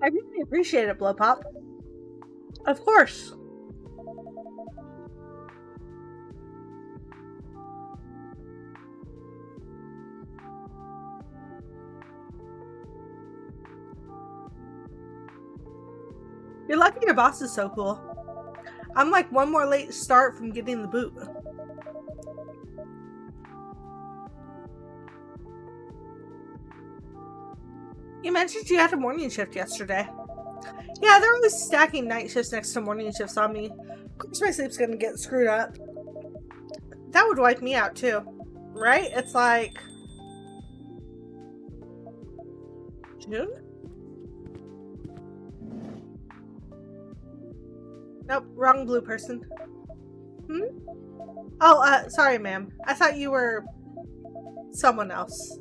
I really appreciate it, Blowpop. Of course. You're lucky your boss is so cool. I'm like one more late start from getting the boot. You mentioned you had a morning shift yesterday. Yeah, they're always stacking night shifts next to morning shifts on me. Of course my sleep's gonna get screwed up. That would wipe me out too. Right? It's like... June? Nope, wrong blue person. Oh, sorry ma'am. I thought you were someone else.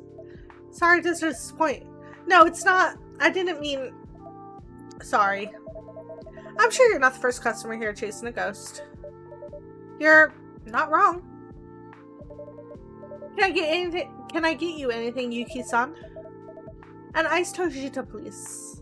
Sorry to disappoint. No, it's not. I didn't mean... Sorry. I'm sure you're not the first customer here chasing a ghost. You're not wrong. Can I get you anything, Yuki-san? An iced Toshito, please.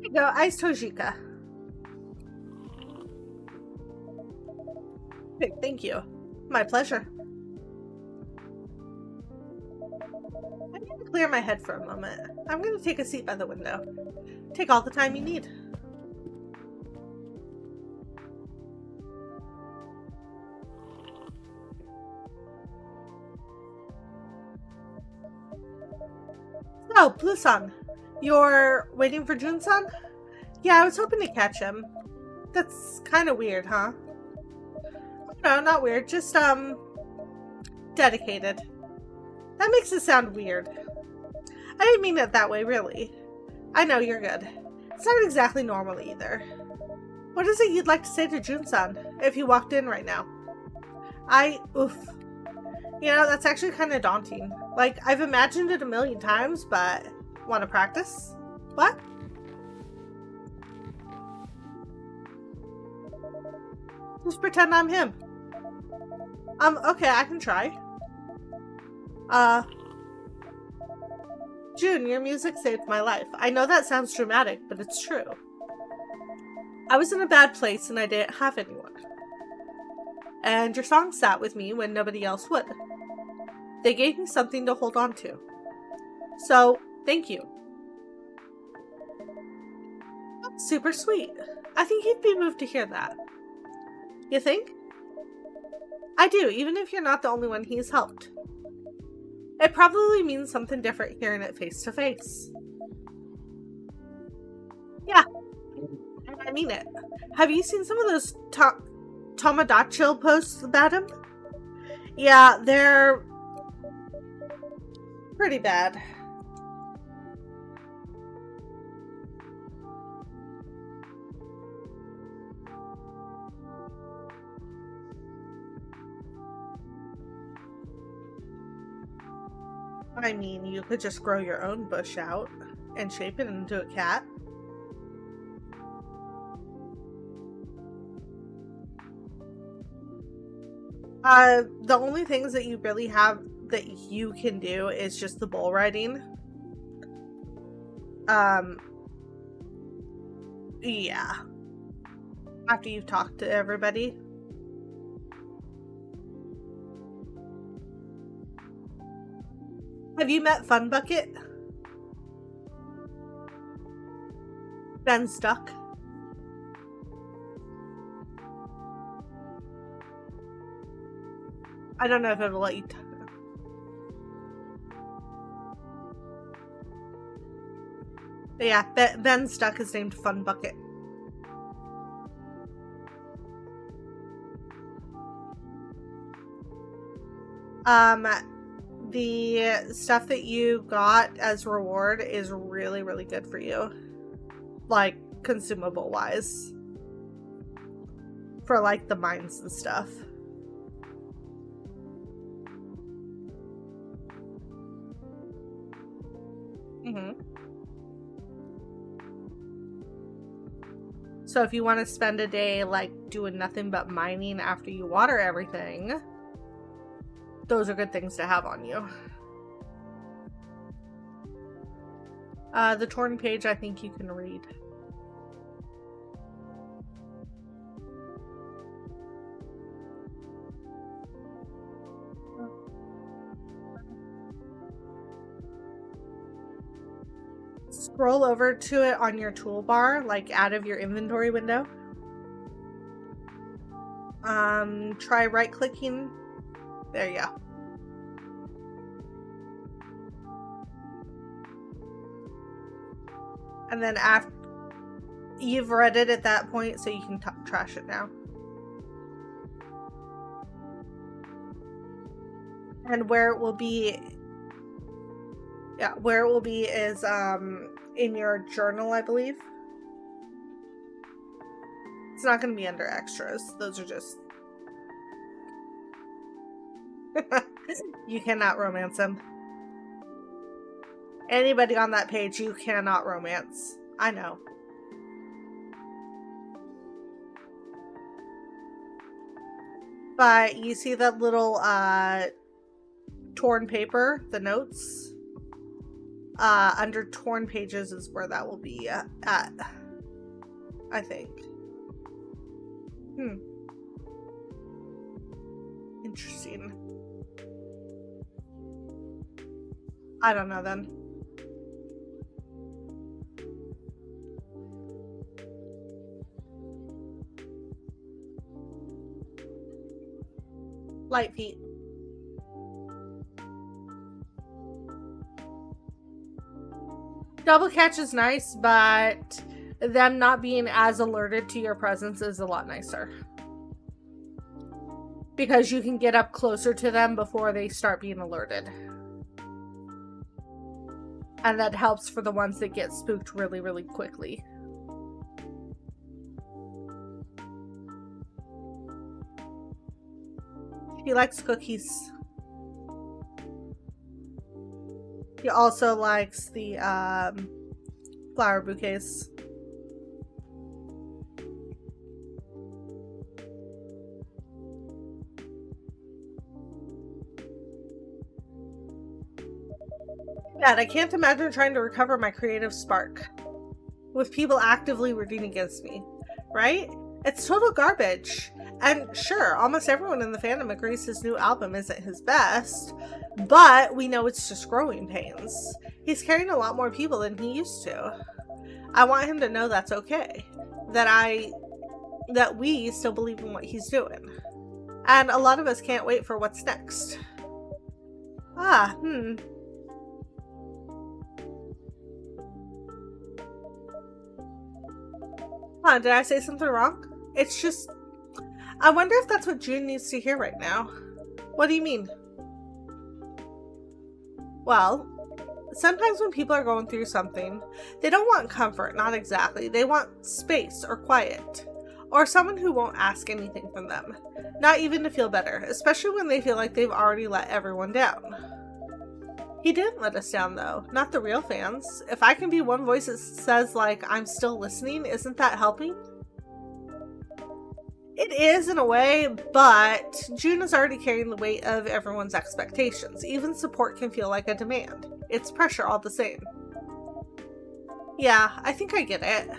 you go, Ice Tojika. Thank you. My pleasure. I'm going to clear my head for a moment. I'm going to take a seat by the window. Take all the time you need. So, Blue-san, you're waiting for Jun-san? Yeah, I was hoping to catch him. That's kind of weird, huh? No, not weird. Just, dedicated. That makes it sound weird. I didn't mean it that way, really. I know, you're good. It's not exactly normal either. What is it you'd like to say to Jun-san if he walked in right now? Oof. You know, that's actually kind of daunting. Like, I've imagined it a million times, but want to practice? What? Just pretend I'm him. Okay, I can try. Jun, your music saved my life. I know that sounds dramatic, but it's true. I was in a bad place and I didn't have anyone. And your song sat with me when nobody else would. They gave me something to hold on to. So, thank you. That's super sweet. I think he'd be moved to hear that. You think? I do, even if you're not the only one he's helped. It probably means something different hearing it face to face. Yeah, and I mean it. Have you seen some of those Tomodachi posts about him? Yeah, they're pretty bad. I mean, you could just grow your own bush out and shape it into a cat. The only things that you really have that you can do is just the bull riding. Yeah. After you've talked to everybody. Have you met Fun Bucket? Ben Stuck? I don't know if it'll let you yeah, Ben Stuck is named Fun Bucket. The stuff that you got as reward is really, really good for you. Like, consumable wise. For like the mines and stuff. So if you want to spend a day like doing nothing but mining after you water everything, those are good things to have on you. The torn page, I think you can read. Scroll over to it on your toolbar, like out of your inventory window. Try right-clicking. There you go. And then after you've read it at that point, so you can trash it now. And where it will be, yeah, where it will be is in your journal, I believe. It's not going to be under extras. Those are just you cannot romance him. Anybody on that page, you cannot romance. I know. But you see that little torn paper, the notes? under torn pages is where that will be at, I think. Interesting. I don't know then. Light feet. Double catch is nice, but them not being as alerted to your presence is a lot nicer. Because you can get up closer to them before they start being alerted. And that helps for the ones that get spooked really, really quickly. He likes cookies. He also likes the flower bouquets. Yeah, and I can't imagine trying to recover my creative spark with people actively rooting against me, right? It's total garbage. And sure, almost everyone in the fandom agrees his new album isn't his best, but we know it's just growing pains. He's carrying a lot more people than he used to. I want him to know that's okay. That we still believe in what he's doing. And a lot of us can't wait for what's next. Did I say something wrong? It's just... I wonder if that's what June needs to hear right now. What do you mean? Well, sometimes when people are going through something, they don't want comfort, not exactly. They want space or quiet. Or someone who won't ask anything from them. Not even to feel better, especially when they feel like they've already let everyone down. He didn't let us down though, not the real fans. If I can be one voice that says like, I'm still listening, isn't that helping? It is in a way, but June is already carrying the weight of everyone's expectations. Even support can feel like a demand. It's pressure all the same. Yeah, I think I get it.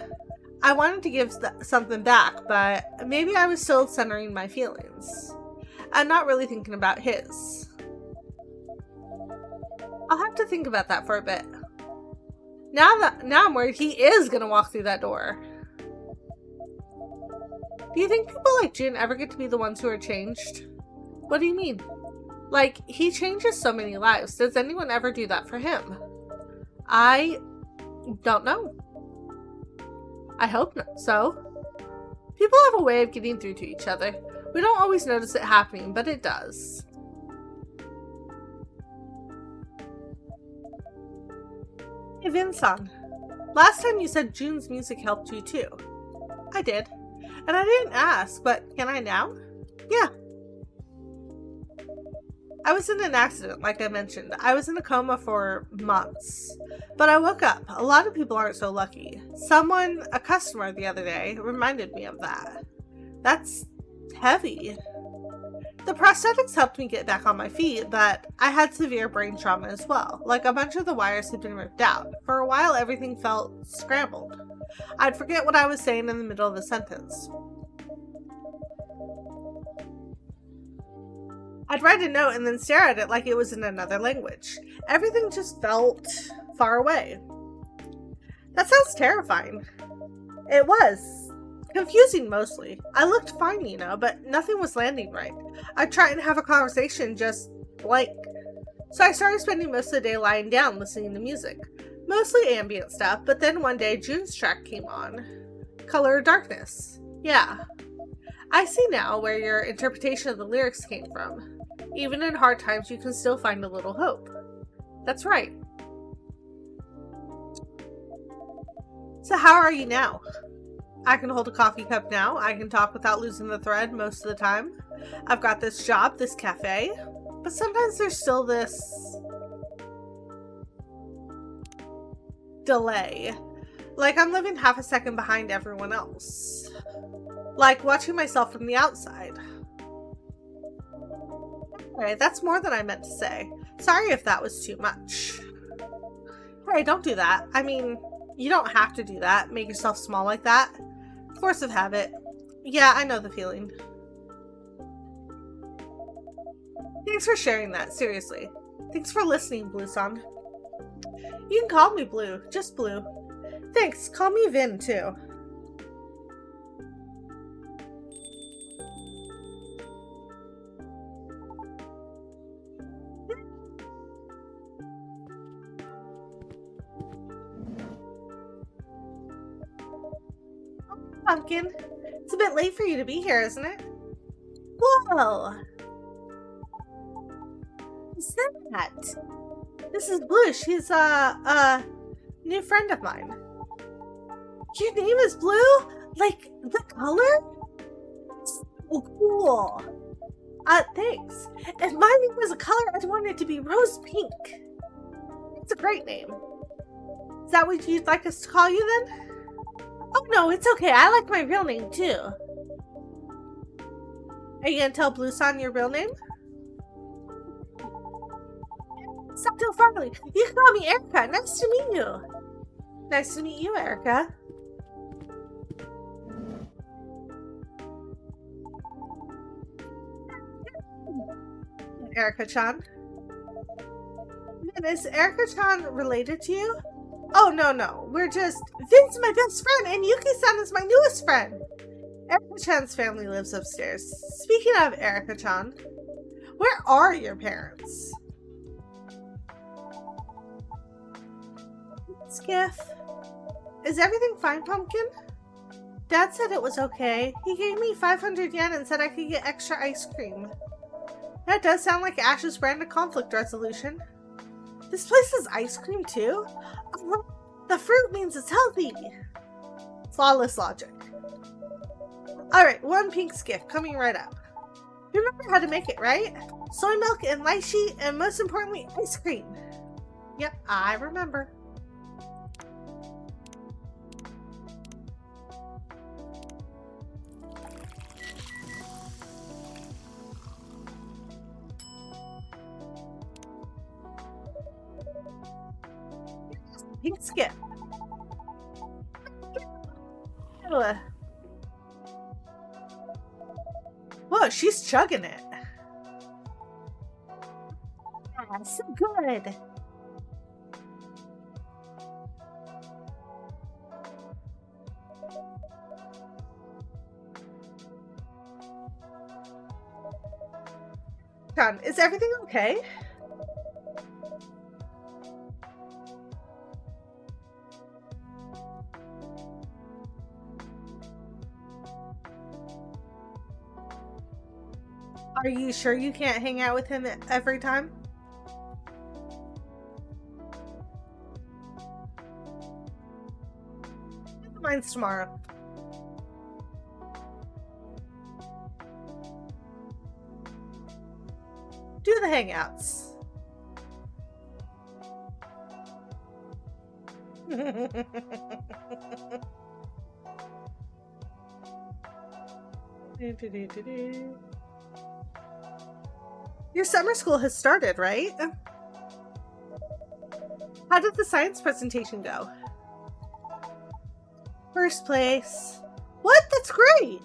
I wanted to give something back, but maybe I was still centering my feelings. I'm not really thinking about his. I'll have to think about that for a bit. Now I'm worried he is gonna walk through that door. Do you think people like June ever get to be the ones who are changed? What do you mean? Like, he changes so many lives. Does anyone ever do that for him? I don't know. I hope not so. People have a way of getting through to each other. We don't always notice it happening, but it does. Hey Vinson, last time you said June's music helped you too. I did. And I didn't ask, but can I now? Yeah. I was in an accident, like I mentioned. I was in a coma for months. But I woke up. A lot of people aren't so lucky. Someone, a customer the other day, reminded me of that. That's heavy. The prosthetics helped me get back on my feet, but I had severe brain trauma as well. Like a bunch of the wires had been ripped out. For a while, everything felt scrambled. I'd forget what I was saying in the middle of the sentence. I'd write a note and then stare at it like it was in another language. Everything just felt far away. That sounds terrifying. It was. Confusing mostly. I looked fine, you know, but nothing was landing right. I'd try and have a conversation, just blank. So I started spending most of the day lying down listening to music. Mostly ambient stuff, but then one day June's track came on. Color of Darkness. Yeah. I see now where your interpretation of the lyrics came from. Even in hard times, you can still find a little hope. That's right. So how are you now? I can hold a coffee cup now. I can talk without losing the thread most of the time. I've got this job, this cafe. But sometimes there's still this delay. Like I'm living half a second behind everyone else. Like watching myself from the outside. Okay, that's more than I meant to say. Sorry if that was too much. Hey, don't do that. I mean, you don't have to do that. Make yourself small like that. Force of habit. Yeah, I know the feeling. Thanks for sharing that, seriously. Thanks for listening, Blue-san. You can call me Blue, just Blue. Thanks, call me Vin, too. Pumpkin, it's a bit late for you to be here, isn't it? Whoa! What's that? This is Blue. She's a new friend of mine. Your name is Blue? Like the color? So cool. Thanks. If my name was a color, I'd want it to be rose pink. It's a great name. Is that what you'd like us to call you then? Oh no, it's okay. I like my real name too. Are you gonna tell Blue-san your real name? Sato Farley. You can call me Erica. Nice to meet you. Nice to meet you, Erica. Erica-chan. Is Erica-chan related to you? Oh, no. We're just... Vin's my best friend, and Yuki-san is my newest friend. Erica-chan's family lives upstairs. Speaking of Erica-chan, where are your parents? Skiff. Is everything fine, Pumpkin? Dad said it was okay. He gave me 500 yen and said I could get extra ice cream. That does sound like Ash's brand of conflict resolution. This place has ice cream too? Oh, the fruit means it's healthy. Flawless logic. Alright, one pink skiff coming right up. You remember how to make it, right? Soy milk and lychee and most importantly, ice cream. Yep, I remember. Pink skip. Whoa, she's chugging it. Yeah, so good. John, is everything okay? Are you sure you can't hang out with him every time? Mine's tomorrow. Do the hangouts. Your summer school has started, right? How did the science presentation go? First place. What? That's great!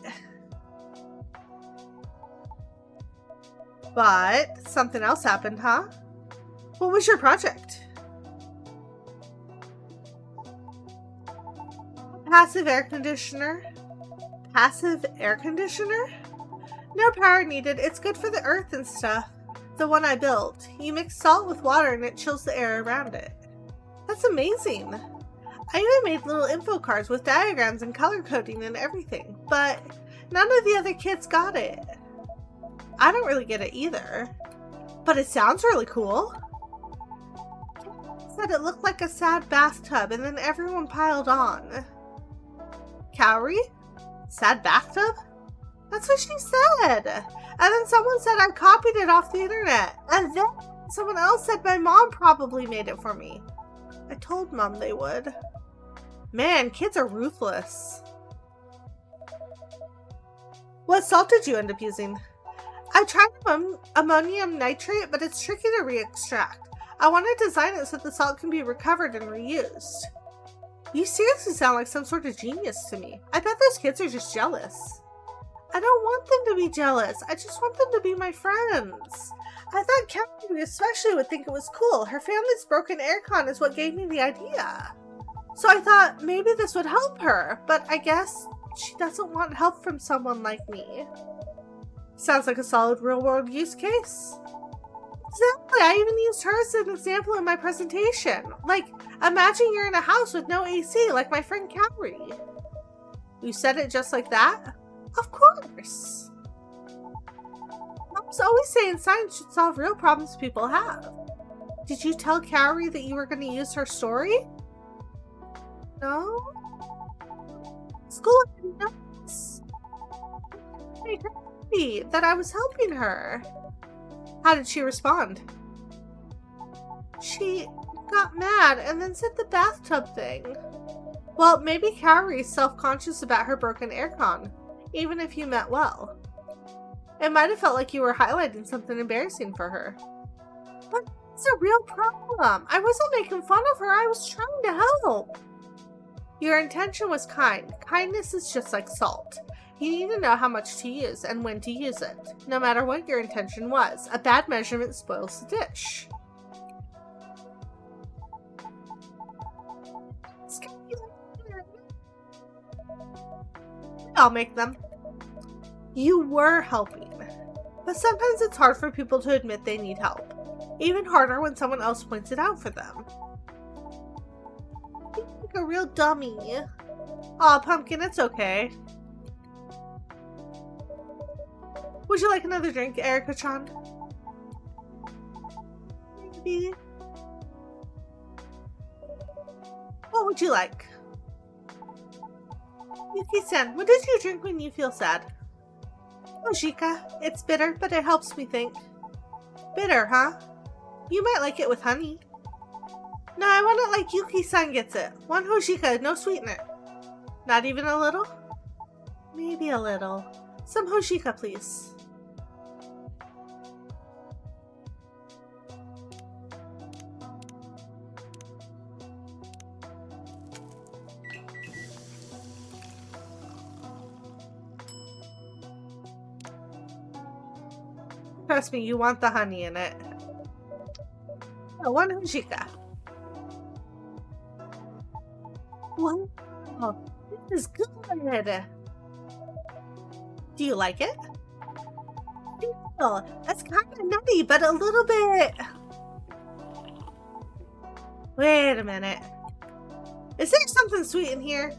But something else happened, huh? What was your project? Passive air conditioner. Passive air conditioner? No power needed. It's good for the earth and stuff. The one I built. You mix salt with water and it chills the air around it. That's amazing. I even made little info cards with diagrams and color coding and everything, but none of the other kids got it. I don't really get it either, but it sounds really cool. Said it looked like a sad bathtub and then everyone piled on. Kaori? Sad bathtub? That's what she said. And then someone said I copied it off the internet. And then someone else said my mom probably made it for me. I told Mom they would. Man, kids are ruthless. What salt did you end up using? I tried ammonium nitrate, but it's tricky to re-extract. I want to design it so the salt can be recovered and reused. You seriously sound like some sort of genius to me. I bet those kids are just jealous. I don't want them to be jealous. I just want them to be my friends. I thought Carrie especially would think it was cool. Her family's broken aircon is what gave me the idea. So I thought maybe this would help her, but I guess she doesn't want help from someone like me. Sounds like a solid real-world use case. Exactly, I even used her as an example in my presentation. Like, imagine you're in a house with no AC, like my friend Carrie. You said it just like that? Of course. Mom's always saying science should solve real problems people have. Did you tell Carrie that you were going to use her story? No? School didn't know this. It made her happy that I was helping her. How did she respond? She got mad and then said the bathtub thing. Well, maybe Carrie's self-conscious about her broken aircon, even if you meant well. It might have felt like you were highlighting something embarrassing for her. But it's a real problem. I wasn't making fun of her. I was trying to help. Your intention was kind. Kindness is just like salt. You need to know how much to use and when to use it. No matter what your intention was, a bad measurement spoils the dish. I'll make them. You were helping. But sometimes it's hard for people to admit they need help. Even harder when someone else points it out for them. You're like a real dummy. Aw, Pumpkin, it's okay. Would you like another drink, Erica-chan? Maybe. What would you like? Yuki-san, what did you drink when you feel sad? Hoshika. It's bitter, but it helps me think. Bitter, huh? You might like it with honey. No, I want it like Yuki-san gets it. One Hoshika, no sweetener. Not even a little? Maybe a little. Some Hoshika, please. Trust me, you want the honey in it. Oh, one Hoshika. Wow, this is good. Do you like it? That's kind of nutty, but a little bit. Wait a minute. Is there something sweet in here?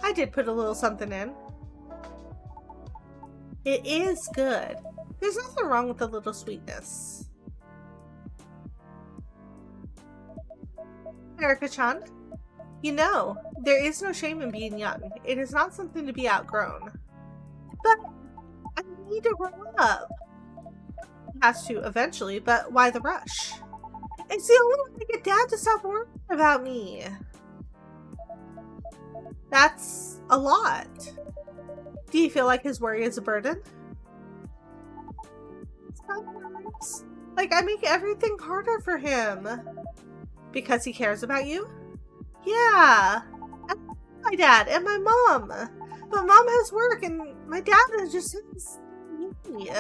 I did put a little something in. It is good. There's nothing wrong with a little sweetness. Erica-chan, you know, there is no shame in being young. It is not something to be outgrown. But I need to grow up. Has to eventually, but why the rush? It's the only way to get Dad to stop worrying about me. That's a lot. Do you feel like his worry is a burden? Sometimes. Like, I make everything harder for him. Because he cares about you? Yeah. And my dad and my mom. But mom has work and my dad is just me.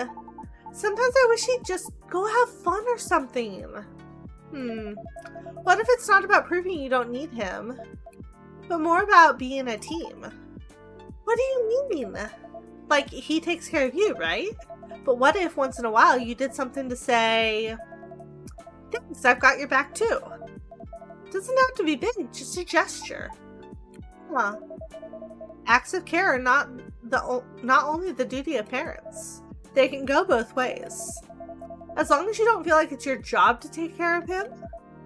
Sometimes I wish he'd just go have fun or something. What if it's not about proving you don't need him, but more about being a team? What do you mean? Like, he takes care of you, right? But what if once in a while you did something to say, thanks, I've got your back too? Doesn't have to be big, just a gesture. Huh. Acts of care are not only the duty of parents. They can go both ways. As long as you don't feel like it's your job to take care of him,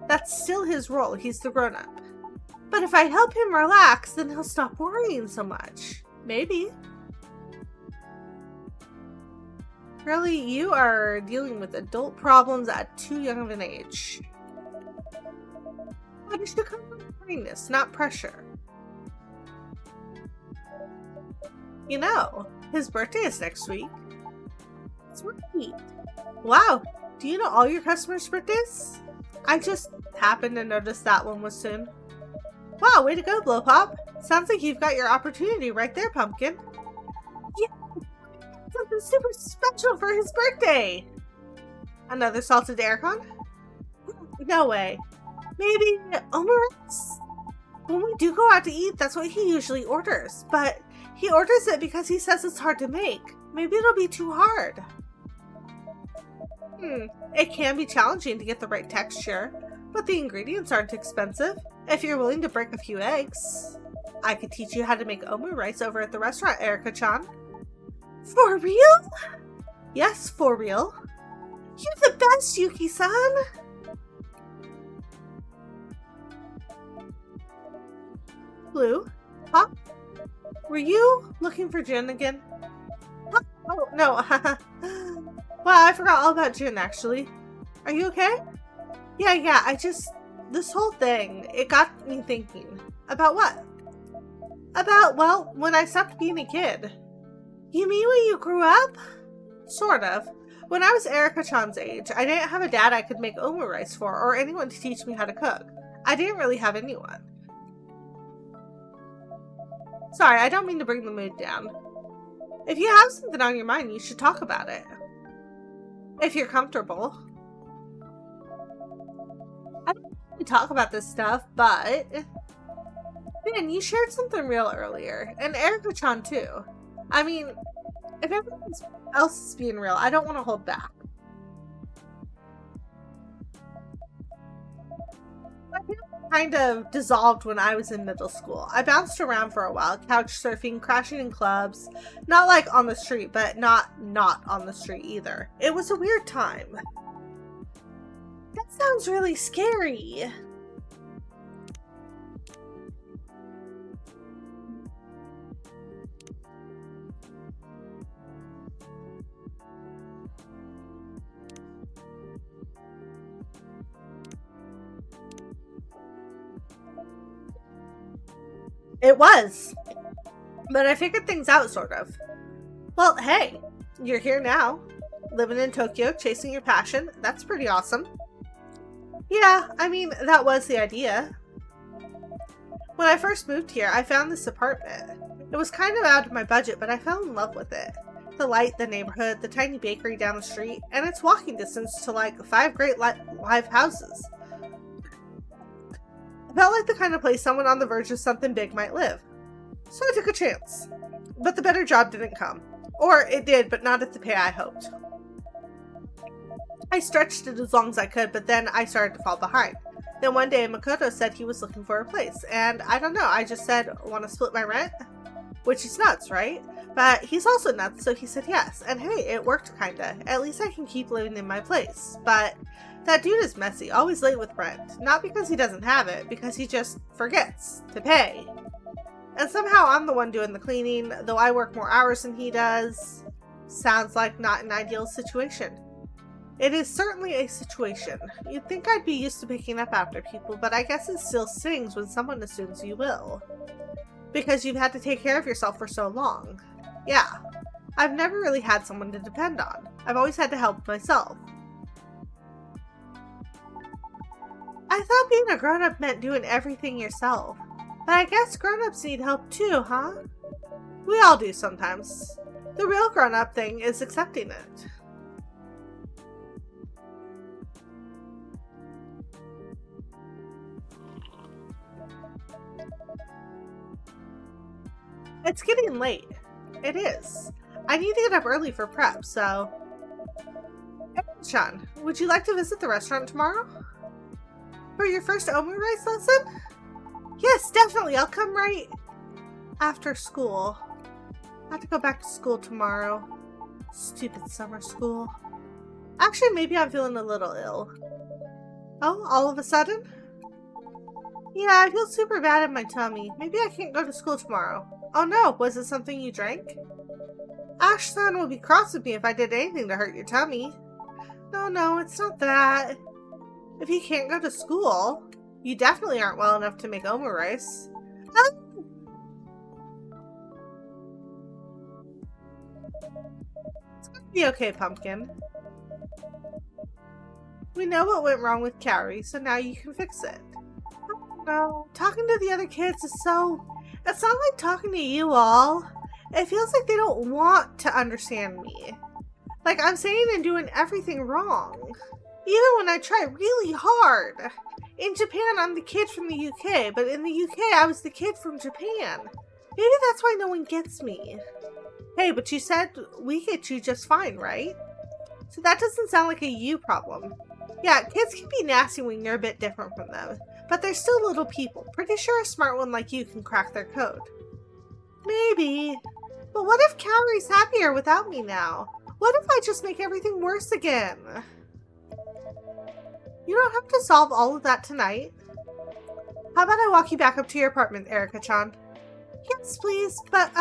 that's still his role. He's the grown-up. But if I help him relax, then he'll stop worrying so much. Maybe. Really, you are dealing with adult problems at too young of an age. But it should come from kindness, not pressure. You know, his birthday is next week. Sweet. Wow, do you know all your customers' birthdays? I just happened to notice that one was soon. Wow, way to go, Blowpop. Sounds like you've got your opportunity right there, Pumpkin. Yeah, something super special for his birthday. Another salted aircon? No way. Maybe omelets? When we do go out to eat, that's what he usually orders. But he orders it because he says it's hard to make. Maybe it'll be too hard. It can be challenging to get the right texture, but the ingredients aren't expensive. If you're willing to break a few eggs, I could teach you how to make omurice over at the restaurant, Erica-chan. For real? Yes, for real. You're the best, Yuki-san! Blue? Huh? Were you looking for Jin again? Huh? Oh, no. Wow, I forgot all about Jin, actually. Are you okay? Yeah, this whole thing, it got me thinking. About what? About, well, when I stopped being a kid. You mean when you grew up? Sort of. When I was Erica-chan's age, I didn't have a dad I could make omurice for, or anyone to teach me how to cook. I didn't really have anyone. Sorry, I don't mean to bring the mood down. If you have something on your mind, you should talk about it. If you're comfortable. I don't really talk about this stuff, but... Man, you shared something real earlier. And Erica-chan, too. I mean, if everyone else is being real, I don't want to hold back. My family kind of dissolved when I was in middle school. I bounced around for a while, couch surfing, crashing in clubs. Not like on the street, but not on the street either. It was a weird time. That sounds really scary. It was. But I figured things out, sort of. Well, hey, you're here now. Living in Tokyo, chasing your passion. That's pretty awesome. Yeah, I mean, that was the idea. When I first moved here, I found this apartment. It was kind of out of my budget, but I fell in love with it. The light, the neighborhood, the tiny bakery down the street, and it's walking distance to like 5 great live houses. Felt like the kind of place someone on the verge of something big might live. So I took a chance. But the better job didn't come. Or it did, but not at the pay I hoped. I stretched it as long as I could, but then I started to fall behind. Then one day Makoto said he was looking for a place, and I don't know, I just said, want to split my rent? Which is nuts, right? But he's also nuts, so he said yes. And hey, it worked kinda. At least I can keep living in my place. But that dude is messy, always late with rent. Not because he doesn't have it, because he just forgets to pay. And somehow I'm the one doing the cleaning, though I work more hours than he does. Sounds like not an ideal situation. It is certainly a situation. You'd think I'd be used to picking up after people, but I guess it still stings when someone assumes you will. Because you've had to take care of yourself for so long. Yeah, I've never really had someone to depend on. I've always had to help myself. I thought being a grown-up meant doing everything yourself. But I guess grown-ups need help too, huh? We all do sometimes. The real grown-up thing is accepting it. It's getting late. It is. I need to get up early for prep, so... Sean, would you like to visit the restaurant tomorrow? For your first omurice lesson? Yes, definitely. I'll come right after school. I have to go back to school tomorrow. Stupid summer school. Actually, maybe I'm feeling a little ill. Oh, all of a sudden? Yeah, I feel super bad in my tummy. Maybe I can't go to school tomorrow. Oh no, was it something you drank? Ash-san will be cross with me if I did anything to hurt your tummy. No, it's not that. If you can't go to school, you definitely aren't well enough to make omurice. It's gonna be okay, Pumpkin. We know what went wrong with Kaori, so now you can fix it. No, talking to the other kids is so... It's not like talking to you all. It feels like they don't want to understand me. Like I'm saying and doing everything wrong. Even when I try really hard. In Japan, I'm the kid from the UK, but in the UK, I was the kid from Japan. Maybe that's why no one gets me. Hey, but you said we get you just fine, right? So that doesn't sound like a you problem. Yeah, kids can be nasty when you're a bit different from them, but they're still little people. Pretty sure a smart one like you can crack their code. Maybe. But what if Kaori's happier without me now? What if I just make everything worse again? You don't have to solve all of that tonight. How about I walk you back up to your apartment, Erika-chan? Yes, please, but,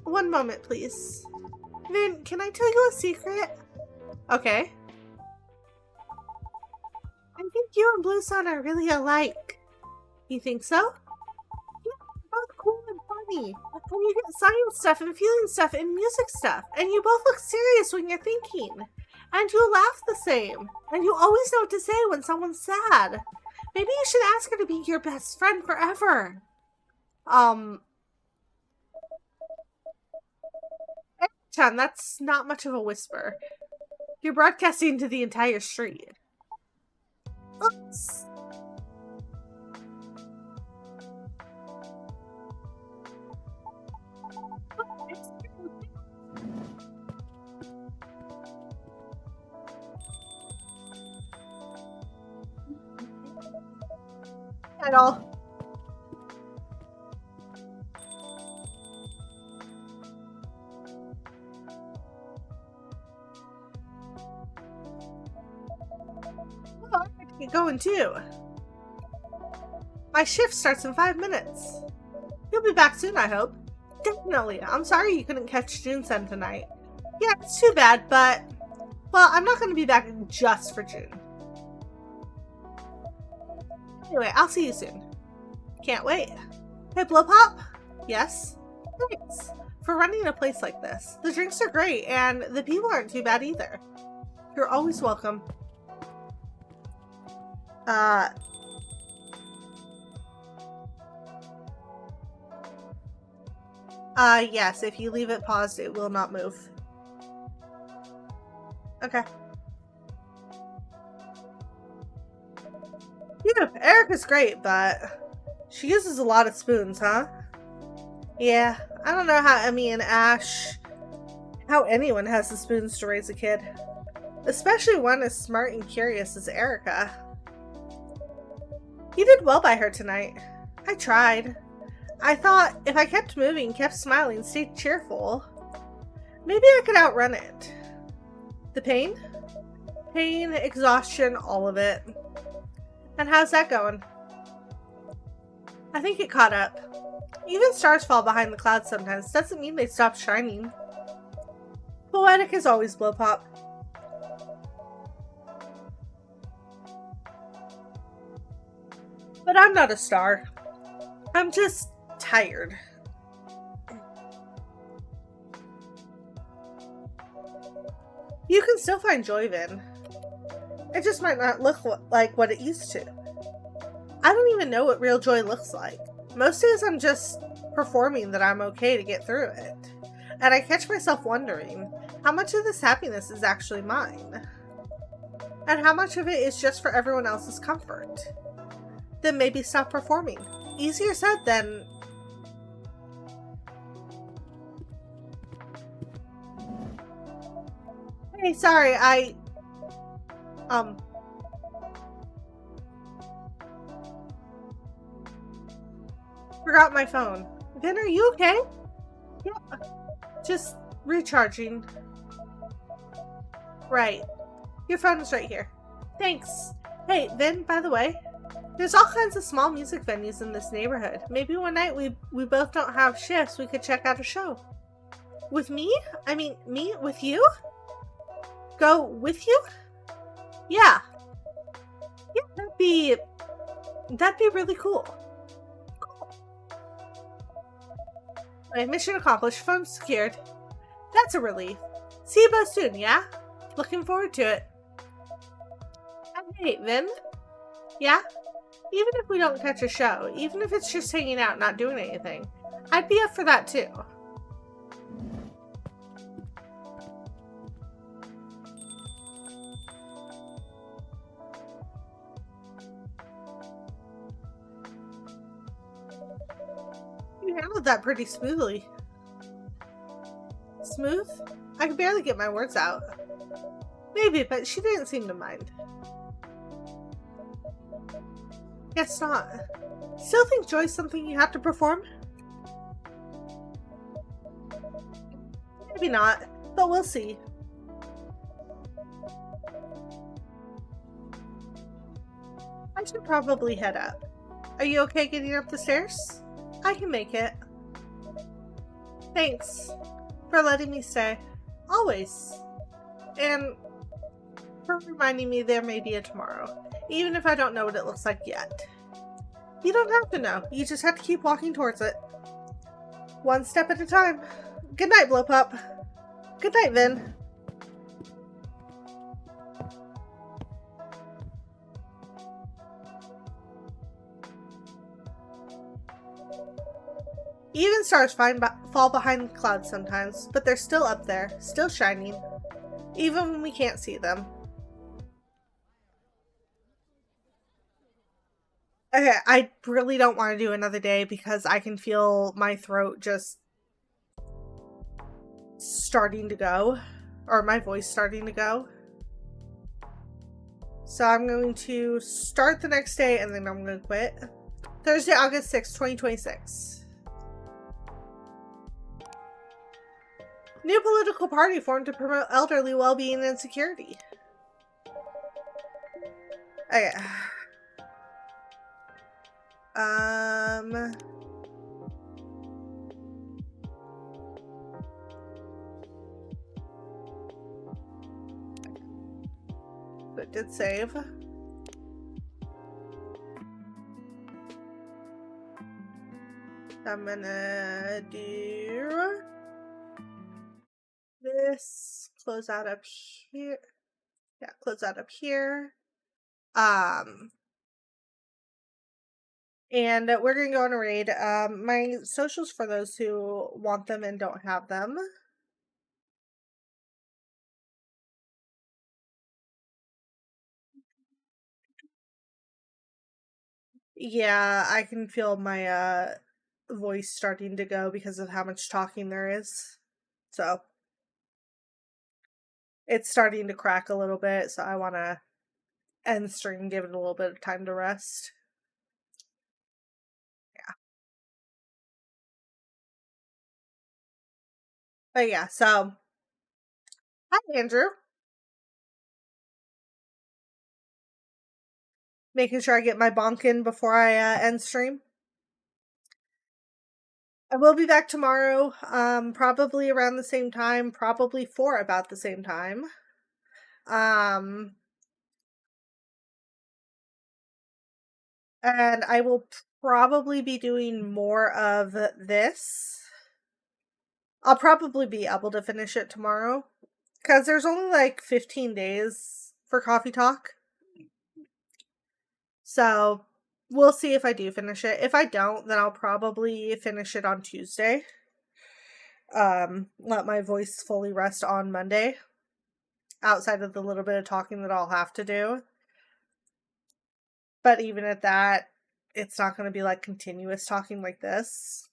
one moment, please. Vin, can I tell you a secret? Okay. I think you and Blue Sun are really alike. You think so? Yeah, both cool and funny. And you get science stuff and feeling stuff and music stuff. And you both look serious when you're thinking. And you laugh the same. And you always know what to say when someone's sad. Maybe you should ask her to be your best friend forever. Chan, that's not much of a whisper. You're broadcasting to the entire street. Oops. At all. Well, I have to get going too. My shift starts in 5 minutes. You'll be back soon, I hope. Definitely. I'm sorry you couldn't catch June-sen tonight. Yeah, it's too bad, but... Well, I'm not going to be back just for June. Anyway, I'll see you soon. Can't wait. Hey, Blowpop? Yes? Thanks for running a place like this. The drinks are great, and the people aren't too bad either. You're always welcome. Yes, if you leave it paused, it will not move. Okay. Yeah, Erika's great, but she uses a lot of spoons, huh? Yeah, I don't know how Emmy and Ash, how anyone has the spoons to raise a kid. Especially one as smart and curious as Erika. You did well by her tonight. I tried. I thought if I kept moving, kept smiling, stayed cheerful, maybe I could outrun it. The pain? Pain, exhaustion, all of it. And how's that going? I think it caught up. Even stars fall behind the clouds sometimes. Doesn't mean they stop shining. Poetic as always, Blowpop. But I'm not a star. I'm just tired. You can still find joy, Vin. It just might not look like what it used to. I don't even know what real joy looks like. Most days I'm just performing that I'm okay to get through it. And I catch myself wondering, how much of this happiness is actually mine? And how much of it is just for everyone else's comfort? Then maybe stop performing. Easier said than... Hey, sorry, I forgot my phone. Vin, are you okay? Yeah. Just recharging. Right. Your phone is right here. Thanks. Hey, Vin, by the way, there's all kinds of small music venues in this neighborhood. Maybe one night we both don't have shifts, we could check out a show. With me? I mean, me with you? Go with you? Yeah. Yeah, that'd be really cool. Cool. Okay, mission accomplished. Phone secured. That's a relief. See you both soon, yeah? Looking forward to it. Hey, Vin? Yeah? Even if we don't catch a show, even if it's just hanging out, not doing anything, I'd be up for that too. You handled that pretty smoothly. Smooth? I can barely get my words out. Maybe, but she didn't seem to mind. Guess not. Still think joy's something you have to perform? Maybe not, but we'll see. I should probably head up. Are you okay getting up the stairs? I can make it. Thanks for letting me stay. Always. And for reminding me there may be a tomorrow, even if I don't know what it looks like yet. You don't have to know. You just have to keep walking towards it. One step at a time. Good night, Blowpup. Good night, Vin. Even stars fall behind clouds sometimes, but they're still up there, still shining, even when we can't see them. Okay, I really don't want to do another day because I can feel my throat just starting to go, or my voice starting to go. So I'm going to start the next day and then I'm going to quit. Thursday, August 6th, 2026. New political party formed to promote elderly well-being and security. Okay. It did save. I'm gonna do this, close out up here. Yeah, close out up here. And we're gonna go on a raid. My socials for those who want them and don't have them. Yeah, I can feel my voice starting to go because of how much talking there is. So it's starting to crack a little bit, so I want to end stream, give it a little bit of time to rest. Yeah. But yeah, so hi Andrew. Making sure I get my bonk in before I end stream. I will be back tomorrow, probably around the same time, probably for about the same time. And I will probably be doing more of this. I'll probably be able to finish it tomorrow because there's only like 15 days for Coffee Talk. So we'll see if I do finish it. If I don't, then I'll probably finish it on Tuesday. Let my voice fully rest on Monday, outside of the little bit of talking that I'll have to do. But even at that, it's not going to be like continuous talking like this.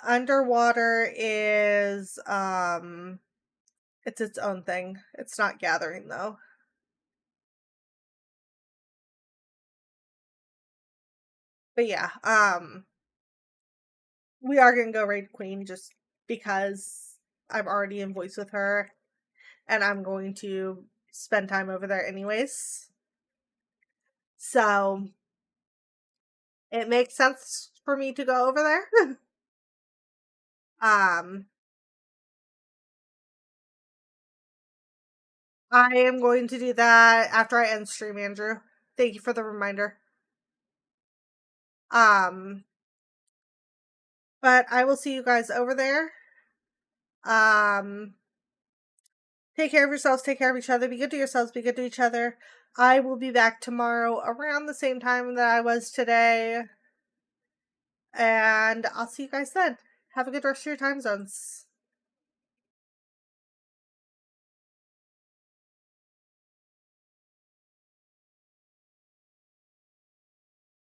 Underwater is it's its own thing. It's not gathering though. But yeah, we are gonna go raid Queen just because I'm already in voice with her and I'm going to spend time over there anyways. So it makes sense for me to go over there. I am going to do that after I end stream, Andrew. Thank you for the reminder. But I will see you guys over there. Take care of yourselves, take care of each other, be good to yourselves, be good to each other. I will be back tomorrow around the same time that I was today. And I'll see you guys then. Have a good rest of your time zones.